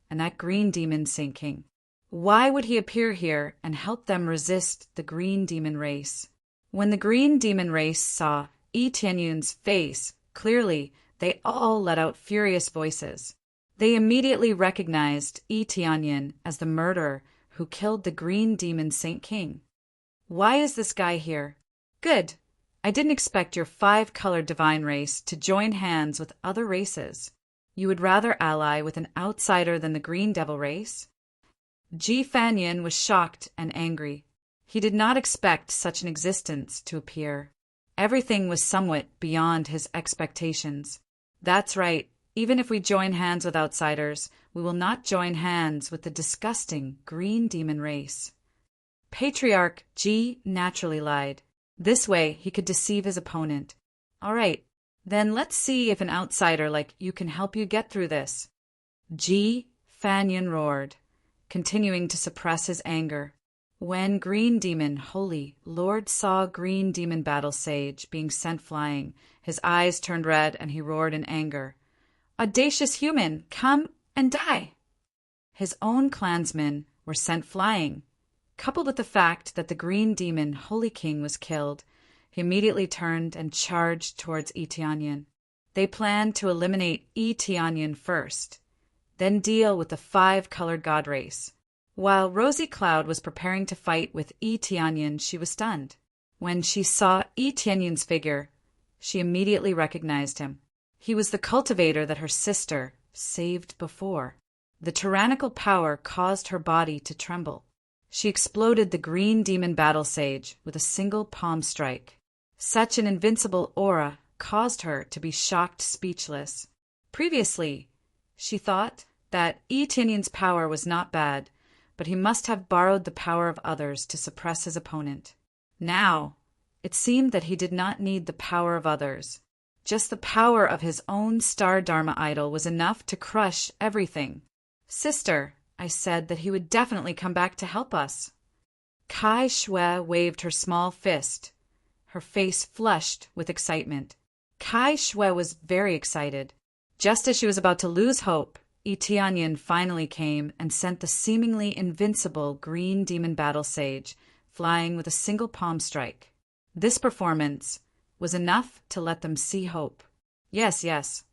Speaker 1: And that green demon Saint King. Why would he appear here and help them resist the green demon race? When the green demon race saw Yi Tianyun's face clearly, they all let out furious voices. They immediately recognized Yi Tianyun as the murderer who killed the green demon Saint King. Why is this guy here? Good. I didn't expect your five-colored divine race to join hands with other races. You would rather ally with an outsider than the green devil race? Ji Fanyin was shocked and angry. He did not expect such an existence to appear. Everything was somewhat beyond his expectations. That's right. Even if we join hands with outsiders, we will not join hands with the disgusting green demon race. Patriarch Ji naturally lied. This way, he could deceive his opponent. All right, then let's see if an outsider like you can help you get through this. Ji Fanyin roared, continuing to suppress his anger. When Green Demon Holy Lord saw Green Demon Battle Sage being sent flying, his eyes turned red and he roared in anger. Audacious human, come and die! His own clansmen were sent flying. Coupled with the fact that the Green Demon Holy King was killed, he immediately turned and charged towards Yi Tianyun. They planned to eliminate Yi Tianyun first, then deal with the five-colored god race. While Rosy Cloud was preparing to fight with Yi Tianyun, she was stunned. When she saw Yi Tianyun's figure, she immediately recognized him. He was the cultivator that her sister saved before. The tyrannical power caused her body to tremble. She exploded the green demon battle sage with a single palm strike. Such an invincible aura caused her to be shocked speechless. Previously, she thought that Yi Tianyun's power was not bad, but he must have borrowed the power of others to suppress his opponent. Now, it seemed that he did not need the power of others. Just the power of his own Star Dharma idol was enough to crush everything. Sister, I said that he would definitely come back to help us. Kai Shui waved her small fist. Her face flushed with excitement. Kai Shui was very excited. Just as she was about to lose hope, Yi Tianyun finally came and sent the seemingly invincible green demon battle sage flying with a single palm strike. This performance was enough to let them see hope. Yes, yes.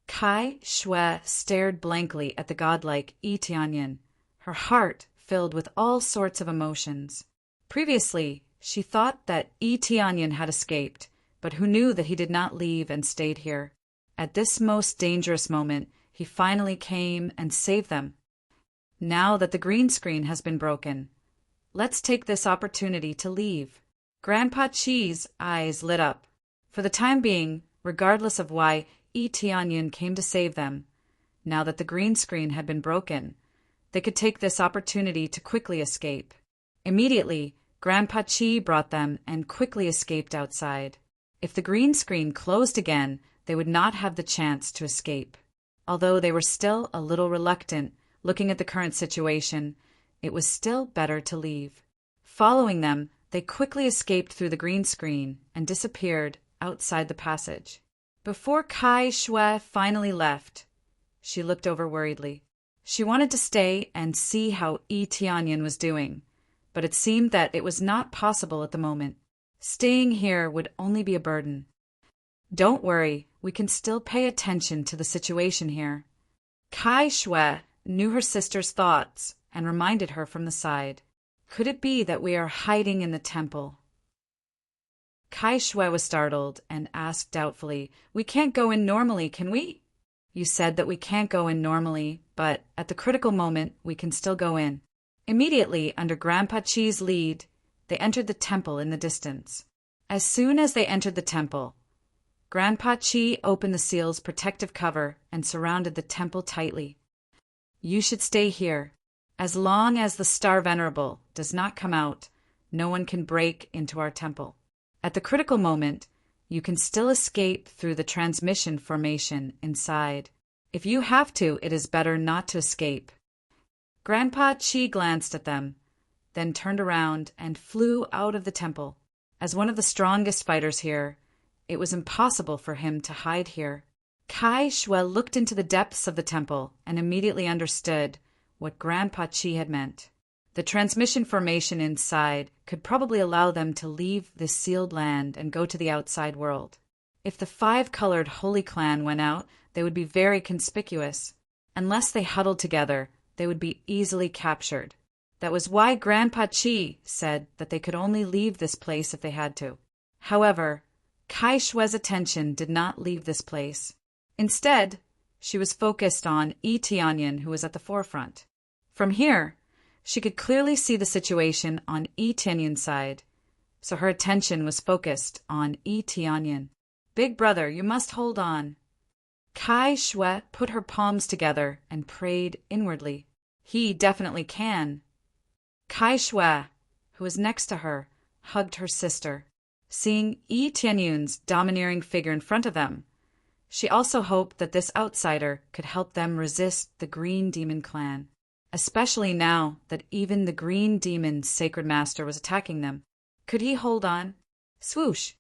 Speaker 1: Kai Shui stared blankly at the godlike Yi Tianyun, her heart filled with all sorts of emotions. Previously, she thought that Yi Tianyun had escaped, but who knew that he did not leave and stayed here? At this most dangerous moment, he finally came and saved them. Now that the green screen has been broken, let's take this opportunity to leave. Grandpa Chi's eyes lit up. For the time being, regardless of why Yi Tianyun came to save them, now that the green screen had been broken, they could take this opportunity to quickly escape. Immediately, Grandpa Chi brought them and quickly escaped outside. If the green screen closed again, they would not have the chance to escape. Although they were still a little reluctant, looking at the current situation, it was still better to leave. Following them, they quickly escaped through the green screen and disappeared outside the passage. Before Kai Shui finally left, she looked over worriedly. She wanted to stay and see how Yi Tianyun was doing, but it seemed that it was not possible at the moment. Staying here would only be a burden. Don't worry, we can still pay attention to the situation here. Kai Shui knew her sister's thoughts and reminded her from the side. Could it be that we are hiding in the temple? Kai Shui was startled and asked doubtfully, "We can't go in normally, can we?" "You said that we can't go in normally, but at the critical moment we can still go in." Immediately, under Grandpa Chi's lead, they entered the temple in the distance. As soon as they entered the temple, Grandpa Chi opened the seal's protective cover and surrounded the temple tightly. You should stay here. As long as the Star Venerable does not come out, no one can break into our temple. At the critical moment, you can still escape through the transmission formation inside. If you have to, it is better not to escape. Grandpa Chi glanced at them, then turned around and flew out of the temple. As one of the strongest fighters here, it was impossible for him to hide here. Kai Shui looked into the depths of the temple and immediately understood what Grandpa Chi had meant. The transmission formation inside could probably allow them to leave this sealed land and go to the outside world. If the five-colored Holy Clan went out, they would be very conspicuous. Unless they huddled together, they would be easily captured. That was why Grandpa Chi said that they could only leave this place if they had to. However, Kai Shui's attention did not leave this place. Instead, she was focused on Yi Tianyan, who was at the forefront. From here, she could clearly see the situation on Yi Tianyan's side, so her attention was focused on Yi Tianyan. Big brother, you must hold on. Kai Shui put her palms together and prayed inwardly. He definitely can. Kai Shui, who was next to her, hugged her sister. Seeing Yi Tianyun's domineering figure in front of them, she also hoped that this outsider could help them resist the Green Demon Clan, especially now that even the Green Demon's sacred master was attacking them. Could he hold on? Swoosh!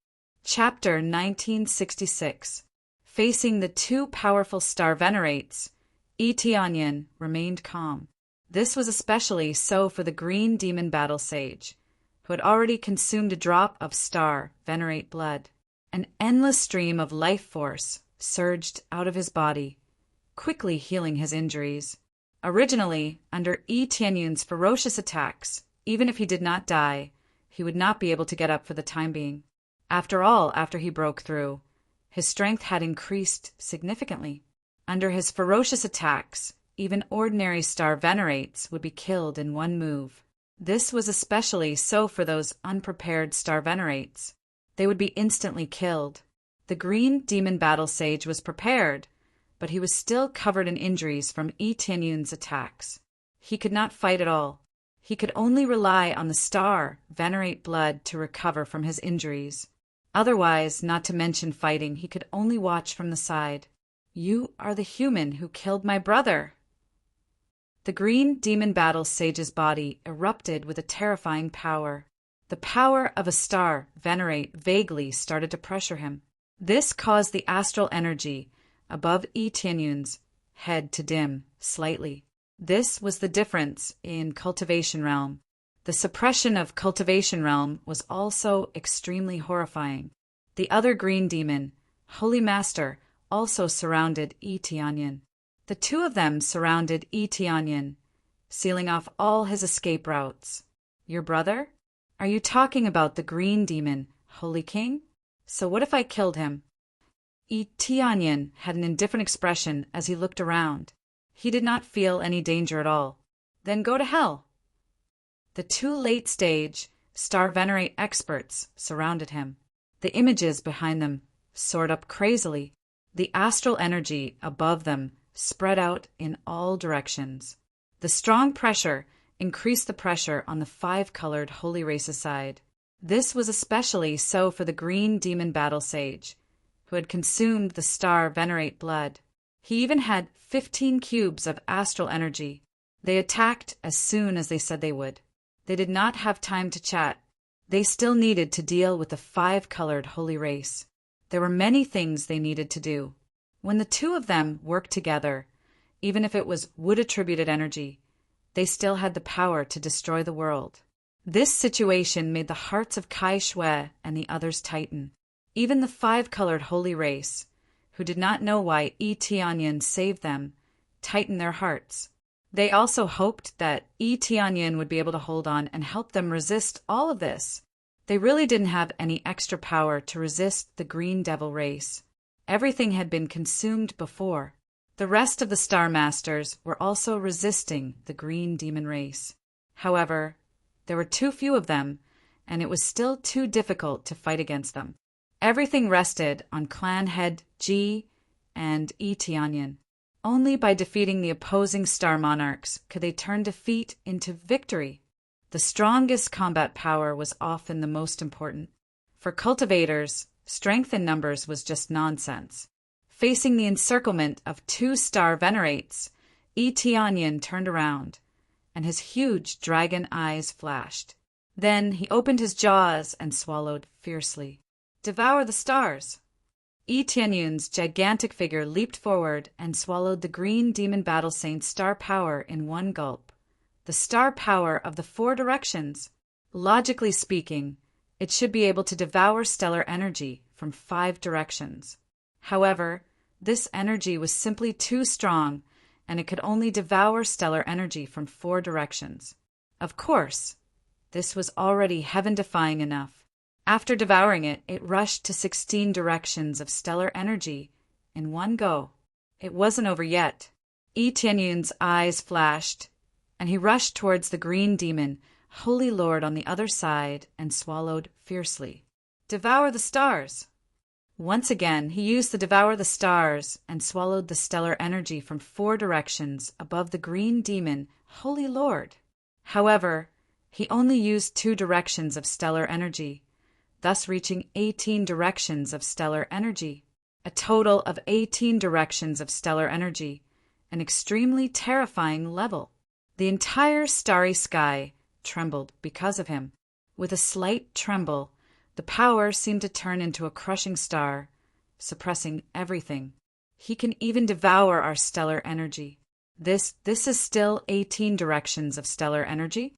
Speaker 1: Chapter 1966. Facing the two powerful star venerates, Yi Tianyan remained calm. This was especially so for the Green Demon Battle Sage, who had already consumed a drop of star venerate blood. An endless stream of life force surged out of his body, quickly healing his injuries. Originally, under Yi Tianyun's ferocious attacks, even if he did not die, he would not be able to get up for the time being. After all, after he broke through, his strength had increased significantly. Under his ferocious attacks, even ordinary star venerates would be killed in one move. This was especially so for those unprepared star venerates. They would be instantly killed. The Green Demon Battle Sage was prepared, but he was still covered in injuries from Yi Tianyun's attacks. He could not fight at all. He could only rely on the star venerate blood to recover from his injuries. Otherwise, not to mention fighting, he could only watch from the side. You are the human who killed my brother. The Green Demon Battle Sage's body erupted with a terrifying power. The power of a star venerate vaguely started to pressure him. This caused the astral energy above Yi Tianyun's head to dim slightly. This was the difference in Cultivation Realm. The suppression of Cultivation Realm was also extremely horrifying. The other Green Demon, Holy Master, also surrounded Yi Tianyan. The two of them surrounded Yi Tianyan, sealing off all his escape routes. Your brother? Are you talking about the Green Demon, Holy King? So what if I killed him? Yi Tianyan had an indifferent expression as he looked around. He did not feel any danger at all. Then go to hell. The two late-stage star venerate experts surrounded him. The images behind them soared up crazily. The astral energy above them spread out in all directions. The strong pressure increased the pressure on the five-colored Holy Race's side. This was especially so for the Green Demon Battle Sage, who had consumed the star venerate blood. He even had 15 cubes of astral energy. They attacked as soon as they said they would. They did not have time to chat. They still needed to deal with the five-colored Holy Race. There were many things they needed to do. When the two of them worked together, even if it was wood-attributed energy, they still had the power to destroy the world. This situation made the hearts of Kai Shui and the others tighten. Even the five-colored Holy Race, who did not know why Yi Tianyan saved them, tightened their hearts. They also hoped that Yi Tianyan would be able to hold on and help them resist all of this. They really didn't have any extra power to resist the Green Devil race. Everything had been consumed before. The rest of the Star Masters were also resisting the Green Demon race. However, there were too few of them, and it was still too difficult to fight against them. Everything rested on clan head Ji and Tianyan. Only by defeating the opposing star monarchs could they turn defeat into victory. The strongest combat power was often the most important. For cultivators, strength in numbers was just nonsense. Facing the encirclement of 2 star venerates, Tianyan turned around, and his huge dragon eyes flashed. Then he opened his jaws and swallowed fiercely. Devour the stars! Tianyan's gigantic figure leaped forward and swallowed the green demon battle saint's star power in one gulp. The star power of the 4 directions. Logically speaking, it should be able to devour stellar energy from 5 directions. However, this energy was simply too strong, and it could only devour stellar energy from 4 directions. Of course, this was already heaven-defying enough. After devouring it, it rushed to 16 directions of stellar energy in one go. It wasn't over yet. Tianyan's eyes flashed, and he rushed towards the green demon, Holy Lord, on the other side, and swallowed fiercely. Devour the stars! Once again, he used the Devour the Stars and swallowed the stellar energy from 4 directions above the green demon, Holy Lord. However, he only used 2 directions of stellar energy, thus reaching 18 directions of stellar energy. A total of 18 directions of stellar energy, an extremely terrifying level. The entire starry sky trembled because of him. With a slight tremble, the power seemed to turn into a crushing star, suppressing everything. He can even devour our stellar energy. This is still 18 directions of stellar energy?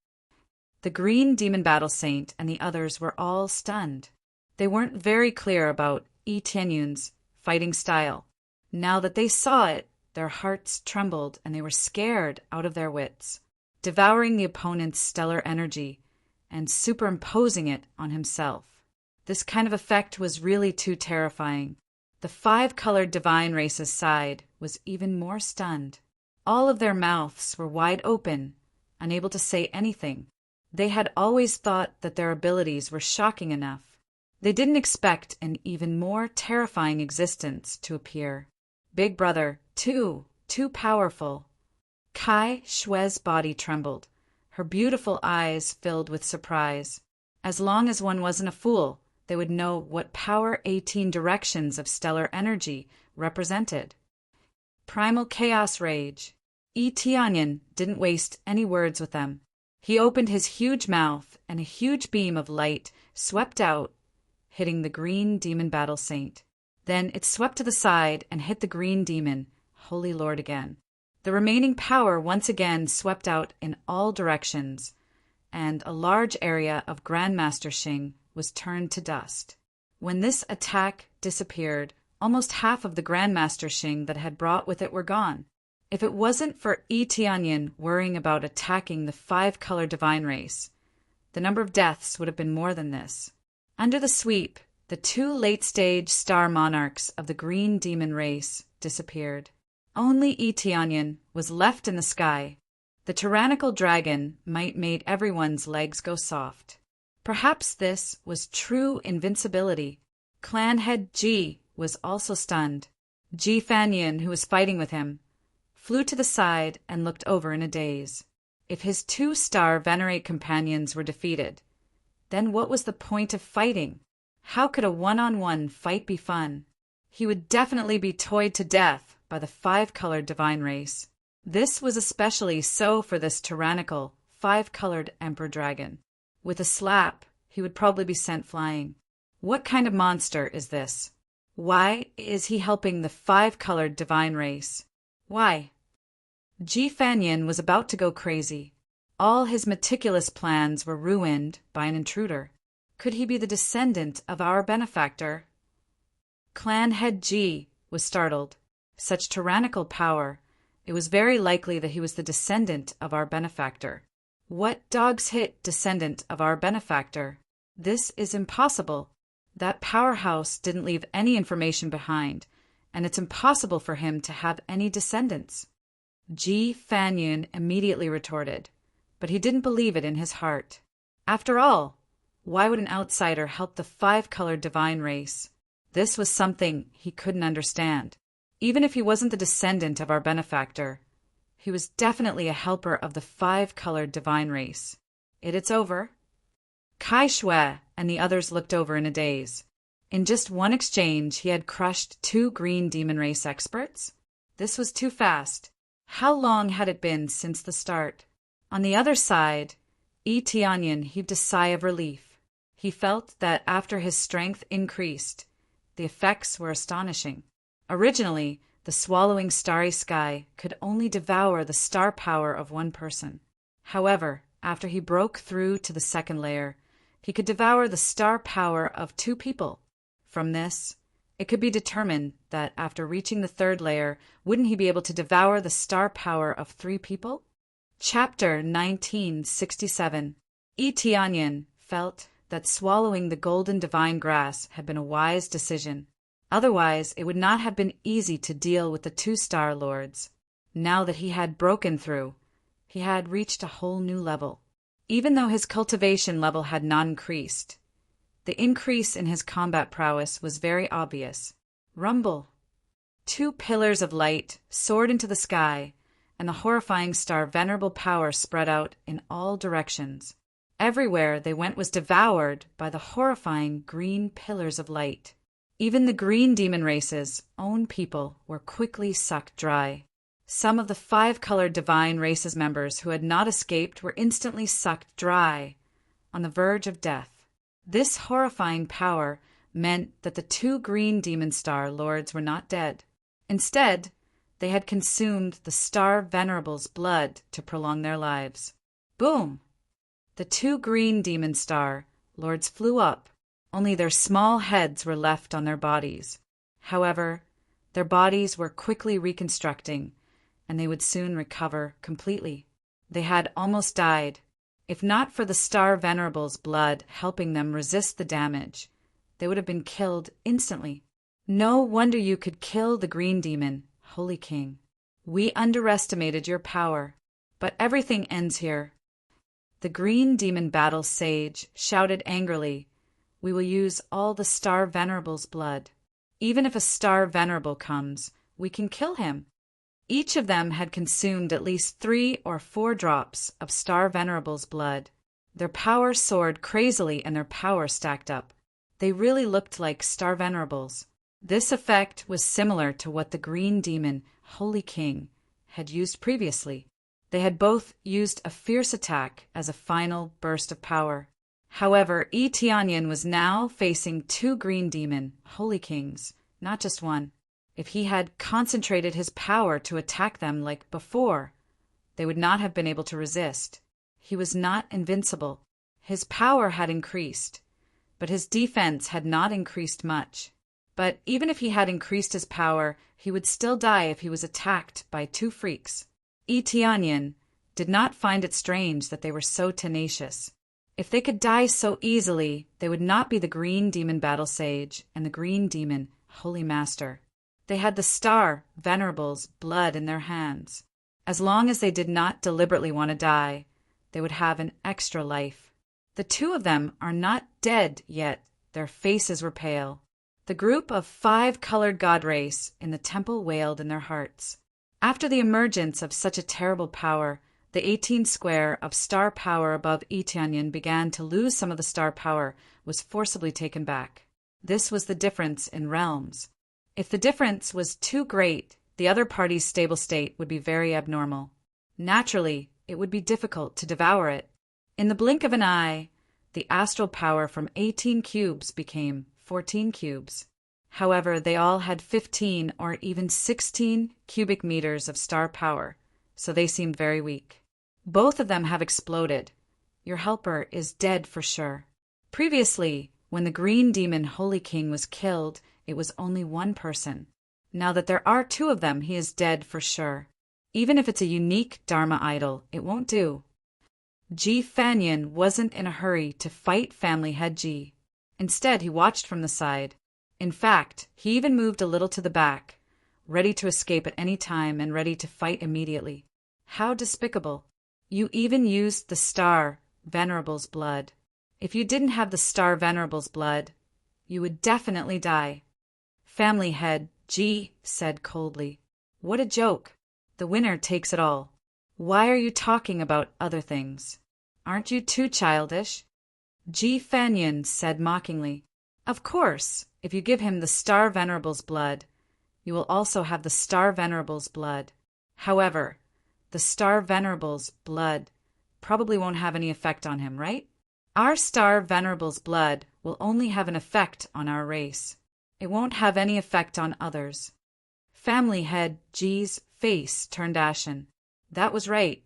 Speaker 1: The green demon battle saint and the others were all stunned. They weren't very clear about Tianyan's fighting style. Now that they saw it, their hearts trembled and they were scared out of their wits. Devouring the opponent's stellar energy and superimposing it on himself. This kind of effect was really too terrifying. The 5-colored divine race's side was even more stunned. All of their mouths were wide open, unable to say anything. They had always thought that their abilities were shocking enough. They didn't expect an even more terrifying existence to appear. Big Brother, too powerful. Kai Shue's body trembled. Her beautiful eyes filled with surprise. As long as one wasn't a fool, they would know what power 18 directions of stellar energy represented. Primal chaos rage. Tianyan didn't waste any words with them. He opened his huge mouth, and a huge beam of light swept out, hitting the green demon battle saint. Then it swept to the side and hit the green demon, Holy Lord, again. The remaining power once again swept out in all directions, and a large area of Grandmaster Xing was turned to dust. When this attack disappeared, almost half of the Grandmaster Xing that had brought with it were gone. If it wasn't for Tianyan worrying about attacking the 5-color divine race, the number of deaths would have been more than this. Under the sweep, the 2 late-stage star monarchs of the green demon race disappeared. Only Tianyan was left in the sky. The tyrannical dragon might made everyone's legs go soft. Perhaps this was true invincibility. Clan head Ji was also stunned. Ji Fanyan, who was fighting with him, flew to the side and looked over in a daze. If his 2-star venerate companions were defeated, then what was the point of fighting? How could a one-on-one fight be fun? He would definitely be toyed to death by the 5-colored divine race. This was especially so for this tyrannical, 5-colored emperor dragon. With a slap, he would probably be sent flying. What kind of monster is this? Why is he helping the 5-colored divine race? Why? Ji Fanyan was about to go crazy. All his meticulous plans were ruined by an intruder. Could he be the descendant of our benefactor? Clan head Ji was startled. Such tyrannical power, it was very likely that he was the descendant of our benefactor. What dog's hit descendant of our benefactor? This is impossible. That powerhouse didn't leave any information behind, and it's impossible for him to have any descendants. Ji Fanyan immediately retorted, but he didn't believe it in his heart. After all, Why would an outsider help the five-colored divine race? This was something he couldn't understand. Even if he wasn't the descendant of our benefactor, he was definitely a helper of the five-colored divine race. It's over. Kai Shui and the others looked over in a daze. In just one exchange, he had crushed 2 green demon race experts. This was too fast. How long had it been since the start? On the other side, Yi Tianyan heaved a sigh of relief. He felt that after his strength increased, the effects were astonishing. Originally, the swallowing starry sky could only devour the star power of one person. However, after he broke through to the second layer, he could devour the star power of 2 people. From this, it could be determined that after reaching the third layer, wouldn't he be able to devour the star power of 3 people? Chapter 1967. Yi Tianyan felt that swallowing the golden divine grass had been a wise decision. Otherwise, it would not have been easy to deal with the 2 Star Lords. Now that he had broken through, he had reached a whole new level. Even though his cultivation level had not increased, the increase in his combat prowess was very obvious. Rumble! 2 pillars of light soared into the sky, and the horrifying star venerable power spread out in all directions. Everywhere they went was devoured by the horrifying green pillars of light. Even the green demon race's own people were quickly sucked dry. Some of the 5-colored divine race's members who had not escaped were instantly sucked dry, on the verge of death. This horrifying power meant that the 2 green demon star lords were not dead. Instead, they had consumed the star venerable's blood to prolong their lives. Boom! The 2 green demon star lords flew up. Only their small heads were left on their bodies. However, their bodies were quickly reconstructing, and they would soon recover completely. They had almost died. If not for the Star Venerable's blood helping them resist the damage, they would have been killed instantly. No wonder you could kill the green demon, Holy King. We underestimated your power, but everything ends here. The green demon battle sage shouted angrily, "We will use all the Star Venerable's blood. Even if a Star Venerable comes, we can kill him." Each of them had consumed at least 3 or 4 drops of Star Venerable's blood. Their power soared crazily and their power stacked up. They really looked like Star Venerables. This effect was similar to what the green demon, Holy King, had used previously. They had both used a fierce attack as a final burst of power. However, Yi Tianyan was now facing 2 green demon, Holy Kings, not just one. If he had concentrated his power to attack them like before, they would not have been able to resist. He was not invincible. His power had increased, but his defense had not increased much. But even if he had increased his power, he would still die if he was attacked by 2 freaks. Yi Tianyan did not find it strange that they were so tenacious. If they could die so easily, they would not be the green demon battle sage and the green demon holy master. They had the Star Venerable's blood in their hands. As long as they did not deliberately want to die, they would have an extra life. The 2 of them are not dead yet. Their faces were pale. The group of 5-colored god race in the temple wailed in their hearts. After the emergence of such a terrible power, the 18 square of star power above Yi Tianyan began to lose some of the star power, was forcibly taken back. This was the difference in realms. If the difference was too great, the other party's stable state would be very abnormal. Naturally, it would be difficult to devour it. In the blink of an eye, the astral power from 18 cubes became 14 cubes. However, they all had 15 or even 16 cubic meters of star power, so they seemed very weak. Both of them have exploded. Your helper is dead for sure. Previously, when the green demon Holy King was killed, it was only 1 person. Now that there are 2 of them, he is dead for sure. Even if it's a unique Dharma idol, it won't do. Ji Fanyan wasn't in a hurry to fight family head Ji. Instead, he watched from the side. In fact, he even moved a little to the back, ready to escape at any time and ready to fight immediately. How despicable. You even used the Star Venerable's blood. If you didn't have the Star Venerable's blood, you would definitely die. Family head G said coldly. What a joke. The winner takes it all. Why are you talking about other things? Aren't you too childish? Ji Fanyin said mockingly. Of course, if you give him the Star Venerable's blood, you will also have the Star Venerable's blood. However, the Star Venerable's blood probably won't have any effect on him, right? Our Star Venerable's blood will only have an effect on our race. It won't have any effect on others. Family head G's face turned ashen. That was right.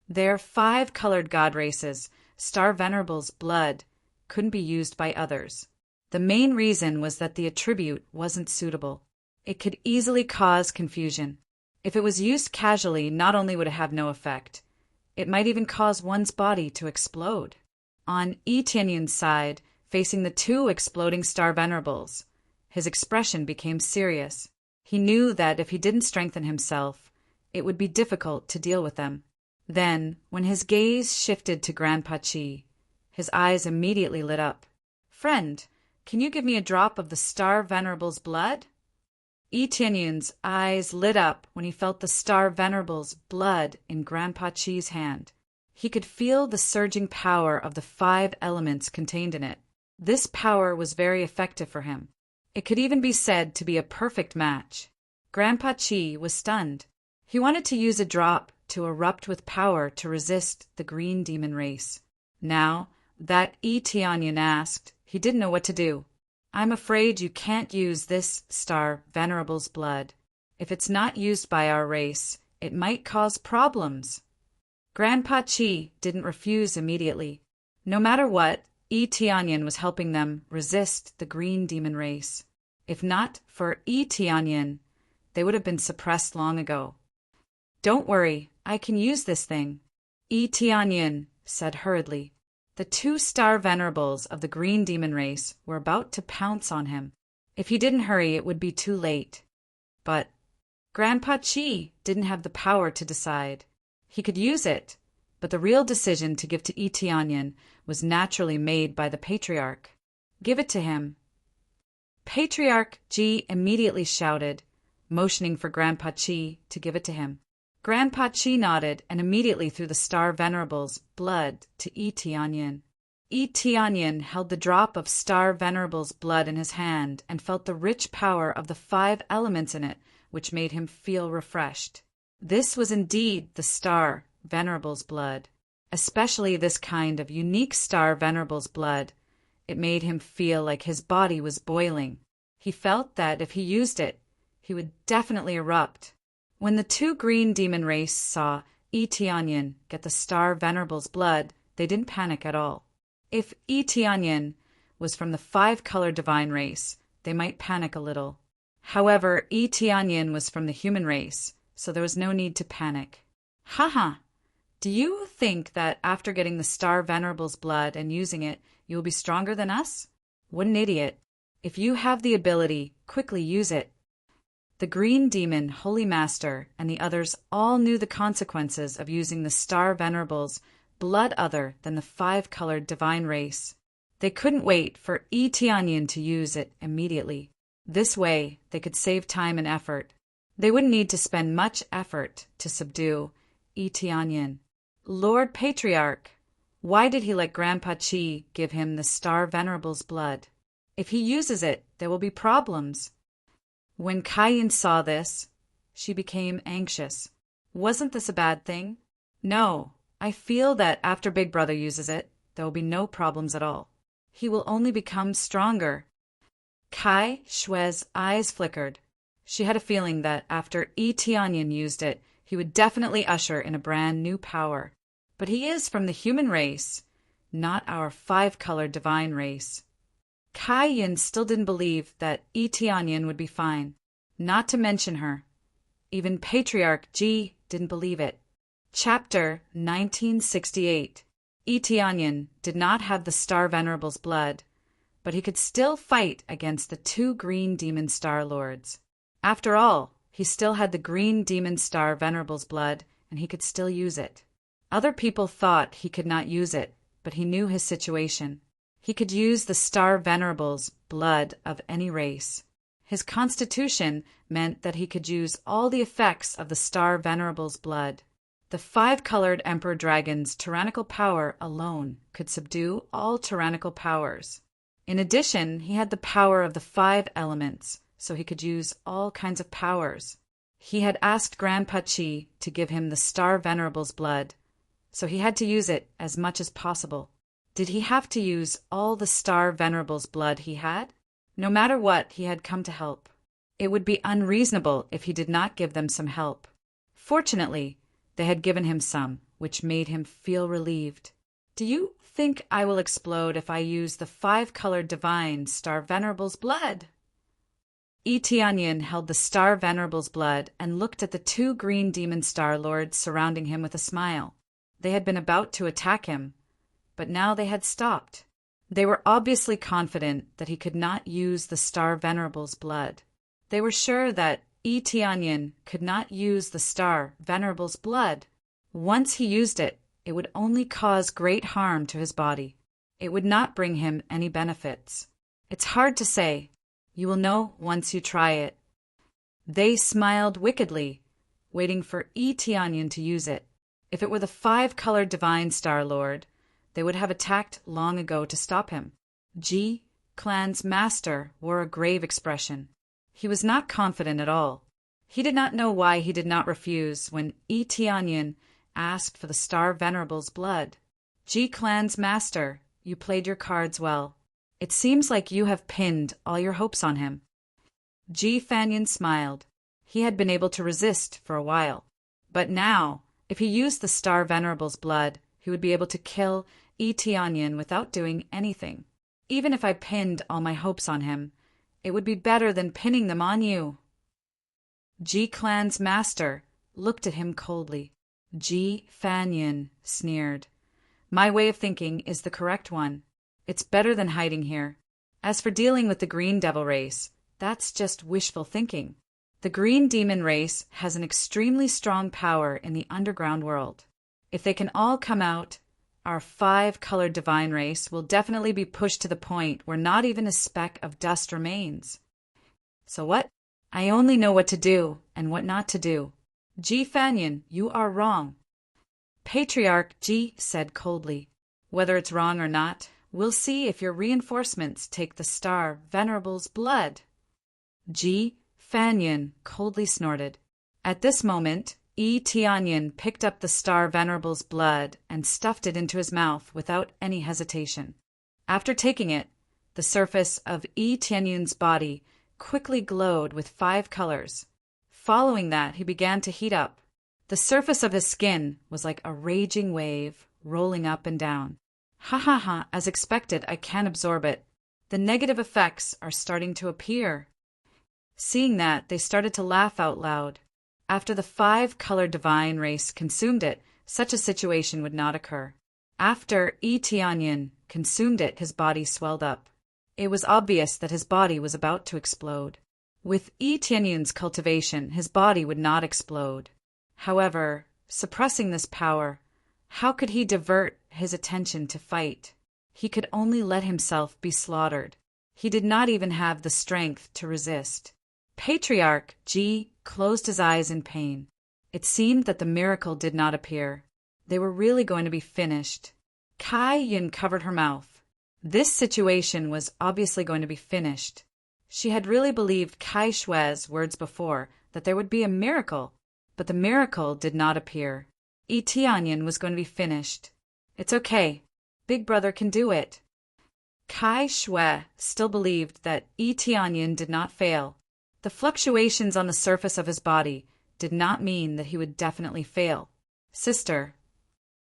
Speaker 1: Their 5 colored god races, Star Venerable's blood couldn't be used by others. The main reason was that the attribute wasn't suitable. It could easily cause confusion. If it was used casually, not only would it have no effect, it might even cause one's body to explode. On Yi Tianyun's side, facing the 2 exploding Star Venerables, his expression became serious. He knew that if he didn't strengthen himself, it would be difficult to deal with them. Then, when his gaze shifted to Grandpa Chi, his eyes immediately lit up. Friend, can you give me a drop of the Star Venerable's blood? Yi Tianyun's eyes lit up when he felt the Star Venerable's blood in Grandpa Chi's hand. He could feel the surging power of the 5 elements contained in it. This power was very effective for him. It could even be said to be a perfect match. Grandpa Chi was stunned. He wanted to use a drop to erupt with power to resist the green demon race. Now that Yi Tianyun asked, he didn't know what to do. I'm afraid you can't use this Star Venerable's blood. If it's not used by our race, it might cause problems. Grandpa Chi didn't refuse immediately. No matter what, Yi Tianyun was helping them resist the green demon race. If not for Yi Tianyun, they would have been suppressed long ago. Don't worry, I can use this thing, Yi Tianyun said hurriedly. The 2 Star Venerables of the green demon race were about to pounce on him. If he didn't hurry, it would be too late. But Grandpa Chi didn't have the power to decide. He could use it, but the real decision to give to Yi Tianyun was naturally made by the Patriarch. Give it to him. Patriarch Ji immediately shouted, motioning for Grandpa Chi to give it to him. Grandpa Chi nodded and immediately threw the Star Venerable's blood to Yi Tianyun. Yi Tianyun held the drop of Star Venerable's blood in his hand and felt the rich power of the 5 elements in it, which made him feel refreshed. This was indeed the Star Venerable's blood, especially this kind of unique Star Venerable's blood. It made him feel like his body was boiling. He felt that if he used it, he would definitely erupt. When the 2 green demon race saw Yi Tianyun get the Star Venerable's blood, they didn't panic at all. If Yi Tianyun was from the 5-color divine race, they might panic a little. However, Yi Tianyun was from the human race, so there was no need to panic. Haha, do you think that after getting the Star Venerable's blood and using it, you will be stronger than us? What an idiot. If you have the ability, quickly use it. The Green Demon, Holy Master, and the others all knew the consequences of using the Star Venerable's blood other than the 5-colored divine race. They couldn't wait for Yi Tianyun to use it immediately. This way, they could save time and effort. They wouldn't need to spend much effort to subdue Yi Tianyun. Lord Patriarch, why did he let Grandpa Chi give him the Star Venerable's blood? If he uses it, there will be problems. When Kaiyin saw this, she became anxious. Wasn't this a bad thing? No, I feel that after Big Brother uses it, there will be no problems at all. He will only become stronger. Kai Shue's eyes flickered. She had a feeling that after Yi Tianyun used it, he would definitely usher in a brand new power. But he is from the human race, not our 5-colored divine race. Kaiyin still didn't believe that Yi Tianyun would be fine, not to mention her. Even Patriarch Ji didn't believe it. Chapter 1968. Yi Tianyun did not have the Star Venerable's blood, but he could still fight against the 2 green demon star lords. After all, he still had the green demon star Venerable's blood, and he could still use it. Other people thought he could not use it, but he knew his situation. He could use the Star Venerable's blood of any race. His constitution meant that he could use all the effects of the Star Venerable's blood. The five-colored Emperor Dragon's tyrannical power alone could subdue all tyrannical powers. In addition, he had the power of the five elements, so he could use all kinds of powers. He had asked Grandpa Chi to give him the Star Venerable's blood, so he had to use it as much as possible. Did he have to use all the Star Venerable's blood he had? No matter what, he had come to help. It would be unreasonable if he did not give them some help. Fortunately, they had given him some, which made him feel relieved. Do you think I will explode if I use the five-colored divine Star Venerable's blood? Tianyin held the Star Venerable's blood and looked at the two green demon Star Lords surrounding him with a smile. They had been about to attack him, but now they had stopped. They were obviously confident that he could not use the Star Venerable's blood. They were sure that Tianyin could not use the Star Venerable's blood. Once he used it, it would only cause great harm to his body. It would not bring him any benefits. It's hard to say. You will know once you try it. They smiled wickedly, waiting for Tianyin to use it. If it were the five-colored Divine Star Lord, they would have attacked long ago to stop him. Ji Clan's master wore a grave expression. He was not confident at all. He did not know why he did not refuse when Tianyin asked for the Star Venerable's blood. Ji Clan's master, you played your cards well. It seems like you have pinned all your hopes on him. Ji Fanyin smiled. He had been able to resist for a while. But now, if he used the Star Venerable's blood, he would be able to kill Tianyin without doing anything. Even if I pinned all my hopes on him, it would be better than pinning them on you. Ji Clan's master looked at him coldly. Ji Fanyin sneered. My way of thinking is the correct one. It's better than hiding here. As for dealing with the Green Devil race, that's just wishful thinking. The Green Demon race has an extremely strong power in the underground world. If they can all come out, our five-colored divine race will definitely be pushed to the point where not even a speck of dust remains. So what? I only know what to do and what not to do. Ji Fanyin, you are wrong. Patriarch Ji said coldly. Whether it's wrong or not, we'll see if your reinforcements take the Star Venerable's blood. Ji Fanyin coldly snorted. At this moment, Tianyin picked up the Star Venerable's blood and stuffed it into his mouth without any hesitation. After taking it, the surface of Tianyin's body quickly glowed with 5 colors. Following that, he began to heat up. The surface of his skin was like a raging wave, rolling up and down. Ha ha ha, as expected, I can't absorb it. The negative effects are starting to appear. Seeing that, they started to laugh out loud. After the 5-colored divine race consumed it, such a situation would not occur. After Tianyin consumed it, his body swelled up. It was obvious that his body was about to explode. With Tianyin's cultivation, his body would not explode. However, suppressing this power, how could he divert his attention to fight? He could only let himself be slaughtered. He did not even have the strength to resist. Patriarch Ji closed his eyes in pain. It seemed that the miracle did not appear. They were really going to be finished. Kai Yin covered her mouth. This situation was obviously going to be finished. She had really believed Kai Shui's words before, that there would be a miracle, but the miracle did not appear. Tianyin was going to be finished. It's okay. Big Brother can do it. Kai Shui still believed that Tianyin did not fail. The fluctuations on the surface of his body did not mean that he would definitely fail. Sister.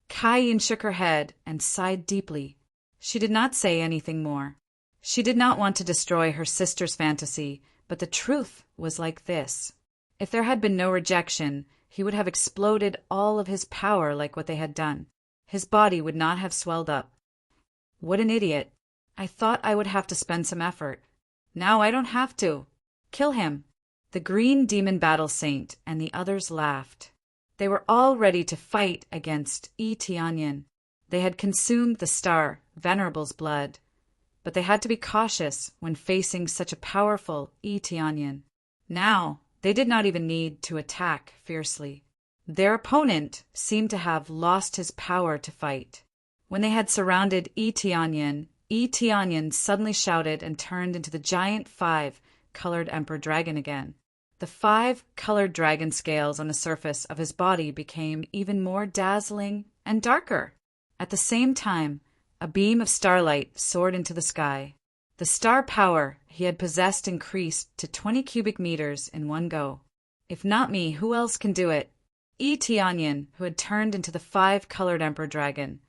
Speaker 1: Kai Yin shook her head and sighed deeply. She did not say anything more. She did not want to destroy her sister's fantasy, but the truth was like this. If there had been no rejection, he would have exploded all of his power like what they had done. His body would not have swelled up. What an idiot. I thought I would have to spend some effort. Now I don't have to. Kill him. The Green Demon Battle Saint and the others laughed. They were all ready to fight against Tianyin. They had consumed the Star Venerable's blood. but they had to be cautious when facing such a powerful Tianyan. Now, they did not even need to attack fiercely. Their opponent seemed to have lost his power to fight. When they had surrounded Tianyan suddenly shouted and turned into the giant 5-colored emperor dragon again. The 5-colored dragon scales on the surface of his body became even more dazzling and darker. At the same time, a beam of starlight soared into the sky. The star power he had possessed increased to 20 cubic meters in one go. If not me, who else can do it? Tianyan, who had turned into the 5-colored emperor dragon,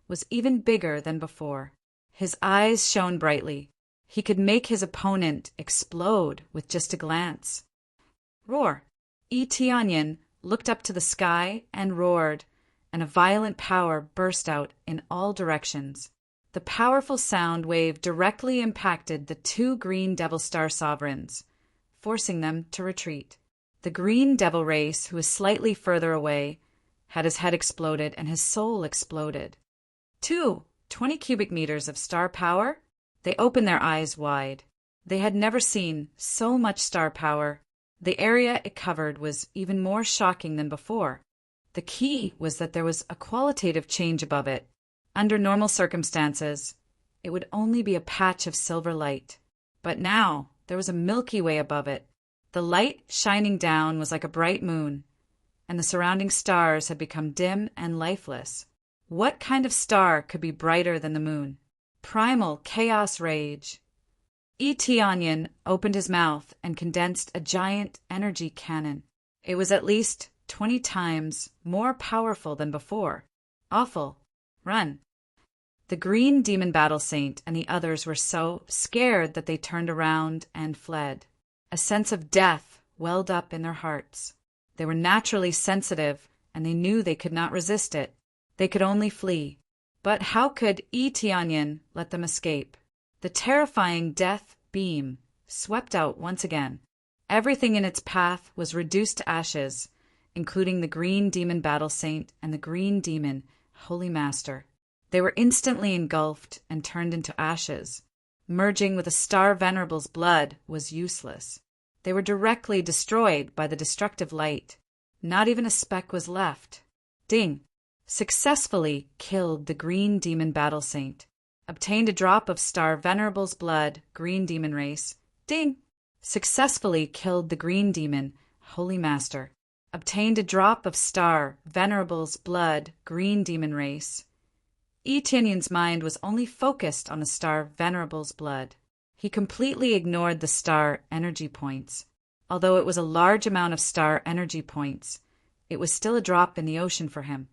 Speaker 1: was even bigger than before. His eyes shone brightly. He could make his opponent explode with just a glance. Roar! Tianyan looked up to the sky and roared, and a violent power burst out in all directions. The powerful sound wave directly impacted the 2 green Devil Star sovereigns, forcing them to retreat. The green devil race, who was slightly further away, had his head exploded and his soul exploded. 20 cubic meters of star power? They opened their eyes wide. They had never seen so much star power. The area it covered was even more shocking than before. The key was that there was a qualitative change above it. Under normal circumstances, it would only be a patch of silver light. But now there was a Milky Way above it. The light shining down was like a bright moon, and the surrounding stars had become dim and lifeless. What kind of star could be brighter than the moon? Primal chaos rage. Tianyan opened his mouth and condensed a giant energy cannon. It was at least 20 times more powerful than before. Awful. Run. The green demon battle saint and the others were so scared that they turned around and fled. A sense of death welled up in their hearts. They were naturally sensitive, and they knew they could not resist it. They could only flee. But how could Tianyan let them escape? The terrifying death beam swept out once again. Everything in its path was reduced to ashes, including the green demon battle saint and the green demon holy master. They were instantly engulfed and turned into ashes. Merging with a star venerable's blood was useless. They were directly destroyed by the destructive light. Not even a speck was left. Ding! Successfully killed the green demon battle saint. Obtained a drop of star venerable's blood, green demon race. Ding! Successfully killed the green demon holy master. Obtained a drop of star venerable's blood, green demon race. Tianyan's mind was only focused on the star venerable's blood. He completely ignored the star energy points. Although it was a large amount of star energy points, it was still a drop in the ocean for him.